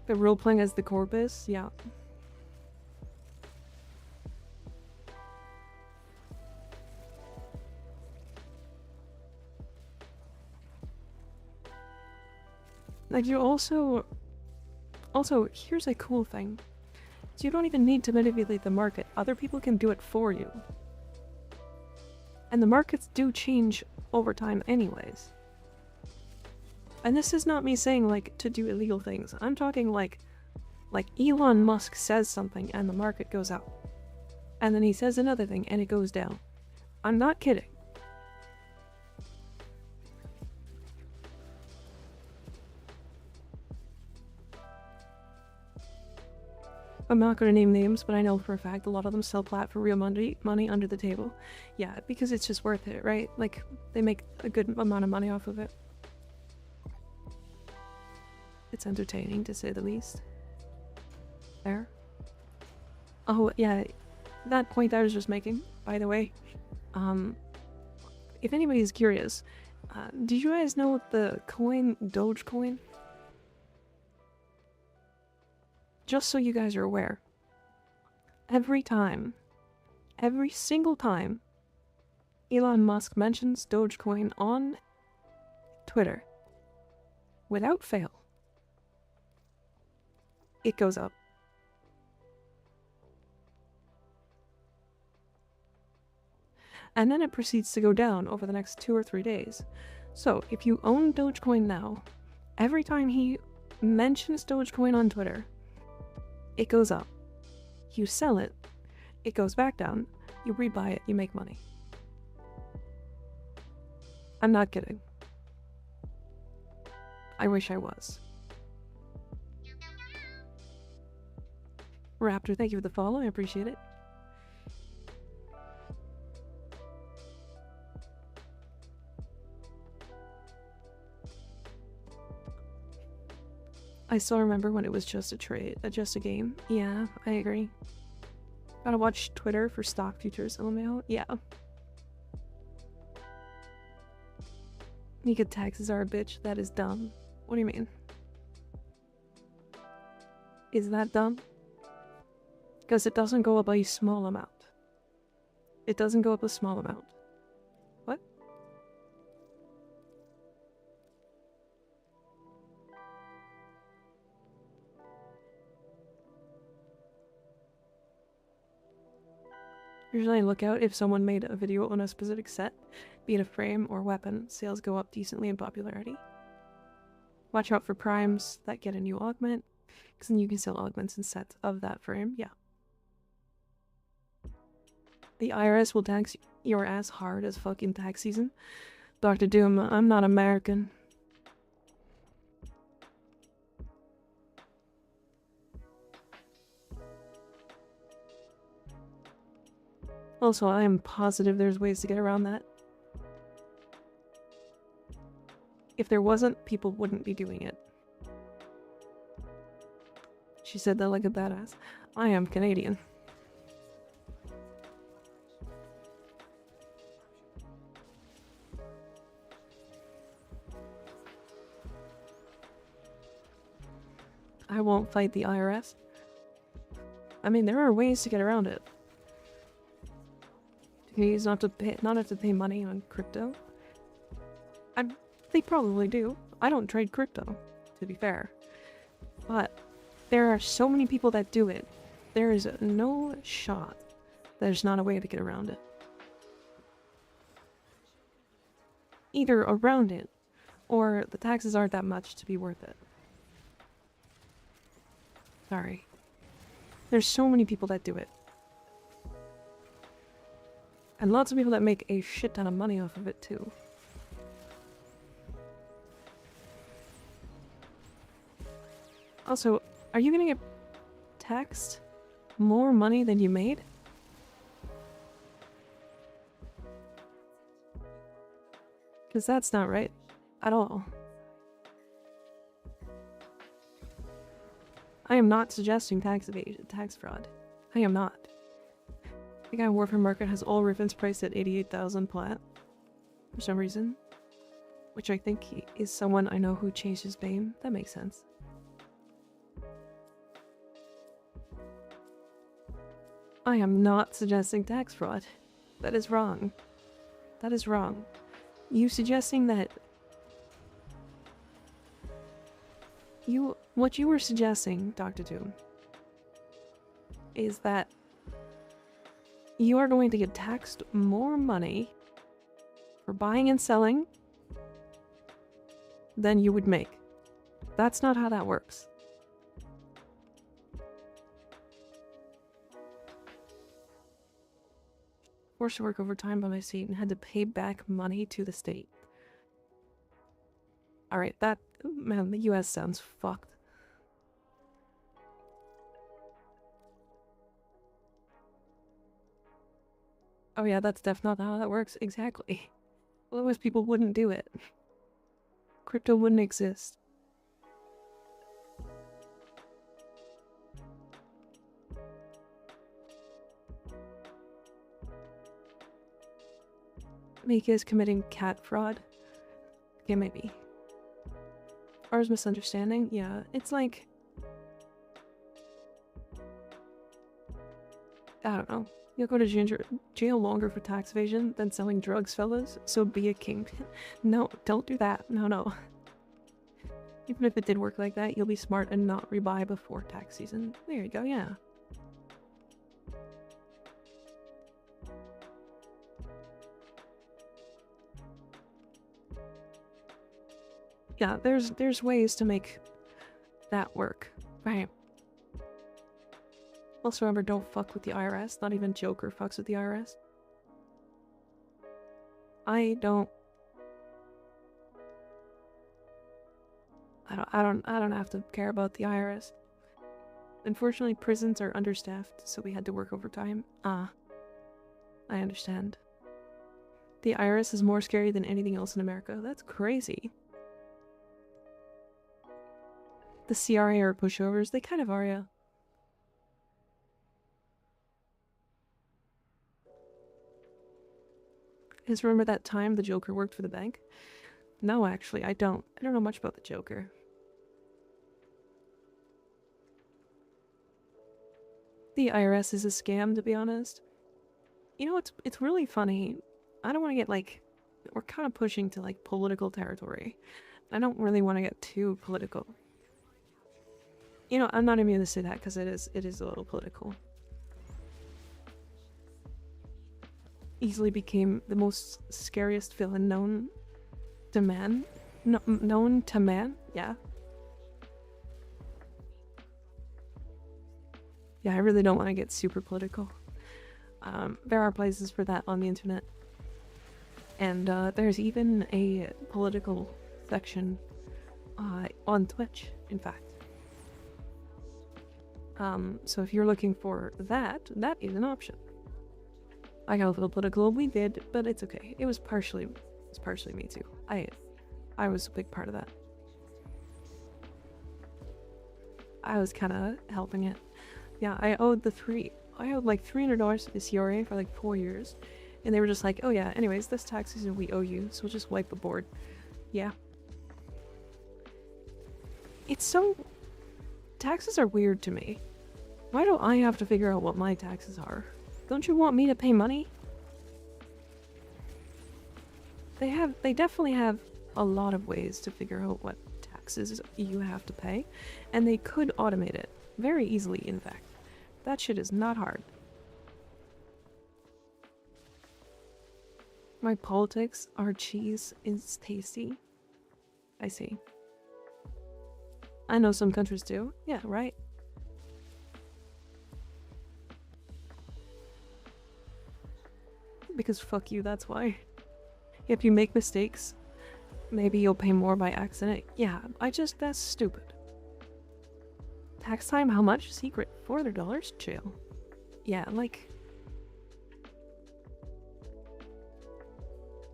The role-playing as the corpus? Yeah. Like, you also, here's a cool thing. So you don't even need to manipulate the market. Other people can do it for you. And the markets do change over time anyways. And this is not me saying, like, to do illegal things. I'm talking like Elon Musk says something and the market goes up. And then he says another thing and it goes down. I'm not kidding. I'm not going to name names, but I know for a fact a lot of them sell plat for real money under the table. Yeah, because it's just worth it, right? Like, they make a good amount of money off of it. It's entertaining, to say the least. There. Oh, yeah, that point I was just making, by the way. If anybody's curious, do you guys know the coin, Dogecoin? Just so you guys are aware, every single time Elon Musk mentions Dogecoin on Twitter, without fail, it goes up. And then it proceeds to go down over the next 2 or 3 days. So if you own Dogecoin now, every time he mentions Dogecoin on Twitter, it goes up. You sell it, it goes back down. You rebuy it, you make money. I'm not kidding. I wish I was. Raptor, thank you for the follow, I appreciate it. I still remember when it was just a trade, just a game. Yeah, I agree. Gotta watch Twitter for stock futures, LMAO. Yeah. Nika taxes are a bitch. That is dumb. What do you mean? Is that dumb? Because it doesn't go up a small amount. It doesn't go up a small amount. What? Usually I look out if someone made a video on a specific set, be it a frame or weapon, sales go up decently in popularity. Watch out for primes that get a new augment, because then you can sell augments and sets of that frame, yeah. The IRS will tax your ass hard as fucking tax season. Dr. Doom, I'm not American. Also, I am positive there's ways to get around that. If there wasn't, people wouldn't be doing it. She said that like a badass. I am Canadian. I won't fight the IRS. I mean, there are ways to get around it. Please not have to pay money on crypto. They probably do. I don't trade crypto, to be fair. But there are so many people that do it. There is no shot there's not a way to get around it. Either around it, or the taxes aren't that much to be worth it. Sorry. There's so many people that do it. And lots of people that make a shit ton of money off of it, too. Also, are you gonna get taxed more money than you made? Because that's not right at all. I am not suggesting tax evasion, tax fraud. I am not. The guy in Warfare Market has all ribbons priced at 88,000 plat. For some reason. Which I think he is someone I know who changed his name. That makes sense. I am not suggesting tax fraud. That is wrong. That is wrong. You suggesting that... What you were suggesting, Dr. Doom, is that you are going to get taxed more money for buying and selling than you would make. That's not how that works. Forced to work overtime by my state and had to pay back money to the state. Alright, that... Man, the US sounds fucked. Oh yeah, that's definitely not how that works. Exactly. Otherwise people wouldn't do it. Crypto wouldn't exist. Mika is committing cat fraud. Okay, maybe. Ours misunderstanding? Yeah, it's like... I don't know. You'll go to jail longer for tax evasion than selling drugs, fellas, so be a kingpin. No, don't do that. No, no. Even if it did work like that, you'll be smart and not rebuy before tax season. There you go, yeah. Yeah, there's ways to make that work. Right. Also remember, don't fuck with the IRS. Not even Joker fucks with the IRS. I don't have to care about the IRS. Unfortunately, prisons are understaffed, so we had to work overtime. I understand. The IRS is more scary than anything else in America. That's crazy. The CRA are pushovers. They kind of are, yeah. Just remember that time the Joker worked for the bank? No, actually, I don't. I don't know much about the Joker. The IRS is a scam, to be honest. You know, it's really funny. I don't want to get, like... We're kind of pushing to, like, political territory. I don't really want to get too political. You know, I'm not immune to say that, because it is a little political. Easily became the most scariest villain known to man. No, known to man? Yeah. Yeah, I really don't want to get super political. There are places for that on the internet. And there's even a political section on Twitch, in fact. So if you're looking for that, that is an option. I got a little political, we did, but it's okay. It was partially me too. I was a big part of that. I was kind of helping it. Yeah, I owed like $300 to the CRA for like 4 years. And they were just like, oh yeah, anyways, this tax season we owe you, so we'll just wipe the board. Yeah. It's so... Taxes are weird to me. Why do I have to figure out what my taxes are? Don't you want me to pay money? They definitely have a lot of ways to figure out what taxes you have to pay, and they could automate it very easily, in fact. That shit is not hard. My politics are cheese is tasty. I see. I know some countries do. Yeah, right. Because fuck you, that's why. If you make mistakes, maybe you'll pay more by accident. Yeah, that's stupid. Tax time, how much? Secret, $400? Chill. Yeah, like...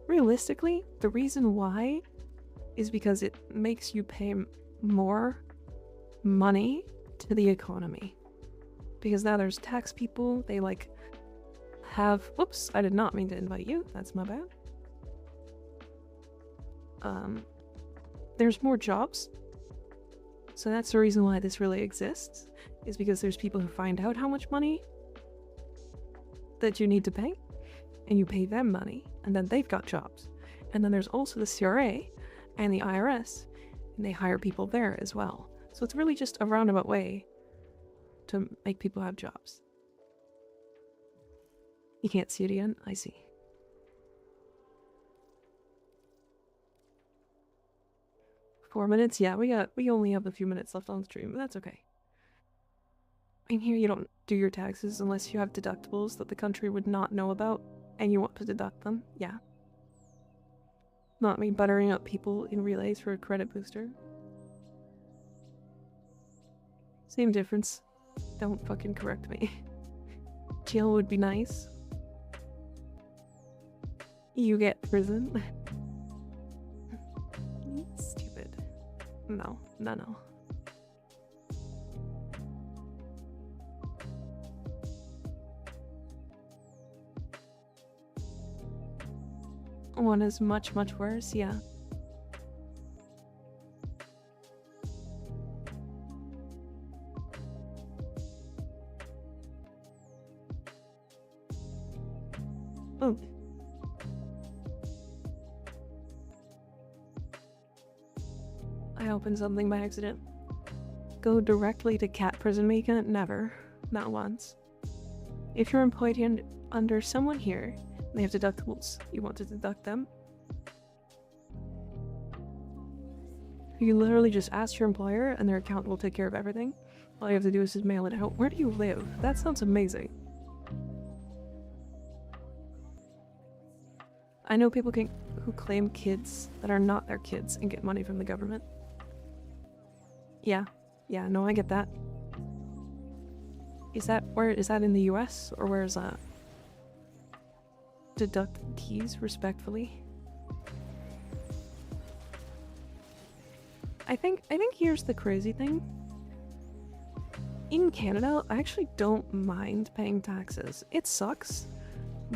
realistically, the reason why is because it makes you pay more money to the economy. Because now there's tax people, they like have... Whoops, I did not mean to invite you, that's my bad. There's more jobs. So that's the reason why this really exists, is because there's people who find out how much money that you need to pay, and you pay them money, and then they've got jobs. And then there's also the CRA and the IRS, and they hire people there as well. So it's really just a roundabout way to make people have jobs. You can't see it again? I see. Four minutes? Yeah, we only have a few minutes left on the stream, but that's okay. In here you don't do your taxes unless you have deductibles that the country would not know about and you want to deduct them. Yeah. Not me buttering up people in relays for a credit booster. Same difference. Don't fucking correct me. Jail would be nice. You get prison. Stupid. No. One is much, much worse, yeah. Oh. I opened something by accident. Go directly to cat prison, Mika? Never. Not once. If you're employed under someone here, they have deductibles. You want to deduct them? You literally just ask your employer and their accountant will take care of everything. All you have to do is just mail it out. Where do you live? That sounds amazing. I know people who claim kids that are not their kids and get money from the government. Yeah, no, I get that. Is that in the US or where is that? Deduct keys respectfully. I think here's the crazy thing. In Canada, I actually don't mind paying taxes. It sucks,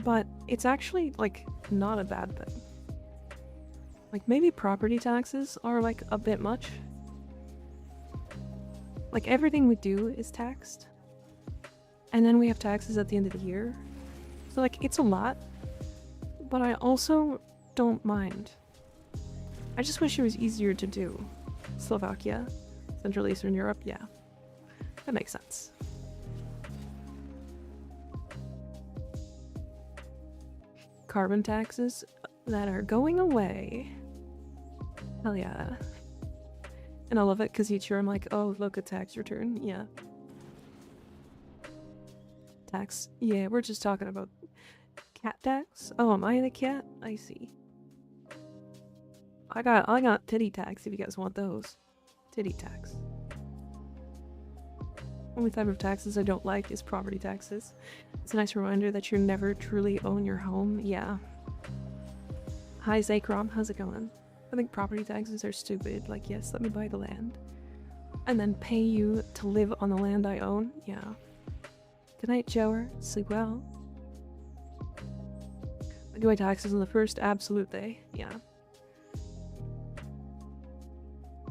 but it's actually like not a bad thing. Like maybe property taxes are like a bit much. Like everything we do is taxed. And then we have taxes at the end of the year. So like it's a lot. But I also don't mind. I just wish it was easier to do. Slovakia, Central Eastern Europe, yeah. That makes sense. Carbon taxes that are going away. Hell yeah. And I love it because each year I'm like, oh, look, a tax return. Yeah. Tax. Yeah, we're just talking about cat tax? Oh, am I the cat? I see. I got titty tax if you guys want those. Titty tax. Only type of taxes I don't like is property taxes. It's a nice reminder that you never truly own your home. Yeah. Hi Zakrom, how's it going? I think property taxes are stupid. Like, yes, let me buy the land. And then pay you to live on the land I own? Yeah. Good night, Joer. Sleep well. I do my taxes on the first absolute day. Yeah.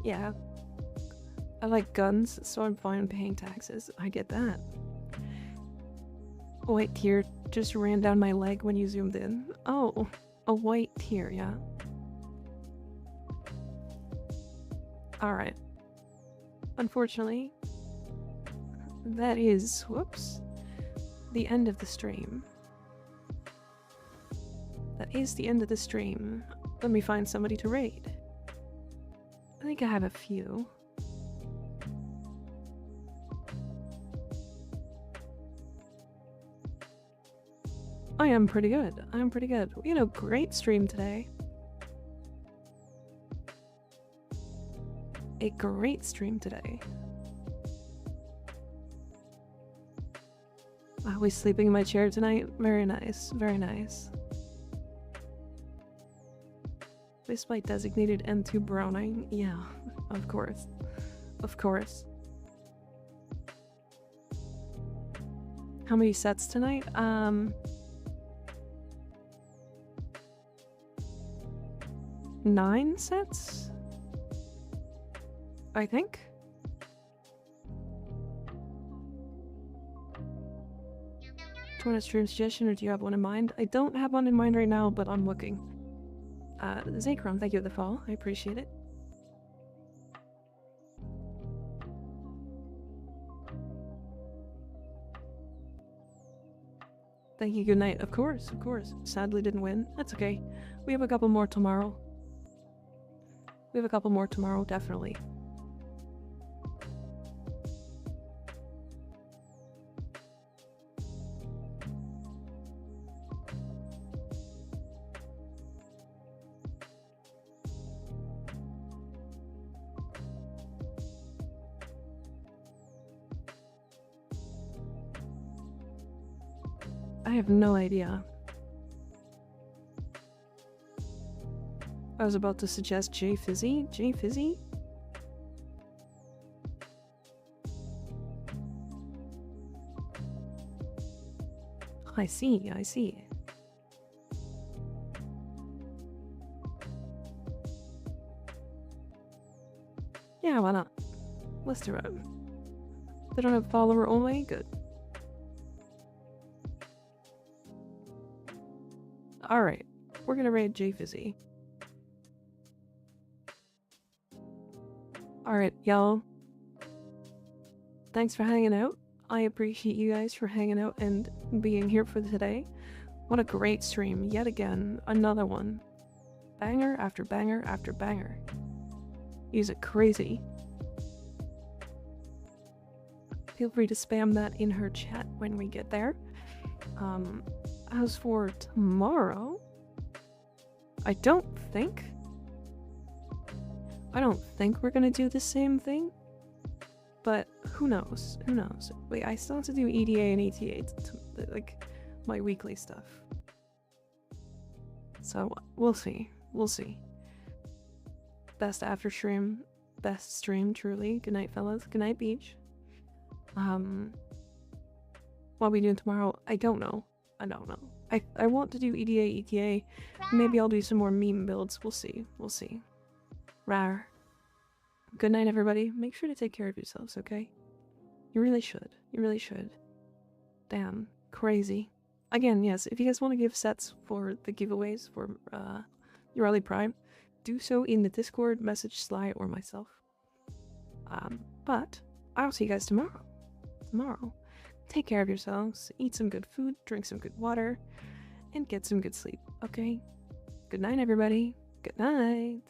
Yeah. I like guns, so I'm fine paying taxes. I get that. A white tear just ran down my leg when you zoomed in. Oh, a white tear, yeah. Alright. Unfortunately, that is, whoops, the end of the stream. That is the end of the stream. Let me find somebody to raid. I think I have a few. I am pretty good. I'm pretty good. You know, great stream today. A great stream today. I'll be sleeping in my chair tonight. Very nice, very nice. This by designated N2 Browning. Yeah, of course. Of course. How many sets tonight? 9 sets? I think? Do you want a stream suggestion or do you have one in mind? I don't have one in mind right now, but I'm looking. Zacron, thank you for the follow. I appreciate it. Thank you, good night. Of course, of course. Sadly didn't win. That's okay. We have a couple more tomorrow. We have a couple more tomorrow, definitely. I have no idea. I was about to suggest J Fizzy. J Fizzy? I see, I see. Yeah, why not? Let's do it. They don't have follower only? Good. Alright, we're gonna raid J Fizzy. Alright, y'all. Thanks for hanging out. I appreciate you guys for hanging out and being here for today. What a great stream. Yet again, another one. Banger after banger after banger. Use it crazy. Feel free to spam that in her chat when we get there. As for tomorrow, I don't think we're gonna do the same thing, but who knows? Who knows? Wait, I still have to do EDA and ETA, like my weekly stuff. So we'll see. We'll see. Best after stream, best stream, truly. Good night, fellas. Good night, beach. What are we doing tomorrow? I don't know. I don't know. I want to do EDA, ETA. Maybe I'll do some more meme builds. We'll see. We'll see. Rar. Good night, everybody. Make sure to take care of yourselves, okay? You really should. You really should. Damn. Crazy. Again, yes, if you guys want to give sets for the giveaways for Yareli Prime, do so in the Discord, message Sly or myself. But I'll see you guys tomorrow. Take care of yourselves, eat some good food, drink some good water, and get some good sleep, okay? Good night, everybody. Good night.